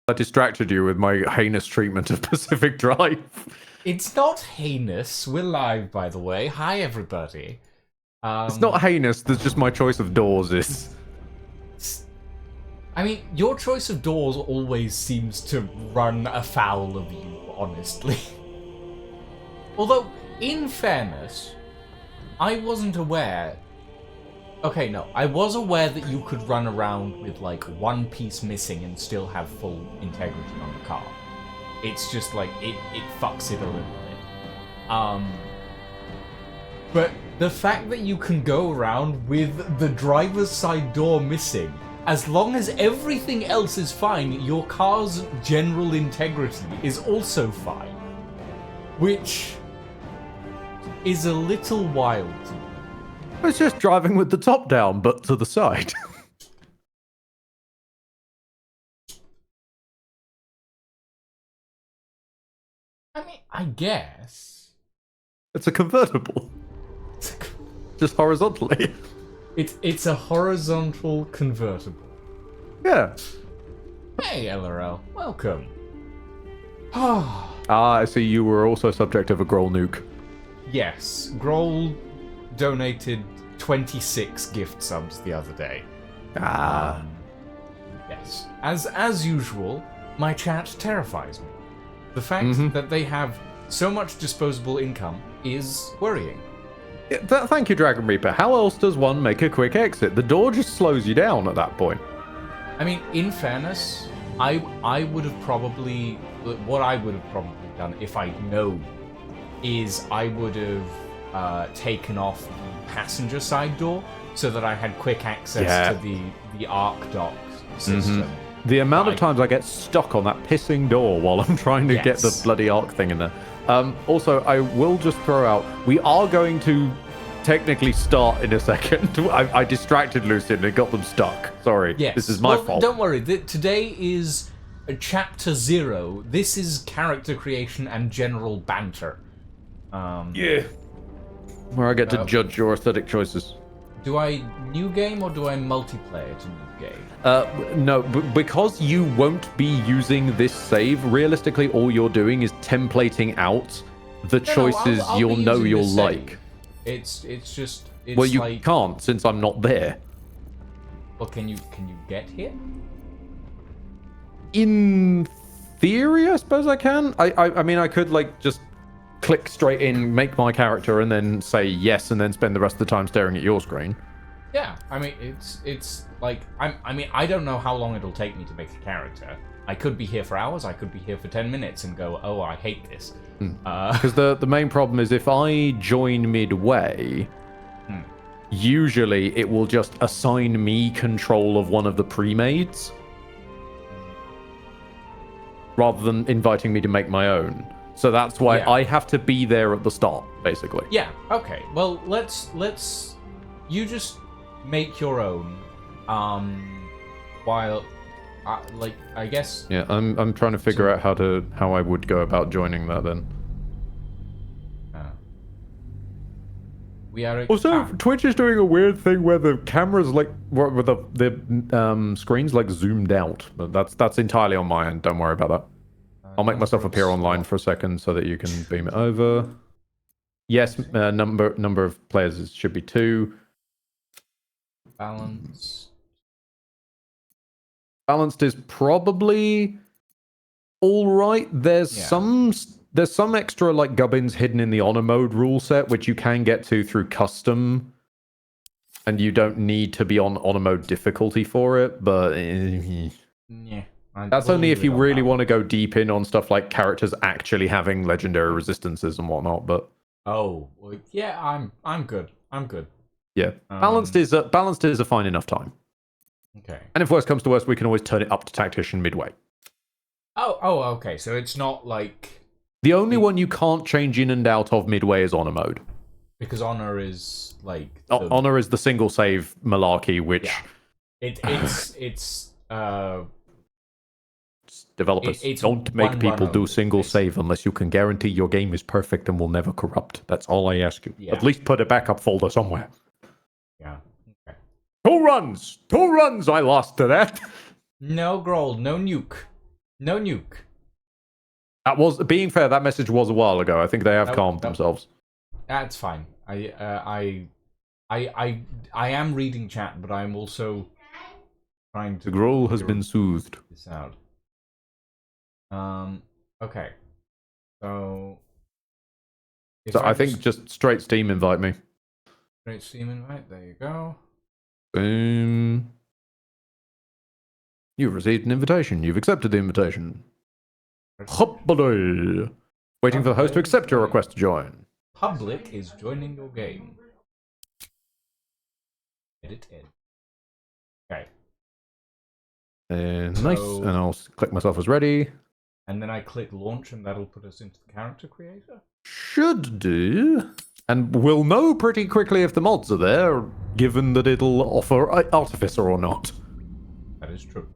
I distracted you with my heinous treatment of Pacific Drive. It's not heinous. We're live, by the way. Hi, everybody. It's not heinous, there's just my choice of doors is. I mean, your choice of doors always seems to run afoul of you, honestly. Although, in fairness, I wasn't aware... Okay, no. I was aware that you could run around with, like, one piece missing and still have full integrity on the car. It's just, like, it fucks it a little bit. But the fact that you can go around with the driver's side door missing, as long as everything else is fine, your car's general integrity is also fine. Which is a little wild to me. It's just driving with the top down, but to the side. I mean, I guess. It's a convertible. Just horizontally. It's a horizontal convertible. Yeah. Hey, LRL. Welcome. I see you were also subject of a Groll nuke. Yes, Groll donated 26 gift subs the other day. Yes. As usual, my chat terrifies me. The fact that they have so much disposable income is worrying. Yeah, thank you, Dragon Reaper. How else does one make a quick exit? The door just slows you down at that point. I mean, in fairness, I would have probably... What I would have probably done, if I'd known, is I would have taken off the passenger side door so that I had quick access to the arc dock system. The amount of times I get stuck on that pissing door while I'm trying to get the bloody arc thing in there. Also, I will just throw out, we are going to technically start in a second. I distracted Lucian and got them stuck. Sorry, this is my fault. Don't worry, today is chapter 0. This is character creation and general banter. Yeah. Where I get to judge your aesthetic choices. Do I new game or do I multiplayer to new game? No, because you won't be using this save, realistically all you're doing is templating out the choices I'll you'll be know using you'll the save. like. It's just... It's Well, you like... can't, since I'm not there. Well, can you get here? In theory, I suppose I can. I mean, I could, like, just click straight in, make my character, and then say yes, and then spend the rest of the time staring at your screen. Yeah, I mean, it's like... I mean, I don't know how long it'll take me to make a character. I could be here for hours, I could be here for 10 minutes and go, oh, I hate this. Because the main problem is if I join midway, usually it will just assign me control of one of the pre-mades rather than inviting me to make my own. So that's why I have to be there at the start, basically. Yeah, okay. Well, let's you just make your own while like, I guess... Yeah, I'm trying to figure out how I would go about joining that then. We are... Also, Twitch is doing a weird thing where the cameras, like, where the screens, like, zoomed out. But that's entirely on my end. Don't worry about that. I'll make myself appear online for a second so that you can beam it over. Yes, number of players should be 2. Balanced is probably all right. There's some extra like gubbins hidden in the honor mode rule set, which you can get to through custom, and you don't need to be on honor mode difficulty for it. But that's only if you really want to go deep in on stuff like characters actually having legendary resistances and whatnot. But yeah, I'm good. Yeah, balanced is a fine enough time. Okay. And if worst comes to worst, we can always turn it up to tactician midway. Oh, okay. So it's not like... The only one you can't change in and out of midway is honor mode. Because honor is like... Honor is the single save malarkey, which... It's developers don't make people do single save unless you can guarantee your game is perfect and will never corrupt. That's all I ask you. Yeah. At least put a backup folder somewhere. Yeah. Okay. 2 runs! 2 runs I lost to that! No, Groll, no nuke. No nuke. That was, being fair, that message was a while ago. I think they have calmed themselves. That's fine. I am reading chat, but I'm also trying to. The gruel has been soothed. This out. Okay. So. So I think just straight Steam invite me. Straight Steam invite. There you go. Boom. You've received an invitation. You've accepted the invitation. Hoppity. Waiting for the host to accept your request to join. Public is joining your game. Edit in. Okay. Nice. And I'll click myself as ready. And then I click launch, and that'll put us into the character creator. Should do. And we'll know pretty quickly if the mods are there, given that it'll offer Artificer or not. That is true.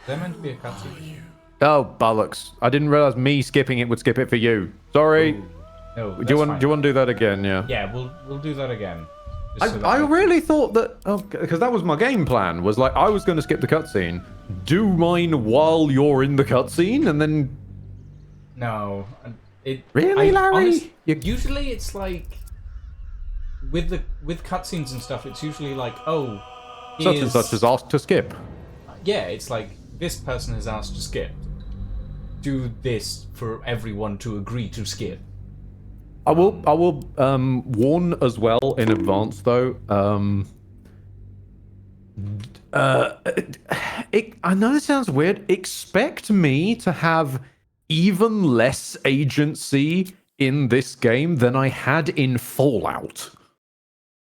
Is there meant to be a cutscene? Oh, bollocks. I didn't realize me skipping it would skip it for you. Sorry. Ooh. No, do you want to do that again? Yeah. Yeah, we'll do that again. I really thought that, because that was my game plan, was like I was going to skip the cutscene, do mine while you're in the cutscene, and then... No. Really, Larry? Usually it's like, with cutscenes and stuff, it's usually like, oh... Such and such is asked to skip. Yeah, it's like, this person has asked to skip. Do this for everyone to agree to skip. I will warn as well in advance, though. I know this sounds weird. Expect me to have even less agency in this game than I had in Fallout.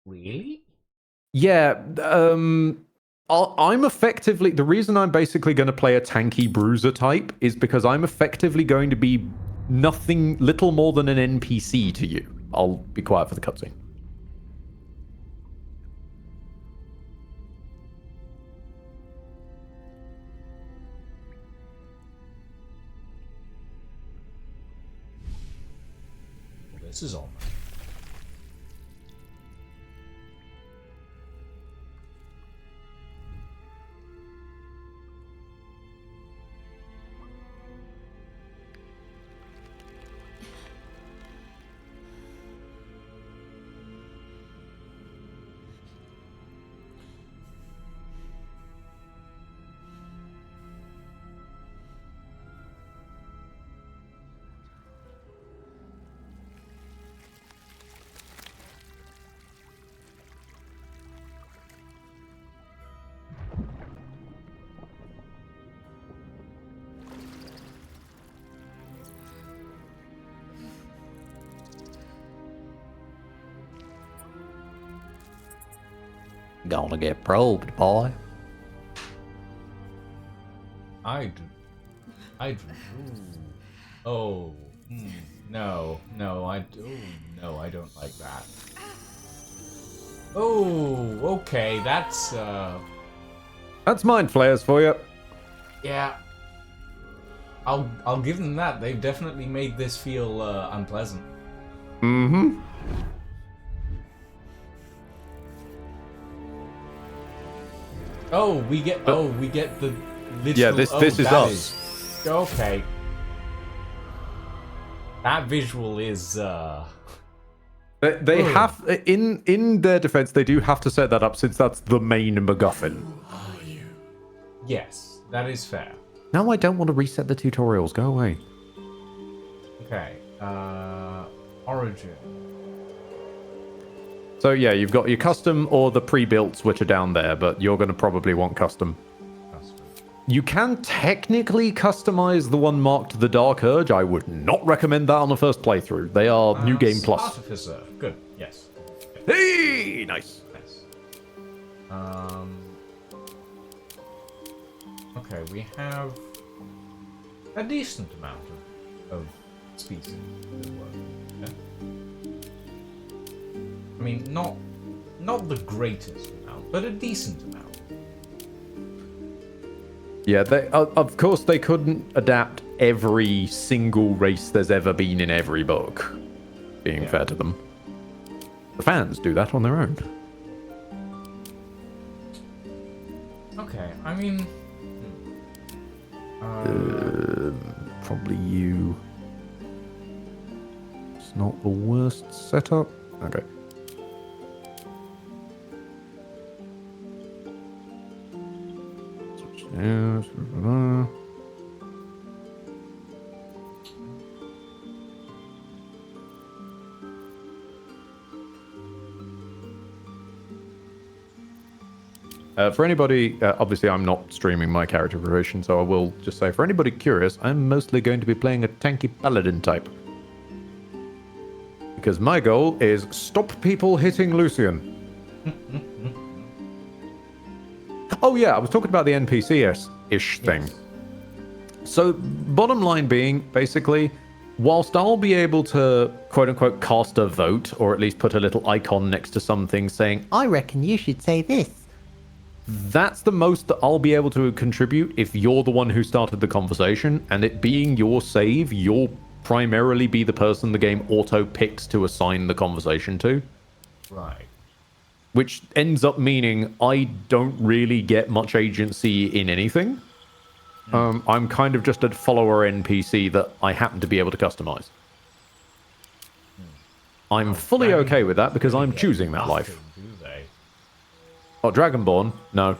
Really? Yeah. I'm effectively... The reason I'm basically going to play a tanky bruiser type is because I'm effectively going to be little more than an NPC to you. I'll be quiet for the cutscene. This is on. Gonna get probed, boy. I do. Oh, no, I don't like that. Oh, okay, that's mind flayers for you. Yeah. I'll give them that. They've definitely made this feel unpleasant. Mm-hmm. Oh, we get the literal... Yeah, this is us. Okay. That visual is They have, in their defense, they do have to set that up since that's the main MacGuffin. Yes, that is fair. No, I don't want to reset the tutorials. Go away. Okay. Origin. So yeah, you've got your custom or the pre-builts, which are down there, but you're going to probably want custom. You can technically customize the one marked the Dark Urge. I would not recommend that on the first playthrough. They are New Game Plus. Artificer. Good. Yes. Hey, nice. Okay, we have a decent amount of species. Yeah. I mean, not the greatest amount, but a decent amount. Yeah, they of course they couldn't adapt every single race there's ever been in every book, being fair to them. The fans do that on their own. Okay. Okay, I mean... Probably you. It's not the worst setup. Okay. For anybody, obviously I'm not streaming my character creation, so I will just say, for anybody curious, I'm mostly going to be playing a tanky paladin type. Because my goal is stop people hitting Lucian. Oh yeah, I was talking about the NPC-ish thing. Yes. So, bottom line being, basically, whilst I'll be able to, quote-unquote, cast a vote, or at least put a little icon next to something saying, I reckon you should say this. That's the most that I'll be able to contribute if you're the one who started the conversation, and it being your save, you'll primarily be the person the game auto-picks to assign the conversation to. Right. Which ends up meaning I don't really get much agency in anything. I'm kind of just a follower NPC that I happen to be able to customize. I'm fully okay with that because I'm choosing that life. Do they? Oh, Dragonborn? No.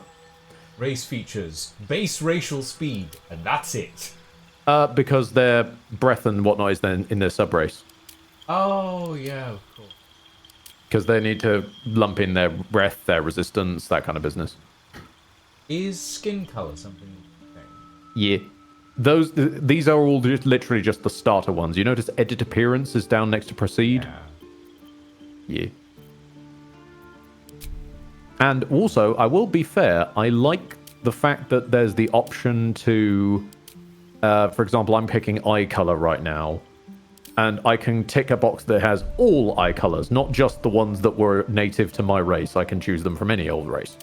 Race features, base racial speed, and that's it. Because their breath and whatnot is then in their sub-race. Oh, yeah, of course. Because they need to lump in their breath, their resistance, that kind of business. Is skin color something? Yeah. These are all just literally just the starter ones. You notice edit appearance is down next to proceed? Yeah. And also, I will be fair, I like the fact that there's the option to, for example, I'm picking eye color right now, and I can tick a box that has all eye colors, not just the ones that were native to my race. I can choose them from any old race.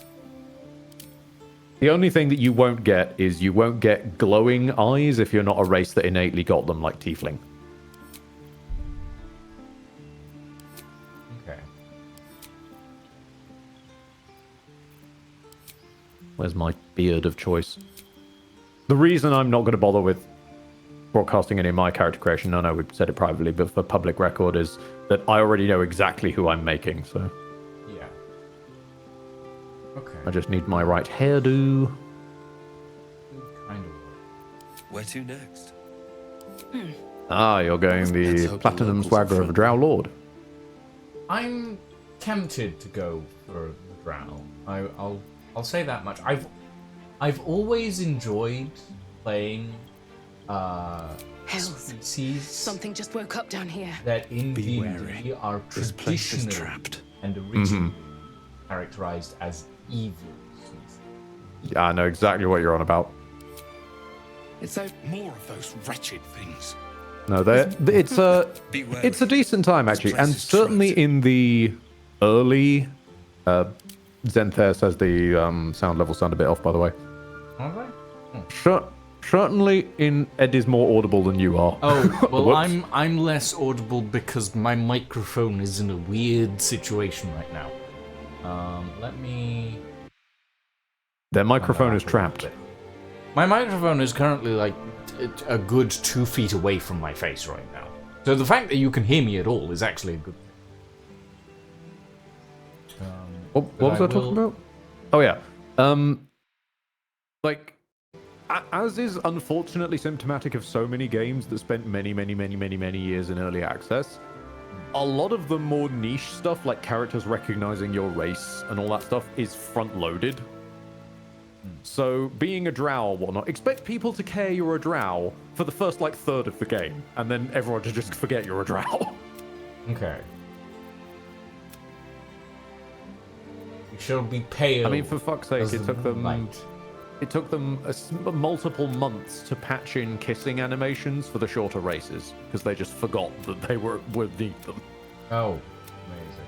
The only thing that you won't get is you won't get glowing eyes if you're not a race that innately got them, like Tiefling. Okay. Where's my beard of choice? The reason I'm not going to bother with broadcasting any of my character creation, I know we've said it privately, but for public record, is that I already know exactly who I'm making, so... Yeah. Okay. I just need my right hairdo. Kind of. Where to next? Ah, you're going Let's the hope the platinum locals swagger are of a Drow Lord. I'm tempted to go for the Drow. I'll say that much. I've always enjoyed playing Hells. species Something just woke up down here. that in Be D&D wary. are This place is traditionally trapped. and originally characterized as evil species. Yeah, I know exactly what you're on about. It's more of those wretched things. No, it's a Be wary. it's a decent time actually, place and is certainly trapped. in the early. Zenther says the sound level sound a bit off, by the way. Are they? Certainly, Ed is more audible than you are. Oh, well, Whoops. I'm less audible because my microphone is in a weird situation right now. Let me... Their microphone is Turn that up a trapped. little bit. My microphone is currently like a good 2 feet away from my face right now. So the fact that you can hear me at all is actually a good thing. What was I talking about? Oh yeah. Like, as is unfortunately symptomatic of so many games that spent many years in early access, a lot of the more niche stuff, like characters recognizing your race and all that stuff, is front-loaded. So, being a drow or whatnot, expect people to care you're a drow for the first, like, third of the game, and then everyone to just forget you're a drow. Okay. You shall be pale. I mean, for fuck's sake, as it the took them... moonlight. It took them multiple months to patch in kissing animations for the shorter races, because they just forgot that they would need them. Oh, amazing.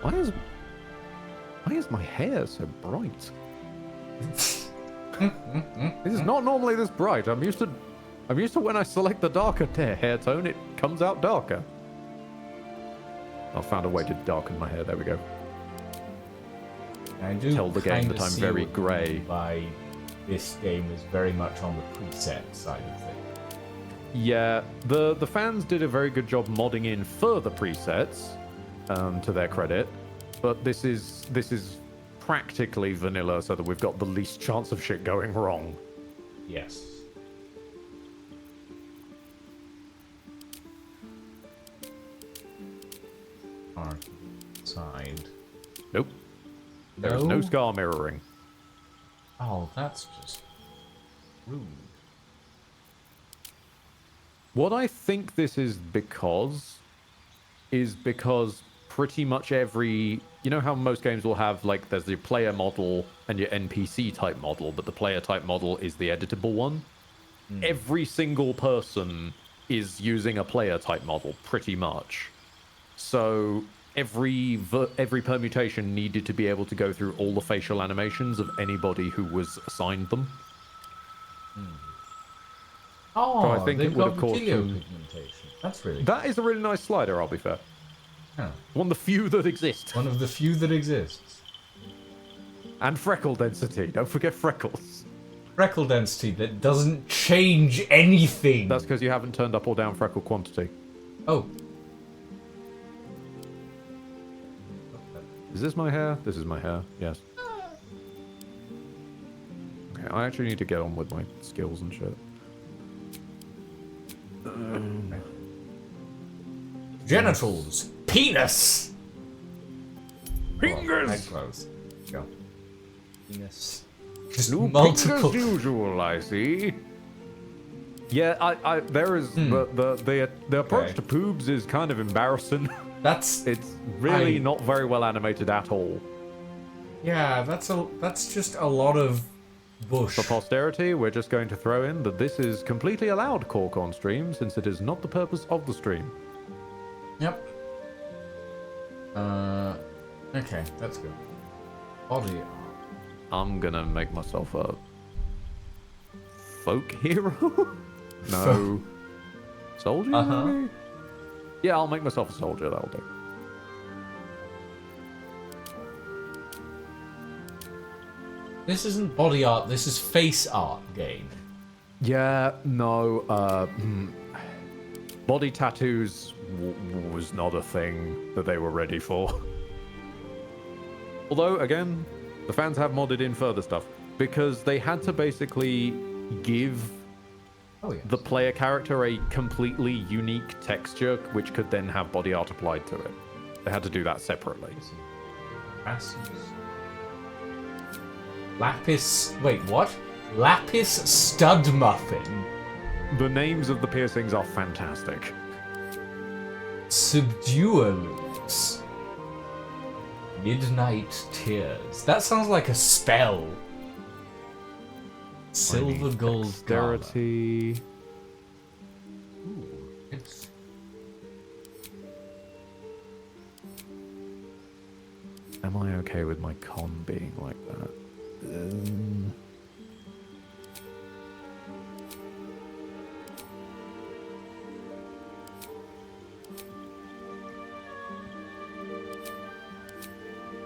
Why is my hair so bright? This is not normally this bright. I'm used to when I select the darker hair tone, it comes out darker. I found a way to darken my hair. There we go. I do tell the game kinda that I'm see very what you grey. mean by this game is very much on the preset side of things. Yeah, the fans did a very good job modding in further presets, to their credit, but this is practically vanilla, so that we've got the least chance of shit going wrong. Yes. Side. Nope. There's no No? scar mirroring. Oh, that's just rude. What I think this is because pretty much every... You know how most games will have, like, there's your player model and your NPC type model, but the player type model is the editable one? Every single person is using a player type model, pretty much. So every permutation needed to be able to go through all the facial animations of anybody who was assigned them. Oh, So I think they've it would got have caused some... pigmentation. That's really That is a really nice slider, I'll be fair. Huh. One of the few that exist. One of the few that exists. And freckle density. Don't forget freckles. Freckle density that doesn't change anything. That's because you haven't turned up or down freckle quantity. Oh. Is this my hair? This is my hair, yes. Okay, I actually need to get on with my skills and shit. Genitals. Penis. Fingers! That close. Go. Penis. Just No multiple. fingers usual, I see. Yeah, there is the approach Okay. to poobs is kind of embarrassing. That's It's really not very well animated at all. yeah. That's just a lot of bush. For posterity, we're just going to throw in that this is completely allowed Cork on stream, since it is not the purpose of the stream. Yep. Okay, that's good. Body art. I'm gonna make myself a folk hero. No, soldier. Uh-huh. Maybe? Yeah, I'll make myself a soldier. That'll do. This isn't body art. This is face art game. Yeah, no. Body tattoos was not a thing that they were ready for. Although, again, the fans have modded in further stuff because they had to basically give the player character a completely unique texture, which could then have body art applied to it. They had to do that separately. Lapis. Wait, what? Lapis stud muffin. The names of the piercings are fantastic. Subdualus. Midnight tears. That sounds like a spell. Silver gold gala. Dexterity. Ooh, it's Am I okay with my con being like that?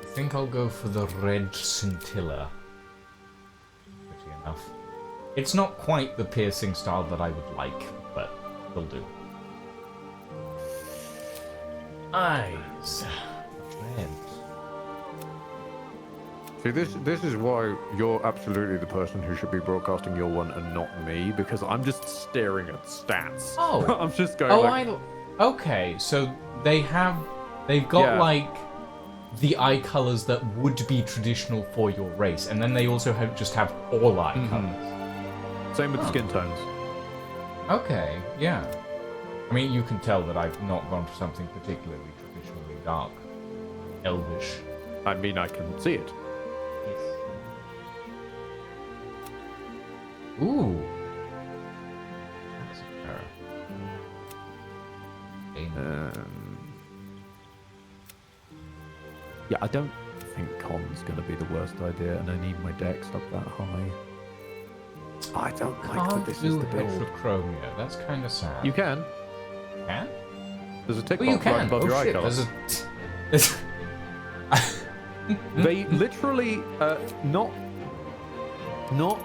I think I'll go for the red scintilla. Pretty enough. It's not quite the piercing style that I would like, but it'll do. Eyes. Red. See, this is why you're absolutely the person who should be broadcasting your one and not me, because I'm just staring at stats. Oh. I'm just going Oh, like... okay, so they've got Yeah. like the eye colors that would be traditional for your race, and then they also just have all eye colors. Same with the skin tones. Okay, yeah. I mean, you can tell that I've not gone for something particularly traditionally dark, elvish. I mean, I can see it. Ooh. Yeah, I don't think con's going to be the worst idea, and I need my dex up that high. I don't like that Can't this do is the build. heterochromia. That's kind of sad. You can. can? There's a tick Oh, you box right can. above Oh your eye shit! color. There's They literally, not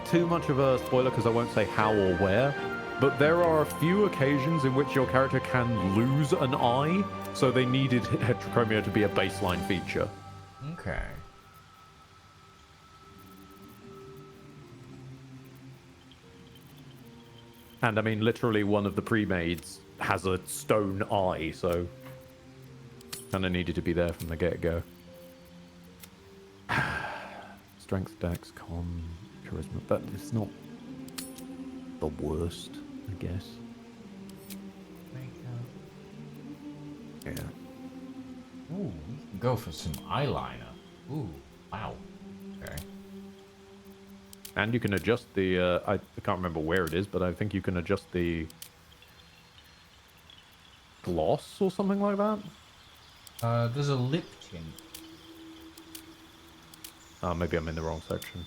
too much of a spoiler because I won't say how or where, but there are a few occasions in which your character can lose an eye, so they needed heterochromia to be a baseline feature. Okay. And I mean, literally, one of the pre-mades has a stone eye, so kind of needed to be there from the get-go. Strength, dex, con, charisma, but it's not the worst, I guess. Yeah. Ooh, we can go for some eyeliner. Ooh, wow. Okay. And you can adjust the, I can't remember where it is, but I think you can adjust the gloss or something like that. There's a lip tint. Oh, maybe I'm in the wrong section.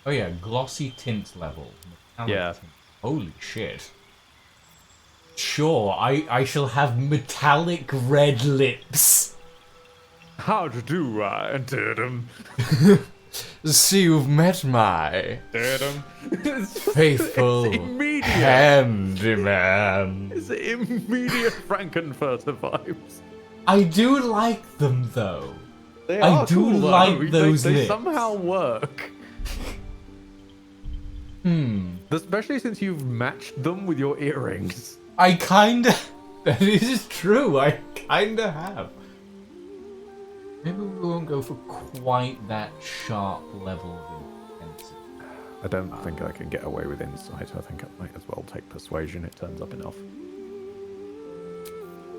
Oh yeah, glossy tint level. Metallic Yeah. tint. Holy shit. Sure, I shall have metallic red lips. How to do, did him. See, you've met my faithful immediate. handyman. It's immediate Frankenfurter vibes. I do like them though. They I are do cool, though. like those they lips. somehow work. Especially since you've matched them with your earrings. I kinda... That is true, I kinda have. Maybe we won't go for quite that sharp level of intensity. I don't think I can get away with insight. I think I might as well take persuasion. It turns up enough.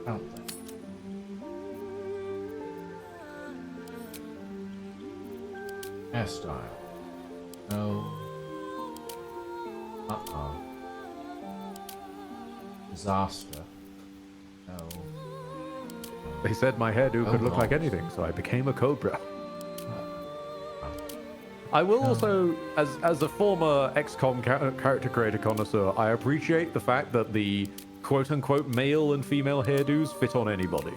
Out there. Hairstyle. No. Uh-oh. Disaster. No. They said my hairdo could look like God. anything, so I became a cobra. I will also, as a former XCOM character creator connoisseur, I appreciate the fact that the quote-unquote male and female hairdos fit on anybody.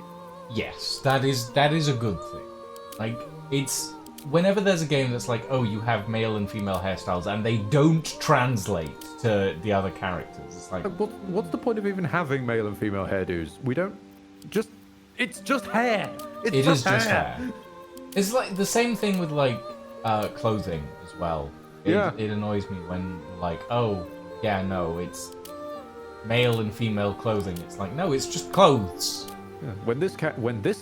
Yes, that is a good thing. Like, it's... Whenever there's a game that's like, oh, you have male and female hairstyles, and they don't translate to the other characters, it's like... What's the point of even having male and female hairdos? We don't... It's just hair! It is just hair. It's like the same thing with, like, clothing as well. It annoys me when, like, oh, yeah, no, it's male and female clothing. It's like, no, it's just clothes. Yeah. When this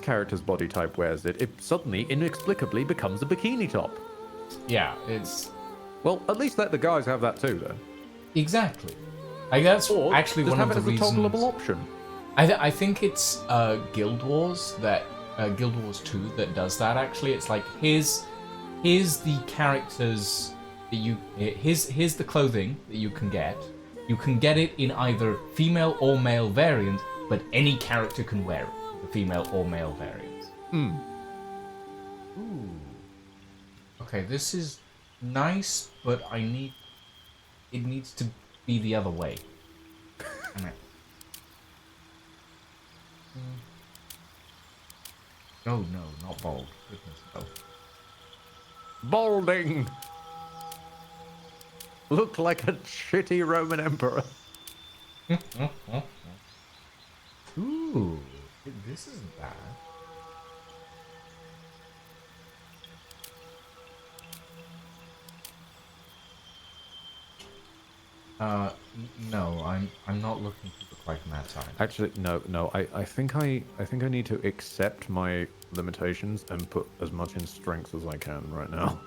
character's body type wears it, it suddenly inexplicably becomes a bikini top. Yeah, it's... Well, at least let the guys have that too, then. Exactly. Like, that's Or actually just one have of it the as a reasons... toggleable option. I think it's Guild Wars that... Guild Wars 2 that does that, actually. It's like, here's the characters that you... Here's the clothing that you can get. You can get it in either female or male variant, but any character can wear it. The female or male variants. Ooh. Okay, this is nice, but it needs to be the other way. Damn it. Oh no, not bold. Goodness, no. Balding! Look like a shitty Roman emperor. Ooh, this isn't bad. No, I'm not looking to look like Matt Tyne. Actually, no. I think I need to accept my limitations and put as much in strength as I can right now.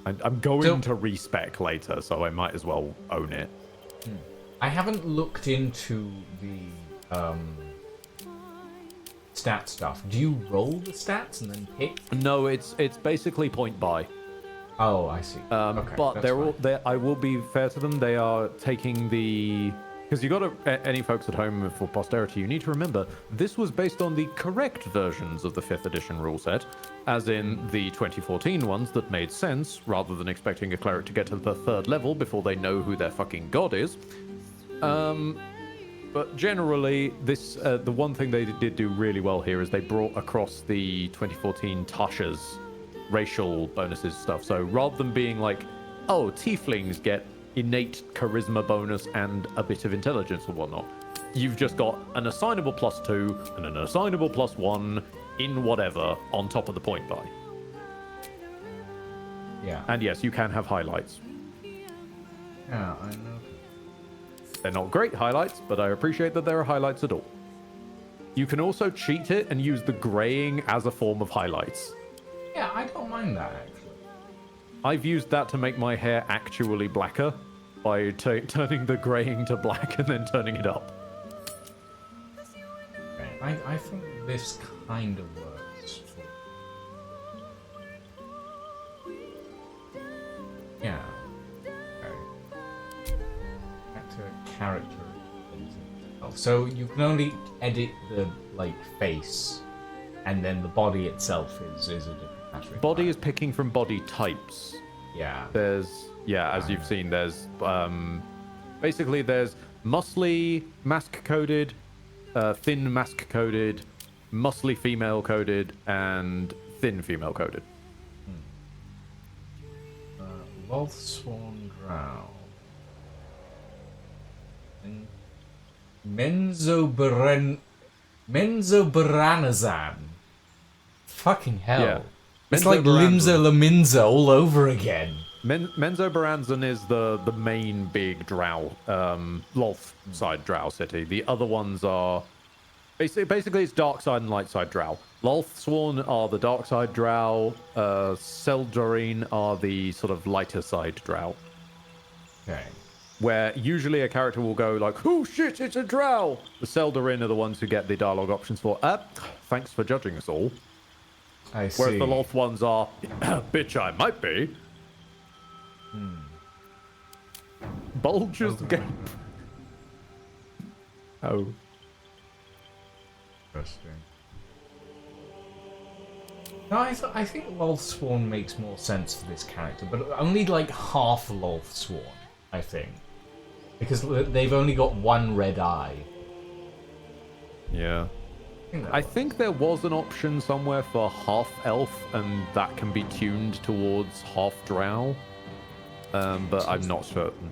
I'm going to respec later, so I might as well own it. I haven't looked into the stat stuff. Do you roll the stats and then pick? No, it's basically point buy. Oh, I see. Okay, But that's they're fine. all. I will be fair to them. They are taking the Because you got to, any folks at home for posterity, you need to remember this was based on the correct versions of the 5th edition rule set, as in the 2014 ones that made sense, rather than expecting a cleric to get to the 3rd level before they know who their fucking god is. But generally, this the one thing they did do really well here is they brought across the 2014 Tasha's racial bonuses stuff. So rather than being like, oh, tieflings get innate charisma bonus and a bit of intelligence or whatnot, you've just got an assignable +2 and an assignable +1 in whatever on top of the point die. Yeah. And yes, you can have highlights. Yeah, I know. They're not great highlights, but I appreciate that there are highlights at all. You can also cheat it and use the graying as a form of highlights. Yeah, I don't mind that, actually. I've used that to make my hair actually blacker by turning the graying to black and then turning it up. Okay. I think this kind of works for... Yeah. Okay. Back to character. So you can only edit the, like, face, and then the body itself is a different category. Body is picking from body types. Yeah. There's, yeah, as you've seen, there's, basically there's muscly mask-coded, thin mask-coded, muscly female-coded, and thin female-coded. Lothsworn Drow. Menzoberranazan. Fucking hell. Yeah. It's like Limza Laminza all over again. Menzoberranzan is the main big drow, Lolth side drow city. The other ones are basically it's dark side and light side drow. Lothsworn are the dark side drow. Seldarine are the sort of lighter side drow. Okay. Where usually a character will go like, "Oh shit, it's a drow." The Seldarine are the ones who get the dialogue options for, thanks for judging us all. I see. Whereas the Loth ones are, bitch, I might be. Bulger's game. Oh. Interesting. No, I think Lothsworn makes more sense for this character, but only like half Lothsworn, I think. Because they've only got one red eye. Yeah. I think there was an option somewhere for half elf, and that can be tuned towards half drow. But I'm not certain.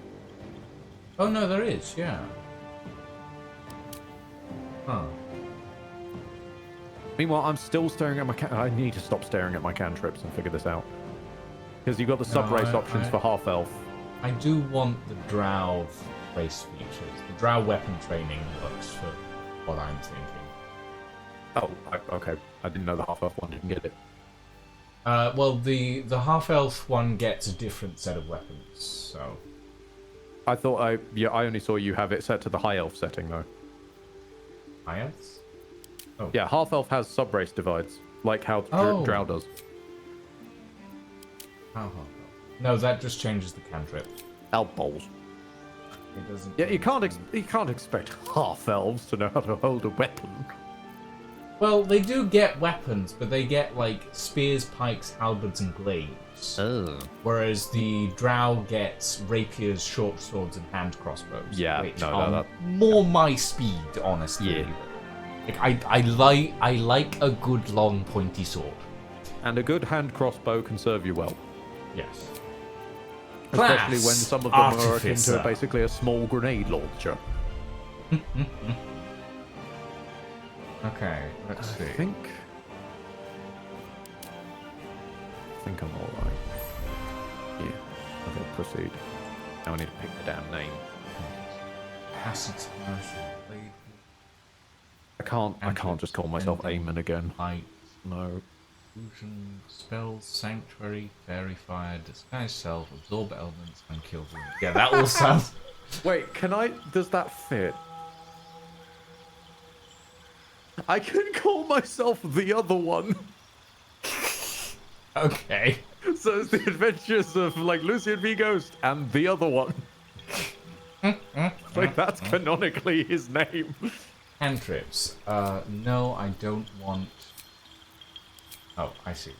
Oh no, there is, yeah. Huh. Meanwhile, I'm still staring at my I need to stop staring at my cantrips and figure this out. Because you've got the sub-race options for half elf. I do want the drow race features. The drow weapon training works for what I'm thinking. Oh, okay. I didn't know the half elf one didn't get it. Well, the half-elf one gets a different set of weapons, so... I thought I only saw you have it set to the high elf setting, though. High elves? Oh. Yeah, half elf has sub-race divides, like how drow does. How half-elf? No, that just changes the cantrip. Elf balls. It doesn't... Yeah, you can't expect half elves to know how to hold a weapon. Well, they do get weapons, but they get, like, spears, pikes, halberds, and glaives. Oh. Whereas the drow gets rapiers, short swords, and hand crossbows. Yeah, which no, are that... more my speed, honestly. Yeah. Like, I like a good, long, pointy sword. And a good hand crossbow can serve you well. Yes. Especially when some of them are akin Artificer. to basically a small grenade launcher. Okay, let's see. I think I'm alright. Yeah. Okay, proceed. Now I need to pick the damn name. Passage commercial. I can't just call myself Eamon again. Light, No. illusion, spells, sanctuary, fairy fire, disguise self, absorb elements, and kill them. Yeah, that all sounds... Wait, does that fit? I can call myself the other one. Okay. So it's the adventures of like Lucian v Ghost and the other one. like that's canonically his name. Cantrips. No, I don't want... Oh, I see.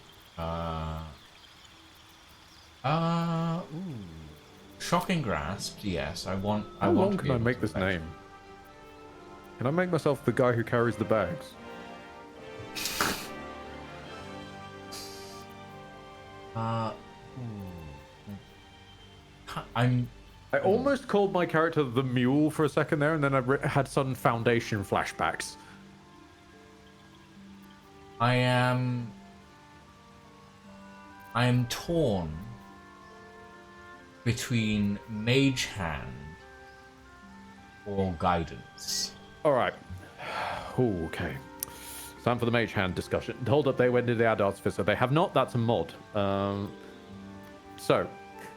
Ooh. Shocking Grasp, yes, I want... How want long to be can I able make to this fetch name? Can I make myself the guy who carries the bags? I almost called my character the Mule for a second there, and then I had sudden Foundation flashbacks. I am torn between Mage Hand or Guidance. Alright. Ooh, okay. Time for the Mage Hand discussion. Hold up, they went into the Ad Artificer. They have not, that's a mod. So,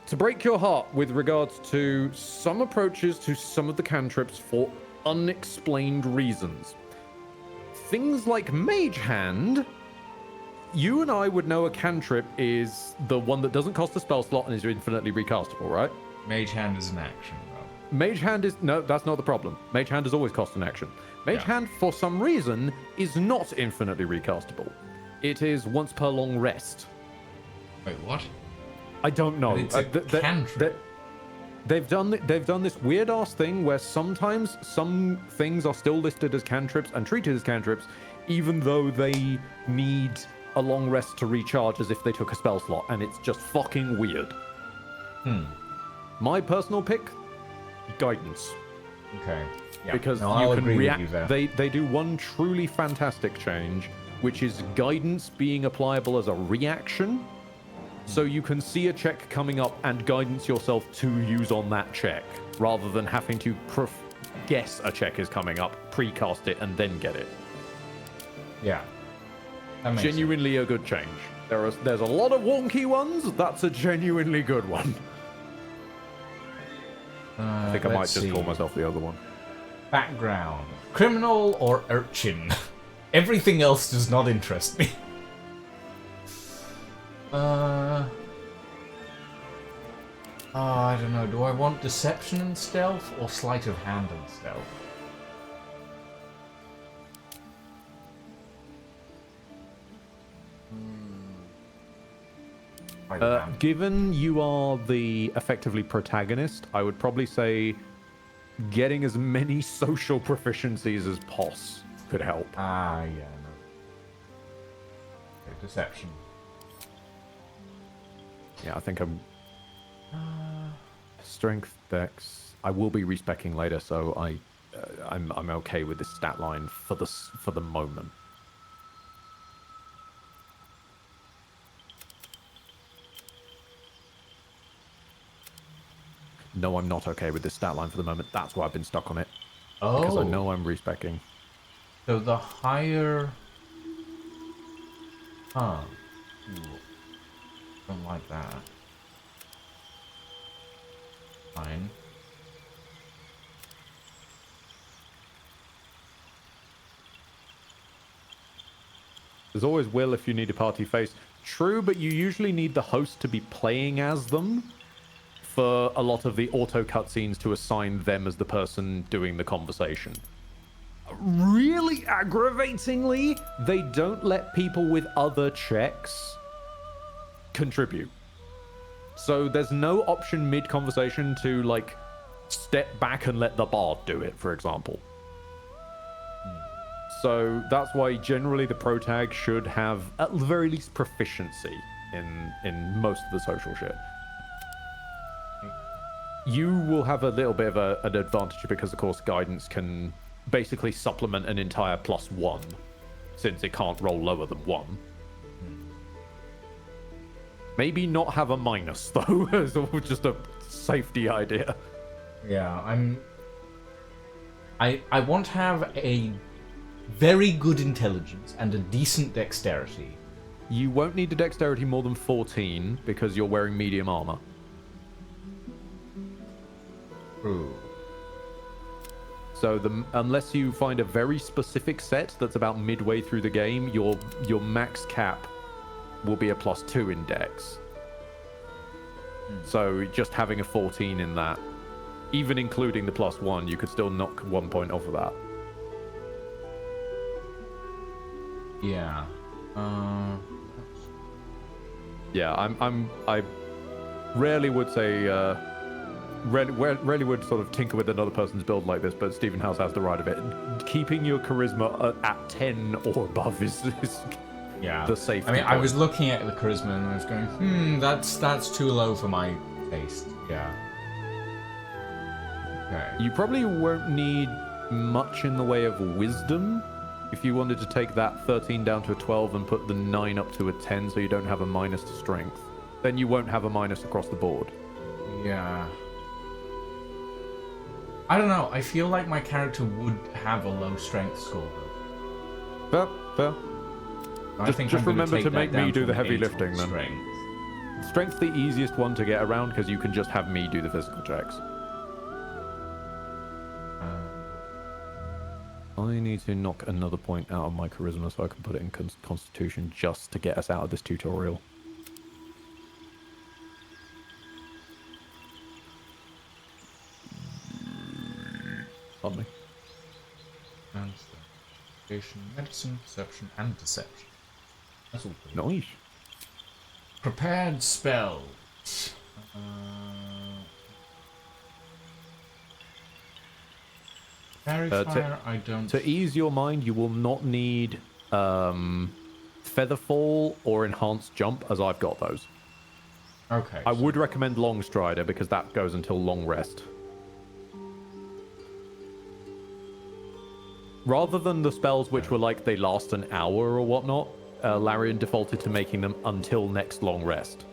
to break your heart with regards to some approaches to some of the cantrips for unexplained reasons. Things like Mage Hand, you and I would know a cantrip is the one that doesn't cost a spell slot and is infinitely recastable, right? Mage Hand is an action, though. Mage Hand is... No, that's not the problem. Mage Hand has always cost an action. Mage Hand, for some reason, is not infinitely recastable. It is once per long rest. Wait, what? I don't know. But it's a cantrip. They've done this weird ass thing where sometimes some things are still listed as cantrips and treated as cantrips, even though they need a long rest to recharge as if they took a spell slot, and it's just fucking weird. My personal pick, Guidance. Okay. Yeah. Because no, you I'll can agree react. with you there. They do one truly fantastic change, which is Guidance being applicable as a reaction. So you can see a check coming up and guidance yourself to use on that check, rather than having to guess a check is coming up, precast it, and then get it. Yeah. That makes Genuinely a good change. There's a lot of wonky ones. That's a genuinely good one. I think I might just call myself the other one. Background. Criminal or urchin? Everything else does not interest me. I don't know. Do I want deception and stealth or sleight of hand and stealth? Given you are the effectively protagonist, I would probably say getting as many social proficiencies as poss could help. Ah, yeah, no. Okay, deception. Yeah, I think I'm... Strength, Dex. I will be respecking later, so I'm okay with this stat line for the moment. No, I'm not okay with this stat line for the moment. That's why I've been stuck on it. Oh. Because I know I'm respecking. So the higher... Huh. Ooh. Don't like that. Fine. There's always will if you need a party face. True, but you usually need the host to be playing as them for a lot of the auto cutscenes to assign them as the person doing the conversation. Really aggravatingly, they don't let people with other checks contribute. So there's no option mid-conversation to, like, step back and let the bard do it, for example. So that's why generally the protag should have, at the very least, proficiency in most of the social shit. You will have a little bit of an advantage because, of course, guidance can basically supplement an entire +1, since it can't roll lower than 1. Maybe not have a minus, though, as just a safety idea. Yeah, I want to have a very good intelligence and a decent dexterity. You won't need a dexterity more than 14 because you're wearing medium armor. True. So unless you find a very specific set that's about midway through the game, your max cap will be a +2 in dex. So just having a 14 in that even including the +1, you could still knock 1 point off of that. Yeah. Yeah, I rarely would say, rarely would sort of tinker with another person's build like this, but Stephen House has the right of it. Keeping your charisma at 10 or above is Yeah. the safety I mean, I point. was looking at the charisma and I was going, that's too low for my taste. Yeah. Okay. You probably won't need much in the way of wisdom if you wanted to take that 13 down to a 12 and put the 9 up to a 10 so you don't have a minus to strength. Then you won't have a minus across the board. Yeah. I don't know. I feel like my character would have a low strength score, though. Fair. I think Just I'm gonna remember take to that make me down do to the an heavy 8 on lifting, then. Strength. Strength's the easiest one to get around because you can just have me do the physical checks. I need to knock another point out of my charisma so I can put it in constitution just to get us out of this tutorial. Pardon me. Investigation, medicine, perception, and deception. That's all pretty Nice. Prepared spells. Fairy fire, I don't. To ease your mind, you will not need Featherfall or Enhanced Jump, as I've got those. Okay. I would recommend Long Strider because that goes until Long Rest. Rather than the spells which were like they last an hour or whatnot, Larian defaulted to making them until next Long Rest.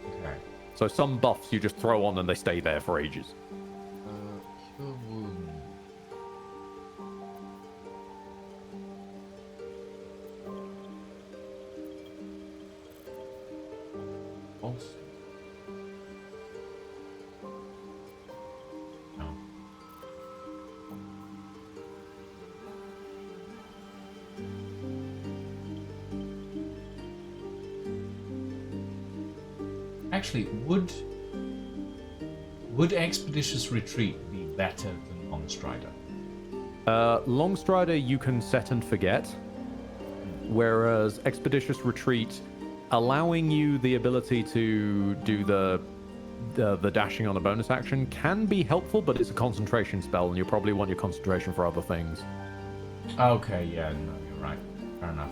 Okay. So some buffs you just throw on and they stay there for ages. Cure wound. Pulse. No. Actually, would Expeditious Retreat be better than Long Strider? Long Strider you can set and forget, whereas Expeditious Retreat, allowing you the ability to do the dashing on a bonus action can be helpful, but it's a concentration spell, and you probably want your concentration for other things. Okay, yeah, no, you're right. Fair enough.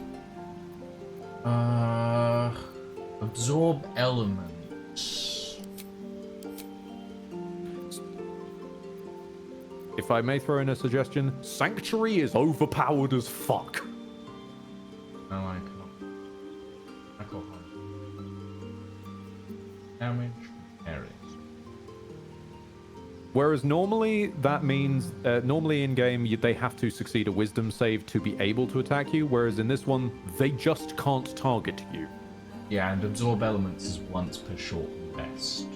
Absorb elements. If I may throw in a suggestion, Sanctuary is overpowered as fuck. No, I cannot. Alcohol. Damage areas. Whereas normally that means, normally in game they have to succeed a wisdom save to be able to attack you, whereas in this one they just can't target you. Yeah, and absorb elements is once per short rest.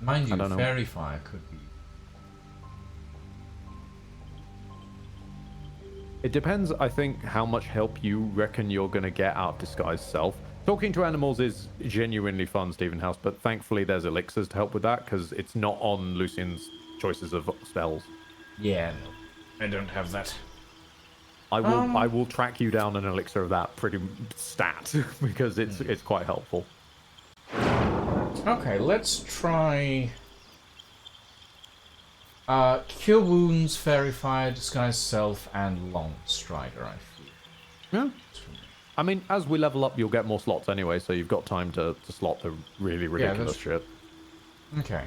Mind you, I don't know. fairy fire could be. It depends, I think, how much help you reckon you're going to get out of Disguise Self. Talking to animals is genuinely fun, Stephen House, but thankfully there's elixirs to help with that, because it's not on Lucian's choices of spells. Yeah, no, I don't have that. I will track you down an elixir of that pretty stat, because it's quite helpful. Okay, let's try. Cure Wounds, Fairy Fire, Disguise Self, and Long Strider, I feel. Yeah. I mean, as we level up, you'll get more slots anyway, so you've got time to slot the really ridiculous shit. Okay.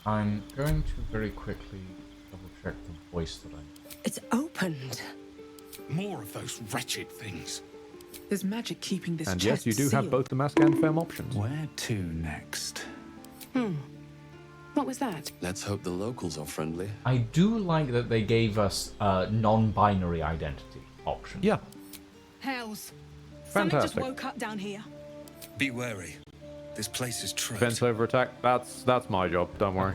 I'm going to very quickly double check the voice that I... It's opened. More of those wretched things. There's magic keeping this And chest yes, you do have sealed. both the mask and femme options. Where to next? What was that? Let's hope the locals are friendly. I do like that they gave us non-binary identity option. Yeah. Hells. Fantastic. Something just woke up down here. Be wary. This place is trapped. Defense over attack, that's my job, don't worry.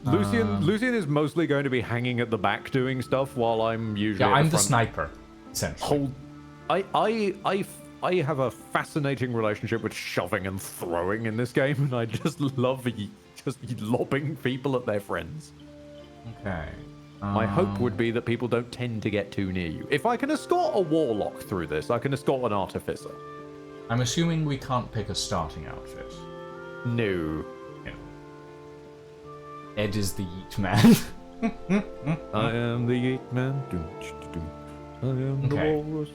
Lucian is mostly going to be hanging at the back doing stuff while I'm usually. Yeah, at I'm the front. sniper, essentially. I have a fascinating relationship with shoving and throwing in this game, and I just love just lobbing people at their friends. Okay. My hope would be that people don't tend to get too near you. If I can escort a warlock through this, I can escort an artificer. I'm assuming we can't pick a starting outfit. No. Yeah. Ed is the yeet man. I am the Yeet Man. I am the Okay. walrus.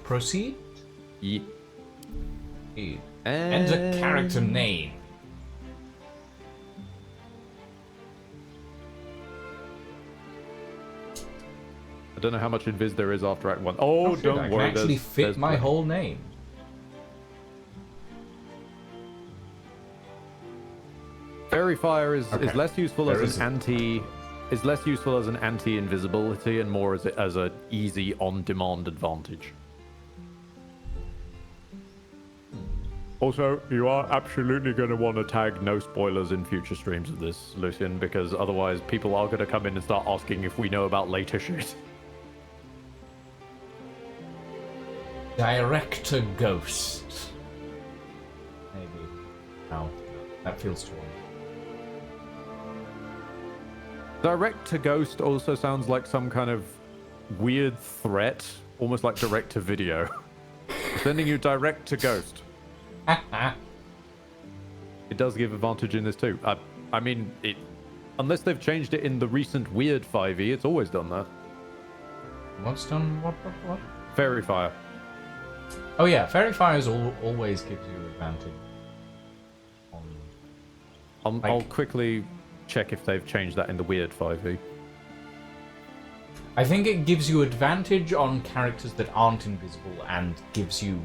Proceed? Yeah. And a character name. I don't know how much invis there is after Act 1. Oh, Shit, don't I worry. can actually there's fit my plenty. whole name. Fairy Fire is Okay. less useful There as is an anti. Is less useful as an anti-invisibility and more as a easy on-demand advantage. Also, you are absolutely going to want to tag no spoilers in future streams of this, Lucian, because otherwise people are going to come in and start asking if we know about later shit. Director Ghost. Maybe. No, that feels too old. Direct to Ghost also sounds like some kind of weird threat, almost like direct to video. Sending you direct to Ghost. It does give advantage in this too. I mean, unless they've changed it in the recent weird 5e, it's always done that. What's done? What? Fairy Fire. Oh yeah, Fairy Fires always gives you advantage. I'll quickly check if they've changed that in the weird 5e. I think it gives you advantage on characters that aren't invisible and gives you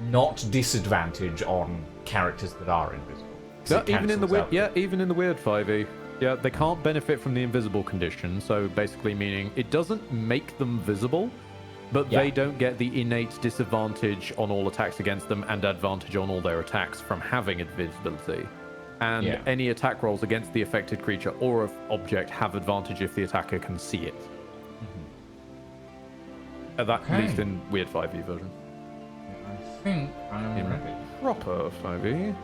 not disadvantage on characters that are invisible. 'Cause Yeah, it even in the cancels weird, out yeah, even in the weird 5e. Yeah, they can't benefit from the invisible condition, so basically meaning it doesn't make them visible, but Yeah. they don't get the innate disadvantage on all attacks against them and advantage on all their attacks from having invisibility. And Yeah. any attack rolls against the affected creature or object have advantage if the attacker can see it. At that Okay. least in weird 5e version. I think I'm In ready. proper 5e.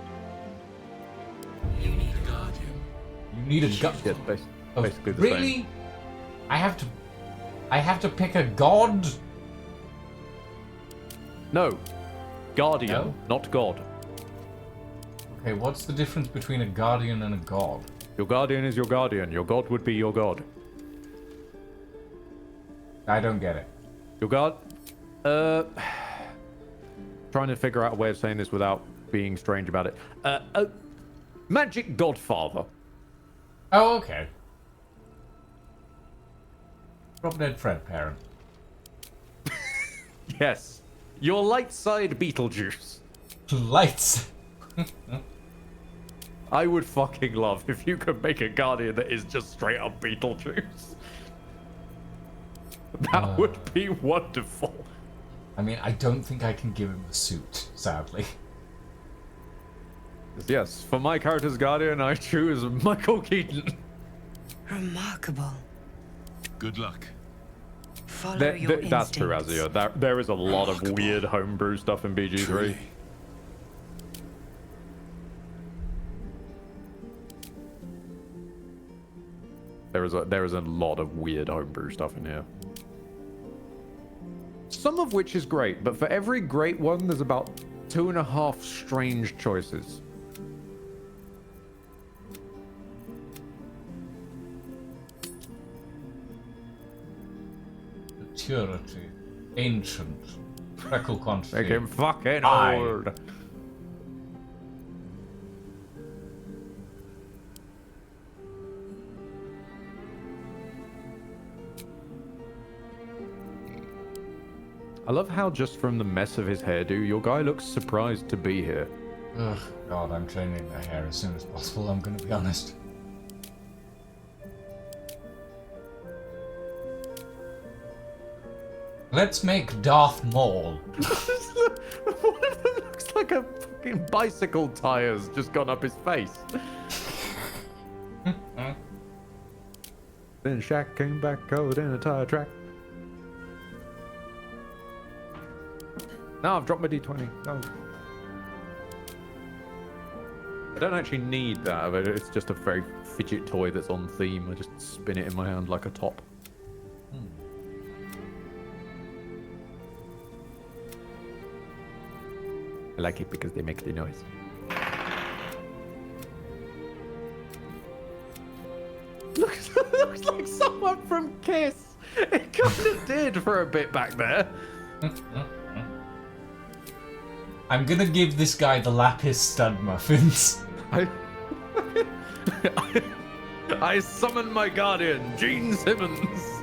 You need a guardian. You need a god. Yes, basically the really? same. I have to pick a god? No. Guardian, No? not God. Okay, what's the difference between a guardian and a god? Your guardian is your guardian. Your god would be your god. I don't get it. Your god. Trying to figure out a way of saying this without being strange about it. Magic Godfather. Oh, okay. Drop Dead Fred parent. Yes. Your light side Beetlejuice. Lights. I would fucking love if you could make a guardian that is just straight up Beetlejuice. That would be wonderful. I mean, I don't think I can give him a suit, sadly. Yes, for my character's guardian, I choose Michael Keaton. Remarkable. Good luck. Follow your That's true, instincts. Azio. There is a lot of Remarkable. weird homebrew stuff in BG3. Truly. There is a lot of weird homebrew stuff in here. Some of which is great, but for every great one, there's about 2.5 strange choices. Maturity. Ancient. Freckle quantity. Make him fucking Aye. old. I love how just from the mess of his hairdo, your guy looks surprised to be here. Ugh, God, I'm changing the hair as soon as possible, I'm gonna be honest. Let's make Darth Maul. One of them looks like a fucking bicycle tire's just gone up his face. Then Shaq came back covered in a tire track. No, I've dropped my D20. No. I don't actually need that. It's just a very fidget toy that's on theme. I just spin it in my hand like a top. I like it because they make the noise. Looks like someone from Kiss. It kind of did for a bit back there. I'm gonna give this guy the lapis stud muffins. I summon my guardian, Gene Simmons.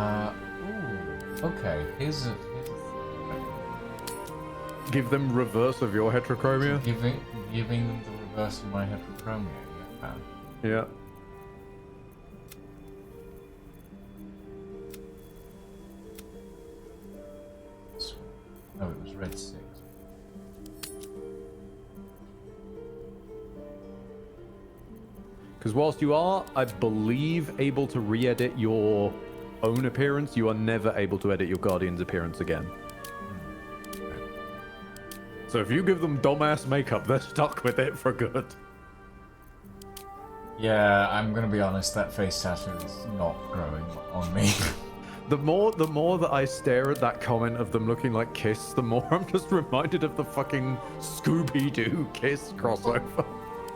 Ooh. Okay. Here's a Give them reverse of your heterochromia. giving them the reverse of my heterochromia. Yeah. Yeah. Oh, it was red 6. Because whilst you are, I believe, able to re-edit your own appearance, you are never able to edit your guardian's appearance again. So if you give them dumbass makeup, they're stuck with it for good. Yeah, I'm gonna be honest, that face tattoo is not growing on me. The more that I stare at that comment of them looking like Kiss, the more I'm just reminded of the fucking Scooby-Doo Kiss crossover.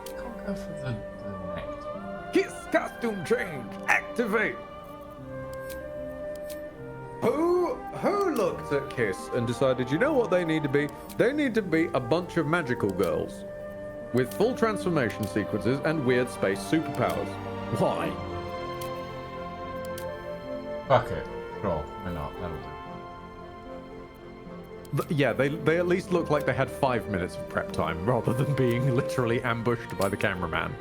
Can't go for the neck. Kiss costume change, activate! Who looked at Kiss and decided, you know what they need to be? They need to be a bunch of magical girls with full transformation sequences and weird space superpowers. Why? Fuck it. Sure, why not? That'll do. Yeah, they at least look like they had 5 minutes of prep time rather than being literally ambushed by the cameraman.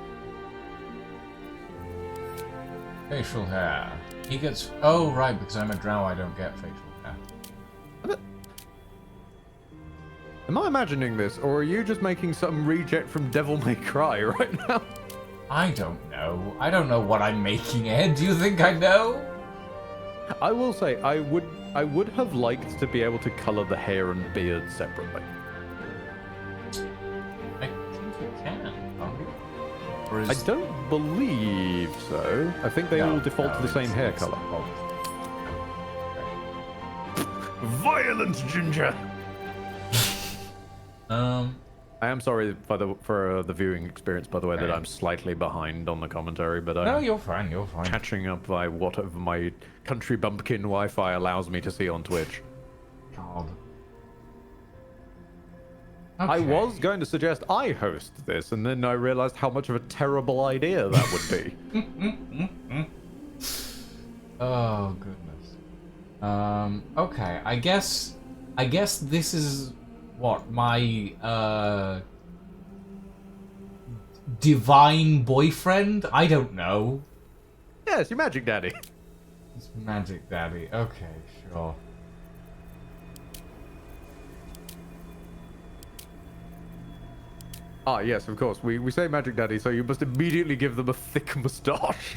Facial hair. He gets... Oh, right, because I'm a drow, I don't get facial hair. Am I imagining this, or are you just making some reject from Devil May Cry right now? I don't know. I don't know what I'm making, Ed. Do you think I know? I will say, I would have liked to be able to color the hair and beard separately. I think you can, can't you? Or I is... don't believe so. I think they all default to the same hair color. Violent ginger. I am sorry for the viewing experience, by the way, that I'm slightly behind on the commentary, but No, you're fine, you're fine. catching up by whatever my country bumpkin Wi-Fi allows me to see on Twitch. God. I Okay. was going to suggest I host this, and then I realized how much of a terrible idea that would be. Oh, goodness. Okay, I guess this is... What, my, divine boyfriend? I don't know. Yeah, it's your magic daddy. It's Magic Daddy. Okay, sure. Ah, yes, of course. We say magic daddy, so you must immediately give them a thick moustache.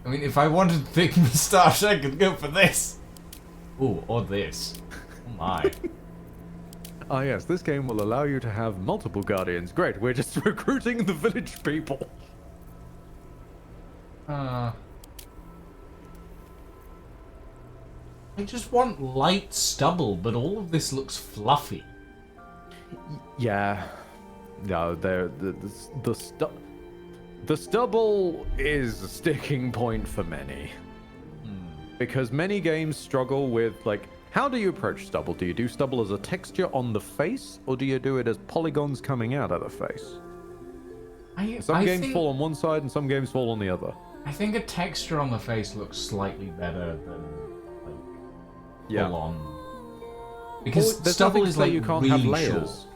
I mean, if I wanted thick moustache, I could go for this. Ooh, or this. Oh my. Ah, yes, this game will allow you to have multiple guardians. Great, we're just recruiting the village people. I just want light stubble, but all of this looks fluffy. Yeah. No, the stubble is a sticking point for many. Because many games struggle with, like, how do you approach stubble? Do you do stubble as a texture on the face, or do you do it as polygons coming out of the face? Some games fall on one side and some games fall on the other. I think a texture on the face looks slightly better than, like, full on. Because There's stubble nothing to is say like you can't really have layers. short.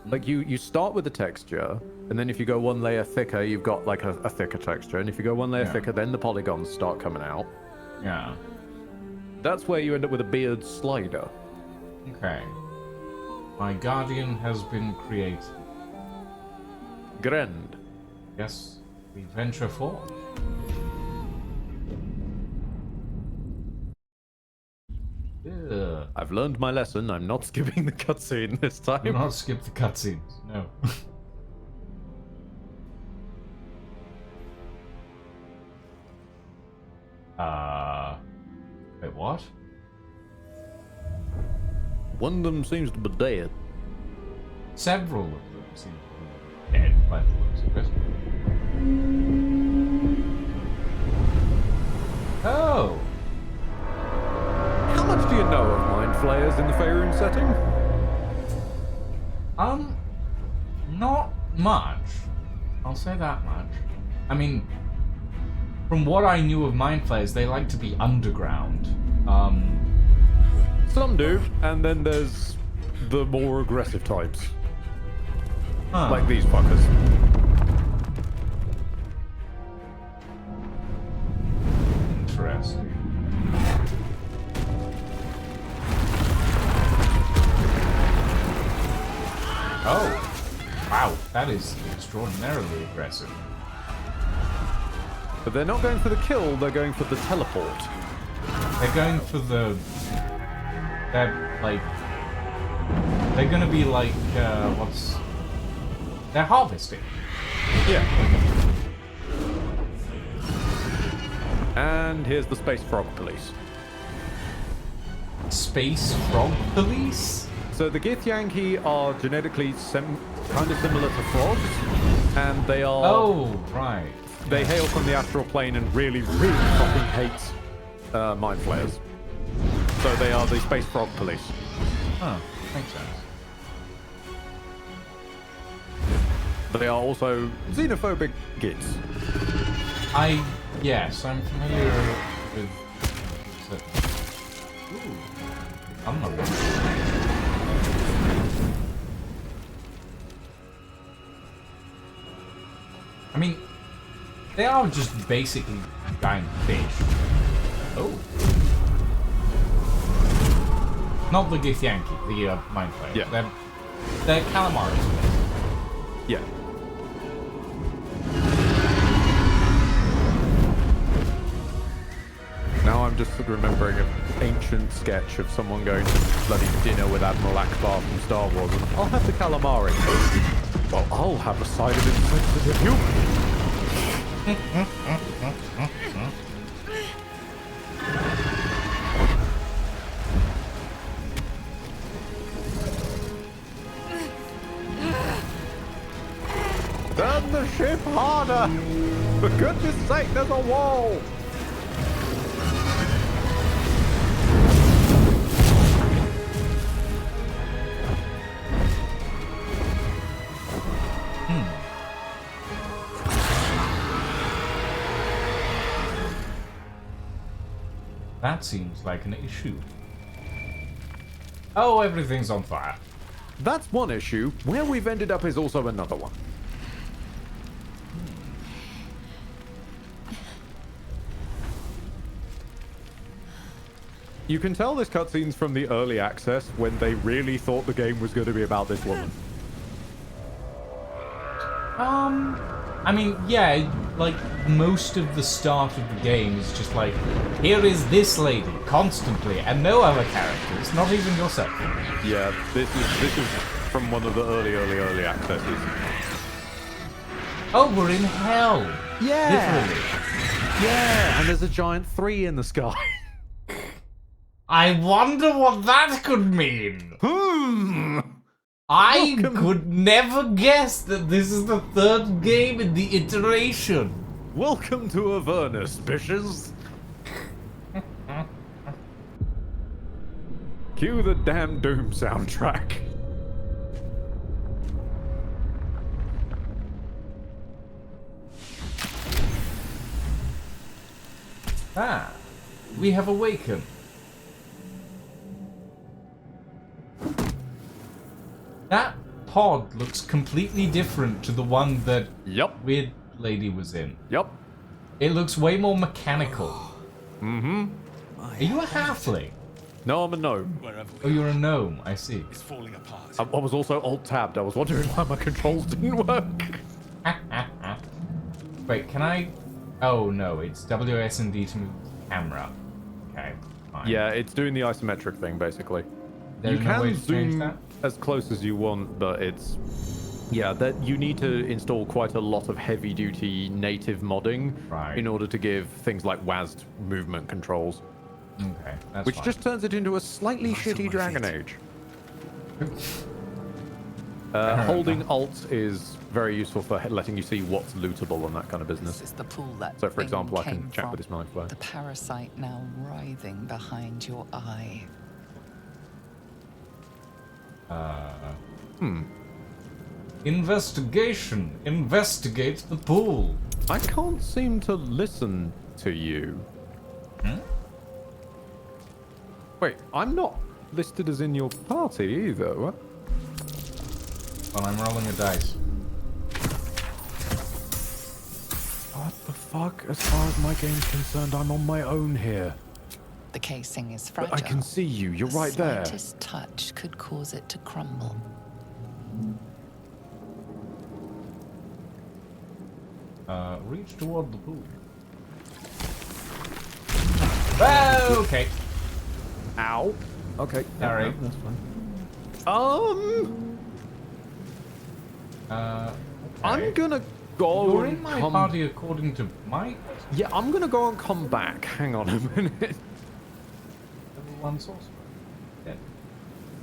Like you start with the texture, and then if you go one layer thicker, you've got like a thicker texture, and if you go one layer thicker, then the polygons start coming out. Yeah. That's where you end up with a beard slider. Okay. My guardian has been created. Grand. Guess we venture forth. Ugh. I've learned my lesson. I'm not skipping the cutscene this Do time. not skip the cutscenes. No. Wait, what? One of them seems to be dead. Several of them seem to be dead by the looks of it. Oh! How much do you know of mind flayers in the Faerun setting? Not much. I'll say that much. I mean, from what I knew of mind flayers, they like to be underground. Some do, and then there's the more aggressive types. Huh. Like these fuckers. Interesting. Oh! Wow, that is extraordinarily aggressive. But they're not going for the kill, they're going for the teleport. They're going for the... They're, like... They're gonna be like, what's... They're harvesting. Yeah. And here's the Space Frog Police. Space Frog Police? So the Githyanki are genetically kind of similar to frogs, and they are... Oh, right. They hail from the astral plane and really, really fucking hate mind flayers. So they are the Space Frog Police. Huh, makes sense. They are also xenophobic Gits. Yes, I'm familiar with... Ooh, I'm not... I mean, they are just basically giant fish. Oh. Not the Githyanki, the mind flayer. Yeah. They're calamari. Yeah. Now I'm just remembering an ancient sketch of someone going to bloody dinner with Admiral Akbar from Star Wars, and I'll have the calamari. Well, I'll have a side of insensitive humor. Turn the ship harder! For goodness sake, there's a wall! That seems like an issue. Oh, everything's on fire. That's one issue. Where we've ended up is also another one. You can tell this cutscene's from the early access when they really thought the game was going to be about this woman. I mean, yeah, like, most of the start of the game is just like, here is this lady, constantly, and no other characters, not even yourself. Yeah, this is from one of the early accesses. Oh, we're in hell. Yeah! Literally. Yeah, and there's a giant 3 in the sky. I wonder what that could mean. I could never guess that this is the third game in the iteration. Welcome to Avernus, bitches. Cue the damn Doom soundtrack. Ah, we have awakened. That pod looks completely different to the one that Weird Lady was in. Yep. It looks way more mechanical. Mm-hmm. Are you a halfling? No, I'm a gnome. Oh, you're a gnome. I see. It's falling apart. I was also alt-tabbed. I was wondering why my controls didn't work. Wait, can I... Oh, no, it's WSD to move the camera. Okay, fine. Yeah, it's doing the isometric thing, basically. There's you no way can to change zoom that? as close as you want, but it's... Yeah, that you need to install quite a lot of heavy-duty native modding Right. in order to give things like WASD movement controls, Okay, that's which fine. just turns it into a slightly Right on shitty my Dragon feet. Age. Alright, Holding then. Alt is very useful for letting you see what's lootable and that kind of This business. is the pool that So, for thing example, I came can chat with from. this mindflow. The parasite now writhing behind your eye. Investigation! Investigate the pool! I can't seem to listen to you. Hmm? Wait, I'm not listed as in your party either. What? Well, I'm rolling a dice. What the fuck? As far as my game's concerned, I'm on my own here. The casing is But fragile. I can see you. You're The right there. slightest touch could cause it to crumble. Reach toward the pool. Oh, okay. Ow. Okay. Sorry. No, that's fine. I'm Okay. gonna go You're and in my come... party according to Mike. Yeah, I'm gonna go and come back. Hang on a minute. Level 1 sorcerer. Dead.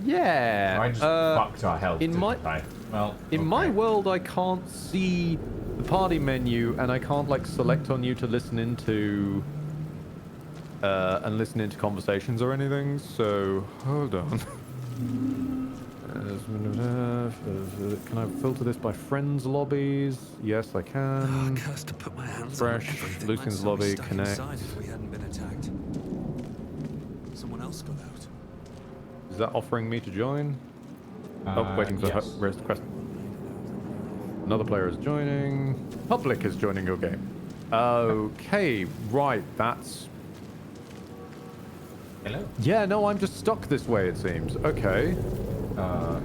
Yeah. I just fucked our health. in didn't my- I? Well, In my okay. world, I can't see the party menu, and I can't like select on you to listen into conversations or anything. So hold on. Can I filter this by friends lobbies? Yes, I Oh, can. cursed to put my hands Fresh, on everything. Lucian's I'd still be lobby, stuck connect. inside if we hadn't been attacked. Someone else got out. Is that offering me to join? Oh, waiting for yes. where's the quest? Another player is joining. Public is joining your game. Okay, right. That's... Hello. Yeah, no, I'm just stuck this way, it seems. Okay.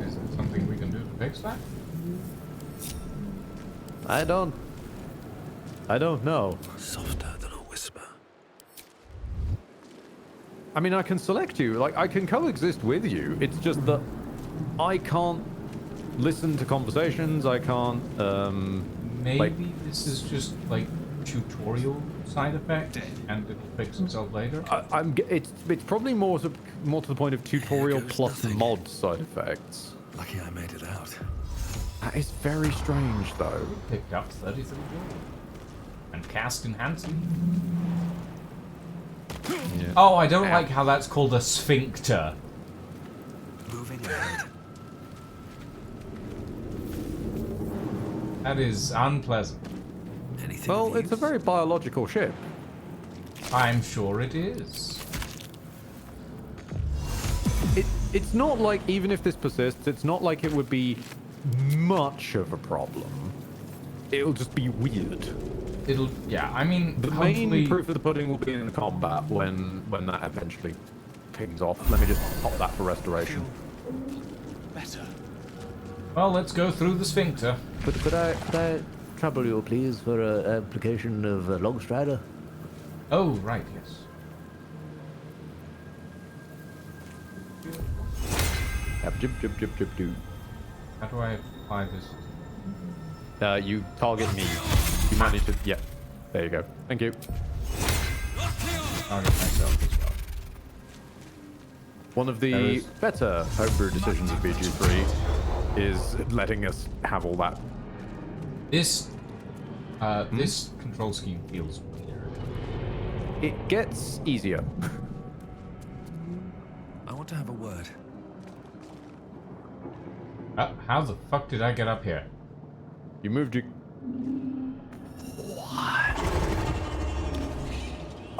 Is there something we can do to fix that? I don't know. Softer than a whisper. I mean, I can select you. Like, I can coexist with you. It's just that I can't listen to conversations. I can't, Maybe like... this is just like tutorial side effect, and it'll fix itself later. It's probably more to the point of tutorial goes plus nothing. mod side effects. Lucky I made it out. That is very strange, though. Picked up 33 gold. And cast enhancing. Yeah. Oh, I don't like how that's called a sphincter. Moving ahead. That is unpleasant. Anything Well, of it's a use? very biological ship. I'm sure it is. It's not like, even if this persists, it's not like it would be much of a problem. It'll just be weird. It'll, yeah, I mean, The hopefully... main proof of the pudding will be in the combat when that eventually pings off. Let me just pop that for restoration. Better. Well, let's go through the sphincter. Could I trouble you, please, for an application of Longstrider? Oh, right, yes. Do. How do I apply this? You target me. You might need to... Yeah. There you go. Thank you. Target myself as well. One of the There is- better homebrew decisions of BG3 is letting us have all that. This, this control scheme feels weird. It gets easier. I want to have a word. How the fuck did I get up here? You moved your...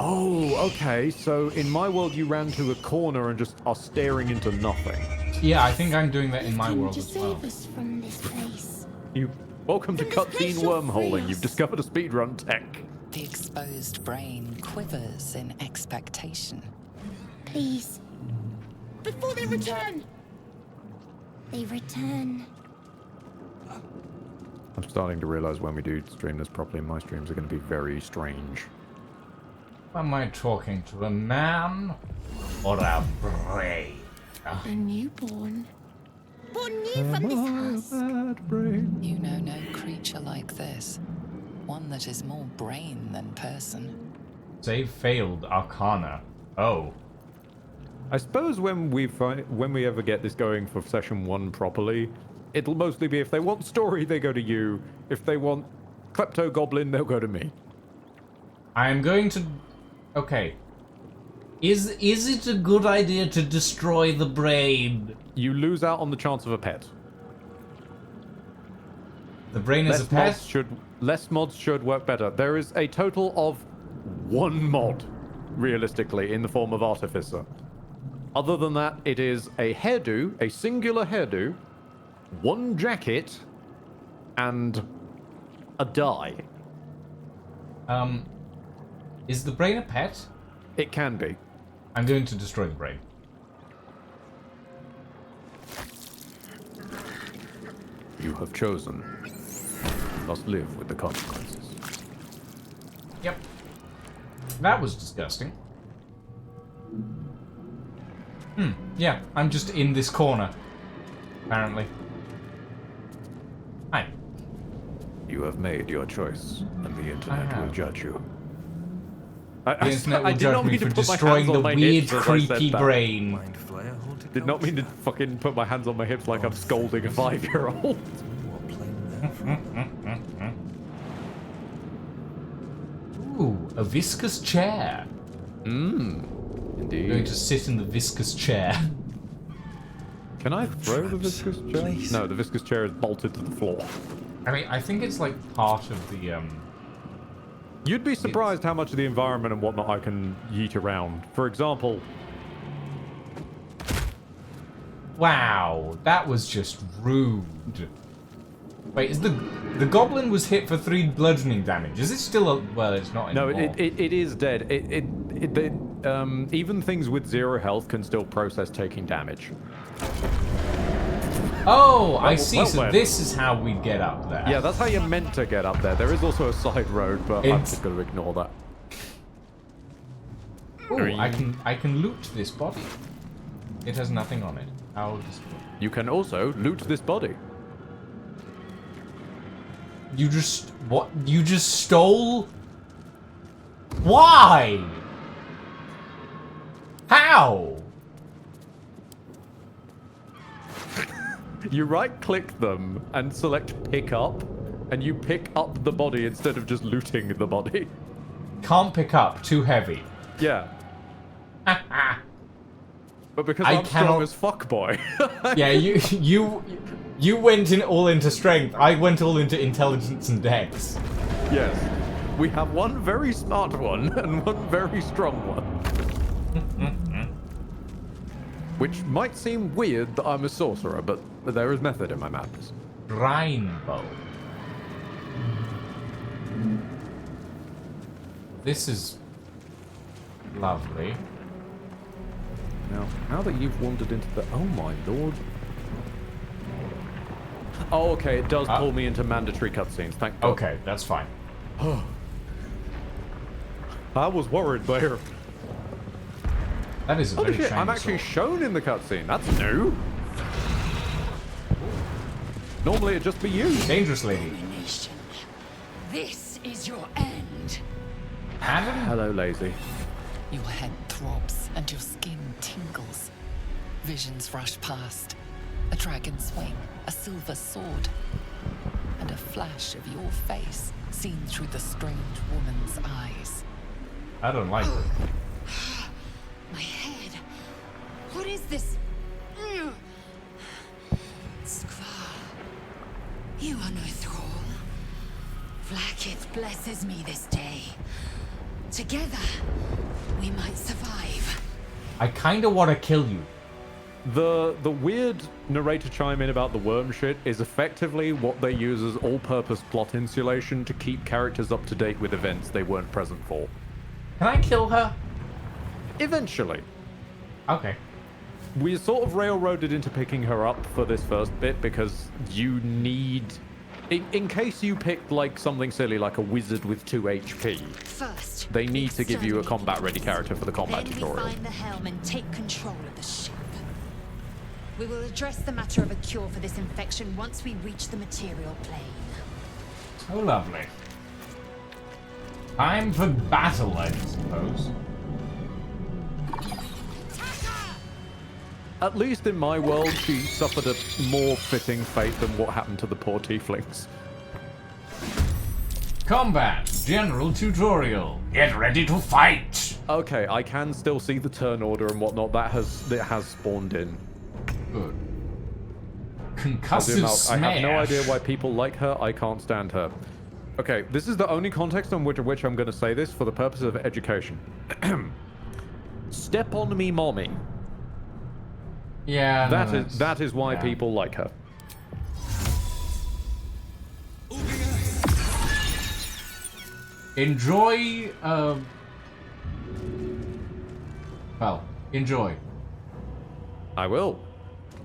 Oh, okay. So in my world, you ran to a corner and just are staring into nothing. Yeah, I think I'm doing that in my Come world to as well. save us from this place. Welcome to From this cutscene place you'll free wormholing. us. You've discovered a speedrun tech. The exposed brain quivers in expectation. Please. Before they return. They return. I'm starting to realize when we do stream this properly, my streams are going to be very strange. Am I talking to a man or a brain? A newborn. Born new from this house. You know no creature like this. One that is more brain than person. Save failed Arcana. Oh. I suppose when we ever get this going for session 1 properly, it'll mostly be if they want story, they go to you. If they want Klepto Goblin, they'll go to me. I am going to... Okay. Is it a good idea to destroy the brain? You lose out on the chance of a pet. The brain is a pet? Less mods should work better. There is a total of 1 mod, realistically, in the form of Artificer. Other than that, it is a hairdo, a singular hairdo, 1 jacket, and a dye. Is the brain a pet? It can be. I'm going to destroy the brain. You have chosen. You must live with the consequences. Yep. That was disgusting. Yeah, I'm just in this corner. Apparently. Hi. You have made your choice, and the internet will judge you. The internet will I did judge not me mean for to put my destroying hands the on my weird, hips as I said creepy that. brain. Did not mean to fucking put my hands on my hips like I'm scolding a 5-year-old. Ooh, a viscous chair. Indeed. I'm going to sit in the viscous chair. Can I throw the viscous chair? No, the viscous chair is bolted to the floor. I mean, I think it's like part of the, You'd be surprised how much of the environment and whatnot I can yeet around. For example... Wow, that was just rude. Wait, is the goblin was hit for 3 bludgeoning damage? Is it still a... Well, it's not No, anymore. it is dead. Even things with 0 health can still process taking damage. Oh, I see. well So then. this is how we get up there. Yeah, that's how you're meant to get up there. There is also a side road, but I'm It's- just going to ignore that. Ooh, I can loot this body. It has nothing on it. How does... You can also loot this body. You just... What? You just stole... Why? How? You right-click them and select pick up, and you pick up the body instead of just looting the body. Can't pick up. Too heavy. Yeah. But because I I'm strong cannot- as fuck boy. Yeah, you went in all into strength. I went all into intelligence and dex. Yes. We have one very smart one and one very strong one. Which might seem weird that I'm a sorcerer, but there is method in my madness. Rainbow. This is lovely. Now that you've wandered into the... Oh my lord. Oh, okay, it does pull me into mandatory cutscenes, thank God. Okay, that's fine. I was worried there. That is a Holy very shit, shiny I'm actually sword. shown in the cutscene. That's new. Normally it'd just be you. Dangerous lady. This is your end. Adam? Hello, lazy. Your head throbs and your skin tingles. Visions rush past. A dragon swing, a silver sword, and a flash of your face seen through the strange woman's eyes. I don't like it. My head. What is this? Skvar. You are no thrall. Vlaakith blesses me this day. Together, we might survive. I kind of want to kill you. The weird narrator chime in about the worm shit is effectively what they use as all-purpose plot insulation to keep characters up to date with events they weren't present for. Can I kill her? Eventually. Okay. We sort of railroaded into picking her up for this first bit because you need In case you picked like something silly like a wizard with 2 HP, First, they need to give you a exterminate combat-ready character for the combat then tutorial. we find the helm and take control of the ship. We will address the matter of a cure for this infection once we reach the material plane. So lovely. Time for battle, I suppose. At least in my world, she suffered a more fitting fate than what happened to the poor tieflings. Combat, general tutorial. Get ready to fight. Okay, I can still see the turn order and whatnot. That has spawned in. Good. I Concussive smash. have no idea why people like her. I can't stand her. Okay, this is the only context on which I'm going to say this for the purpose of education. Step on me, mommy. Yeah, no, that is why yeah. people like her. Enjoy. Well, enjoy. I will.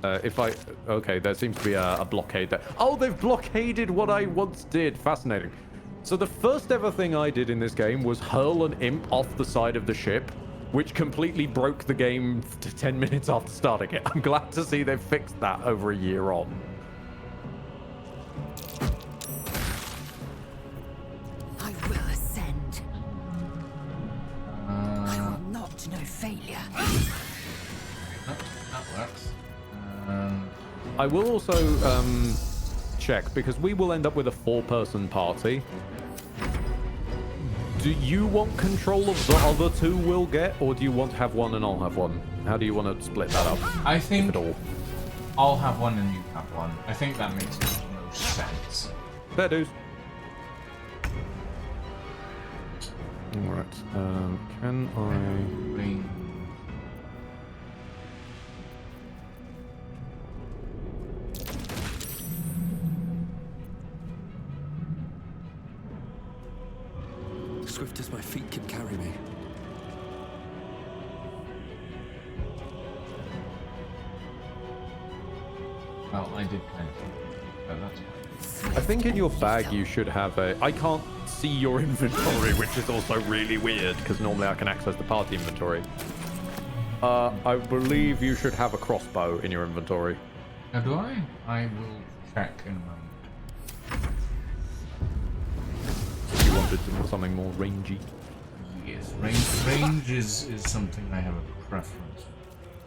Okay, there seems to be a blockade there. Oh, they've blockaded what I once did. Fascinating. So the first ever thing I did in this game was hurl an imp off the side of the ship, which completely broke the game 10 minutes after starting it. I'm glad to see they've fixed that over a year on. I will ascend. I will not know failure. That works. I will also check, because we will end up with a 4-person party. Do you want control of the other 2 we'll get, or do you want to have one and I'll have one? How do you want to split that up? I think if at all? I'll have one and you have one. I think that makes the most sense. Fair dues. Alright, can I... Bring... Swift as my feet can carry me. Well, I did kind of... But that's fine. I think in your bag you should have a... I can't see your inventory, which is also really weird, because normally I can access the party inventory. I believe you should have a crossbow in your inventory. Now, do I? I will check in a moment. You wanted something more rangy. Yes, range is something I have a preference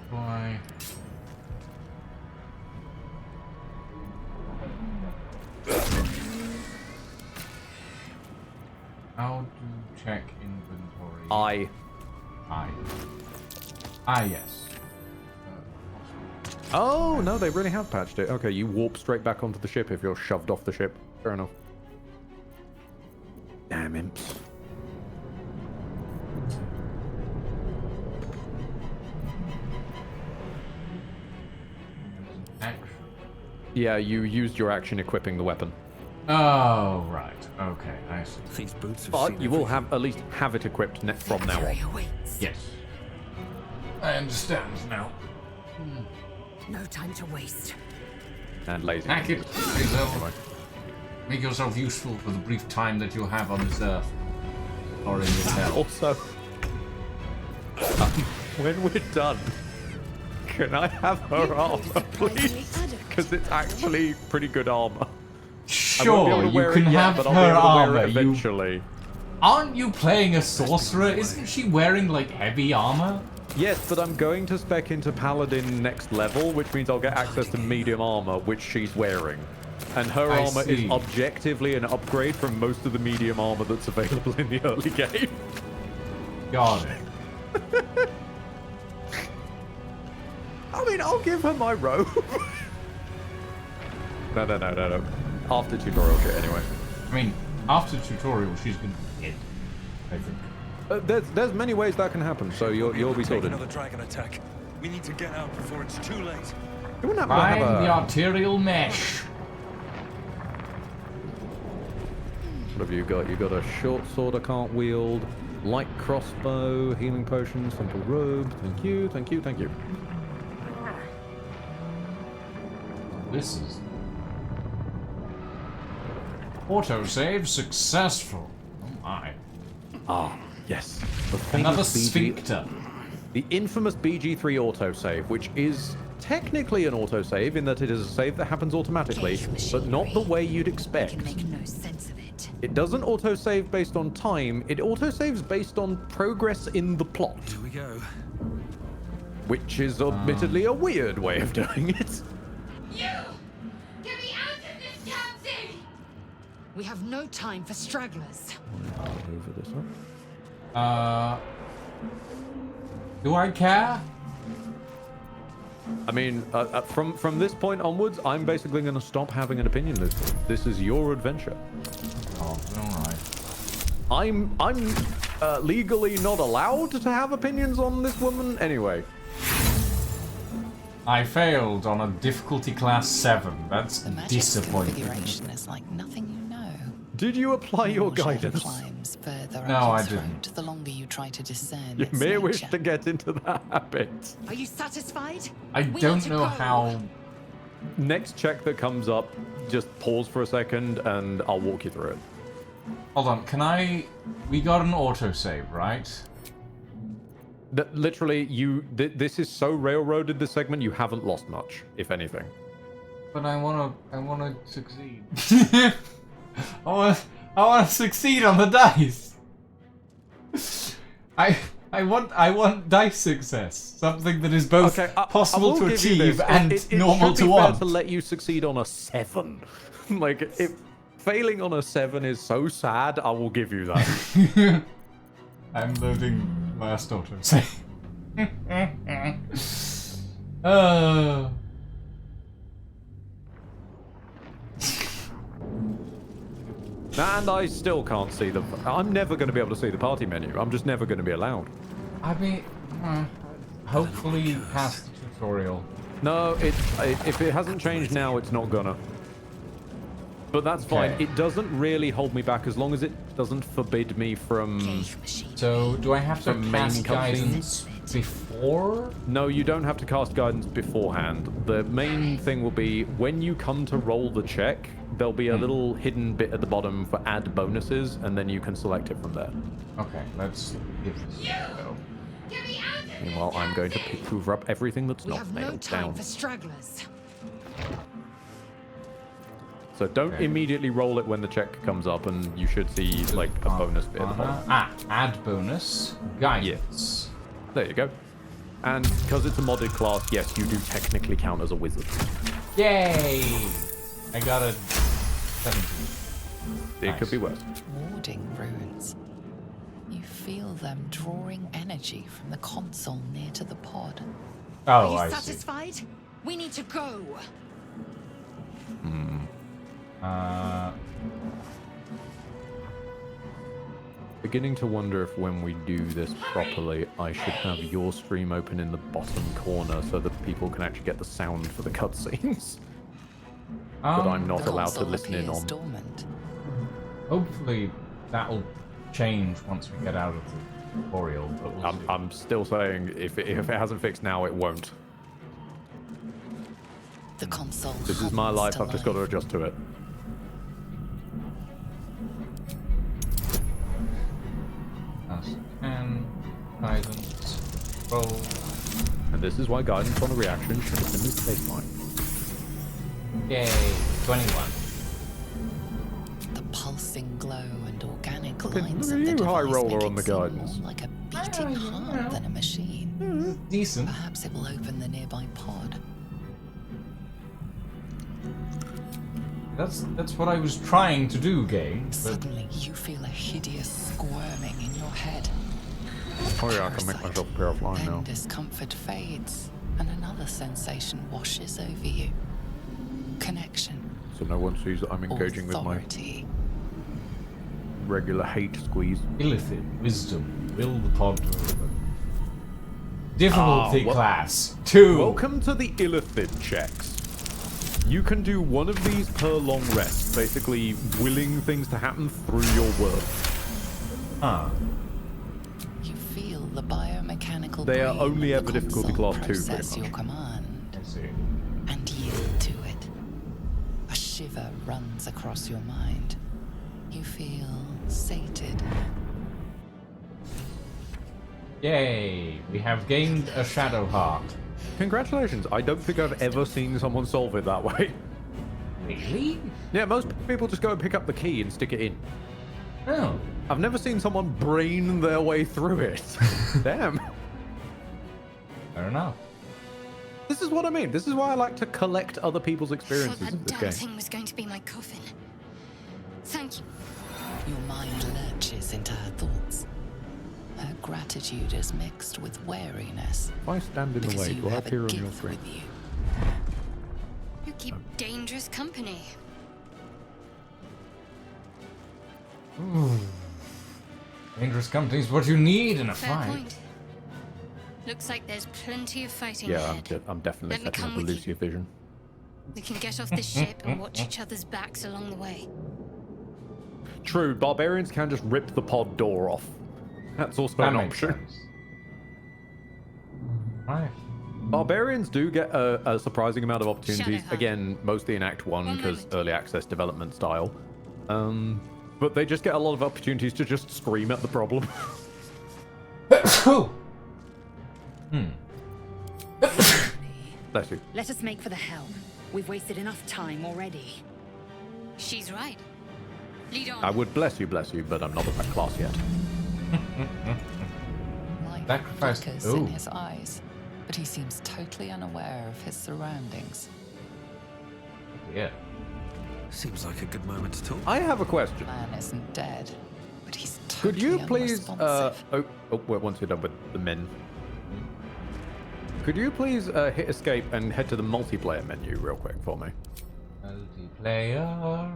for. Why? How to check inventory? Yes. Oh, no, they really have patched it. Okay, you warp straight back onto the ship if you're shoved off the ship. Fair enough. Damn imps. Action. Yeah, you used your action equipping the weapon. Oh, right. Okay, I see. These boots have But seen you will everything. have at least have it equipped from now on. Awaits. Yes. I understand now. No time to waste. And lazy. Hack it. Make yourself useful for the brief time that you'll have on this earth. Or in this hell. Also, when we're done, can I have her armor, please? Because it's actually pretty good armor. Sure, you can have but her I'll be able to wear armor. it eventually. Aren't you playing a sorcerer? Isn't she wearing, like, heavy armor? Yes, but I'm going to spec into Paladin next level, which means I'll get access to medium armor, which she's wearing. And her I armor is see. objectively an upgrade from most of the medium armor that's available in the early game. Got it. I mean, I'll give her my robe. No. After tutorial shit, anyway. I mean, after tutorial, she's gonna be dead, I think. There's many ways that can happen, so you'll be Take sorted. another dragon attack. We need to get out before it's too late. You wouldn't happen to Find have the a... arterial mesh. What have you got? You got a short sword I can't wield, light crossbow, healing potion, simple robe. Thank you. This is... Autosave successful. Oh my. Ah, yes. Another sphincter. The infamous BG3 autosave, which is technically an autosave in that it is a save that happens automatically, but not the way you'd expect. Can make no sense of it. It doesn't autosave based on time, it autosaves based on progress in the plot. Here we go. Which is admittedly a weird way of doing it. You! Get me out of this damn thing! We have no time for stragglers. Over this one. Do I care? I mean, from this point onwards, I'm basically going to stop having an opinion, Lucy. This is your adventure. Oh, alright. I'm legally not allowed to have opinions on this woman anyway. I failed on a difficulty class 7. That's The magic disappointing. configuration is like nothing you know. Did you apply your The more shadow guidance? climbs further No, up I its didn't. throat, the longer you try to discern You its may wish nature. to get into that habit. Are you satisfied? I We need don't to know go. how. Next check that comes up, just pause for a second and I'll walk you through it. Hold on, can I. We got an autosave, right? Literally, this is so railroaded, this segment, you haven't lost much, if anything. But I wanna succeed. I wanna succeed on the dice. I want dice success. Something that is both Okay, I possible will to give you achieve this. and it normal should to be want. fair to let you succeed on a 7. Like, if failing on a 7 is so sad, I will give you that. I'm loading last autosave. And I still can't see the... I'm never going to be able to see the party menu. I'm just never going to be allowed. I mean, hopefully past the tutorial. No, if it hasn't changed now, it's not gonna. But that's fine. Okay. It doesn't really hold me back as long as it doesn't forbid me from... So, do I have to Some main cast cutscenes? guidance before? No, you don't have to cast guidance beforehand. The main thing will be when you come to roll the check, there'll be a little hidden bit at the bottom for add bonuses, and then you can select it from there. Okay, let's give this a go. Meanwhile, I'm going to hoover up everything that's We not have no nailed time down. for stragglers. So don't Okay. immediately roll it when the check comes up, and you should see like a bonus bit at the bottom. Add bonus. Guidance. There you go. And because it's a modded class, yes, you do technically count as a wizard. Yay! I got a 17. It could be worse. Warding runes. You feel them drawing energy from the console near to the pod. Oh, Are you I see. satisfied? We need to go. Beginning to wonder if when we do this properly, I should have your stream open in the bottom corner so that people can actually get the sound for the cutscenes. That I'm not The allowed to console listen in appears on. dormant. Hopefully that'll change once we get out of the tutorial. But we'll see. I'm still saying if it hasn't fixed now, it won't. The console. This is my hums life. I've just got to life. adjust to it. And guidance. Roll. And this is why guidance on a reaction should have been the baseline. Yay! 21. The pulsing glow and organic Okay, lines look of at the you, high device roller make on it the seem guidance. more like a beating heart than a machine. Decent. Perhaps it will open the nearby pod. That's what I was trying to do, game. But Suddenly, you feel a hideous squirming in your head. Oh yeah, I can make myself appear offline Then now. discomfort fades, and another sensation washes over you. Connection. So no one sees that I'm engaging with my Authority. regular hate squeeze. illithid, wisdom, will the pod to open. Difficulty Ah, class 2. Welcome to the illithid checks. You can do one of these per long rest, basically willing things to happen through your world. Ah. You feel the biomechanical They are brain only of the ever difficulty console class 2, pretty process your much. command I see. and yield to it. A shiver runs across your mind. You feel sated. Yay! We have gained a shadow heart. Congratulations. I don't think I've ever seen someone solve it that way. Really? Yeah, most people just go and pick up the key and stick it in. Oh. I've never seen someone brain their way through it. Damn. I don't know. This is what I mean. This is why I like to collect other people's Thought experiences that of this damn game. thing was going to be my coffin. Thank you. Your mind lurches into her thoughts. Her gratitude is mixed with wariness. If I stand in the Because way, you will I have appear a on your gift screen? with you. You keep dangerous company. Dangerous company is what you need in a Fair fight. point. Looks like there's plenty of fighting Yeah, ahead. I'm definitely Let me setting come up a with you. Lucia vision. We can get off this ship and watch each other's backs along the way. True, barbarians can just rip the pod door off. That's also That an makes option. sense. Right. Barbarians do get a surprising amount of opportunities. Shadowheart. Again, mostly in Act 1 One because moment. early access development style. But they just get a lot of opportunities to just scream at the problem. Bless you. Let us make for the helm. We've wasted enough time already. She's right. Lead on. I would bless you, but I'm not at that class yet. Life Sacrifice- flickers Ooh. in his eyes, but he seems totally unaware of his surroundings. Yeah. Seems like a good moment to talk. I have a question. The man isn't dead, but he's Could totally you please, unresponsive. once you're done with the men, could you please hit escape and head to the multiplayer menu real quick for me? Multiplayer.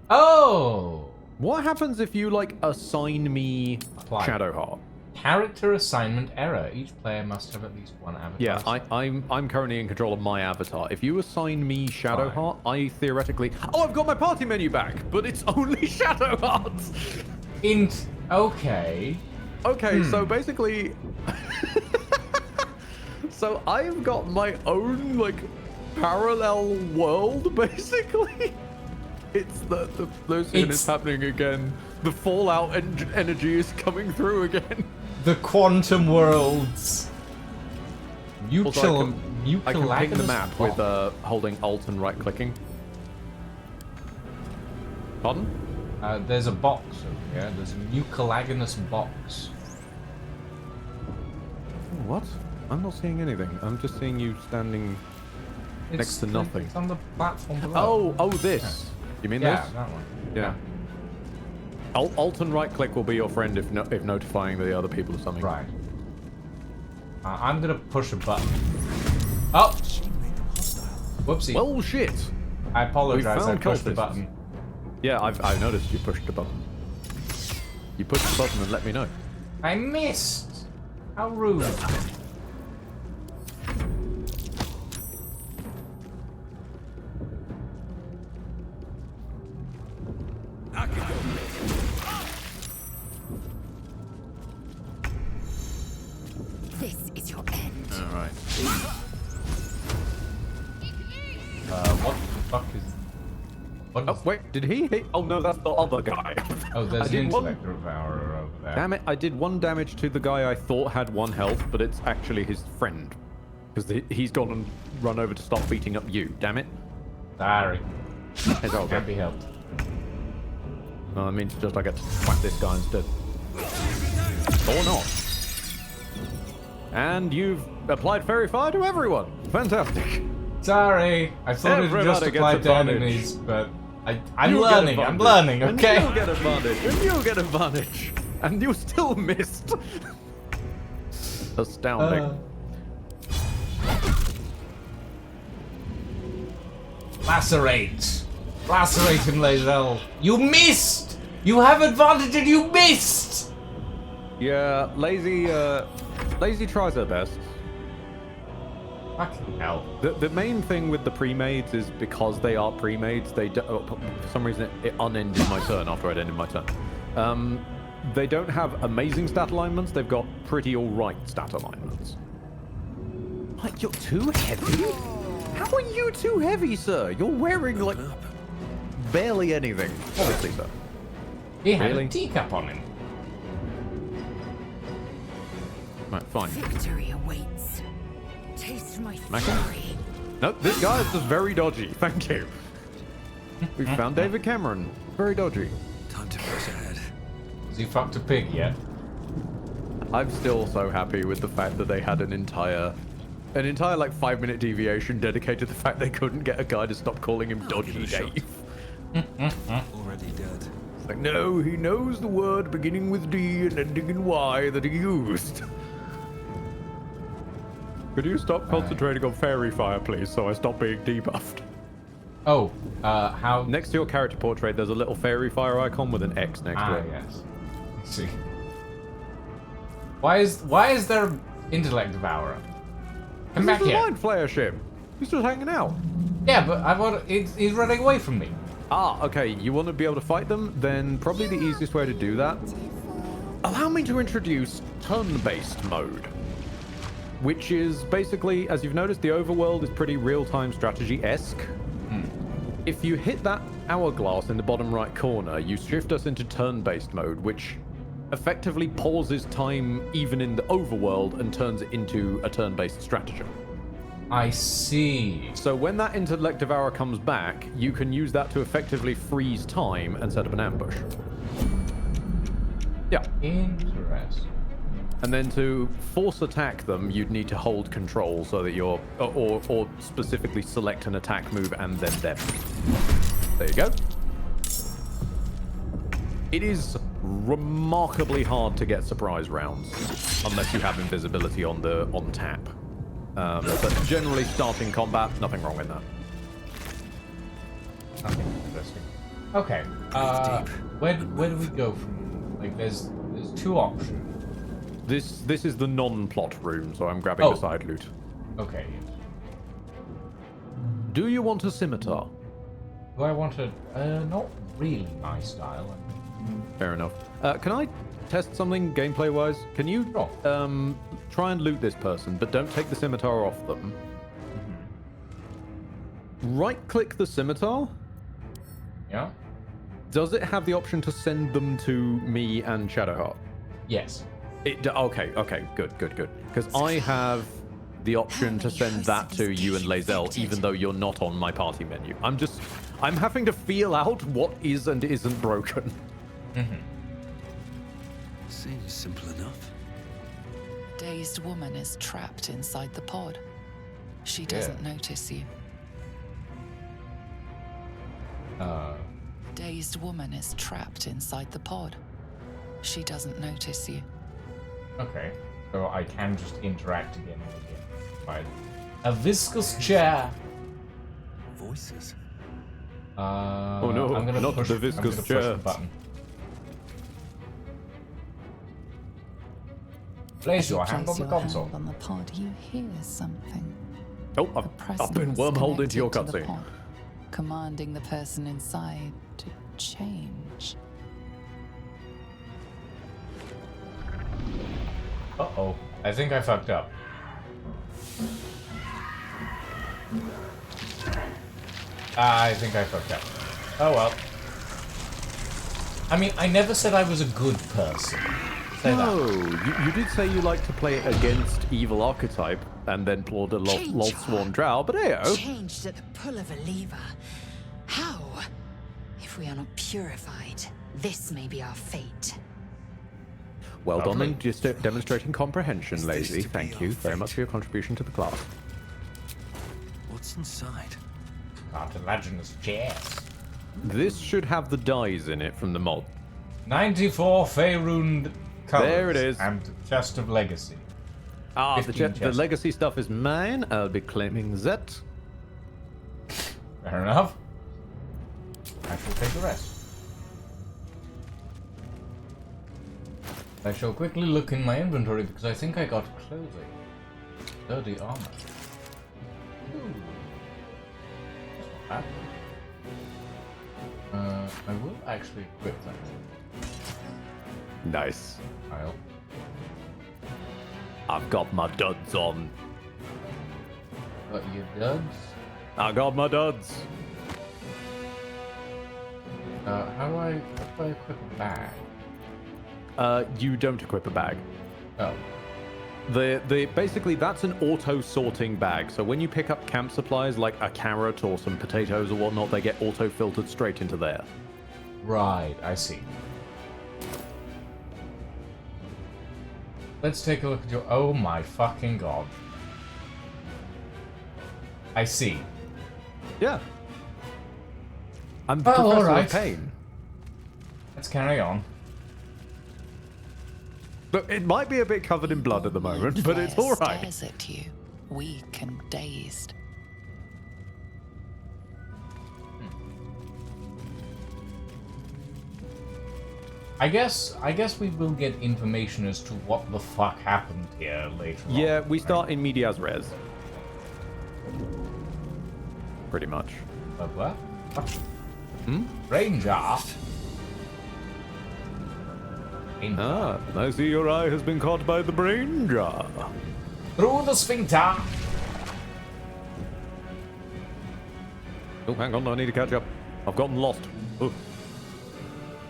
Oh! What happens if you like assign me Apply. Shadowheart? Character assignment error. Each player must have at least one avatar. Yeah, I'm currently in control of my avatar. If you assign me Shadowheart, I theoretically I've got my party menu back, but it's only Shadowheart. Int. Okay. Okay, so basically, so I've got my own like parallel world. Basically, it's the Lucian is happening again. The fallout energy is coming through again. The quantum worlds. Also, I can ping the Mucilaginous map box. with holding Alt and right clicking. Pardon? There's a box over here. There's a mucilaginous box. What? I'm not seeing anything. I'm just seeing you standing next to nothing. It's on the platform below. Oh, this. You mean Yeah, this? that one. Yeah. Alt and right click will be your friend if notifying the other people of something. Right. I'm gonna push a button. Oh! Whoopsie. Well, shit. I apologize. I found pushed the cultists. button. Yeah, I've noticed you pushed the button. You pushed the button and let me know. I missed. How rude. This is your end. All right. What the fuck is... What Oh is... wait, did he hit? Oh no, that's the other guy. Oh, there's I an did one- intellect devourer over there. Damn it! I did 1 damage to the guy I thought had 1 health, but it's actually his friend, because he's gone and run over to stop beating up you. Damn it! Sorry. It's all Can't good. be helped. No, I mean just I get to whack this guy instead. Or not. And you've applied Fairy Fire to everyone. Fantastic. Sorry. I thought it Everybody just gets applied to advantage. enemies, but I'm You get learning. I'm advantage. learning, And okay? you get advantage. And you get advantage. And you still missed. Astounding. Lacerate. Lacerate him, Lazel. You missed! You have advantage and you missed! Yeah, Lazy tries her best. Fucking hell. The main thing with the pre-mades is because they are pre-mades, they do, for some reason it unended my turn after I'd ended my turn. They don't have amazing stat alignments, they've got pretty alright stat alignments. Like, you're too heavy? How are you too heavy, sir? You're wearing, like, barely anything. Obviously, sir. He had Really? a teacup on him. Right, fine. Victory awaits. Taste my Mackie? fury. No, this guy is just very dodgy. Thank you. We found David Cameron. Very dodgy. Time to press ahead. Has he fucked a pig yet? I'm still so happy with the fact that they had an entire like 5-minute deviation dedicated to the fact they couldn't get a guy to stop calling him Dodgy give it a shot. Dave. Already dead. It's like, no, he knows the word beginning with D and ending in Y that he used. Could you stop concentrating on fairy fire, please, so I stop being debuffed? Oh, how... Next to your character portrait, there's a little fairy fire icon with an X next to it. yes. Let's see. Why is there intellect devourer? Come back This is a here. mind flayer ship. He's just hanging out. Yeah, but I want. He's running away from me. Ah, okay. You want to be able to fight them? Then probably the easiest way to do that. Allow me to introduce turn-based mode, which is basically, as you've noticed, the overworld is pretty real-time strategy-esque. If you hit that hourglass in the bottom right corner, you shift us into turn-based mode, which effectively pauses time even in the overworld and turns it into a turn-based stratagem. I see. So when that intellect devourer comes back, you can use that to effectively freeze time and set up an ambush. Yeah. Interesting. And then to force attack them, you'd need to hold control so that you're, or specifically select an attack move and then them. There you go. It is remarkably hard to get surprise rounds, unless you have invisibility on tap. But generally, starting combat, nothing wrong with that. Okay, interesting. Okay. Where do we go from? Like, there's two options. This is the non-plot room, so I'm grabbing the side loot. Okay. Do you want a scimitar? Do I want a? Not really my style. Fair enough. Can I test something gameplay-wise? Can you try and loot this person, but don't take the scimitar off them? Right-click the scimitar. Yeah. Does it have the option to send them to me and Shadowheart? Yes. Okay, good. Because I have the option to send that to you and Lae'zel, even though you're not on my party menu. I'm having to feel out what is and isn't broken. Seems simple enough. Dazed woman is trapped inside the pod. She doesn't notice you. Dazed woman is trapped inside the pod. She doesn't notice you. Okay. So I can just interact again and again. Right. A viscous chair. Voices. Oh no, I'm gonna not push, the I'm gonna viscous push chair. the button. Place your hand on the console. Hand on the pod, you hear something. Oh, The I've presence been wormholed into your connected to the cutscene. pod, commanding the person inside to change. Uh-oh. I think I fucked up. I think I fucked up. Oh well. I mean, I never said I was a good person. Say No, that. you did say you like to play against evil archetype and then plod a lol sworn drow, but hey-o. Changed at the pull of a lever. How? If we are not purified, this may be our fate. Well done Lovely. in just demonstrating comprehension, Is this Lazy. to be Thank our you very fate? much for your contribution to the class. What's inside? Can't imagine this chairs. This should have the dies in it from the mod. 94 Faerun colors. There it is. And Chest of Legacy. Ah, the 15 chests. legacy stuff is mine. I'll be claiming that. Fair enough. I shall take the rest. I shall quickly look in my inventory because I think I got clothing. Sturdy armor. Ooh. That's not bad. I will actually equip that. Nice. I'll. I've got my duds on. Got your duds. I got my duds. How do I equip a bag? You don't equip a bag. Oh. Basically that's an auto sorting bag. So when you pick up camp supplies like a carrot or some potatoes or whatnot, they get auto filtered straight into there. Right, I see. Let's take a look at your... Oh my fucking god. I see. Yeah. I'm the Oh, Professor alright. of Pain. Let's carry on. Look, it might be a bit covered in blood at the moment, but it's all right. Stares at you, weak and dazed. I guess we will get information as to what the fuck happened here later on. Yeah, we right? start in medias res. Pretty much. What? Hmm? Ranger. Ah, I see your eye has been caught by the brain jar. Through the sphincter. Oh, hang on, I need to catch up. I've gotten lost. Oh.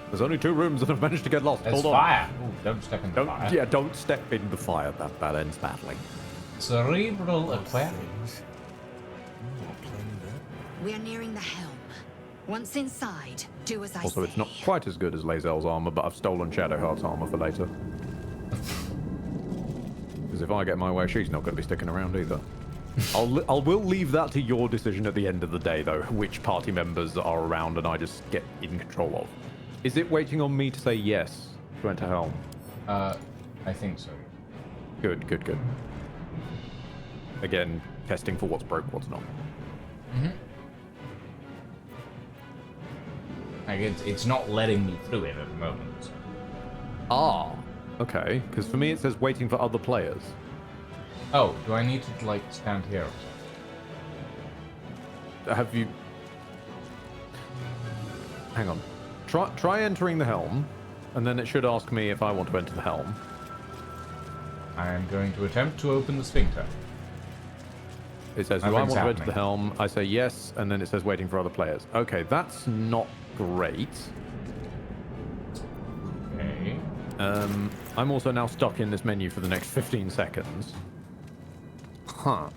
There's only 2 rooms and I've managed to get lost. There's Hold on. fire. Ooh, don't step in the fire. Yeah, don't step in the fire. That ends badly. Cerebral aquarium. We are nearing the helm. Once inside, do as I Also, say. it's not quite as good as Lae'zel's armor, but I've stolen Shadowheart's armor for later. Because if I get my way, she's not going to be sticking around either. I will leave that to your decision at the end of the day, though, which party members are around and I just get in control of. Is it waiting on me to say yes to enter Helm? I think so. Good. Again, testing for what's broke, what's not. Mm-hmm. Like it's not letting me through it at the moment. So. Ah, okay. Because for me it says waiting for other players. Oh, do I need to like stand here? Have you? Hang on. Try entering the helm, and then it should ask me if I want to enter the helm. I am going to attempt to open the sphincter. It says, do I want Nothing's to enter the happening. helm? I say yes, and then it says waiting for other players. Okay, that's not great. Okay. I'm also now stuck in this menu for the next 15 seconds. Huh.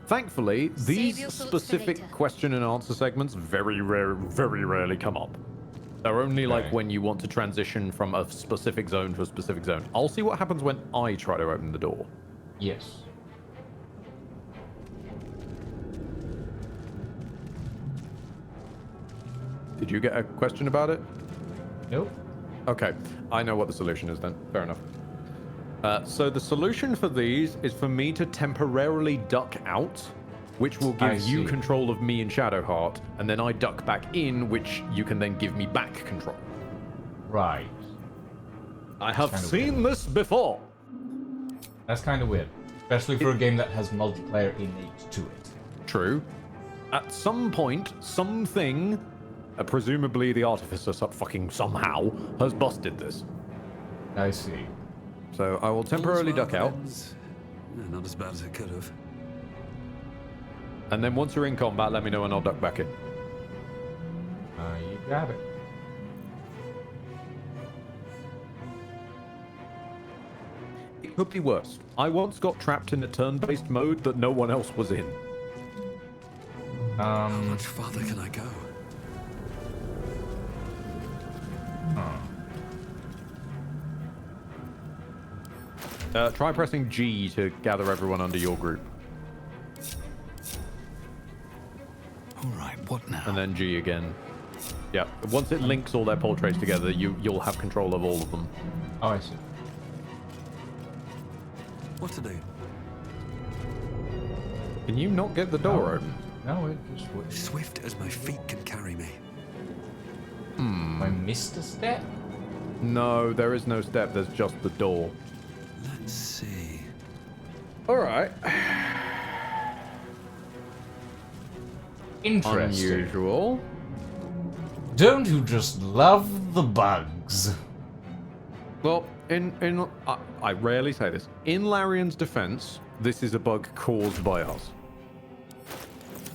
Thankfully, these your thoughts for specific later. question and answer segments very rarely come up. They're only like Okay. when you want to transition from a specific zone to a specific zone. I'll see what happens when I try to open the door. Yes. Did you get a question about it? Nope. Okay, I know what the solution is then. Fair enough. So the solution for these is for me to temporarily duck out, which will I give you see. control of me and Shadowheart, and then I duck back in, which you can then give me back control. Right. I have Kinda seen this before. That's kind of weird, especially for a game that has multiplayer innate to it. True. At some point, something, presumably the Artificer somehow, has busted this. I see. So I will temporarily duck out, Not as bad as it could have. and then once you're in combat, let me know and I'll duck back in. You got it. It could be worse. I once got trapped in a turn-based mode that no one else was in. How much farther can I go? Try pressing G to gather everyone under your group, All right, what now? and then G again. Yeah, once it links all their portraits together, you'll have control of all of them. Oh, I see. What to do? Can you not get the door open? No, it just would. Swift as my feet can carry me. I missed a step. No, there is no step. There's just the door. Let's see. All right. Interesting. Unusual. Don't you just love the bugs? Well, I rarely say this. In Larian's defense, this is a bug caused by us.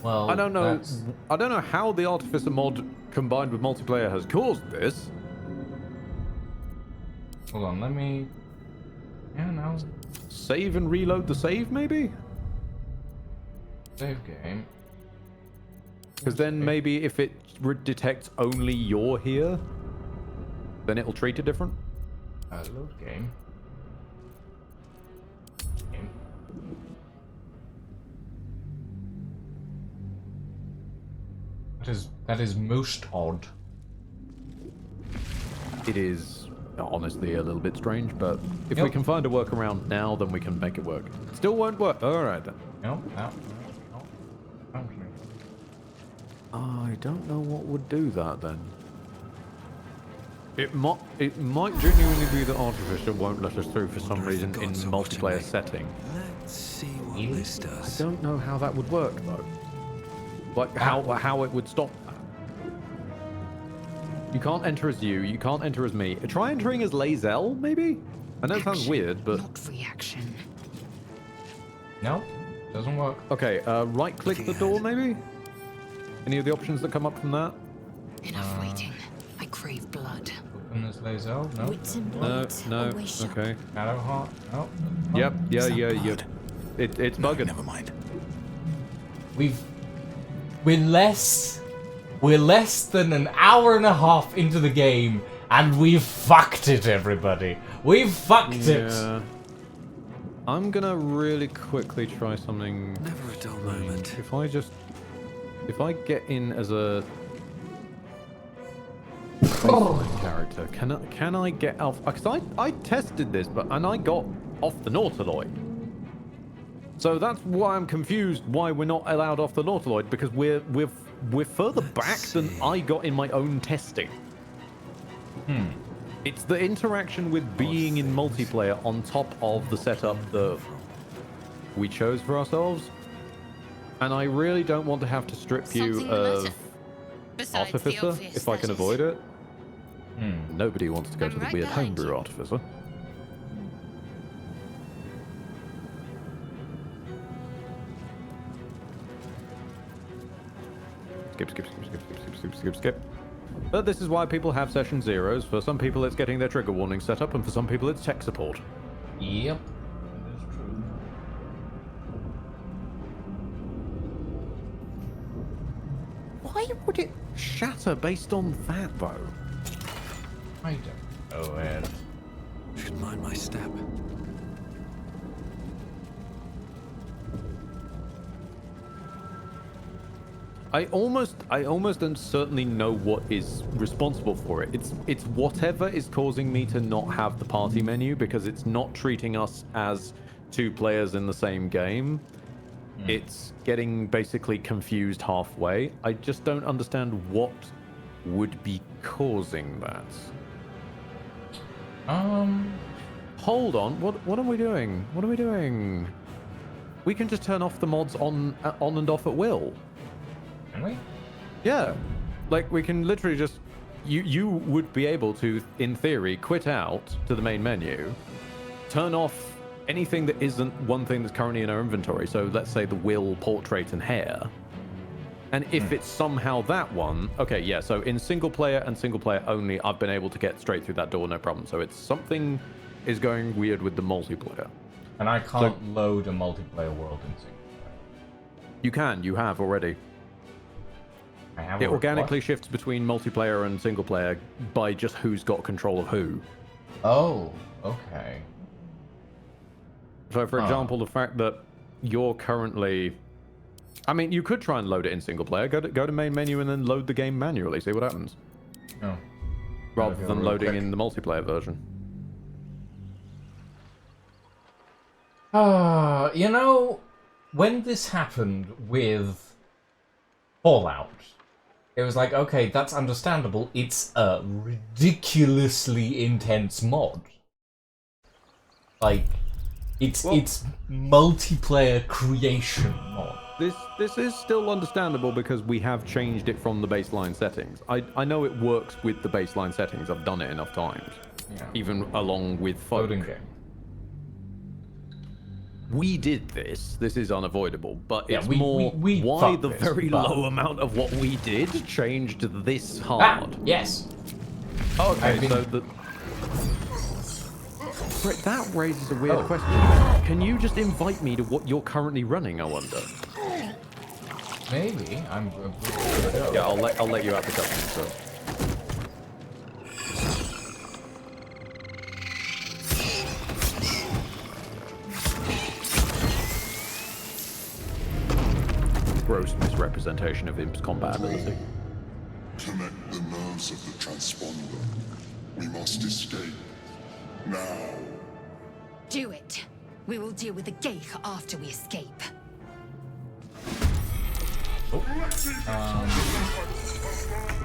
Well, I don't know. that's- I don't know how the Artificer mod combined with multiplayer has caused this. Hold on, let me... Yeah, now... Save and reload the save, maybe? Save game. Because then maybe if it detects only you're here, then it'll treat it different. Load game. Game. That is most odd. It is honestly a little bit strange, but if we can find a workaround now, then we can make it work. Still won't work. All right then. No. I don't know what would do that then. It might genuinely be that Artificer won't let us through for some reason in multiplayer setting. Let's see what this I does. don't know how that would work though. Like how it would stop that. You can't enter as you can't enter as me. Try entering as Lae'zel, maybe? I know it sounds weird, but... Not reaction. No, doesn't work. Okay, right-click the door, maybe? Any of the options that come up from that? Enough waiting. I crave blood. Open this Lae'zel. No. Wits and No, blades no, always sharp. okay. Shadow Heart. No. Yep, yeah. blood? It's No, bugging. never mind. We're less than an hour and a half into the game, and we've fucked it, everybody. We've fucked it. Yeah. I'm gonna really quickly try something. Never a dull moment. If I get in as a character, can I get off? Because I tested this, and I got off the Nautiloid. So that's why I'm confused why we're not allowed off the Nautiloid, because we're further back than I got in my own testing. It's the interaction with being in multiplayer on top of the setup that we chose for ourselves. And I really don't want to have to strip you Something the of matter? Besides the Artificer obvious, if I can that is. avoid it. Nobody wants to go I'm to the right weird behind homebrew you. Artificer. Skip. But this is why people have session zeros. For some people it's getting their trigger warning set up, and for some people it's tech support. Yep. That's true. Why would it shatter based on that, though? I don't know, Ed. Should mind my step. I almost and certainly know what is responsible for it. It's whatever is causing me to not have the party menu, because it's not treating us as two players in the same game. It's getting basically confused halfway. I just don't understand what would be causing that. Hold on. What are we doing? What are we doing? We can just turn off the mods on and off at will. Can we? Yeah, like we can literally just you would be able to, in theory, quit out to the main menu, turn off anything that isn't one thing that's currently in our inventory. So let's say the will, portrait, and hair. And if it's somehow that one, okay, yeah. So in single player and single player only, I've been able to get straight through that door, no problem. So it's something is going weird with the multiplayer. And I can't load a multiplayer world in single player. You have already. I have It a organically what? shifts between multiplayer and single player by just who's got control of who. Oh, okay. So, for example, the fact that you're currently... I mean, you could try and load it in single player. Go to main menu and then load the game manually. See what happens. Oh. Rather Okay, than real loading quick. in the multiplayer version. You know, when this happened with Fallout, it was like, okay, that's understandable. It's a ridiculously intense mod. Like, it's multiplayer creation mod. This is still understandable because we have changed it from the baseline settings. I know it works with the baseline settings. I've done it enough times. Yeah. Even along with folk. Loading game. we did this. This is unavoidable, but Yeah, it's we why fucked the this, very but- low amount of what we did changed this Ah, hard. yes. Okay, I've been- so the. Right, that raises a weird Oh. question. Can you just invite me to what you're currently running? I wonder. Maybe. I'm. Yeah, I'll let you out the cutscene. So. Gross misrepresentation of Imp's combat ability. Connect the nerves of the transponder. We must escape. Now. Do it. We will deal with the Geich after we escape.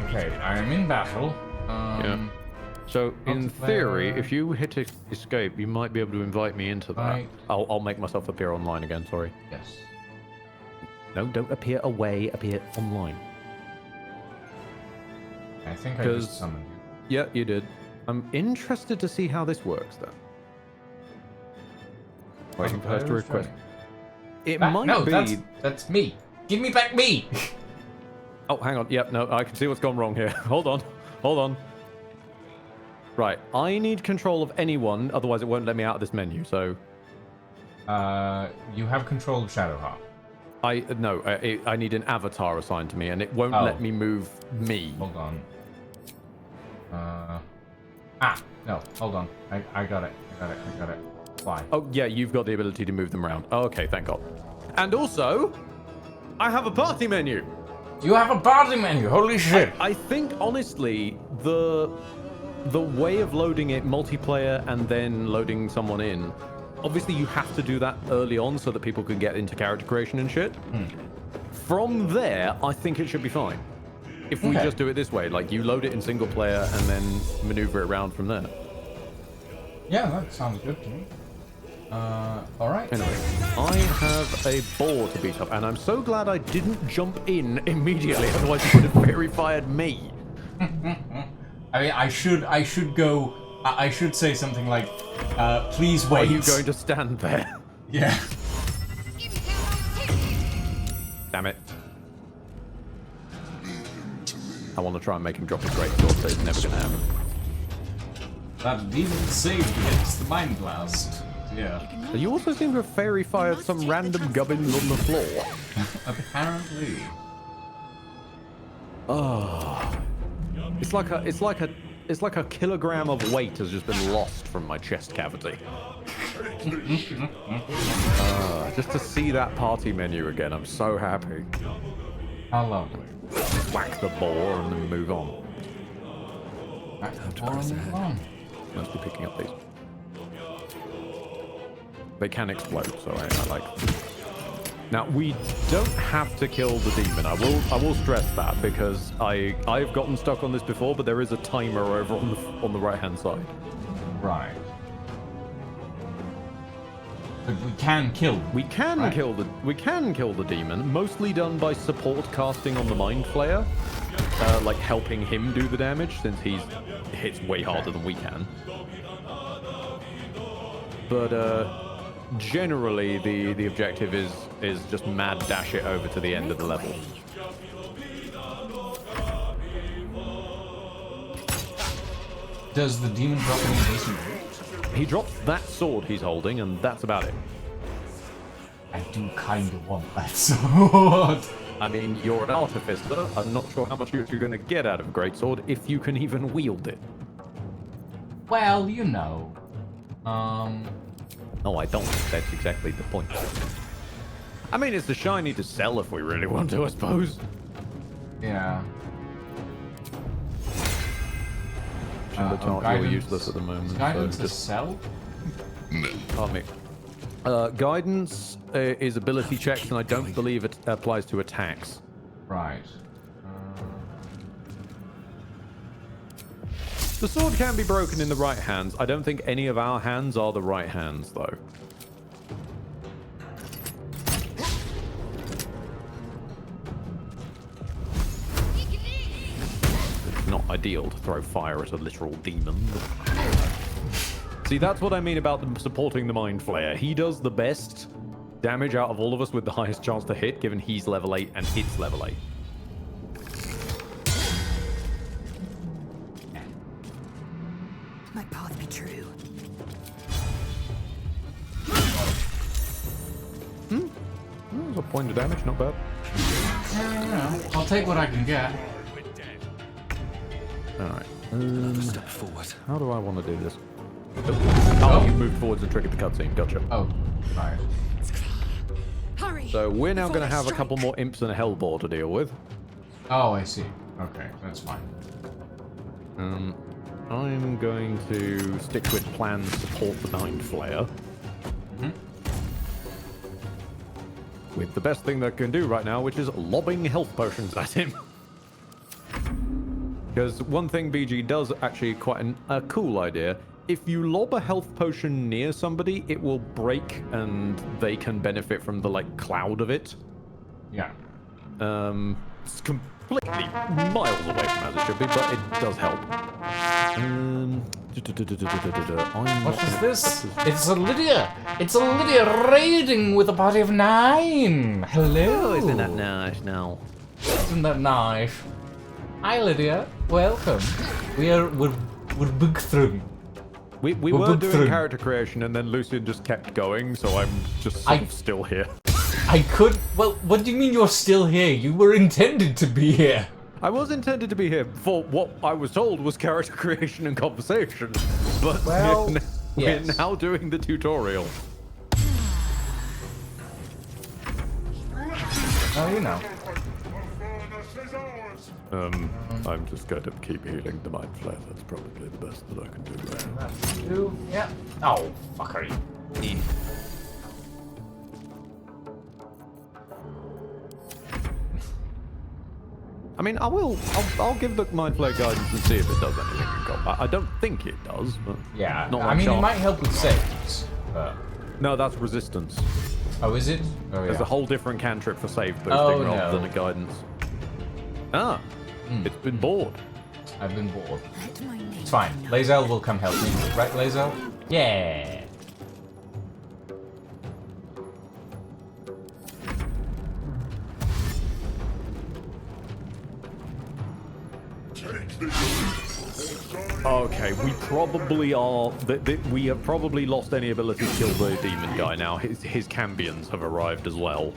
Okay, I am in battle. Yeah. So in multiplayer. theory, if you hit escape, you might be able to invite me into that. Right. I'll make myself appear online again. Sorry. Yes. No, don't appear away. Appear online. I think I 'Cause- just summoned you. Yeah, you did. I'm interested to see how this works then. Waiting for us to request. It might no, be. that's me. Give me back me. Oh, hang on. Yep, no, I can see what's gone wrong here. Hold on. Hold on. Right, I need control of anyone, otherwise it won't let me out of this menu, so... You have control of Shadowheart. I need an avatar assigned to me, and it won't Oh. let me move me. Hold on. No, hold on. I got it. I got it. Fly. Oh, yeah, you've got the ability to move them around. Oh, okay, thank God. And also, I have a party menu! You have a party menu, holy shit! I think, honestly, the way of loading it multiplayer and then loading someone in, obviously you have to do that early on so that people can get into character creation and shit. From there, I think it should be fine. If we Okay. just do it this way, like you load it in single player and then maneuver it around from there. Yeah, that sounds good to me. Alright. Anyway, I have a boar to beat up, and I'm so glad I didn't jump in immediately, otherwise it would have very fired me. I mean, I should go. I should say something like, please Are wait. you going to stand there? Yeah. Damn it. I want to try and make him drop his great sword, but it's never going to happen. That demon saved against the mind blast. Yeah. You also seem to have fairy fired some random gubbins on the floor. Apparently. Oh. It's like a kilogram of weight has just been lost from my chest cavity. Just to see that party menu again, I'm so happy. How lovely. Whack the boar and then move on. Must be picking up these. They can explode, so I like them. Now we don't have to kill the demon. I will stress that because I've gotten stuck on this before, but there is a timer over on the right hand side. Right. But we can kill them. We can right? kill the demon, mostly done by support casting on the Mind Flayer, like helping him do the damage since he hits way harder than we can. But generally the objective is just mad dash it over to the end of the level. Does the demon drop any decent loot? He drops that sword he's holding, and that's about it. I do kind of want that sword. I mean, you're an artificer. I'm not sure how much use you're going to get out of a greatsword if you can even wield it. Well, you know. No, I don't. That's exactly the point. I mean, it's the shiny to sell if we really want to, I suppose. Yeah. You're useless at the moment. Guidance so to just sell? pardon me. Guidance is ability checks, and I don't believe it applies to attacks. Right. The sword can be broken in the right hands. I don't think any of our hands are the right hands, though. It's not ideal to throw fire at a literal demon. It's See, that's what I mean about them supporting the Mind Flayer. He does the best damage out of all of us with the highest chance to hit, given he's level 8 and it's level 8. My path be true. That was a point of damage, not bad. Yeah, I'll take what I can get. Alright. Step forward. How do I want to do this? Oh, you moved forwards and triggered the cutscene. Gotcha. Oh, right. Hurry. So we're now before going to they have a couple strike. more imps and a hellbore to deal with. Oh, I see. Okay, that's fine. I'm going to stick with plan support the Mind Flayer. With the best thing that can do right now, which is lobbing health potions at him. Because one thing BG does actually quite a cool idea. If you lob a health potion near somebody, it will break and they can benefit from the cloud of it. Yeah. It's completely miles away from as it should be, but it does help. What is this? It's a Lydia! It's a Lydia raiding with a party of 9! Hello! Oh, isn't that nice now? Isn't that nice? Hi Lydia, welcome. We're book through. We We're were booked doing through. character creation and then Lucian just kept going, so I'm just sort of still here. I could. Well, what do you mean you're still here? You were intended to be here. I was intended to be here for what I was told was character creation and conversation, but Well, we're yes. now doing the tutorial. Oh, you know. I'm just going to keep healing the Mind Flayer. That's probably the best that I can do right now. Two. Yeah. Oh, fuckery. I mean, I'll give the Mind Flayer guidance and see if it does anything in combat. I don't think it does, but Yeah. not I like mean, sharp. it might help with saves. But... No, that's resistance. Oh, is it? Oh, There's yeah. a whole different cantrip for save boosting Oh, rather no. than a guidance. Ah, it's been bored. I've been bored. Let my name It's fine. be known. Lazel will come help me. Right, Lazel? Yeah. Okay, we probably are. We have probably lost any ability to kill the demon guy now. His cambions have arrived as well.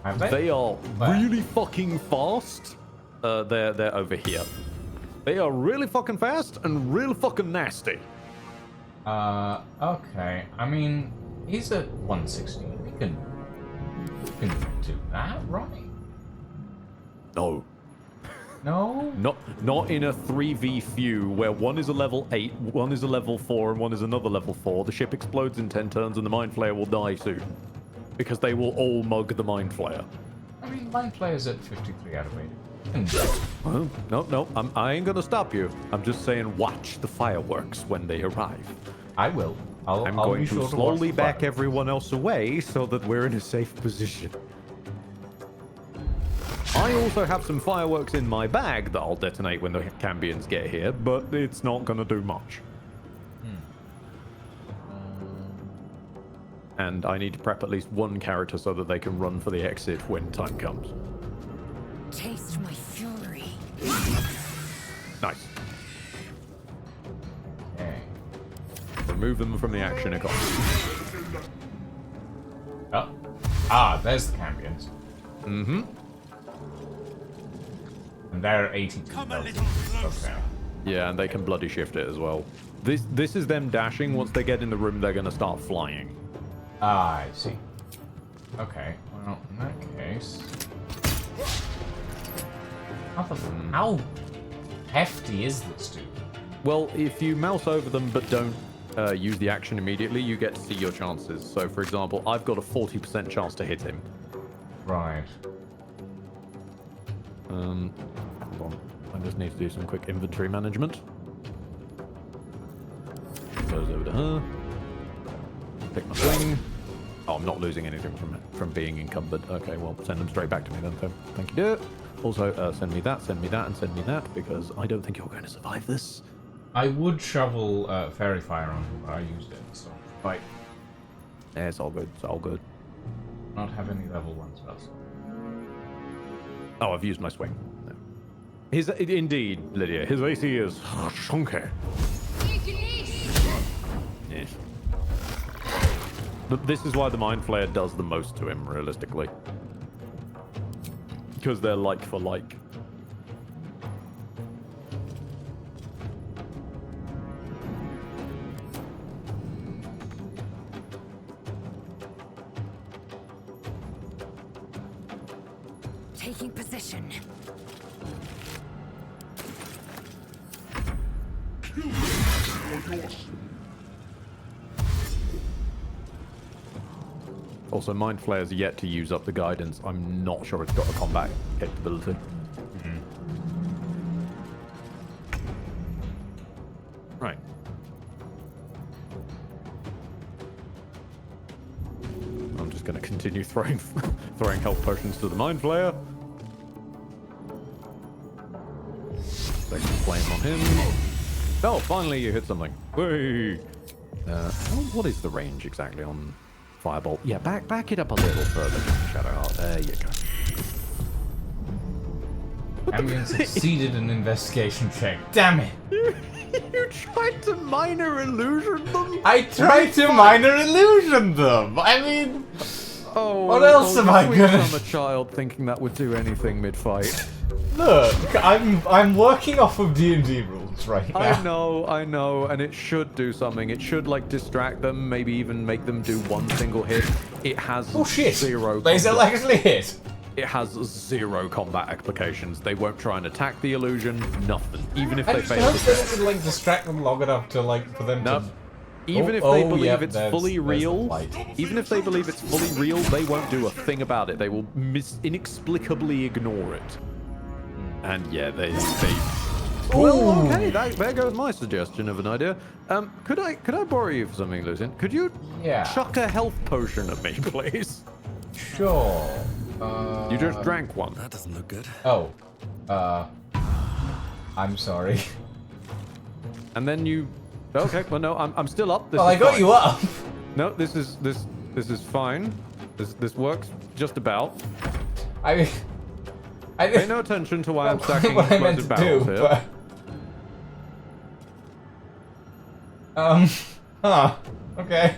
Have they? They are Where? really fucking fast. They're over here. They are really fucking fast and really fucking nasty. Okay. I mean, he's at 160. We can do that, right? No. No? Not in a 3v few where one is a level 8, one is a level 4, and one is another level 4. The ship explodes in 10 turns and the Mind Flayer will die soon. Because they will all mug the Mind Flayer. I mean, Mind Flayer's at 53 out of 80. Well, no, I ain't gonna stop you. I'm just saying watch the fireworks when they arrive. I will. I'm I'll going be sure to to watch slowly the back fire. everyone else away so that we're in a safe position. I also have some fireworks in my bag that I'll detonate when the Cambions get here, but it's not gonna do much. And I need to prep at least one character so that they can run for the exit when time comes. Taste my fury. Nice. Okay. Remove them from the action economy. Oh. Ah, there's the Cambions. Mm-hmm. And they're 82. Okay. Yeah, and they can bloody shift it as well. This is them dashing. Once they get in the room, they're gonna start flying. Ah, I see. Okay. Well, in that case... How hefty is this dude? Well, if you mouse over them but don't use the action immediately, you get to see your chances. So, for example, I've got a 40% chance to hit him. Right. Hold on. I just need to do some quick inventory management. Goes over to her. Pick my swing. Oh, I'm not losing anything from being encumbered. Okay, well, send them straight back to me then. So, thank you, dear. Also, send me that, and send me that, because I don't think you're going to survive this. I would shovel fairy fire on him, but I used it, so fight. Yeah, it's all good. It's all good. Not have any level 1 spells. Oh, I've used my swing. No. Indeed, Lydia. His AC is chunky. Yes. But this is why the Mind Flayer does the most to him, realistically. Because they're like for like. Taking position. Also, Mind Flayer's yet to use up the guidance. I'm not sure it's got a combat capability. Right. I'm just going to continue throwing health potions to the Mind Flayer. Second flame on him. Oh, finally you hit something. Whee! What is the range exactly on Firebolt? Yeah, back it up a little further, Shadowheart. There you go. Ambien succeeded an investigation check. Damn it! You tried to minor illusion them? I tried to minor illusion them! I mean... Oh, what else am I gonna... I'm a child thinking that would do anything mid-fight. Look, I'm working off of D&D rules right now. I know, and it should do something. It should, like, distract them, maybe even make them do one single hit. It has zero... Laser actually hit! It has 0 combat applications. They won't try and attack the illusion, nothing. Even if they fail I just hope it would, like, distract them long enough to, like, for them to... Even if they believe it's fully real, even if they believe it's fully real, they won't do a thing about it. They will inexplicably ignore it. And yeah, they well, okay, there goes my suggestion of an idea. Could I borrow you for something, Lucian? Could you chuck a health potion at me, please? Sure. You just drank one. That doesn't look good. Oh. I'm sorry. And then you... Okay, well no, I'm still up. Well, I got you up. No, this is fine. This works just about. I mean... Pay no attention to why I'm stacking what I meant explosive to barrels do, here. But... okay.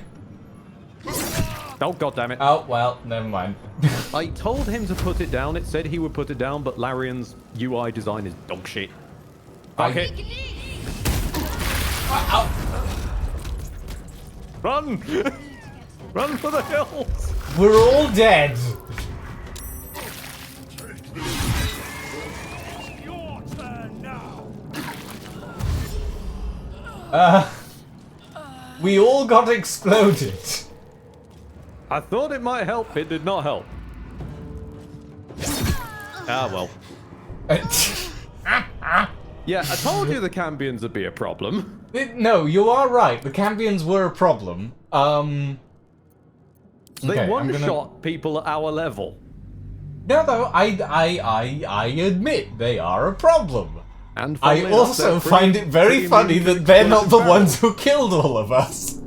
Oh, god damn it. Oh, well, never mind. I told him to put it down. It said he would put it down, but Larian's UI design is dog shit. Fuck it. Run! Run for the hills! We're all dead! Your turn now. We all got exploded. I thought it might help. It did not help. Ah, well. Yeah, I told you the Cambions would be a problem. No, you are right. The Cambions were a problem. They one-shot people at our level. No, I admit they are a problem. And I also find it very funny that they're not the ones who killed all of us.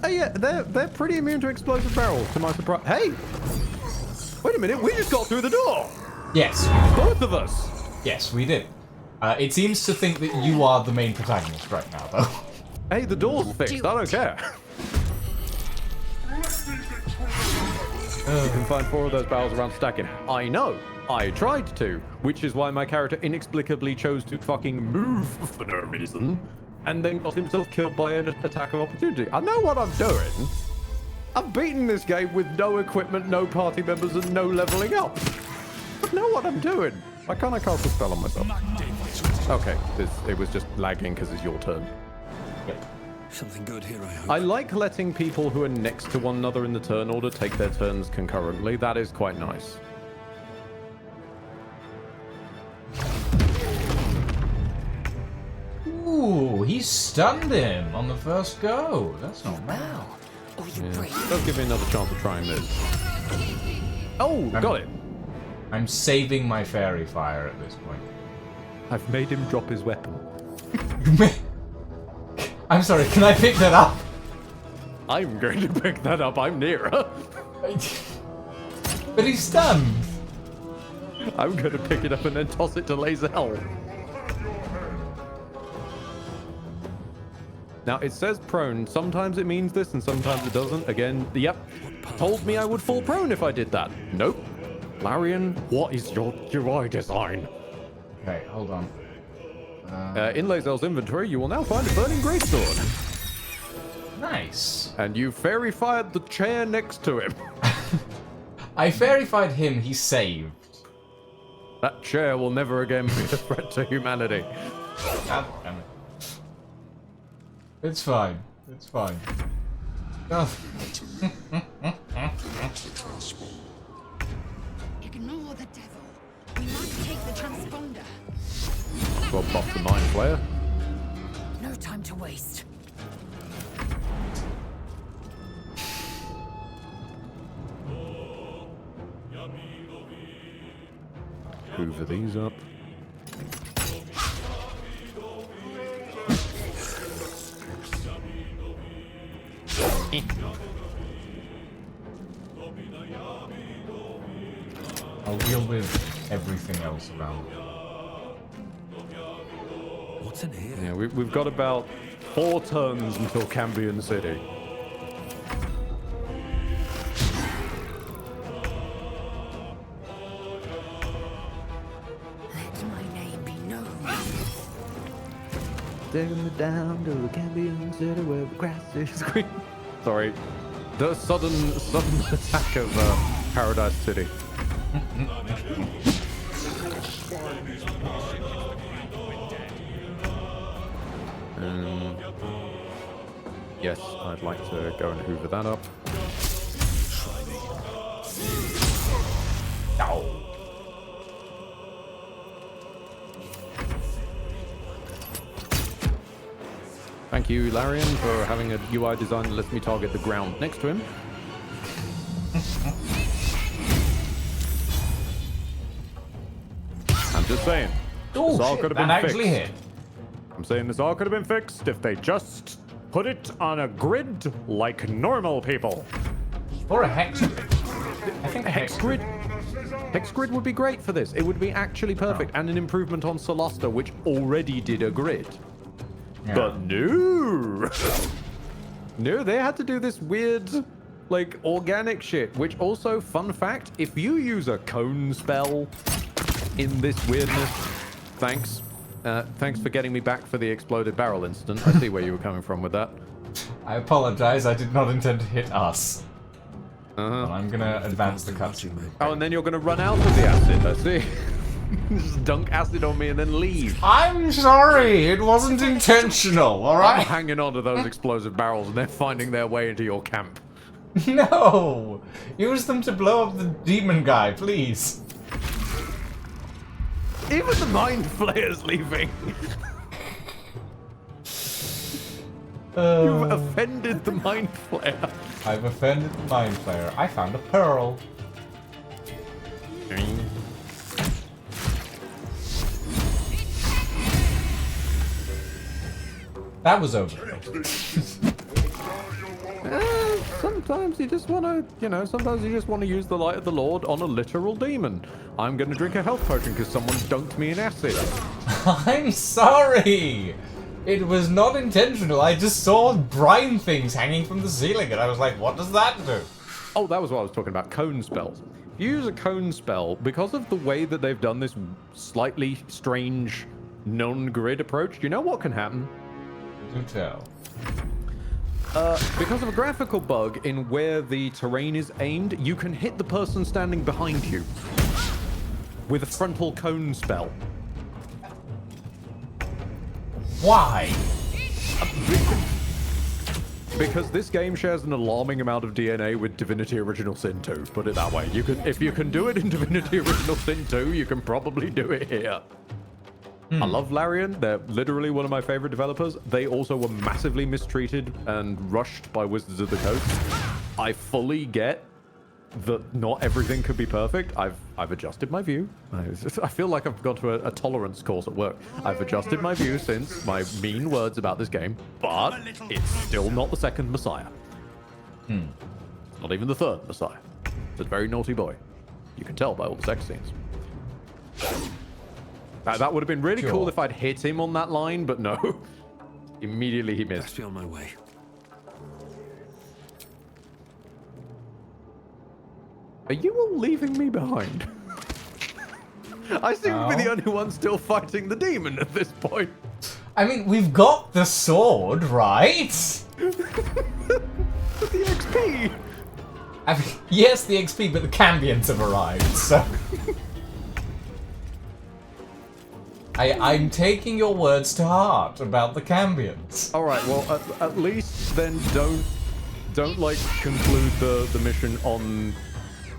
Yeah, they're pretty immune to explosive barrels, to my surprise. Hey! Wait a minute, we just got through the door! Yes. Both of us! Yes, we did. It seems to think that you are the main protagonist right now, though. Hey, the door's fixed, I don't care. You can find 4 of those barrels around stacking. I know. I tried to, which is why my character inexplicably chose to fucking move for no reason, and then got himself killed by an attack of opportunity. I know what I'm doing. I've beaten this game with no equipment, no party members, and no leveling up. I know what I'm doing. Why can't I cast a spell on myself? Okay, it was just lagging because it's your turn. Yep. Something good here, I hope. I like letting people who are next to one another in the turn order take their turns concurrently. That is quite nice. Ooh, he stunned him on the first go. That's not bad. Yeah. Does give me another chance of trying this. Oh, got it. I'm saving my fairy fire at this point. I've made him drop his weapon. I'm sorry, can I pick that up? I'm going to pick that up. I'm nearer. But he's stunned. I'm going to pick it up and then toss it to Lae'zel. Now, it says prone. Sometimes it means this and sometimes it doesn't. Again, yep. Told me I would fall prone if I did that. Nope. Larian, what is your UI design? Okay, hold on. In Lae'zel's inventory, you will now find a burning greatsword. Nice. And you fairy fired the chair next to him. I fairy-fied him, he saved. That chair will never again be a threat to humanity. God damn it. It's fine. It's fine. Oh. Ignore the devil. We must take the transponder. Well, buff the mind flayer. No time to waste. Hoover these up. I'll deal with everything else around. What's in here? Yeah, we've got about 4 turns until Cambion City. Let my name be known. Taking me down to Cambion City where the grass is green. Sorry. The sudden attack of Paradise City. Yes, I'd like to go and hoover that up. Ow. Thank you, Larian, for having a UI design that lets me target the ground next to him. I'm just saying. Oh, this all shit, could have that been actually fixed. hit. I'm saying this all could have been fixed if they just put it on a grid like normal people. Or a hex grid. I think a Hex grid. Hex grid would be great for this. It would be actually perfect and an improvement on Solasta, which already did a grid. Yeah. But no. No, they had to do this weird, like, organic shit, which also, fun fact, if you use a cone spell in this weirdness, thanks. Thanks for getting me back for the exploded barrel incident. I see where you were coming from with that. I apologize, I did not intend to hit us. Uh-huh. But I'm gonna advance the cutscene. Oh, and then you're gonna run out of the acid, I see. Just dunk acid on me and then leave. I'm sorry, it wasn't intentional, I'm alright? hanging on to those explosive barrels and they're finding their way into your camp. No! Use them to blow up the demon guy, please. Even the mind flayer's leaving. You've offended the mind flayer. I've offended the mind flayer. I found a pearl. That was over. Sometimes you just want to, sometimes you just want to use the light of the Lord on a literal demon. I'm going to drink a health potion because someone dunked me in acid. I'm sorry! It was not intentional. I just saw brine things hanging from the ceiling and I was like, what does that do? Oh, that was what I was talking about, cone spells. If you use a cone spell, because of the way that they've done this slightly strange non-grid approach, do you know what can happen? Do tell. Because of a graphical bug in where the terrain is aimed, you can hit the person standing behind you with a frontal cone spell. Why? Because this game shares an alarming amount of DNA with Divinity Original Sin 2. Put it that way. If you can do it in Divinity Original Sin 2, you can probably do it here. I love Larian. They're literally one of my favorite developers. They also were massively mistreated and rushed by Wizards of the Coast. I fully get that not everything could be perfect, I've adjusted my view. I feel like I've gone to a tolerance course at work. I've adjusted my view since my mean words about this game, but it's still not the second Messiah. It's not even the third Messiah. It's a very naughty boy. You can tell by all the sex scenes. That would have been really cool if I'd hit him on that line, but no. Immediately he missed. Best be on my way. Are you all leaving me behind? I seem to be the only one still fighting the demon at this point. I mean, we've got the sword, right? The XP! I mean, yes, the XP, but the Cambions have arrived, so... I'm taking your words to heart about the Cambions. Alright, well, at least then don't like, conclude the mission on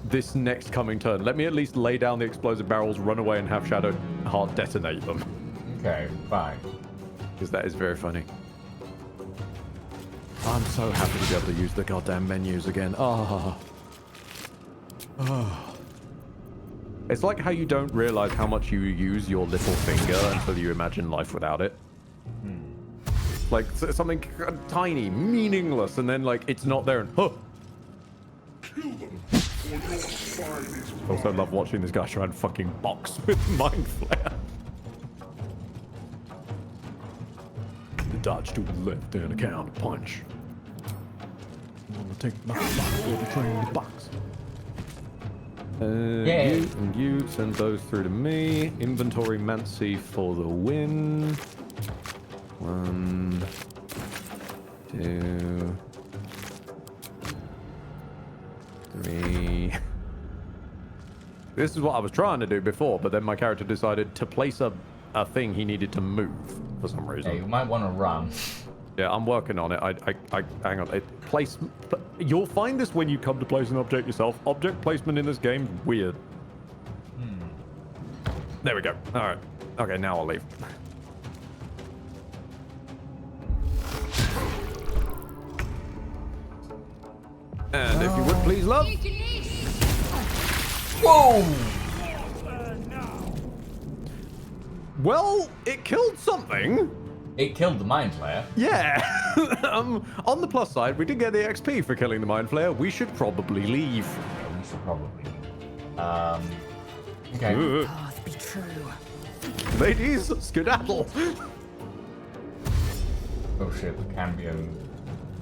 this next coming turn. Let me at least lay down the explosive barrels, run away, and have Shadow Heart detonate them. Okay, fine. Because that is very funny. I'm so happy to be able to use the goddamn menus again. It's like how you don't realize how much you use your little finger until you imagine life without it. Like something tiny, meaningless, and then like it's not there and I also love watching this guy try and fucking box with Mind Flare. Dodge to the left and a counter punch. I'm gonna take my box with the train box. You and you send those through to me. Inventory Mancy for the win. 1, 2, 3. This is what I was trying to do before, but then my character decided to place a thing he needed to move for some reason. Yeah, you might want to run. Yeah, I'm working on it. I hang on. You'll find this when you come to place an object yourself. Object placement in this game, weird. There we go. All right. Okay, now I'll leave. And if you would please, love. Whoa! Well, it killed something. It killed the Mind Flayer. Yeah. On the plus side, we did get the XP for killing the Mind Flayer. We should probably leave. Yeah, we should probably. Okay. Path be true. Ladies, skedaddle. Oh shit, the Cambion.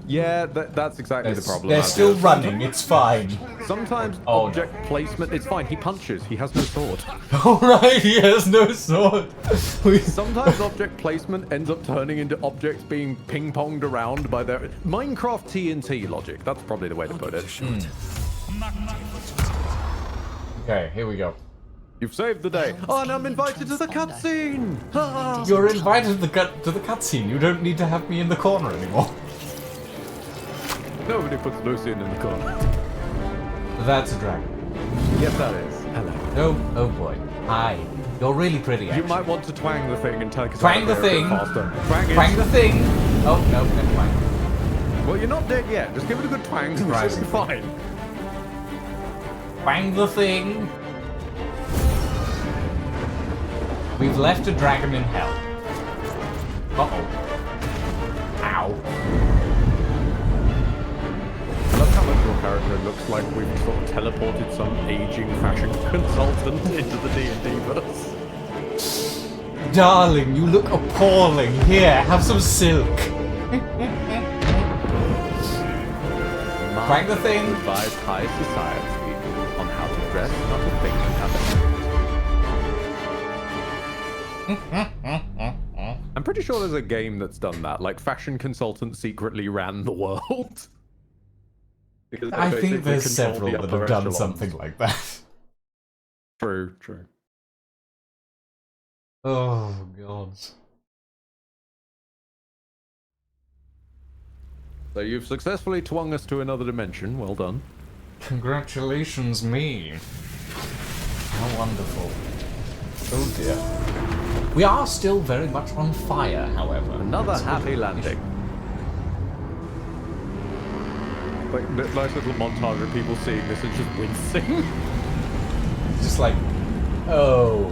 Yeah, that's exactly the problem. They're still running, it's fine. Sometimes object placement, it's fine. He punches, he has no sword. Alright, he has no sword. Sometimes object placement ends up turning into objects being ping-ponged around by their Minecraft TNT logic. That's probably the way to put it. Okay, here we go. You've saved the day. Oh, and I'm invited to the cutscene. You're invited to the cutscene. You don't need to have me in the corner anymore. Nobody puts Lucian in the corner. That's a dragon. Yes, that is. Hello. Oh boy. Hi. You're really pretty, actually. You might want to twang the thing and take us twang out the there a thing. bit faster. Twang the thing. Oh, no, never mind. Well, you're not dead yet. Just give it a good twang. It's Right. fine. Twang the thing. We've left a dragon in hell. Uh-oh. Ow. I love how much your character looks like we've sort of teleported some aging fashion consultant into the D&D verse. Darling, you look appalling. Here, have some silk. Twang the thing. Advise high society on how to dress, how to think, and how to act. I'm pretty sure there's a game that's done that. Like, fashion consultants secretly ran the world. I think there's several that have done something like that. True, true. Oh, God. So you've successfully twung us to another dimension. Well done. Congratulations, me. How wonderful. Oh, dear. We are still very much on fire, however. Another happy landing. Like, nice little montage of people seeing this and just wincing. Just like, oh.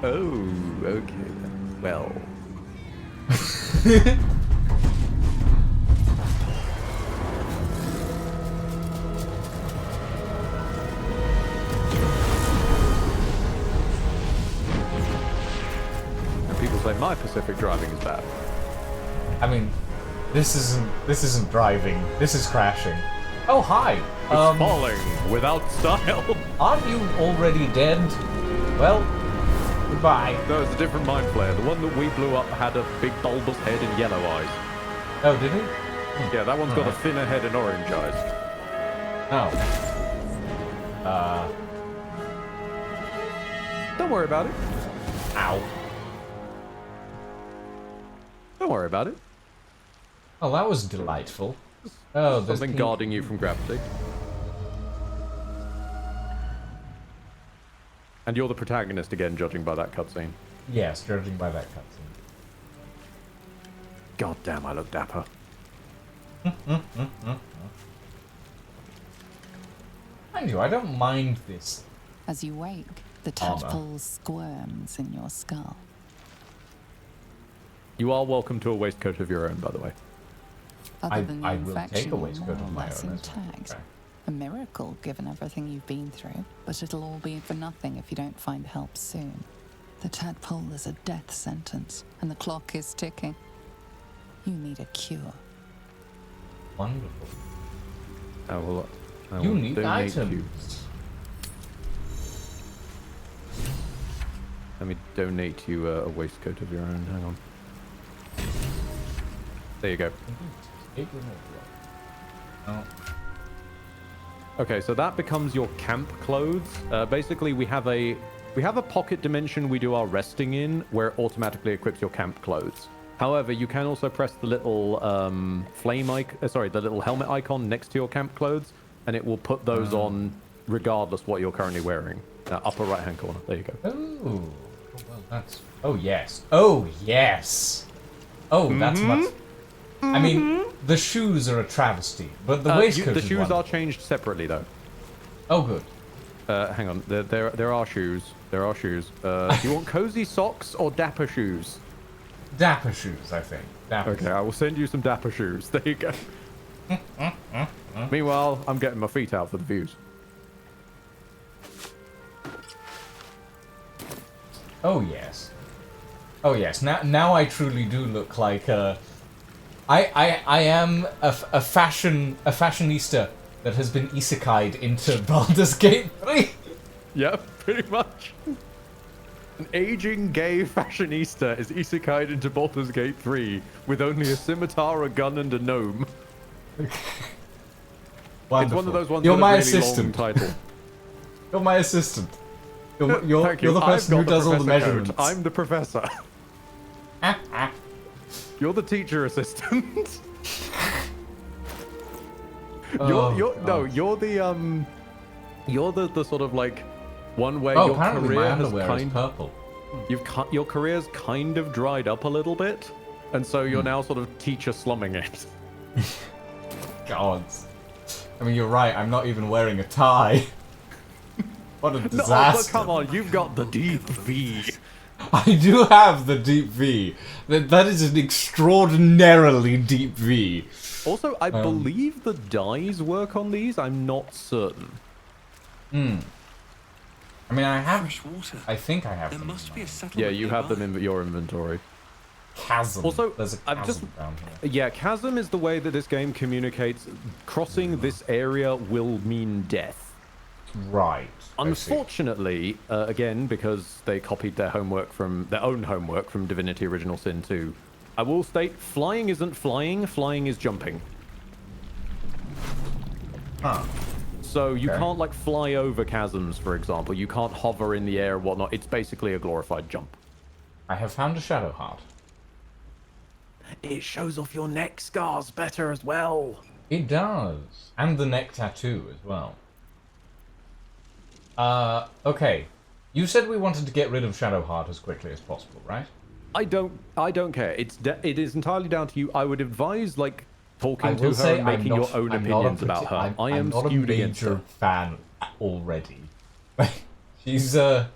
Oh, okay then. Well. And people say my Pacific driving is bad. I mean, this isn't driving. This is crashing. Oh, hi. It's falling without style. Aren't you already dead? Well, goodbye. No, it's a different mind flare. The one that we blew up had a big bulbous head and yellow eyes. Oh, did it? Yeah, that one's got a thinner head and orange eyes. Oh. Don't worry about it. Ow. Don't worry about it. Oh, that was delightful. Oh, there's Something guarding you from gravity. And you're the protagonist again, judging by that cutscene. Yes, judging by that cutscene. God damn, I look dapper. Mind you, I don't mind this. As you wake, the tadpole squirms in your skull. You are welcome to a waistcoat of your own, by the way. Other than I the will infection, take a you're waistcoat more of or my less own. intact. Okay. A miracle, given everything you've been through, but it'll all be for nothing if you don't find help soon. The tadpole is a death sentence, and the clock is ticking. You need a cure. Wonderful. I will You need donate items. you. Let me donate you a waistcoat of your own. Hang on. There you go. Oh. Okay, so that becomes your camp clothes. Basically, we have a pocket dimension we do our resting in, where it automatically equips your camp clothes. However, you can also press the little the little helmet icon next to your camp clothes, and it will put those on regardless what you're currently wearing. Upper right-hand corner. There you go. Oh, well, that's. Oh yes. Oh yes. Oh, that's much. I mean, the shoes are a travesty, but the waistcoat The is shoes wonderful. are changed separately, though. Oh, good. Hang on. There are shoes. There are shoes. Do you want cozy socks or dapper shoes? Dapper shoes, I think. Dapper Okay, I will send you some dapper shoes. There you go. Meanwhile, I'm getting my feet out for the views. Oh yes. Oh yes. Now I truly do look like I am a fashionista that has been isekai'd into Baldur's Gate 3. Yep, pretty much. An aging gay fashionista is isekai'd into Baldur's Gate 3 with only a scimitar, a gun, and a gnome. Wonderful. It's one of those ones You're with my a really assistant. long title. You're my assistant. You're Thank you. the person who I've got does all the professor measurements. coat. I'm the professor. You're the teacher assistant. You're the sort of like one where your apparently career my has underwear is purple. your career's kind of dried up a little bit, and so you're now sort of teacher slumming it. God. I mean, you're right. I'm not even wearing a tie. What a No, disaster. but come on, you've got the deep V. I do have the deep V. That is an extraordinarily deep V. Also, I believe the dyes work on these. I'm not certain. I mean, I have. Fresh water. I think I have. There them must in be a my settlement. Yeah, you have them nearby. in your inventory. chasm. Also, there's a I've chasm down here. Yeah, chasm is the way that this game communicates. Crossing this area will mean death. Right. Unfortunately, again, because they copied their own homework from Divinity Original Sin 2, I will state flying isn't flying, flying is jumping. Huh. So you can't like fly over chasms, for example. You can't hover in the air and whatnot. It's basically a glorified jump. I have found a shadow heart. It shows off your neck scars better as well. It does. And the neck tattoo as well. Okay. You said we wanted to get rid of Shadowheart as quickly as possible, right? I don't care. It is entirely down to you. I would advise like talking I to will her say and making your own I'm not a opinions about her. I I'm am not a skewed against major her. fan already. She's not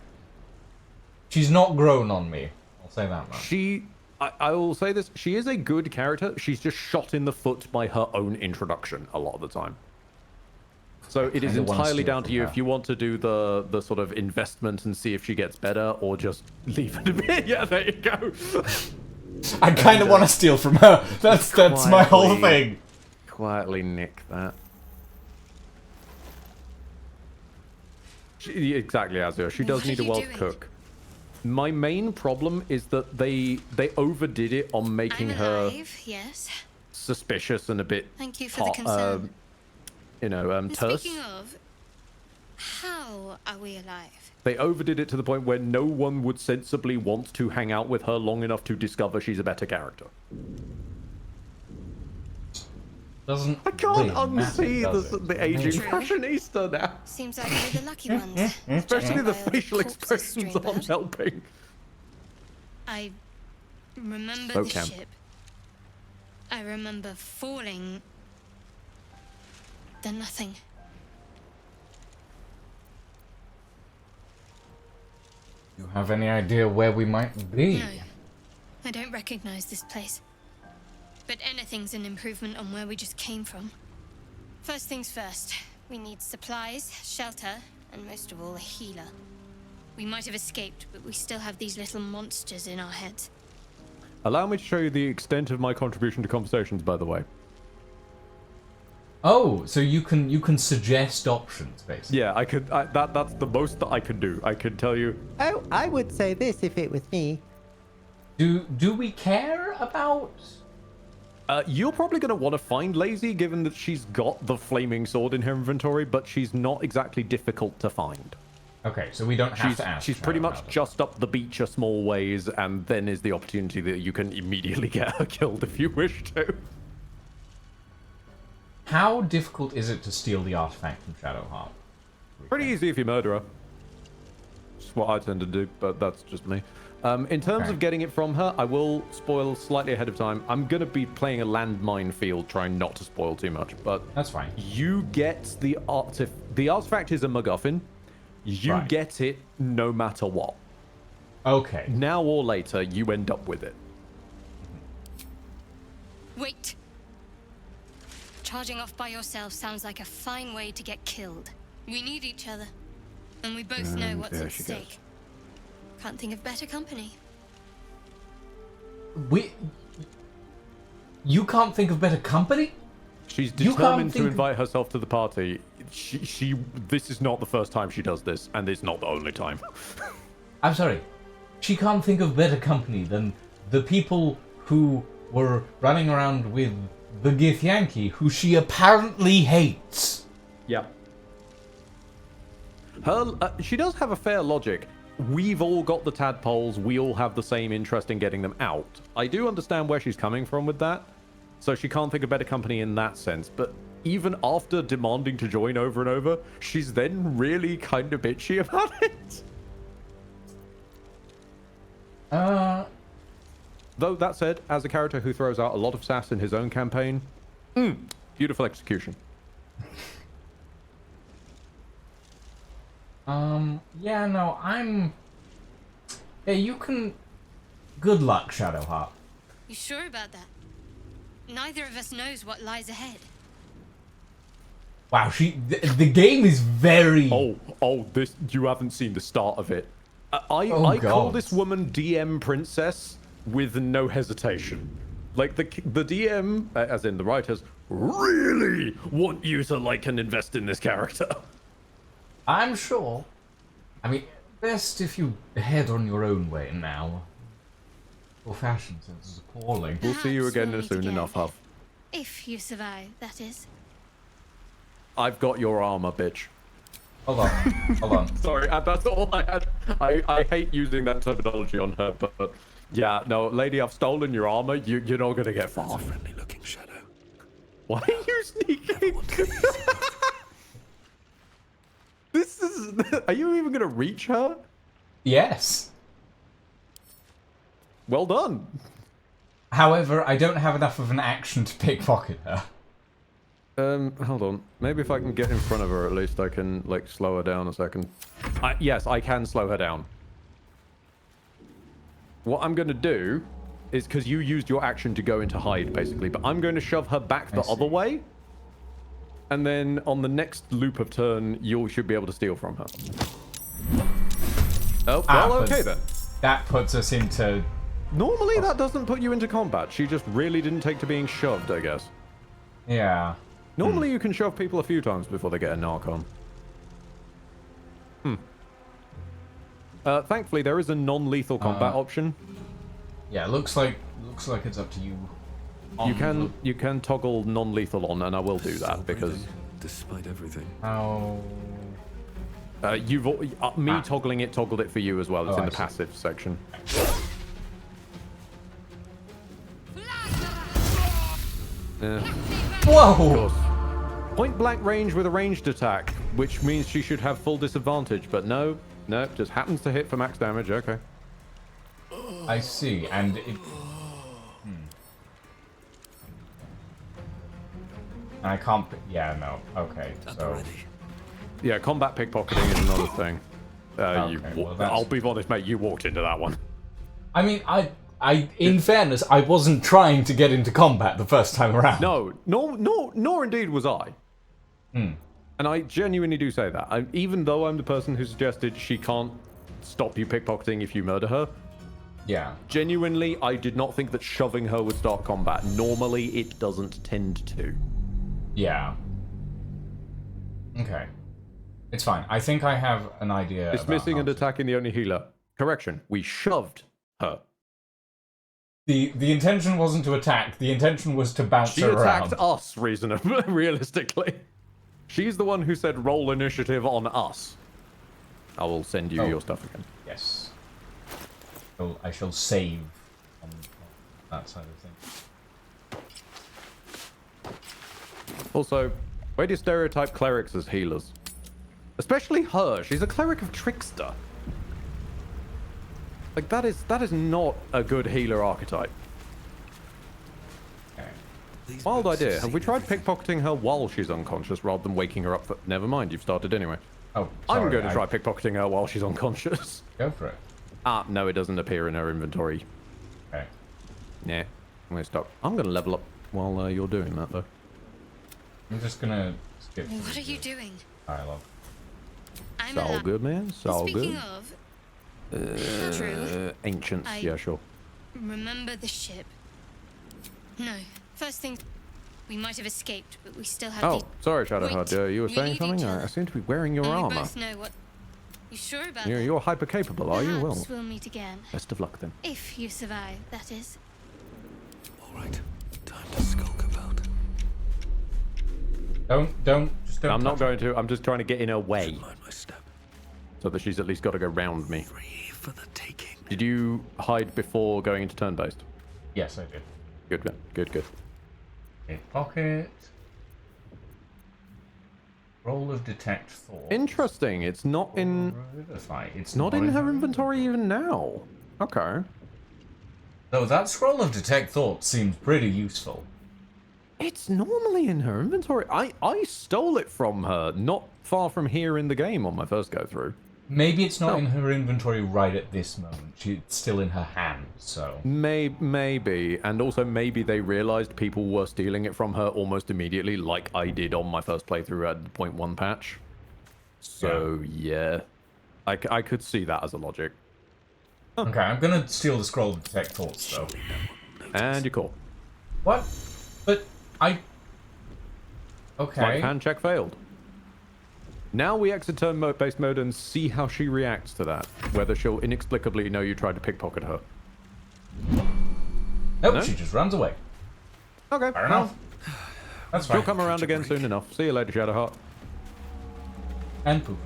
grown on me. I'll say that much. I will say this, she is a good character. She's just shot in the foot by her own introduction a lot of the time. So it is entirely down to you if you want to do the sort of investment and see if she gets better, or just leave it a bit. Yeah, there you go. I kind of want to steal from her. That's my whole thing. Quietly nick that. Exactly, Azure. She does need a world cook. My main problem is that they overdid it on making her yes. suspicious and a bit Thank you for the concern. terse. Speaking of, how are we alive? They overdid it to the point where no one would sensibly want to hang out with her long enough to discover she's a better character. I can't unsee the aging fashionista now. Seems like we're the lucky ones. Especially the facial expressions aren't helping. I remember So the camp. ship. I remember falling. Then nothing. You have any idea where we might be? No, I don't recognize this place. But anything's an improvement on where we just came from. First things first, we need supplies, shelter, and most of all, a healer. We might have escaped, but we still have these little monsters in our heads. Allow me to show you the extent of my contribution to conversations, by the way. Oh, so you can suggest options, basically. Yeah, I could. That's the most that I could do. I could tell you. Oh, I would say this if it was me. Do we care about? You're probably going to want to find Lazy, given that she's got the flaming sword in her inventory, but she's not exactly difficult to find. Okay, so we don't have to ask. She's pretty much just up the beach a small ways, and then is the opportunity that you can immediately get her killed if you wish to. How difficult is it to steal the artifact from Shadowheart? Pretty easy if you murder her. That's what I tend to do, but that's just me. In terms of getting it from her, I will spoil slightly ahead of time. I'm going to be playing a landmine field, trying not to spoil too much, but... That's fine. You get the artifact. The artifact is a MacGuffin. You get it no matter what. Okay. Now or later, you end up with it. Wait! Charging off by yourself sounds like a fine way to get killed. We need each other. And we both know what's at stake. Can't think of better company. You can't think of better company? She's determined to invite herself to the party. This is not the first time she does this, and it's not the only time. I'm sorry. She can't think of better company than the people who were running around with the Githyanki, who she apparently hates. Yeah. She does have a fair logic. We've all got the tadpoles. We all have the same interest in getting them out. I do understand where she's coming from with that. So she can't think of better company in that sense. But even after demanding to join over and over, she's then really kind of bitchy about it. Though that said, as a character who throws out a lot of sass in his own campaign, beautiful execution. Yeah, no, Yeah, you can... Good luck, Shadowheart. You sure about that? Neither of us knows what lies ahead. Wow, the game is very... This, you haven't seen the start of it. I call this woman DM Princess with no hesitation. Like, the DM, as in the writers, really want you to like and invest in this character. I'm sure. I mean, best if you head on your own way now. Your fashion sense is appalling. We'll see you again soon enough, Huff. If you survive, that is. I've got your armor, bitch. Hold on. Hold on. Sorry, that's all I had. I hate using that terminology on her, but yeah, no, lady, I've stolen your armor. You're not gonna get far. Friendly looking shadow. Why are you sneaking? This is... Are you even gonna reach her? Yes. Well done. However, I don't have enough of an action to pickpocket her. Hold on. Maybe if I can get in front of her, at least I can, like, slow her down a second. Yes, I can slow her down. What I'm going to do is, because you used your action to go into hide, basically, but I'm going to shove her back the other way. And then on the next loop of turn, you should be able to steal from her. Oh, well, okay then. That puts us into... Normally that doesn't put you into combat. She just really didn't take to being shoved, I guess. Yeah. Normally you can shove people a few times before they get a knock on. Thankfully, there is a non-lethal combat option. Yeah, looks like it's up to you. You can toggle non-lethal on, and I will do that because despite everything. How? Toggling it toggled it for you as well. It's in the passive section. Whoa! Point blank range with a ranged attack, which means she should have full disadvantage, but no, just happens to hit for max damage. Okay. I see, and it. I can't. Yeah, no. Okay, so. Yeah, combat pickpocketing is another thing. Well, I'll be honest, mate. You walked into that one. I mean, in fairness, I wasn't trying to get into combat the first time around. No, nor indeed was I. And I genuinely do say that. Even though I'm the person who suggested she can't stop you pickpocketing if you murder her. Yeah. Genuinely, I did not think that shoving her would start combat. Normally, it doesn't tend to. Yeah. Okay. It's fine. I think I have an idea. Dismissing and attacking the only healer. Correction. We shoved her. The intention wasn't to attack. The intention was to bounce her around. She attacked us, realistically. She's the one who said roll initiative on us. I will send you your stuff again. Yes. I shall save on that side of things. Also, why do you stereotype clerics as healers? Especially her. She's a cleric of trickster. Like, that is not a good healer archetype. Okay. Wild idea. Have we tried pickpocketing her while she's unconscious rather than waking her up for... Never mind, you've started anyway. Oh, sorry, I'm going to try pickpocketing her while she's unconscious. Go for it. No, it doesn't appear in her inventory. Okay. Nah, I'm going to stop. I'm going to level up while you're doing that, though. I'm just going to skip. What are you doing? Alright, love. It's all good, man. It's all Speaking good. of... True. Ancients, yeah, sure. Remember the ship? No. First thing... We might have escaped, but we still have Oh, sorry, Shadowheart. You were saying something? I seem to be wearing your armor. We both know what... You sure about You're hyper capable, are you? Well, Perhaps we'll meet again. Best of luck then. If you survive, that is. All right, time to skulk about. Don't. I'm not going to. I'm just trying to get in her way. Mind my step. So that she's at least got to go round me. Free for the taking. Did you hide before going into turn-based? Yes, I did. Good, man. Good. Pocket. Roll of detect thought. Interesting. It's not in. It's not in her inventory even now. Okay. Though that scroll of detect thought seems pretty useful. It's normally in her inventory. I stole it from her not far from here in the game on my first go through. Maybe it's not in her inventory right at this moment. It's still in her hand, so... Maybe. And also maybe they realized people were stealing it from her almost immediately, like I did on my first playthrough at the 0.1 patch. So, yeah. I could see that as a logic. Okay, I'm gonna steal the scroll of detect thoughts, though. And you call. What? But I... Okay. My hand check failed. Now we exit turn-based mode and see how she reacts to that. Whether she'll inexplicably know you tried to pickpocket her. Nope, no? She just runs away. Okay, fair enough. That's fine. She'll come around again soon enough. See you later, Shadowheart. And poop.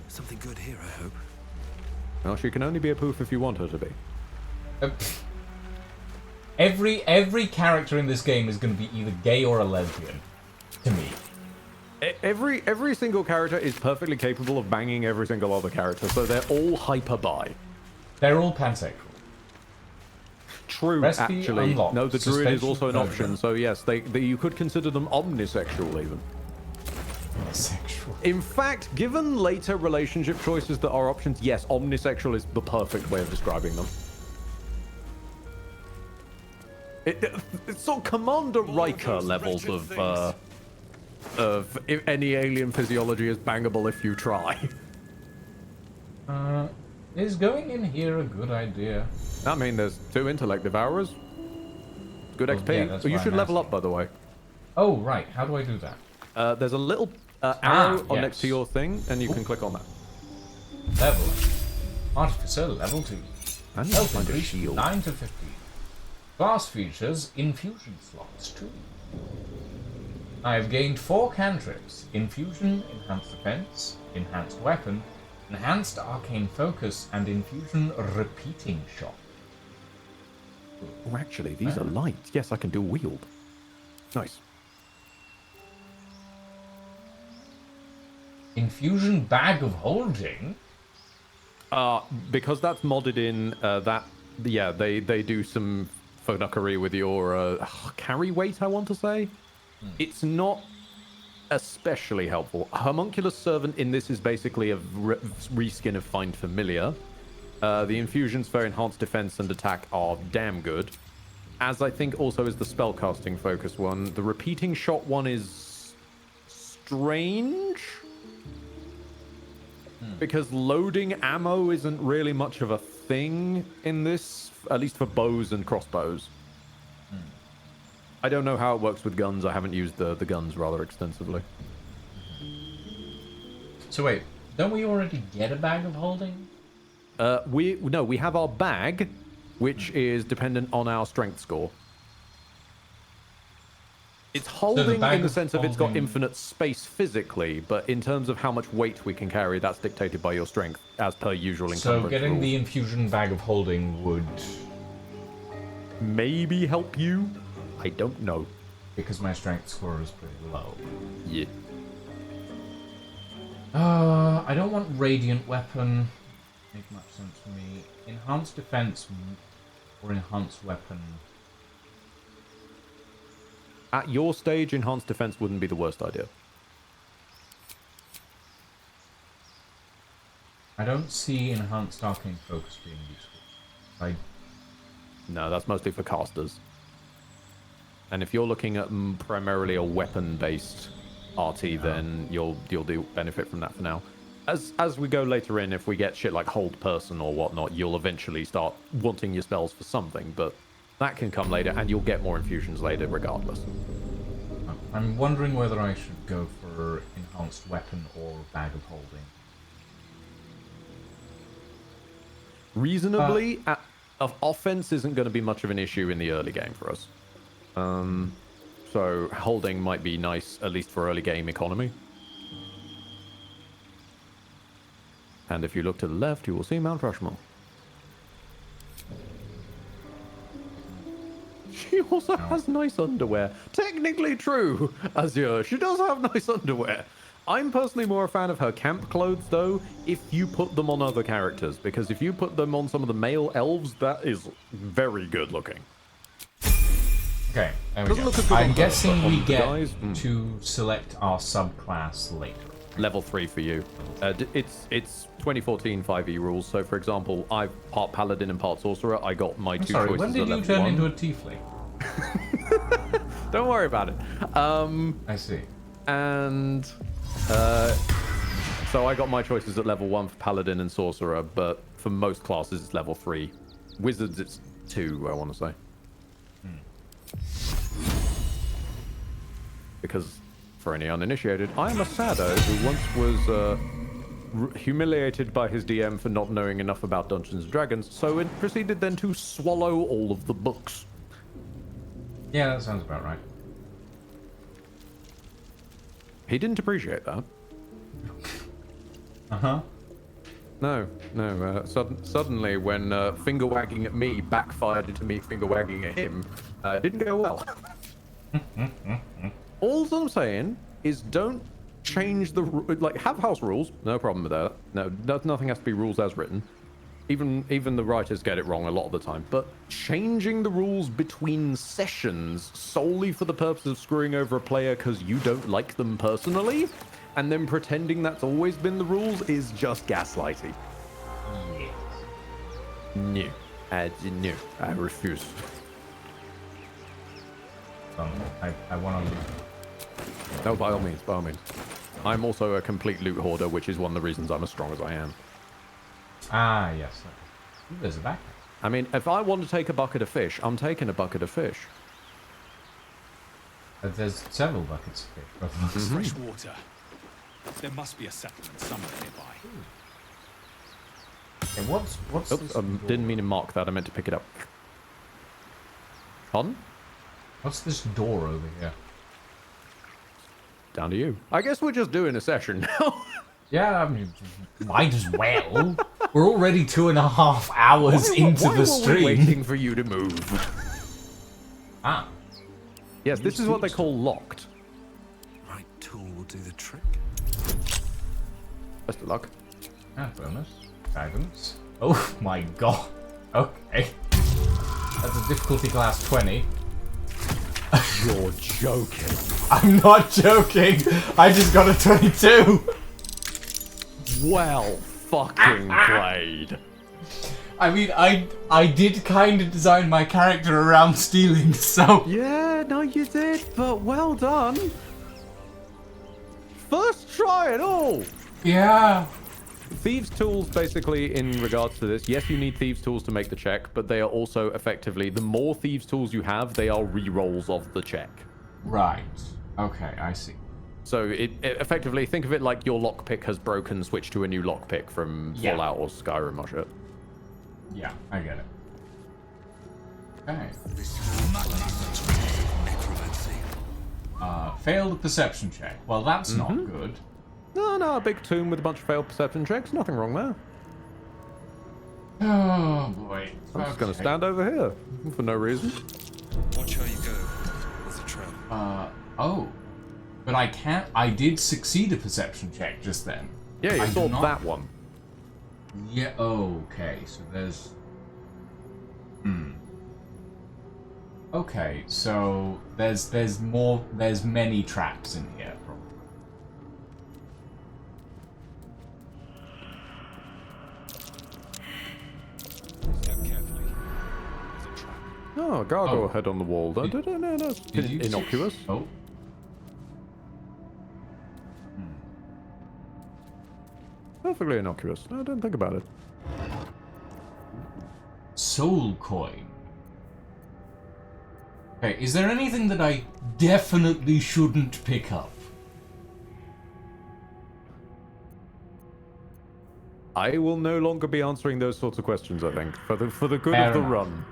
Something good here, I hope. Well, she can only be a poof if you want her to be. Every character in this game is going to be either gay or a lesbian. To me. Every single character is perfectly capable of banging every single other character, so they're all hyper bi. They're all pansexual. true, Recipe actually. unlocked. No, the druid is Suspension also an of option, so yes, you could consider them omnisexual even. Sexual. In fact, given later relationship choices that are options, yes, omnisexual is the perfect way of describing them. It's sort of Commander Riker levels of if any alien physiology is bangable if you try. Is going in here a good idea? I mean, there's 2 intellect devourers. Good Well, XP. yeah, that's You why should I'm level asking. up, by the way. Oh, right. How do I do that? There's a little arrow on next yes. to your thing, and you can click on that. Leveling. Artificer level 2. And you Health find a increase shield. 9 to 15. Class features infusion slots 2. I have gained 4 cantrips: Infusion, Enhanced Defense, Enhanced Weapon, Enhanced Arcane Focus, and Infusion Repeating Shot. Oh, actually, these are light. Yes, I can do wield. Nice. Infusion Bag of Holding? Because that's modded in, yeah, they do some fuckery with your carry weight, I want to say. It's not especially helpful. Homunculus Servant in this is basically a reskin of Find Familiar. The infusions for enhanced defense and attack are damn good, as I think also is the spellcasting focus one. The repeating shot one is strange, because loading ammo isn't really much of a thing in this, at least for bows and crossbows. I don't know how it works with guns. I haven't used the guns rather extensively. So wait, don't we already get a Bag of Holding? We have our bag, which is dependent on our strength score. It's holding in the sense of it's got infinite space physically, but in terms of how much weight we can carry, that's dictated by your strength, as per usual encumbrance So getting rules. the infusion Bag of Holding would maybe help you. I don't know. Because my strength score is pretty low. Yeah. I don't want Radiant Weapon. Make much sense for me. Enhanced Defense or Enhanced Weapon. At your stage, enhanced defense wouldn't be the worst idea. I don't see Enhanced Arcane Focus being useful. No, that's mostly for casters. And if you're looking at primarily a weapon-based RT, then you'll do benefit from that for now. As we go later in, if we get shit like Hold Person or whatnot, you'll eventually start wanting your spells for something, but that can come later, and you'll get more infusions later regardless. I'm wondering whether I should go for Enhanced Weapon or Bag of Holding. Reasonably, offense isn't going to be much of an issue in the early game for us. So holding might be nice, at least for early game economy. And if you look to the left, you will see Mount Rushmore. She also has nice underwear. Technically true, Azure. She does have nice underwear. I'm personally more a fan of her camp clothes, though, if you put them on other characters. Because if you put them on some of the male elves, that is very good looking. Okay, there we Doesn't go. look as good I'm on guessing first, but we on the get guys, to select our subclass later. Level 3 for you. It's 2014 5e rules. So, for example, I'm part paladin and part sorcerer. I got my two choices when did at you level turn 1. into a tiefling? Don't worry about it. I see. And so I got my choices at level 1 for paladin and sorcerer, but for most classes it's level 3. Wizards it's 2, I want to say. Because, for any uninitiated, I am a Sado who once was humiliated by his DM for not knowing enough about Dungeons & Dragons, so it proceeded then to swallow all of the books. Yeah, that sounds about right. He didn't appreciate that. Uh-huh. No. Suddenly, when finger wagging at me backfired into me finger wagging at him, it didn't go well. All I'm saying is don't change the... have house rules. No problem with that. No, nothing has to be rules as written. even the writers get it wrong a lot of the time, but changing the rules between sessions solely for the purpose of screwing over a player because you don't like them personally, and then pretending that's always been the rules is just gaslighting. No. No. I refuse. I want to... No, by all means, by all means. I'm also a complete loot hoarder, which is one of the reasons I'm as strong as I am. Ah, yes. Ooh, there's a backpack. I mean, if I want to take a bucket of fish, I'm taking a bucket of fish. There's several buckets of fish. Fresh water. There must be a settlement somewhere nearby. Okay, what's Oops, this didn't mean to mark that. I meant to pick it up. Pardon? What's this door over here? Down to you. I guess we're just doing a session now. Yeah, I mean, might as well. We're already 2.5 hours into the stream. Why waiting for you to move? Ah. Yes, this is what they call locked. Right tool will do the trick. Best of luck. Ah, bonus. Guidance. Oh my god. Okay. That's a difficulty class 20. You're joking. I'm not joking. I just got a 22. Well fucking played. I mean, I did kind of design my character around stealing, so... Yeah, no you did, but well done. First try at all. Yeah. Thieves' tools, basically, in regards to this, yes, you need thieves' tools to make the check, but they are also effectively, the more thieves' tools you have, they are re-rolls of the check. Right. Okay, I see. So it effectively, think of it like your lockpick has broken, switch to a new lockpick from Fallout or Skyrim or shit. Yeah, I get it. Okay. Failed perception check. Well, that's not good. No, a big tomb with a bunch of failed perception checks. Nothing wrong there. Oh, boy. I'm just going to stand over here for no reason. Watch how you go. There's a trap. Oh. But I can't... I did succeed a perception check just then. Yeah, you saw that one. Yeah, okay. So there's... Okay, so there's more... There's many traps in here, probably. Step carefully. There's a trap. Oh, a gargoyle head on the wall. No, that's innocuous. Oh. Perfectly innocuous. No, don't think about it. Soul coin. Okay, is there anything that I definitely shouldn't pick up? I will no longer be answering those sorts of questions, I think, for the good Fair of the enough. run.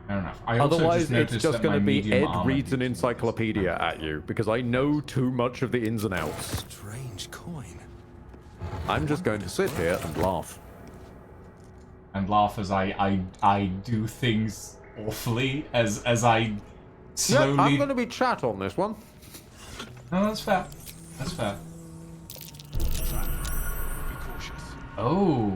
Fair enough. I also Otherwise, just it's noticed just that going to my be medium Ed armor reads an keeps encyclopedia at you, because I know too much of the ins and outs. Strange coin. I'm just going to sit here and laugh. And laugh as I do things awfully, as I slowly... Yep, I'm going to be chat on this one. No, that's fair. That's fair. Be cautious. Oh,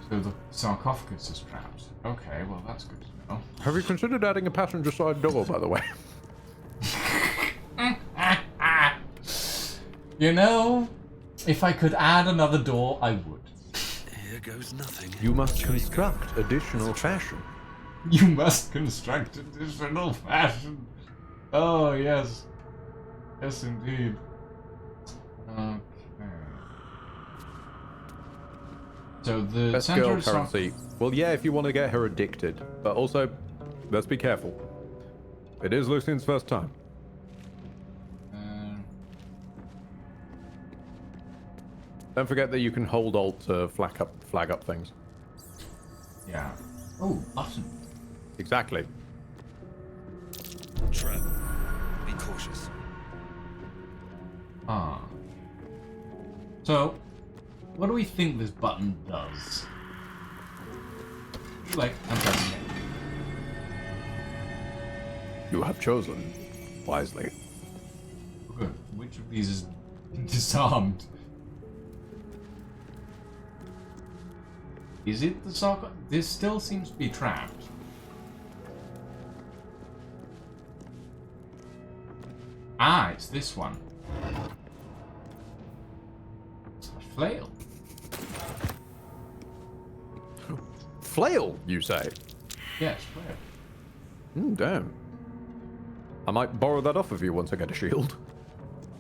so the sarcophagus is trapped. Okay, well that's good to know. Have you considered adding a passenger side door, by the way? You know, if I could add another door, I would. Here goes nothing. You must construct additional fashion. You must construct additional fashion. Oh, yes. Yes, indeed. Okay. So the Best center girl of currency. Well, yeah, if you want to get her addicted. But also, let's be careful. It is Lucian's first time. Don't forget that you can hold Alt to flag up things. Yeah. Oh, button. Exactly. Trap. Be cautious. Ah. So, what do we think this button does? Like, I'm pressing it. You have chosen wisely. Good. Which of these is disarmed? Is it the sock? This still seems to be trapped. Ah, it's this one. It's a flail. Flail, you say? Yes, flail. Damn. I might borrow that off of you once I get a shield.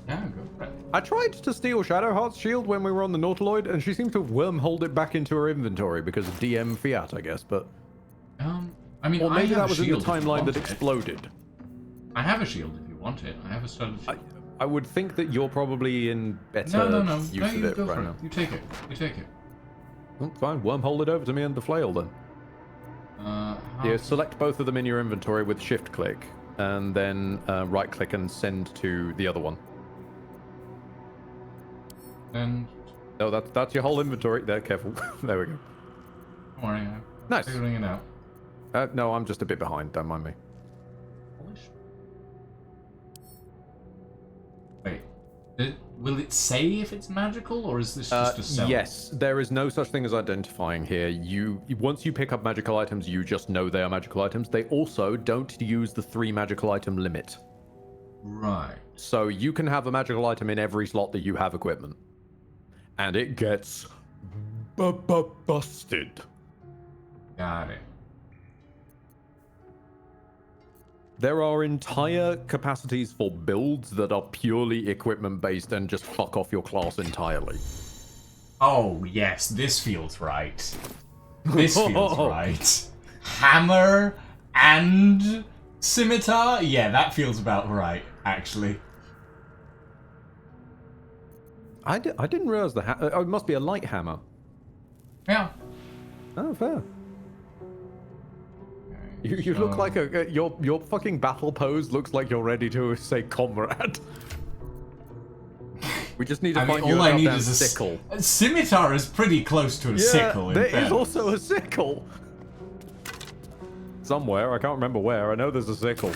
Yeah, go for it. I tried to steal Shadowheart's shield when we were on the Nautiloid, and she seemed to wormholed it back into her inventory because of DM Fiat, I guess, but... I mean, or maybe I have that was a in the shield if you timeline want that it. exploded. I have a shield if you want it. I have a studded shield. I would think that you're probably in better No. use No, of you it go right for now. it. You take it. You take it. Oh, fine, wormhole it over to me and the flail then. Yeah, select both of them in your inventory with shift click, and then right click and send to the other one. And no, that's your whole inventory. There, careful. There we go. don't worry, I'm Nice. figuring it out. No, I'm just a bit behind. Don't mind me. Wait, will it say if it's magical, or is this just a cell? Yes, there is no such thing as identifying here. Once you pick up magical items, you just know they are magical items. They also don't use the 3 magical item limit. Right. So you can have a magical item in every slot that you have equipment. And it gets busted. Got it. There are entire capacities for builds that are purely equipment based and just fuck off your class entirely. Oh, yes, this feels right. This feels right. Hammer and scimitar? Yeah, that feels about right, actually. I didn't realize the it must be a light hammer. Yeah. Oh, fair. You look like your fucking battle pose looks like you're ready to say comrade. We just need to find you all I a need goddamn is a sickle. A scimitar is pretty close to a sickle. In there is fairness. also a sickle. Somewhere, I can't remember where. I know there's a sickle.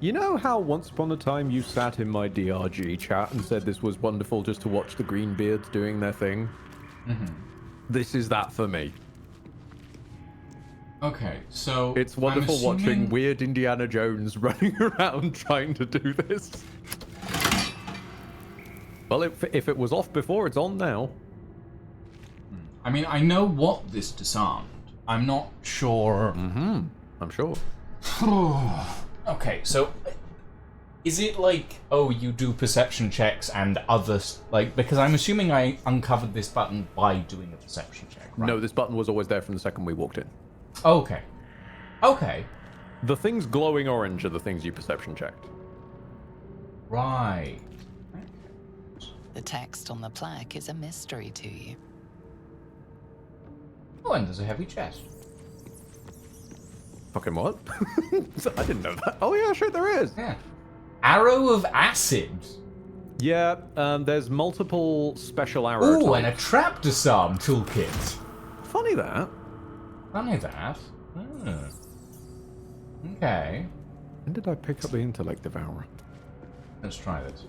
You know how once upon a time you sat in my DRG chat and said this was wonderful just to watch the Greenbeards doing their thing? Mm-hmm. This is that for me. Okay, so it's wonderful watching weird Indiana Jones running around trying to do this. Well, if it was off before, it's on now. I mean, I know what this disarmed. I'm not sure. Mm-hmm. I'm sure. Okay, so is it like, oh, you do perception checks and others, like, because I'm assuming I uncovered this button by doing a perception check, right? No, this button was always there from the second we walked in. Okay. Okay. The things glowing orange are the things you perception checked. Right. The text on the plaque is a mystery to you. Oh, and there's a heavy chest. Fucking what? I didn't know that. Oh yeah, shit, there is. Yeah. Arrow of acid. Yeah, there's multiple special arrow Ooh, types. and a trap disarm toolkit. Funny that. Funny that. Oh. Okay. When did I pick up the intellect devourer? Let's try this.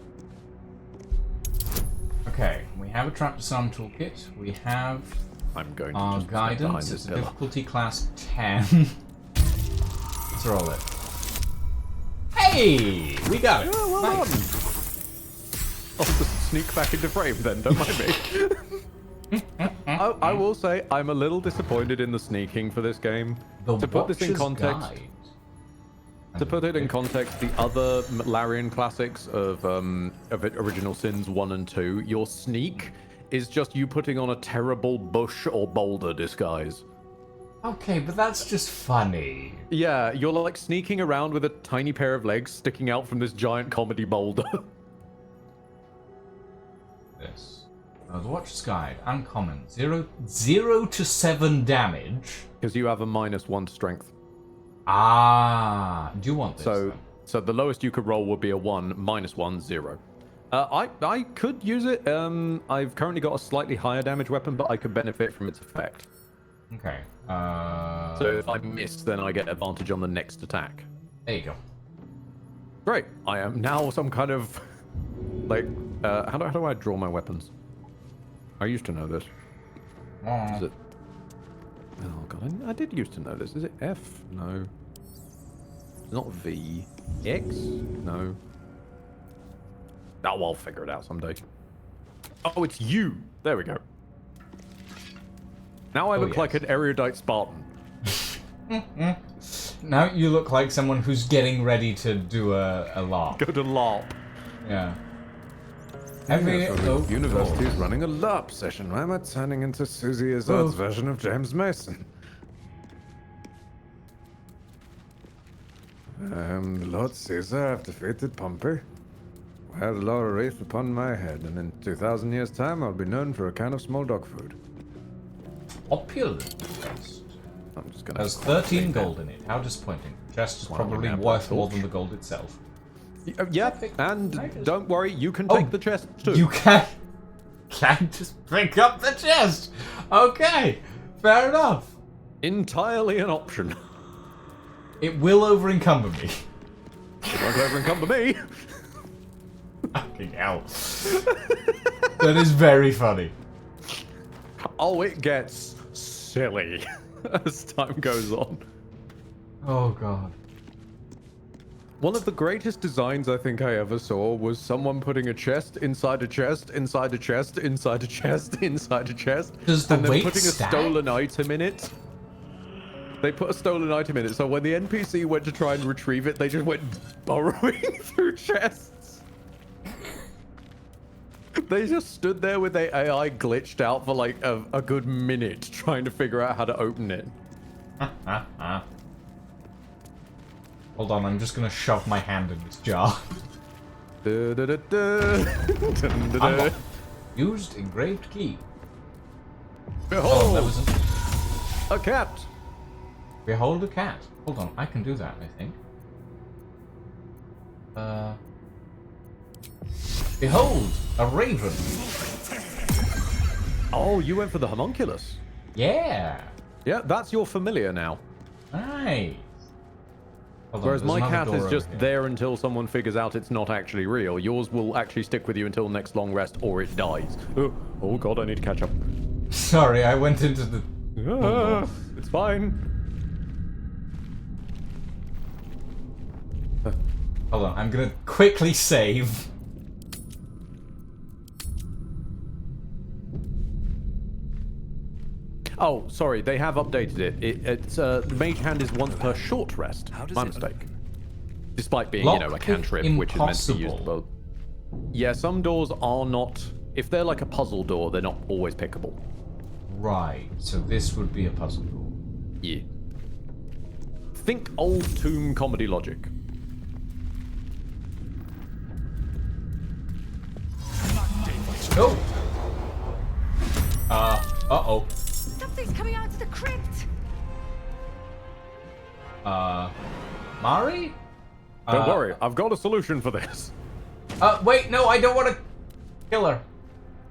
Okay, we have a trap disarm toolkit. We have I'm going to our just stand behind guidance. this It's a pillar. difficulty class 10. Let's roll it. Hey! We got it! Yeah, well Nice. done. I'll just sneak back into frame then, don't mind me. I will say, I'm a little disappointed in the sneaking for this game. To put this in Watcher's context, Guide. to put it in context, the other Larian classics of Original Sins 1 and 2, your sneak is just you putting on a terrible bush or boulder disguise. Okay, but that's just funny. Yeah, you're like sneaking around with a tiny pair of legs sticking out from this giant comedy boulder. This. The Watcher's Guide. Uncommon. 0 to 7 damage. Because you have a -1 strength. Ah. Do you want this, then? So the lowest you could roll would be a 1, -1, 0. I could use it. I've currently got a slightly higher damage weapon, but I could benefit from its effect. Okay. So if I miss, then I get advantage on the next attack. There you go. Great. I am now some kind of like how do I draw my weapons? I used to know this. Is it? Oh god, I did used to know this. Is it F? No. Not V. X? No. Oh, I'll figure it out someday. Oh, it's U. There we go. Now I look like an erudite Spartan. Now you look like someone who's getting ready to do a LARP. Go to LARP. Yeah. University's running a LARP session. Why am I turning into Susie Izzard's version of James Mason? Lord Caesar, I've defeated Pompey. I had a laurel wreath upon my head, and in 2,000 years' time, I'll be known for a can of small dog food. Opulent. I'm just gonna. There's 13 gold in it. How disappointing. Chest is probably worth more than the gold itself. Yep, and don't worry, you can take the chest too. You can just pick up the chest. Okay, fair enough. Entirely an option. It will over-encumber me. It won't over-encumber me. Fucking hell. That is very funny. Oh, it gets silly as time goes on. Oh god. One of the greatest designs I think I ever saw was someone putting a chest inside a chest, inside a chest, inside a chest, inside a chest, Does the and then weight putting stack? a stolen item in it. They put a stolen item in it, so when the NPC went to try and retrieve it, they just went burrowing through chests. They just stood there with their AI glitched out for like a good minute trying to figure out how to open it. Hold on, I'm just gonna shove my hand in this jar. Unlocked. Used engraved key. Behold! Oh, that was a cat! Behold a cat. Hold on, I can do that, I think. Behold, a raven. Oh, you went for the homunculus. Yeah. Yeah, that's your familiar now. Nice. Whereas my cat is just there until someone figures out it's not actually real. Yours will actually stick with you until next long rest or it dies. Oh god, I need to catch up. Sorry, I went into the... It's fine. Hold on, I'm gonna quickly save. Oh, sorry, they have updated it. It's the mage hand is once per short rest. My mistake. Despite being, you know, a cantrip, which is meant to be used both. Yeah, some doors are not. If they're like a puzzle door, they're not always pickable. Right. So this would be a puzzle door. Yeah. Think old tomb comedy logic. Oh. Uh-oh. Something's coming out of the crypt. Mari? Don't worry, I've got a solution for this. Wait, no, I don't want to kill her.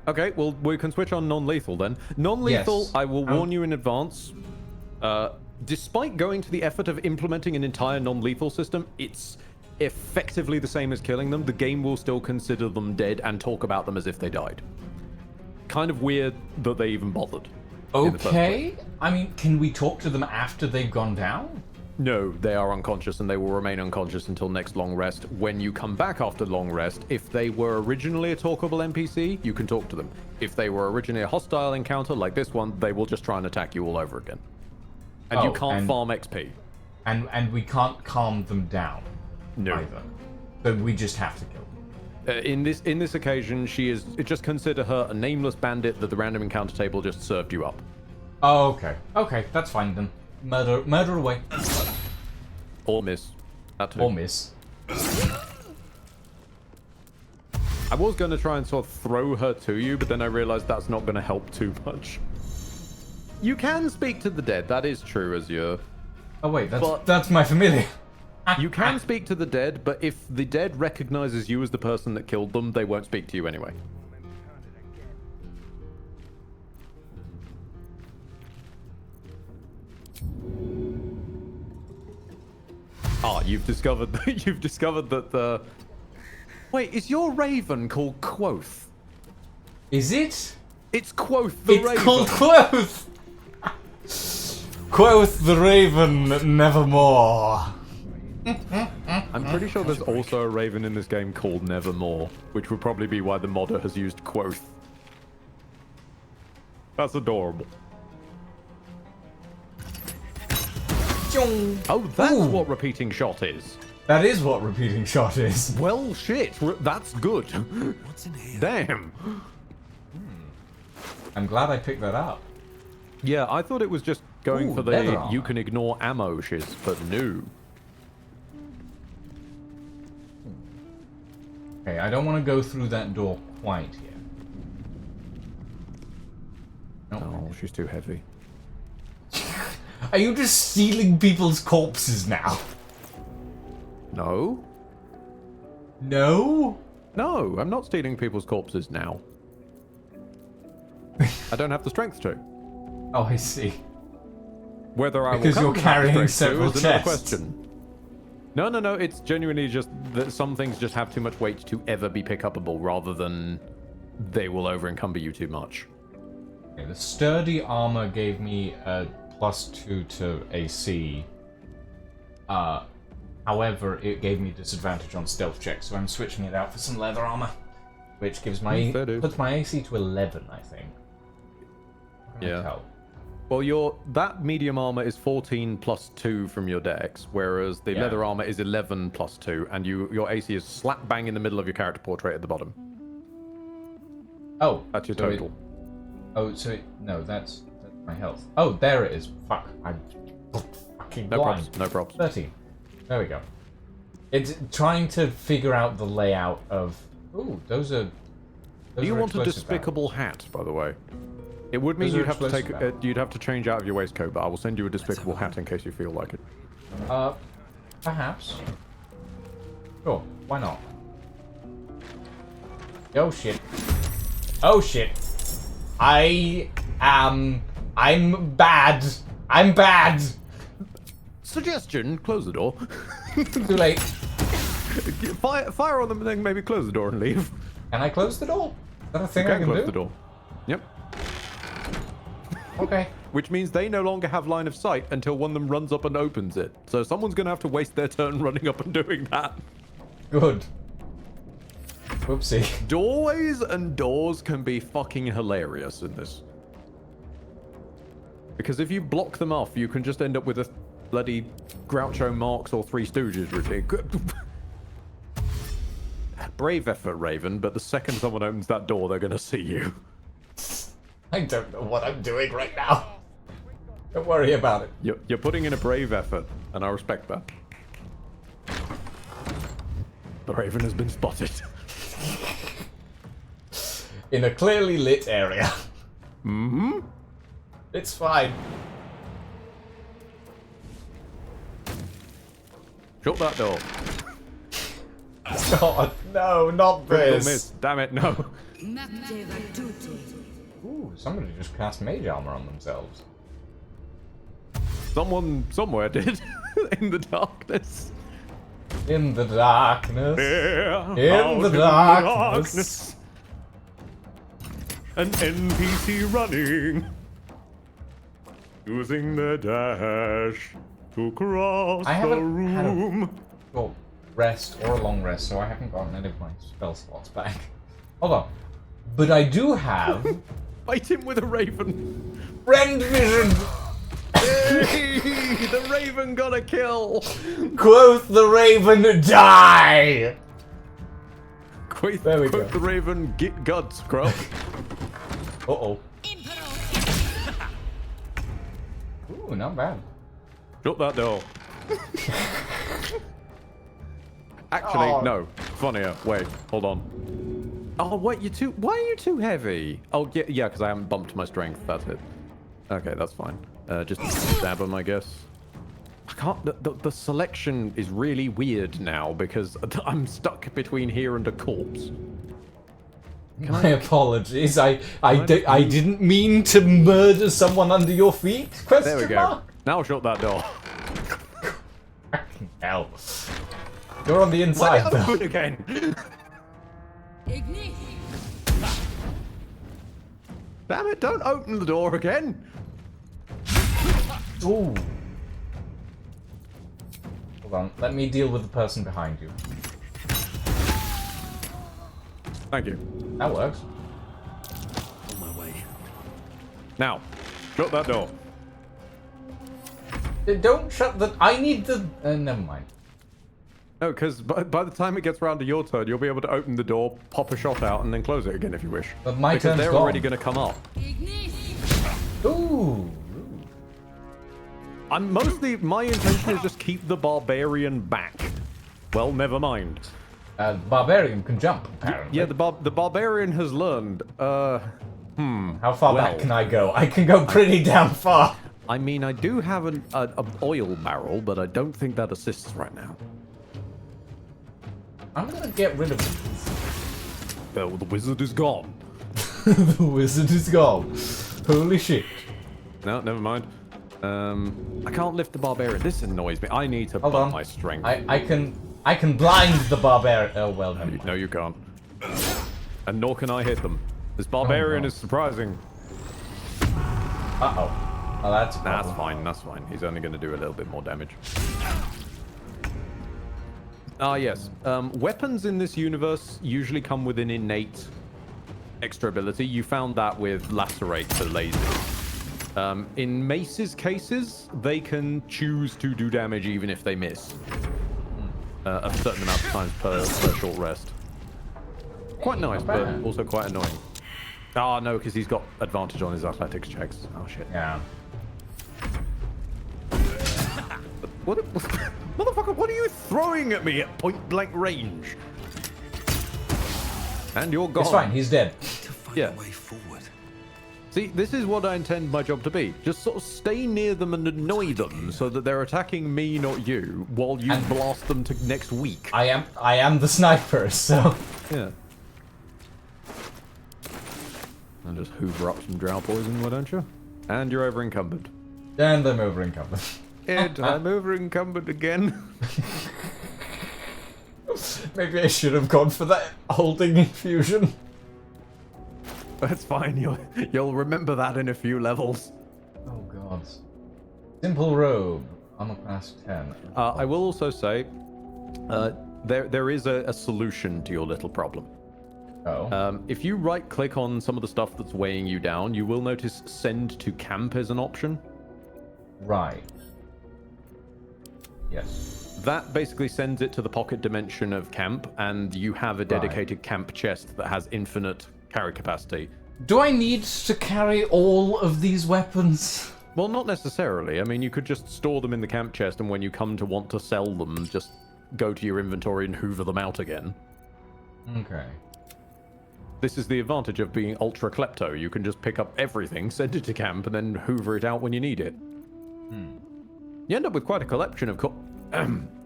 Okay, well, we can switch on non-lethal then. Non-lethal, Yes. I will warn you in advance. Despite going to the effort of implementing an entire non-lethal system, it's effectively the same as killing them. The game will still consider them dead and talk about them as if they died. Kind of weird that they even bothered. Okay. I mean, can we talk to them after they've gone down? No, they are unconscious and they will remain unconscious until next long rest. When you come back after long rest, if they were originally a talkable NPC, you can talk to them. If they were originally a hostile encounter like this one, they will just try and attack you all over again. And you can't farm XP. And we can't calm them down. No. Either. So we just have to kill them. In this occasion, she is. Just consider her a nameless bandit that the random encounter table just served you up. Oh, okay. Okay, that's fine then. Murder away. Or miss. That too. Or miss. I was going to try and sort of throw her to you, but then I realized that's not going to help too much. You can speak to the dead. That is true, Azure. Oh wait, that's my familiar. You can speak to the dead, but if the dead recognizes you as the person that killed them, they won't speak to you anyway. Ah, you've discovered that the... Wait, is your raven called Quoth? Is it? It's Quoth the Raven. It's called Quoth! Quoth the Raven nevermore. I'm pretty sure there's also a raven in this game called Nevermore, which would probably be why the modder has used Quoth. That's adorable. Oh, that's what repeating shot is. That is what repeating shot is. Well, shit, that's good. What's in here? Damn. I'm glad I picked that up. Yeah, I thought it was just going Ooh, for leather the armor. you can ignore ammo shit, but no. Okay, I don't want to go through that door quite yet. Oh, she's too heavy. Are you just stealing people's corpses now? No. No? No, I'm not stealing people's corpses now. I don't have the strength to. Oh, I see. Whether I Because will you're come to have the carrying strength to several is another chests. question. No, it's genuinely just that some things just have too much weight to ever be pick-upable rather than they will over-encumber you too much. Okay, the sturdy armor gave me a +2 to AC. However, it gave me disadvantage on stealth checks, so I'm switching it out for some leather armor, which gives my puts my AC to 11, I think. How can I Yeah. tell? Well, that medium armor is 14 plus 2 from your dex, whereas the Yeah. leather armor is 11 plus 2, and your AC is slap bang in the middle of your character portrait at the bottom. Oh, That's your so total. no, that's my health. Oh, there it is. Fuck, I'm fucking No blind. props. No props. 13. There we go. It's trying to figure out the layout of. Ooh, those are. Do you are want a explosive despicable hat, by the way? It would mean Those are you'd have to take explosive you'd have to change out of your waistcoat, but I will send you a despicable hat in case you feel like it. Perhaps. Sure, why not? Oh shit. Oh shit. I'm bad. I'm bad. Suggestion: close the door. Too late. Fire on them and then maybe close the door and leave. Can I close the door? Is that a thing You I can close do? the door. Yep. Okay. Which means they no longer have line of sight until one of them runs up and opens it. So someone's going to have to waste their turn running up and doing that. Good. Whoopsie. Doorways and doors can be fucking hilarious in this. Because if you block them off, you can just end up with a bloody Groucho Marx or Three Stooges routine. Brave effort, Raven, but the second someone opens that door, they're going to see you. I don't know what I'm doing right now. Don't worry about it. You're putting in a brave effort, and I respect that. The Raven has been spotted. In a clearly lit area. Mm-hmm. It's fine. Shut that door. God, no, not Critical this. miss. Damn it, no. Ooh, somebody just cast mage armor on themselves. Someone somewhere did. In the darkness. In the darkness. Yeah, In the darkness. An NPC running. Using the dash to cross I the haven't had a room. short rest or a long rest, so I haven't gotten any of my spell slots back. Hold on. But I do have Fight him with a raven. Rend Vision! Hey, the raven got a kill. Quoth the Raven, die! Quoth, There we quoth go. the raven, get guts, Crow. Uh-oh. Ooh, not bad. Shut that door. Actually, Oh. no. Funnier. Wait, hold on. Oh, wait, why are you too heavy? Oh, yeah, because I haven't bumped my strength. That's it. Okay, that's fine. Just stab him, I guess. I can't... The selection is really weird now because I'm stuck between here and a corpse. My apologies. I didn't mean to murder someone under your feet? Question There we go. mark? Now shut that door. Fucking hell. hell? You're on the inside, Why open again? Damn it, don't open the door again. Ooh. Hold on, let me deal with the person behind you. Thank you. That works. On my way. Now, shut that door. Don't shut the... I need the... never mind. No, because by the time it gets round to your turn, you'll be able to open the door, pop a shot out, and then close it again if you wish. But my because turn's they're gone. already going to come up. Ooh. My intention is just keep the barbarian back. Well, never mind. Barbarian can jump, apparently. Yeah, the barbarian has learned. How far back can I go? I can go pretty damn far. I mean, I do have an oil barrel, but I don't think that assists right now. I'm gonna get rid of these. Oh, the wizard is gone. The wizard is gone. Holy shit. No, never mind. I can't lift the barbarian. This annoys me. I need to Hold bump on. my strength. I can blind the barbarian. Oh well, never mind. No, you can't. And nor can I hit them. This barbarian is surprising. Uh-oh. Oh, that's fine. That's fine. He's only going to do a little bit more damage. Ah, yes. Weapons in this universe usually come with an innate extra ability. You found that with Lacerate for lasers. In Mace's cases, they can choose to do damage even if they miss. A certain amount of times per short rest. Quite nice, but also quite annoying. Ah, no, because he's got advantage on his athletics checks. Oh, shit. Yeah. What? Motherfucker, what are you throwing at me at point-blank range? And you're gone. It's fine, he's dead. Yeah. See, this is what I intend my job to be. Just sort of stay near them and annoy them so that they're attacking me, not you, while you blast them to next week. I am the sniper, so... Yeah. And just hoover up some drow poison, why don't you? And you're over encumbered. And I'm over encumbered. Ed, I'm over encumbered again. Maybe I should have gone for that holding infusion. That's fine, you'll remember that in a few levels. Oh god. Simple robe. Armor class 10. I will also say, there is a solution to your little problem. Oh. If you right-click on some of the stuff that's weighing you down, you will notice send to camp is an option. Right. Yes. That basically sends it to the pocket dimension of camp, and you have a dedicated camp chest that has infinite carry capacity. Do I need to carry all of these weapons? Well, not necessarily. I mean, you could just store them in the camp chest, and when you come to want to sell them, just go to your inventory and hoover them out again. Okay. This is the advantage of being ultra klepto. You can just pick up everything, send it to camp, and then hoover it out when you need it. You end up with quite a collection of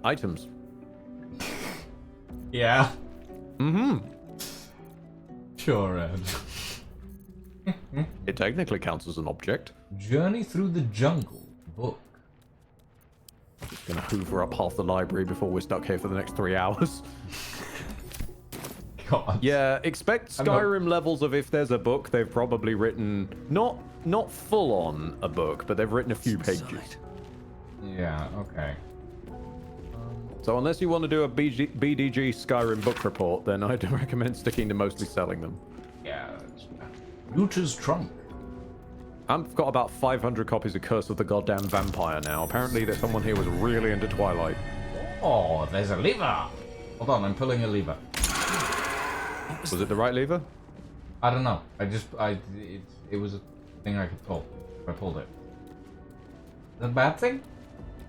items. Yeah. Mm-hmm. Sure, Ed. It technically counts as an object. Journey through the jungle. Book. Just gonna hoover up half the library before we're stuck here for the next 3 hours. God. Yeah, expect Skyrim levels of if there's a book, they've probably written not full on a book, but they've written a few pages. Yeah, okay. So unless you want to do a BDG Skyrim book report, then I'd recommend sticking to mostly selling them. Yeah. Looter's trunk. I've got about 500 copies of Curse of the Goddamn Vampire now. Apparently there's someone here was really into Twilight. Oh, there's a lever. Hold on, I'm pulling a lever. Was it the right lever? I don't know. It was a thing I could pull. I pulled it. Is that a bad thing?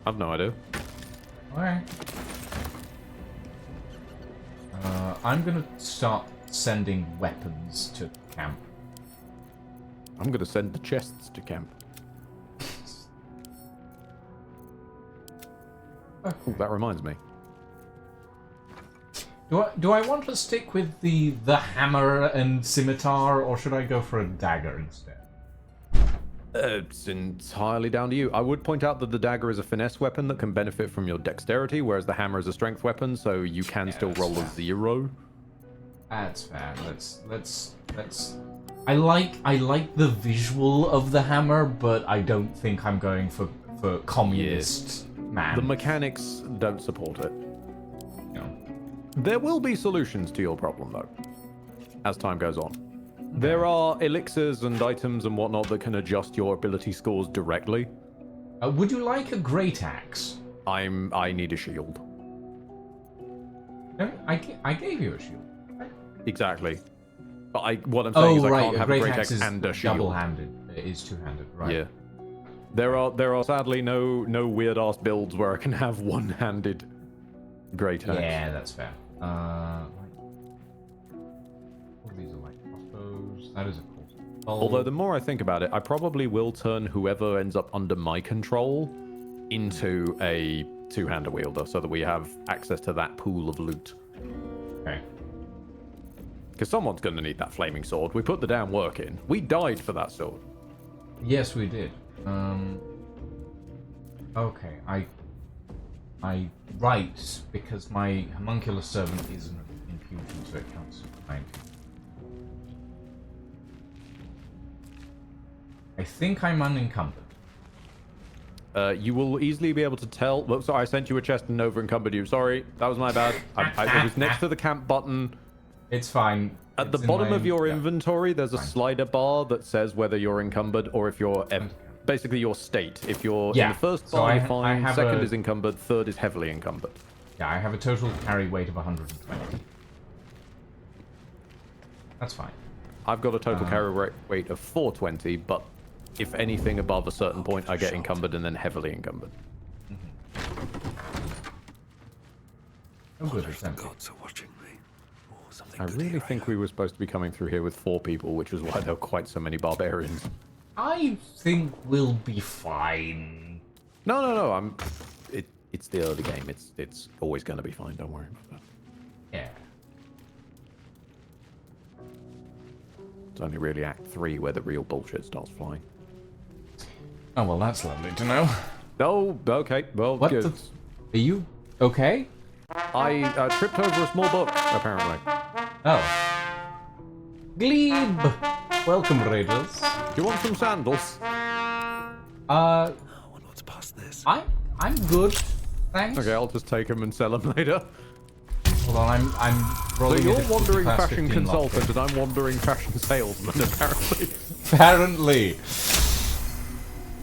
I've no idea. Alright. I'm gonna start sending weapons to camp. I'm gonna send the chests to camp. Ooh, that reminds me. Do I want to stick with the hammer and scimitar, or should I go for a dagger instead? It's entirely down to you. I would point out that the dagger is a finesse weapon that can benefit from your dexterity, whereas the hammer is a strength weapon, so you can still roll a 0. That's fair. Let's. I like the visual of the hammer, but I don't think I'm going for communist man. The mechanics don't support it. No. There will be solutions to your problem, though, as time goes on. There are elixirs and items and whatnot that can adjust your ability scores directly. Would you like a great axe? I need a shield. No, I gave you a shield. Exactly. But what I'm saying is I can't have a great axe is and a shield. double-handed. It is two-handed, right? Yeah. There are sadly no weird ass builds where I can have one-handed great axe. Yeah, that's fair. All these are like crossbows. That is a cool. Although the more I think about it, I probably will turn whoever ends up under my control into a two-handed wielder, so that we have access to that pool of loot. Okay. Because someone's going to need that flaming sword. We put the damn work in. We died for that sword. Yes, we did. Okay, I write because my homunculus servant is an infusion, so it counts as 90. I think I'm unencumbered. You will easily be able to tell. Well, sorry, I sent you a chest and over encumbered you. Sorry, that was my bad. I was next to the camp button. It's fine. At the bottom of your inventory, there's a slider bar that says whether you're encumbered or if you're... basically your state. If you're in the first bar, you're fine. Second is encumbered. Third is heavily encumbered. Yeah, I have a total carry weight of 120. That's fine. I've got a total carry weight of 420, but if anything above a certain point, I get encumbered and then heavily encumbered. Oh, good. Gods are watching me. I really think we were supposed to be coming through here with 4 people, which is why there were quite so many barbarians. I think we'll be fine. No. It's the early game. It's always going to be fine. Don't worry about that. Yeah. It's only really Act 3 where the real bullshit starts flying. Oh, well, that's lovely to know. Oh, okay. Well, what good. Are you okay? I tripped over a small book, apparently. Oh. Glebe! Welcome, Raiders. Do you want some sandals? What's past this? I'm good, thanks. Okay, I'll just take them and sell them later. Hold on, I'm rolling. So you're wandering fashion consultant, and I'm wandering fashion salesman, apparently. Apparently.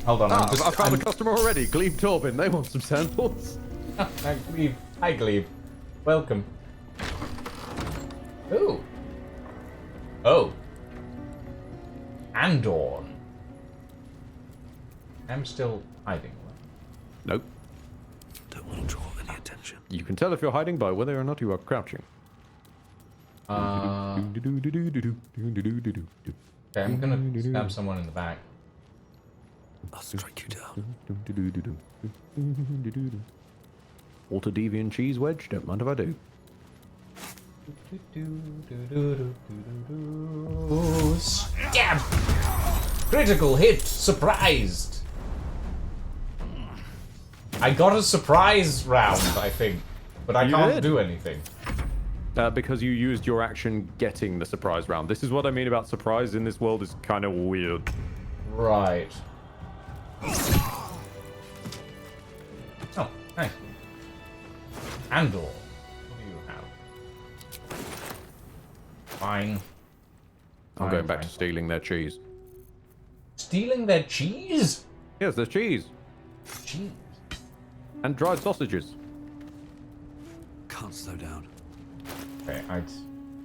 Hold on, I found a customer already. Glebe Torbin, they want some sandals. Glebe. Hi, Glebe. Welcome. Ooh. Oh. Andor. I'm still hiding. Nope. Don't want to draw any attention. You can tell if you're hiding by whether or not you are crouching. Okay, I'm gonna stab someone in the back. I'll strike you down. Water deviant cheese wedge, don't mind if I do. Stab! Critical hit! Surprised! I got a surprise round, I think. But I can't do anything. Because you used your action getting the surprise round. This is what I mean about surprise in this world is kind of weird. Right. Oh, nice. Andor. What do you have? Fine. I'm going back to stealing their cheese. Stealing their cheese? Yes, there's cheese. Cheese. And dried sausages. Can't slow down. Okay,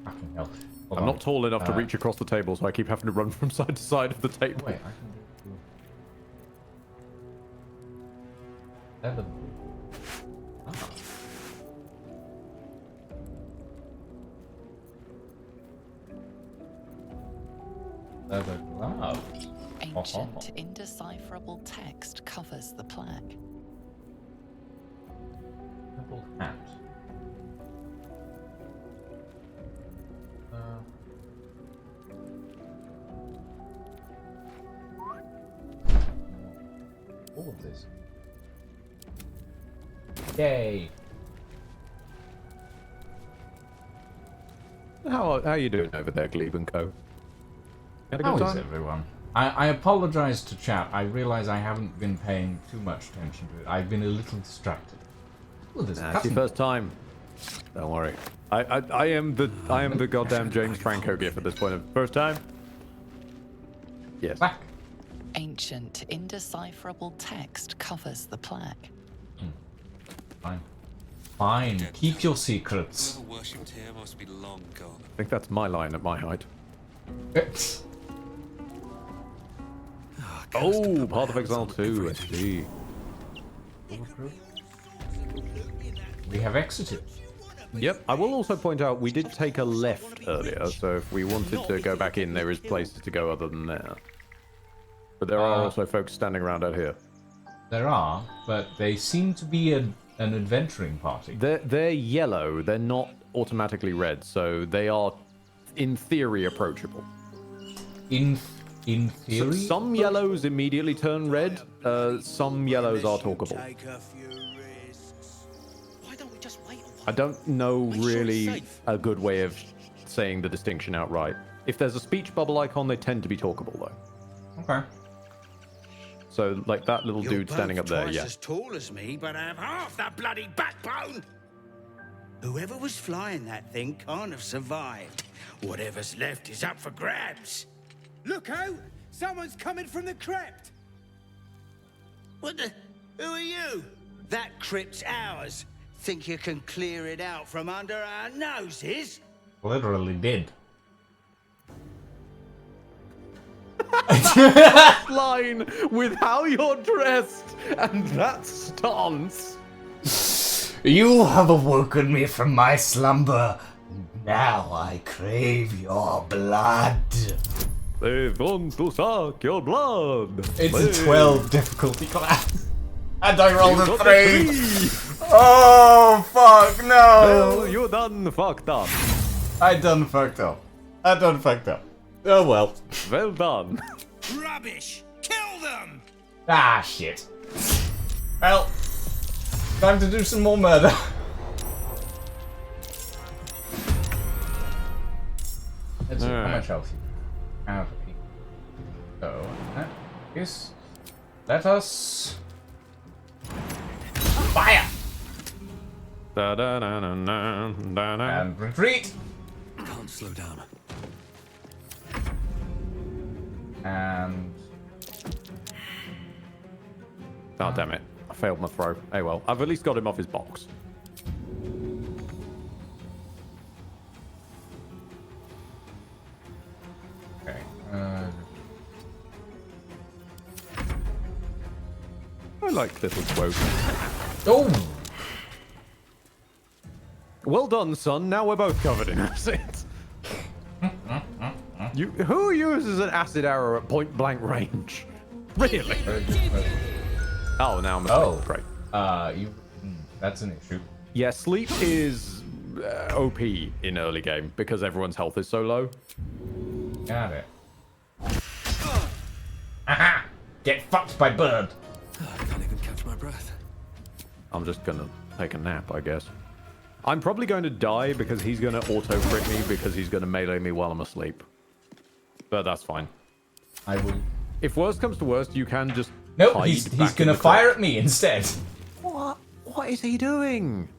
fucking hell. I'm not tall enough to reach across the table, so I keep having to run from side to side of the table. Wait, I can do leather. Ah. Leather gloves. Ancient, indecipherable text covers the plaque. Purple hat. all of this. Yay! How you doing over there, Glebe and Co? Had a good How time? is everyone? I apologize to chat. I realize I haven't been paying too much attention to it. I've been a little distracted. Ooh, there's a Nah, it's your cutscene. first time. Don't worry. I am the goddamn James Franco gift at this point. First time? Yes. Back. Ancient, indecipherable text covers the plaque. Fine. Fine. Keep your secrets. Whoever worshipped here must be long gone. I think that's my line at my height. Oh, Path of Exile 2, I see. We have exited. Yep, I will also point out we did take a left earlier, so if we wanted to go back in, there is places to go other than there. But there are also folks standing around out here. There are, but they seem to be an adventuring party. They're yellow, they're not automatically red, so they are, in theory, approachable. In theory? Some yellows immediately turn red, some yellows are talkable. I don't know really a good way of saying the distinction outright. If there's a speech bubble icon, they tend to be talkable, though. Okay. So, like that little dude standing up there, twice yeah. as tall as me, but I have half that bloody backbone. Whoever was flying that thing can't have survived. Whatever's left is up for grabs. Look out! Someone's coming from the crypt. What the? Who are you? That crypt's ours. Think you can clear it out from under our noses? Literally did. That line with how you're dressed and that stance. You have awoken me from my slumber. Now I crave your blood. They want to suck your blood. It's a 12 difficulty class. And I rolled You a got 3. Oh, fuck, no. Well, you done fucked up. I done fucked up. Oh, well. Well done. Rubbish! Kill them! Ah, shit. Well, time to do some more murder. Let's see, how much health you have. So, that is... Let us... Fire! Da, da, da, da, da, da, da. And retreat! Can't slow down. And... Oh, damn it. I failed my throw. Oh well. I've at least got him off his box. Okay. I like little quotes. Oh! Well done, son. Now we're both covered in acid. Who uses an acid arrow at point blank range? Really? Oh, now I'm asleep. Great. That's an issue. Yeah, sleep is OP in early game because everyone's health is so low. Got it. Aha! Get fucked by bird. I can't even catch my breath. I'm just gonna take a nap, I guess. I'm probably going to die because he's gonna auto crit me because he's gonna melee me while I'm asleep. But that's fine. I will. If worst comes to worst, you can just. Nope, hide he's back in gonna the fire crypt. at me instead. What? What is he doing?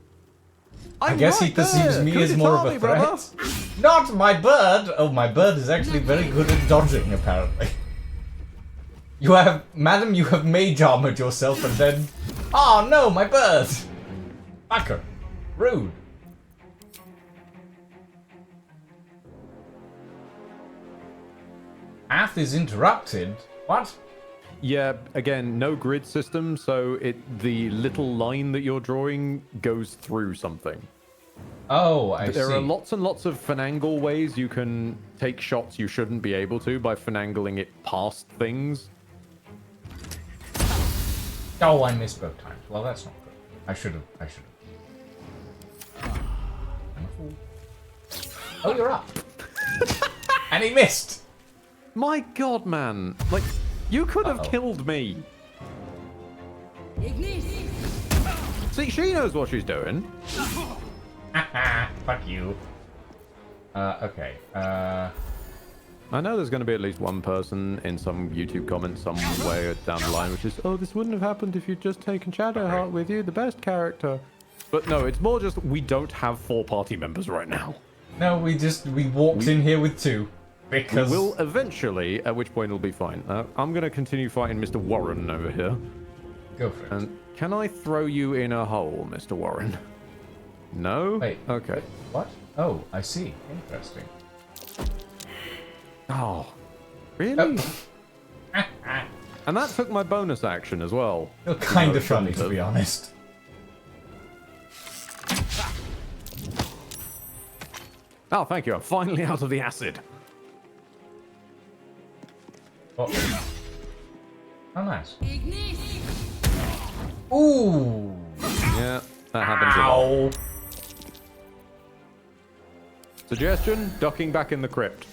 I guess he perceives me as more of a threat. Not my bird! Oh, my bird is actually very good at dodging, apparently. You have... Madam, you have mage armored yourself and then... Oh no, my bird! Fucker. Rude. Path is interrupted. What? Yeah, again, no grid system, so the little line that you're drawing goes through something. Oh, I see. There are lots and lots of finagle ways you can take shots you shouldn't be able to by finagling it past things. Oh, I missed both times. Well, that's not good. I should have. I'm a fool. Oh, you're up. And he missed. My god, man. Like, you could have killed me. See, she knows what she's doing. Fuck you. Okay. I know there's going to be at least one person in some YouTube comment somewhere down the line which is, oh, this wouldn't have happened if you'd just taken Shadowheart with you, the best character. But no, it's more just we don't have 4 party members right now. No, we walked in here with 2. Because... We will eventually, at which point it'll be fine. I'm going to continue fighting Mr. Warren over here. Go for it. And can I throw you in a hole, Mr. Warren? No? Wait. Okay. What? Oh, I see. Interesting. Oh, really? Oh. And that took my bonus action as well. You're kind of funny, to be honest. Oh, thank you. I'm finally out of the acid. Oh, oh nice. Ooh. Yeah, that happens a lot. Suggestion? Ducking back in the crypt.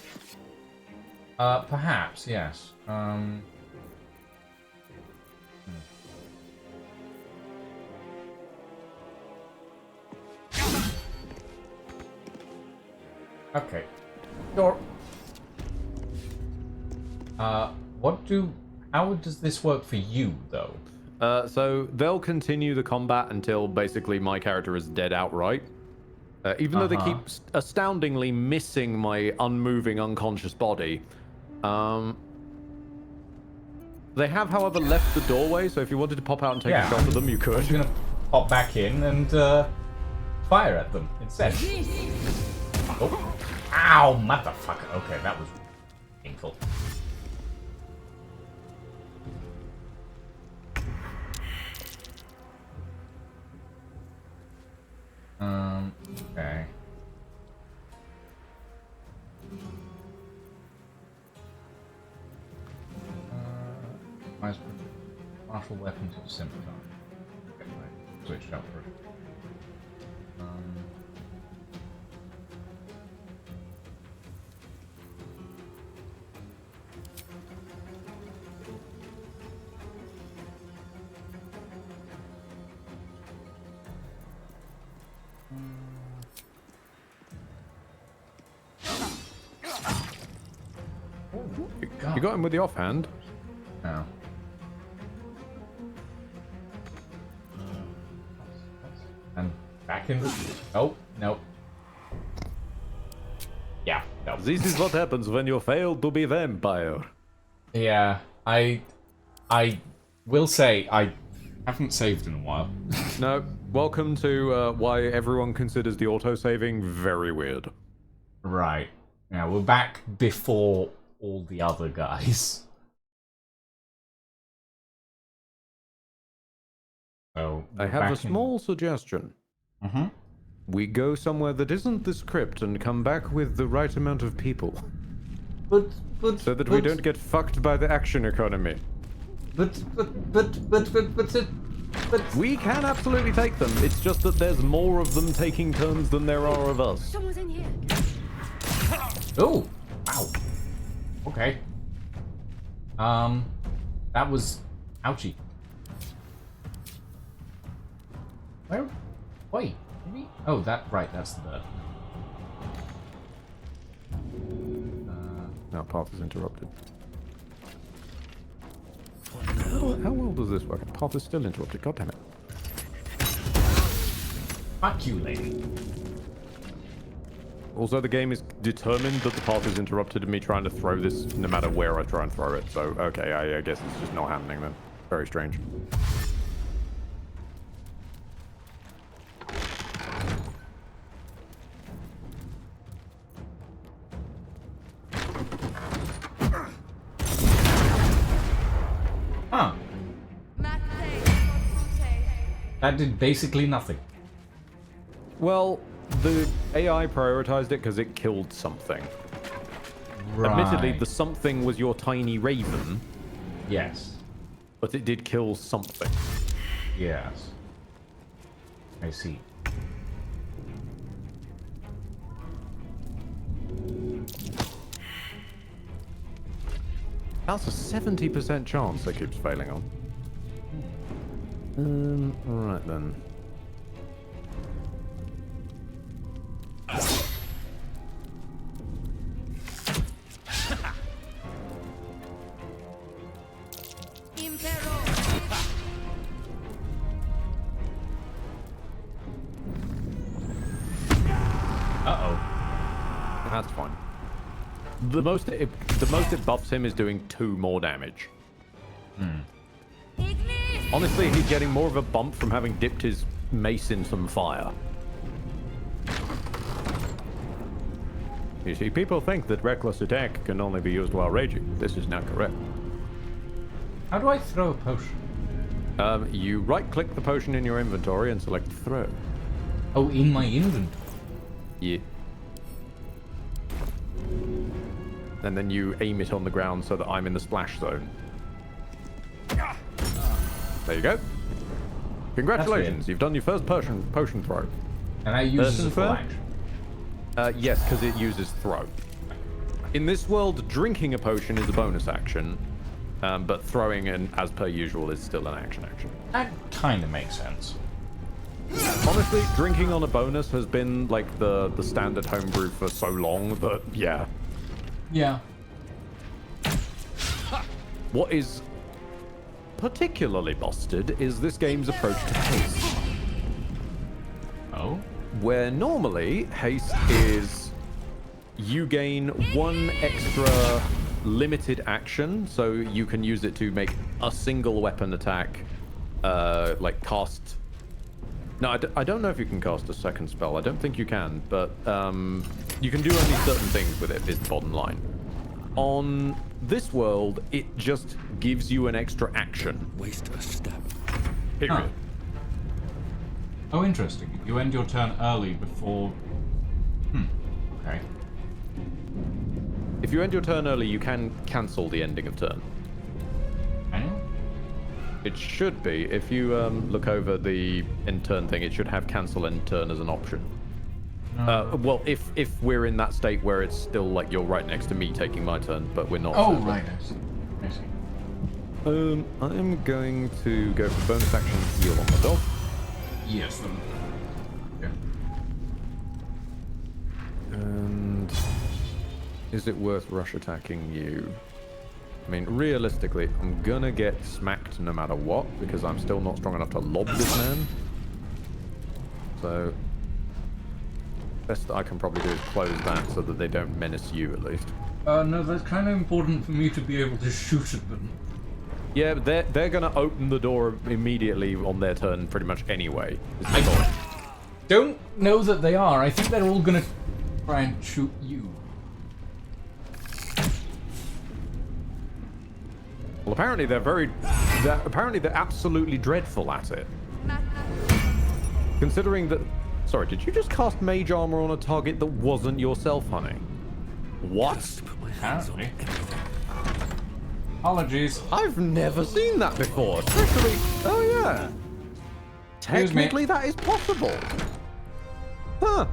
Perhaps, yes. Okay. Door. How does this work for you, though? So they'll continue the combat until basically my character is dead outright. Even though they keep astoundingly missing my unmoving, unconscious body. They have, however, left the doorway, so if you wanted to pop out and take a shot at them, you could. I'm gonna pop back in and fire at them instead. Oh. Ow, motherfucker. Okay, that was painful. Okay. Martial weapons of sympathy. Okay, right. Switch out for it. You got him with the offhand. No. And back in the... Oh, no. Yeah, no. This is what happens when you fail to be vampire. Yeah, I will say I haven't saved in a while. No, welcome to why everyone considers the auto-saving very weird. Right. Yeah, we're back before all the other guys. So I have a small suggestion. We go somewhere that isn't this crypt and come back with the right amount of people. But so that we don't get fucked by the action economy. But we can absolutely take them. It's just that there's more of them taking turns than there are of us. Someone's in here. Oh, wow. Okay. That was ouchie. Where? Wait. Maybe? Oh, right. That's the bird. Now path is interrupted. How well does this work? Path is still interrupted. God damn it. Fuck you, lady. Also, the game is determined that the path is interrupted in me trying to throw this no matter where I try and throw it. So, okay, I guess it's just not happening then. Very strange. Huh. That did basically nothing. Well, the AI prioritized it because it killed something. Right. Admittedly, the something was your tiny raven. Yes. But it did kill something. Yes. I see. That's a 70% chance it keeps failing on. Right then. That's fine. The most it buffs him is doing 2 more damage. Honestly, he's getting more of a bump from having dipped his mace in some fire. You see, people think that reckless attack can only be used while raging. This is not correct. How do I throw a potion? You right-click the potion in your inventory and select throw. Oh, in my inventory? Yeah. And then you aim it on the ground so that I'm in the splash zone. There you go. Congratulations, you've done your first potion throw. And I use a full action. Yes, because it uses throw. In this world, drinking a potion is a bonus action, but throwing, as per usual, is still an action. That kind of makes sense. Honestly, drinking on a bonus has been like the standard homebrew for so long that, yeah. Yeah. What is particularly busted is this game's approach to haste. Oh? Where normally, haste is you gain 1 extra limited action, so you can use it to make a single weapon attack, like cast... No, I don't know if you can cast a second spell. I don't think you can, but you can do only certain things with it, is the bottom line. On this world, it just gives you an extra action. Waste a step. Period. Huh. Oh, interesting. You end your turn early before... Okay. If you end your turn early, you can cancel the ending of turn. Can you? It should be. If you look over the end turn thing, it should have cancel end turn as an option. Well, if we're in that state where it's still like you're right next to me taking my turn, but we're not. Oh, right. I see. I'm going to go for bonus action heal on myself. Yes. Yeah. And is it worth rush attacking you? I mean, realistically, I'm gonna get smacked no matter what, because I'm still not strong enough to lob this man. So, best I can probably do is close that so that they don't menace you, at least. No, that's kind of important for me to be able to shoot at them. Yeah, but they're gonna open the door immediately on their turn pretty much anyway. I don't know that they are. I think they're all gonna try and shoot you. Well, apparently they're absolutely dreadful at it. Considering that... Sorry, did you just cast mage armor on a target that wasn't yourself, honey? What? Apparently. Apologies. I've never seen that before, especially... Oh, yeah. Technically, that is possible. Huh.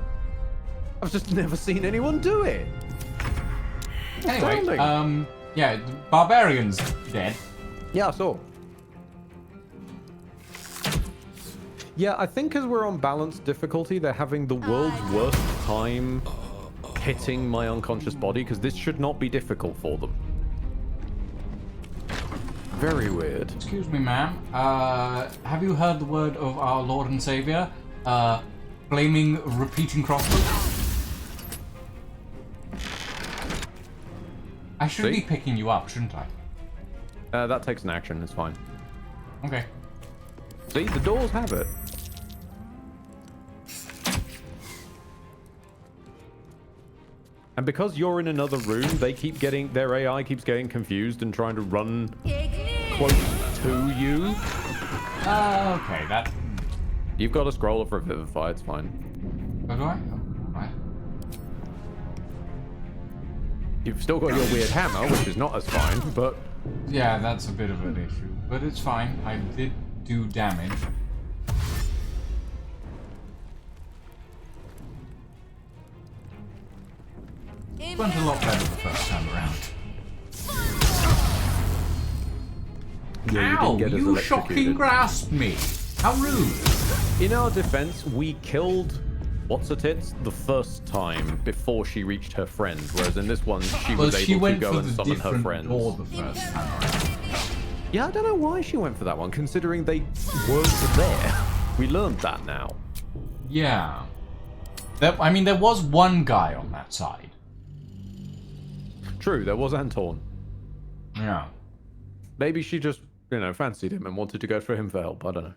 I've just never seen anyone do it. Anyway, yeah, the barbarian's dead. Yeah, I saw. Yeah, I think as we're on balanced difficulty, they're having the world's worst time hitting my unconscious body, because this should not be difficult for them. Very weird. Excuse me, ma'am. Have you heard the word of our Lord and Savior? Flaming repeating crossbow? I should be picking you up, shouldn't I? That takes an action, it's fine. Okay. See, the doors have it. And because you're in another room, their AI keeps getting confused and trying to run close to you. Okay, that... You've got a scroll for Revivify, it's fine. Oh, do I? Oh, right. You've still got your weird hammer, which is not as fine, but... Yeah, that's a bit of an issue. But it's fine. I did do damage. Went a lot better the first time around. Yeah, you Ow, didn't get us you shocking electrocuted. grasped me. How rude. In our defense, we killed What's-her-tits the first time before she reached her friend, whereas in this one, she was able to go and summon her friends. Door the first time around. Yeah, I don't know why she went for that one, considering they weren't there. We learned that now. Yeah. I mean, there was one guy on that side. True, there was Anton. Yeah. Maybe she just, fancied him and wanted to go for him for help. I don't know.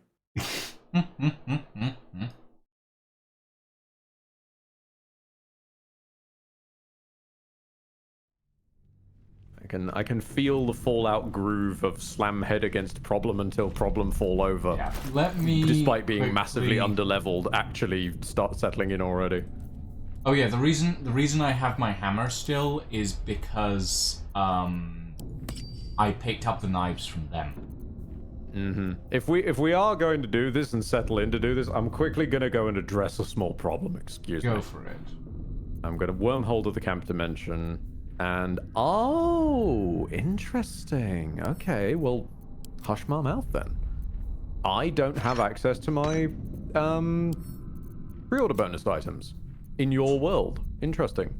I can feel the Fallout groove of slam head against problem until problem fall over. Yeah, let me... Despite being massively underleveled, actually start settling in already. Oh yeah, the reason I have my hammer still is because I picked up the knives from them. Mm-hmm. If we are going to do this and settle in to do this, I'm quickly gonna go and address a small problem. Excuse me. Go for it. I'm gonna wormhole to the camp dimension. And, oh, interesting. Okay, well, hush my mouth then. I don't have access to my, pre-order bonus items in your world. Interesting.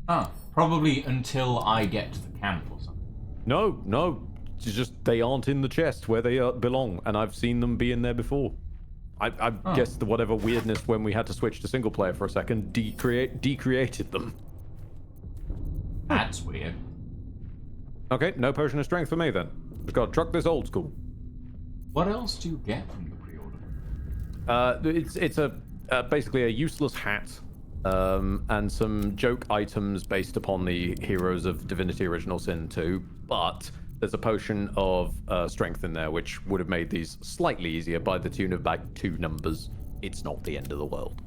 Ah, probably until I get to the camp or something. No, it's just they aren't in the chest where they belong, and I've seen them be in there before. I guess the whatever weirdness when we had to switch to single player for a second decreated them. That's weird. Okay, no potion of strength for me then. Just gotta truck this old school. What else do you get from the pre-order? It's basically a useless hat, and some joke items based upon the heroes of Divinity Original Sin 2, but there's a potion of strength in there, which would have made these slightly easier by the tune of like 2 numbers. It's not the end of the world.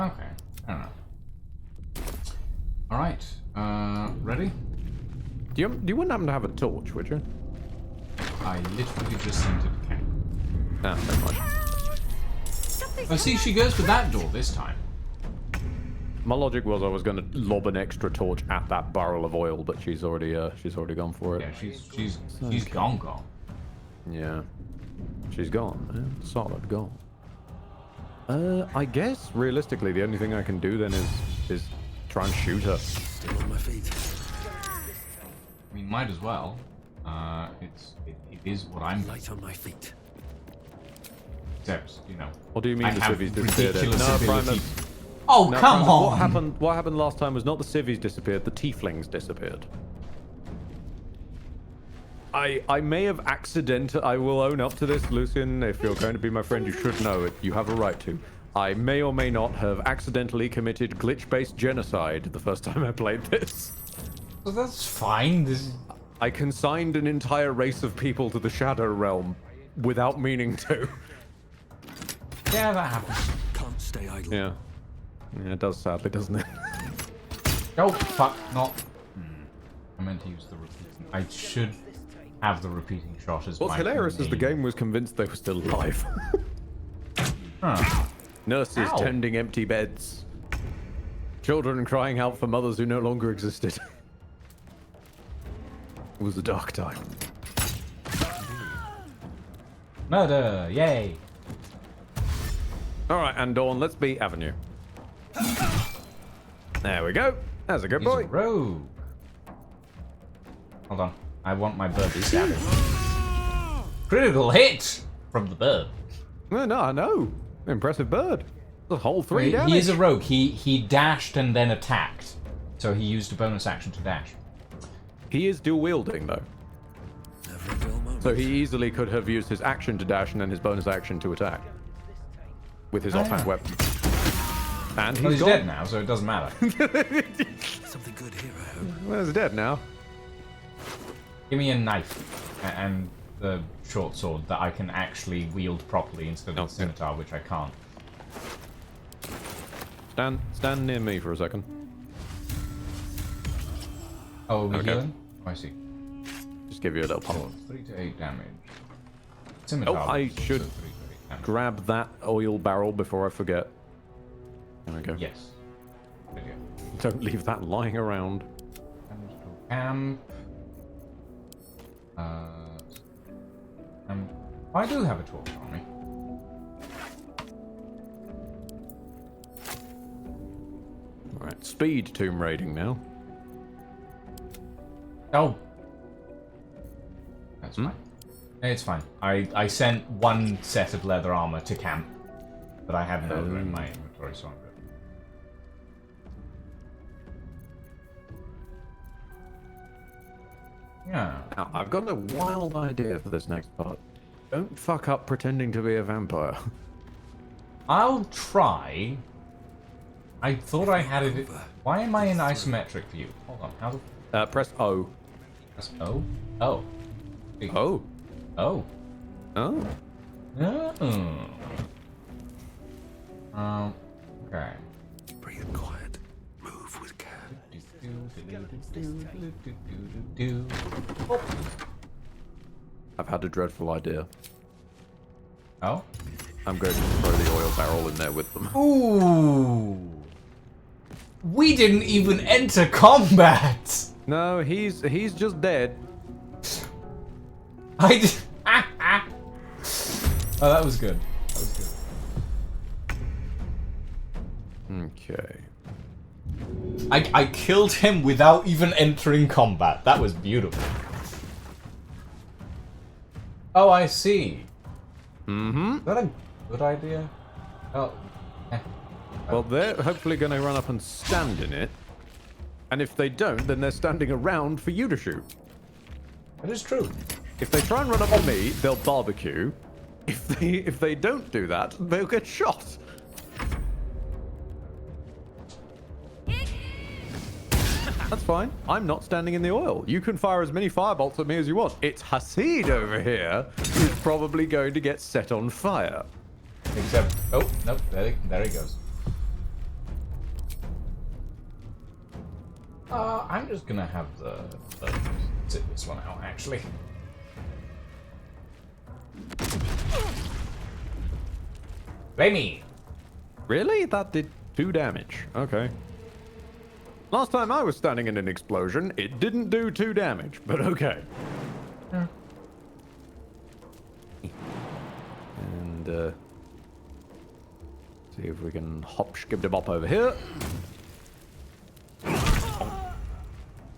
Okay, I don't know. Alright, ready? Do you wouldn't happen to have a torch, would you? I literally just entered the camp. Ah, never mind. Oh, see, she goes for that door this time. My logic was I was going to lob an extra torch at that barrel of oil, but she's already gone for it. Yeah, she's gone. Yeah, she's gone, man. Solid gone. I guess realistically the only thing I can do then is try and shoot her. Still on my feet. I mean, might as well. It is what I'm. Light on my feet. Except, What do you mean I the have civvies disappeared? ridiculous No, ability. Primus. Oh, No, come Primus, on! What happened last time was not the civvies disappeared, the tieflings disappeared. I may have I will own up to this, Lucian. If you're going to be my friend, you should know it. You have a right to. I may or may not have accidentally committed glitch-based genocide the first time I played this. Well, that's fine. I consigned an entire race of people to the Shadow Realm without meaning to. Yeah, that happens. Can't stay idle. Yeah, it does sadly, doesn't it? Oh, fuck, not. I meant to use the repeating. I should have the repeating shot as What's hilarious is the game was convinced they were still alive. Huh. Nurses Ow. tending empty beds. Children crying out for mothers who no longer existed. It was a dark time. Murder, yay! Alright, Andorn, let's beat Avenue. There we go. That's a good He's boy. a rogue. Hold on. I want my bird to stab him. Critical hit from the bird. No, I know. Impressive bird. The whole 3 damage. He is a rogue. He dashed and then attacked. So he used a bonus action to dash. He is dual wielding though. Never a dull moment. So he easily could have used his action to dash and then his bonus action to attack. With his offhand weapon. And Well, he's gone. dead now, so it doesn't matter. Something good here, I hope. Well, he's dead now. Give me a knife and the short sword that I can actually wield properly instead of the scimitar, which I can't. Stand near me for a second. Oh, we're Okay. healing? Oh, I see. Just give you a little pump. 3 to 8 damage. Scimitar. Oh, I also should 3 to 8 damage. grab that oil barrel before I forget. There we go. Yes. Good idea. Don't leave that lying around. Camp. I do have a torch on me. Alright, speed tomb raiding now. Oh. That's fine. It's fine. I sent one set of leather armor to camp, but I have another in my inventory, so I'm good. Yeah. Now, I've got a wild idea for this next part. Don't fuck up pretending to be a vampire. I'll try. I thought I had it. Why am I in isometric view? Hold on. How do... Press O. Press O? Oh. Oh. Oh. Oh. Oh. Okay. Breathe quiet. Move with care. I've had a dreadful idea. Oh? I'm going to throw the oil barrel in there with them. Ooh. We didn't even enter combat. No, he's just dead. I did. Oh, that was good. That was good. Okay. I killed him without even entering combat. That was beautiful. Oh, I see. Mm-hmm. Is that a good idea? Oh. Well, they're hopefully going to run up and stand in it. And if they don't, then they're standing around for you to shoot. That is true. If they try and run up on me, they'll barbecue. If they don't do that, they'll get shot. That's fine. I'm not standing in the oil. You can fire as many firebolts at me as you want. It's Hasid over here who's probably going to get set on fire. Except, oh, nope, there he goes. I'm just gonna have the sit this one out, actually. Play me! Really? That did 2 damage. Okay. Last time I was standing in an explosion, it didn't do 2 damage, but okay. Yeah. And, see if we can hop skip the bop over here.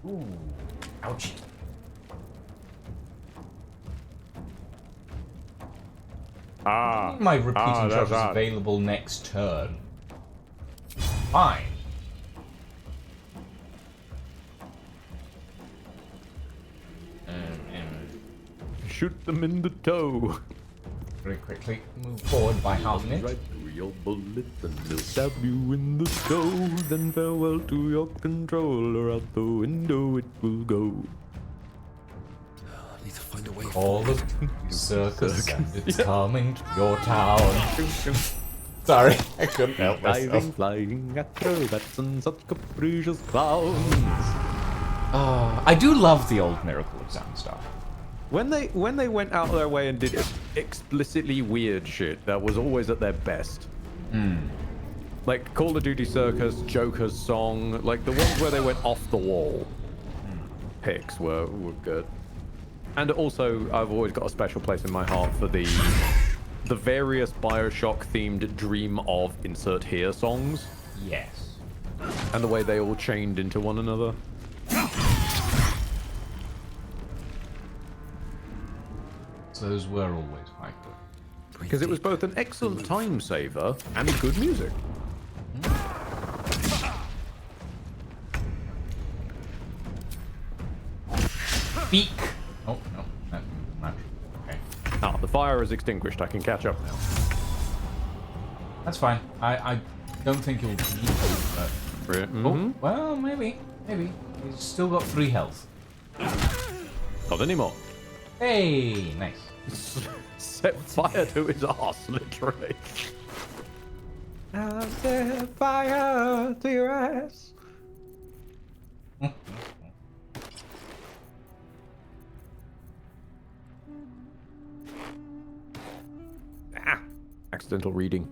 Ooh. Ouch. My repeating charge is available next turn. Fine. Shoot them in the toe. Very quickly move forward by half an inch. Right through your bullets and they'll stab you in the toe. Then farewell to your controller. Out the window it will go. I need to find a way. All the circus and it's coming to your town. Sorry, I couldn't help myself. Diving, flying, acrobats and such capricious clowns. I do love the old Miracle Exam stuff. When they went out of their way and did explicitly weird shit, that was always at their best. Like Call of Duty Circus, Joker's Song, like the ones where they went off the wall. Picks were good. And also, I've always got a special place in my heart for the various Bioshock themed Dream of Insert Here songs. Yes. And the way they all chained into one another. Those were always quite good. Because it was both an excellent time saver and good music. Beak! Oh, no. That doesn't matter. Okay. Ah, the fire is extinguished. I can catch up now. That's fine. I don't think you'll need to, but... Oh, well, maybe. Maybe. He's still got 3 health. Not anymore. Hey, nice. Set fire to his ass, literally. I'll set fire to your ass. Accidental reading.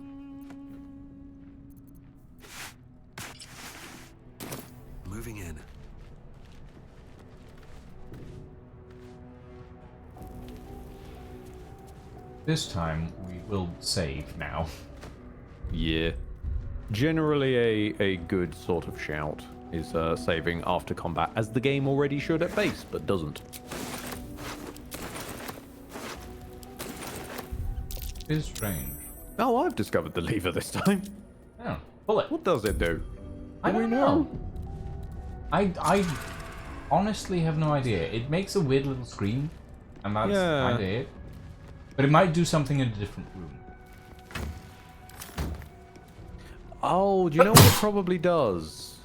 Moving in. This time we will save now. Yeah. Generally a good sort of shout is saving after combat, as the game already should at base, but doesn't. It is strange. Oh, I've discovered the lever this time. Oh, pull it. What does it do? I don't know. I honestly have no idea. It makes a weird little scream, and that's kind of it. But it might do something in a different room. Oh, do you know what it probably does?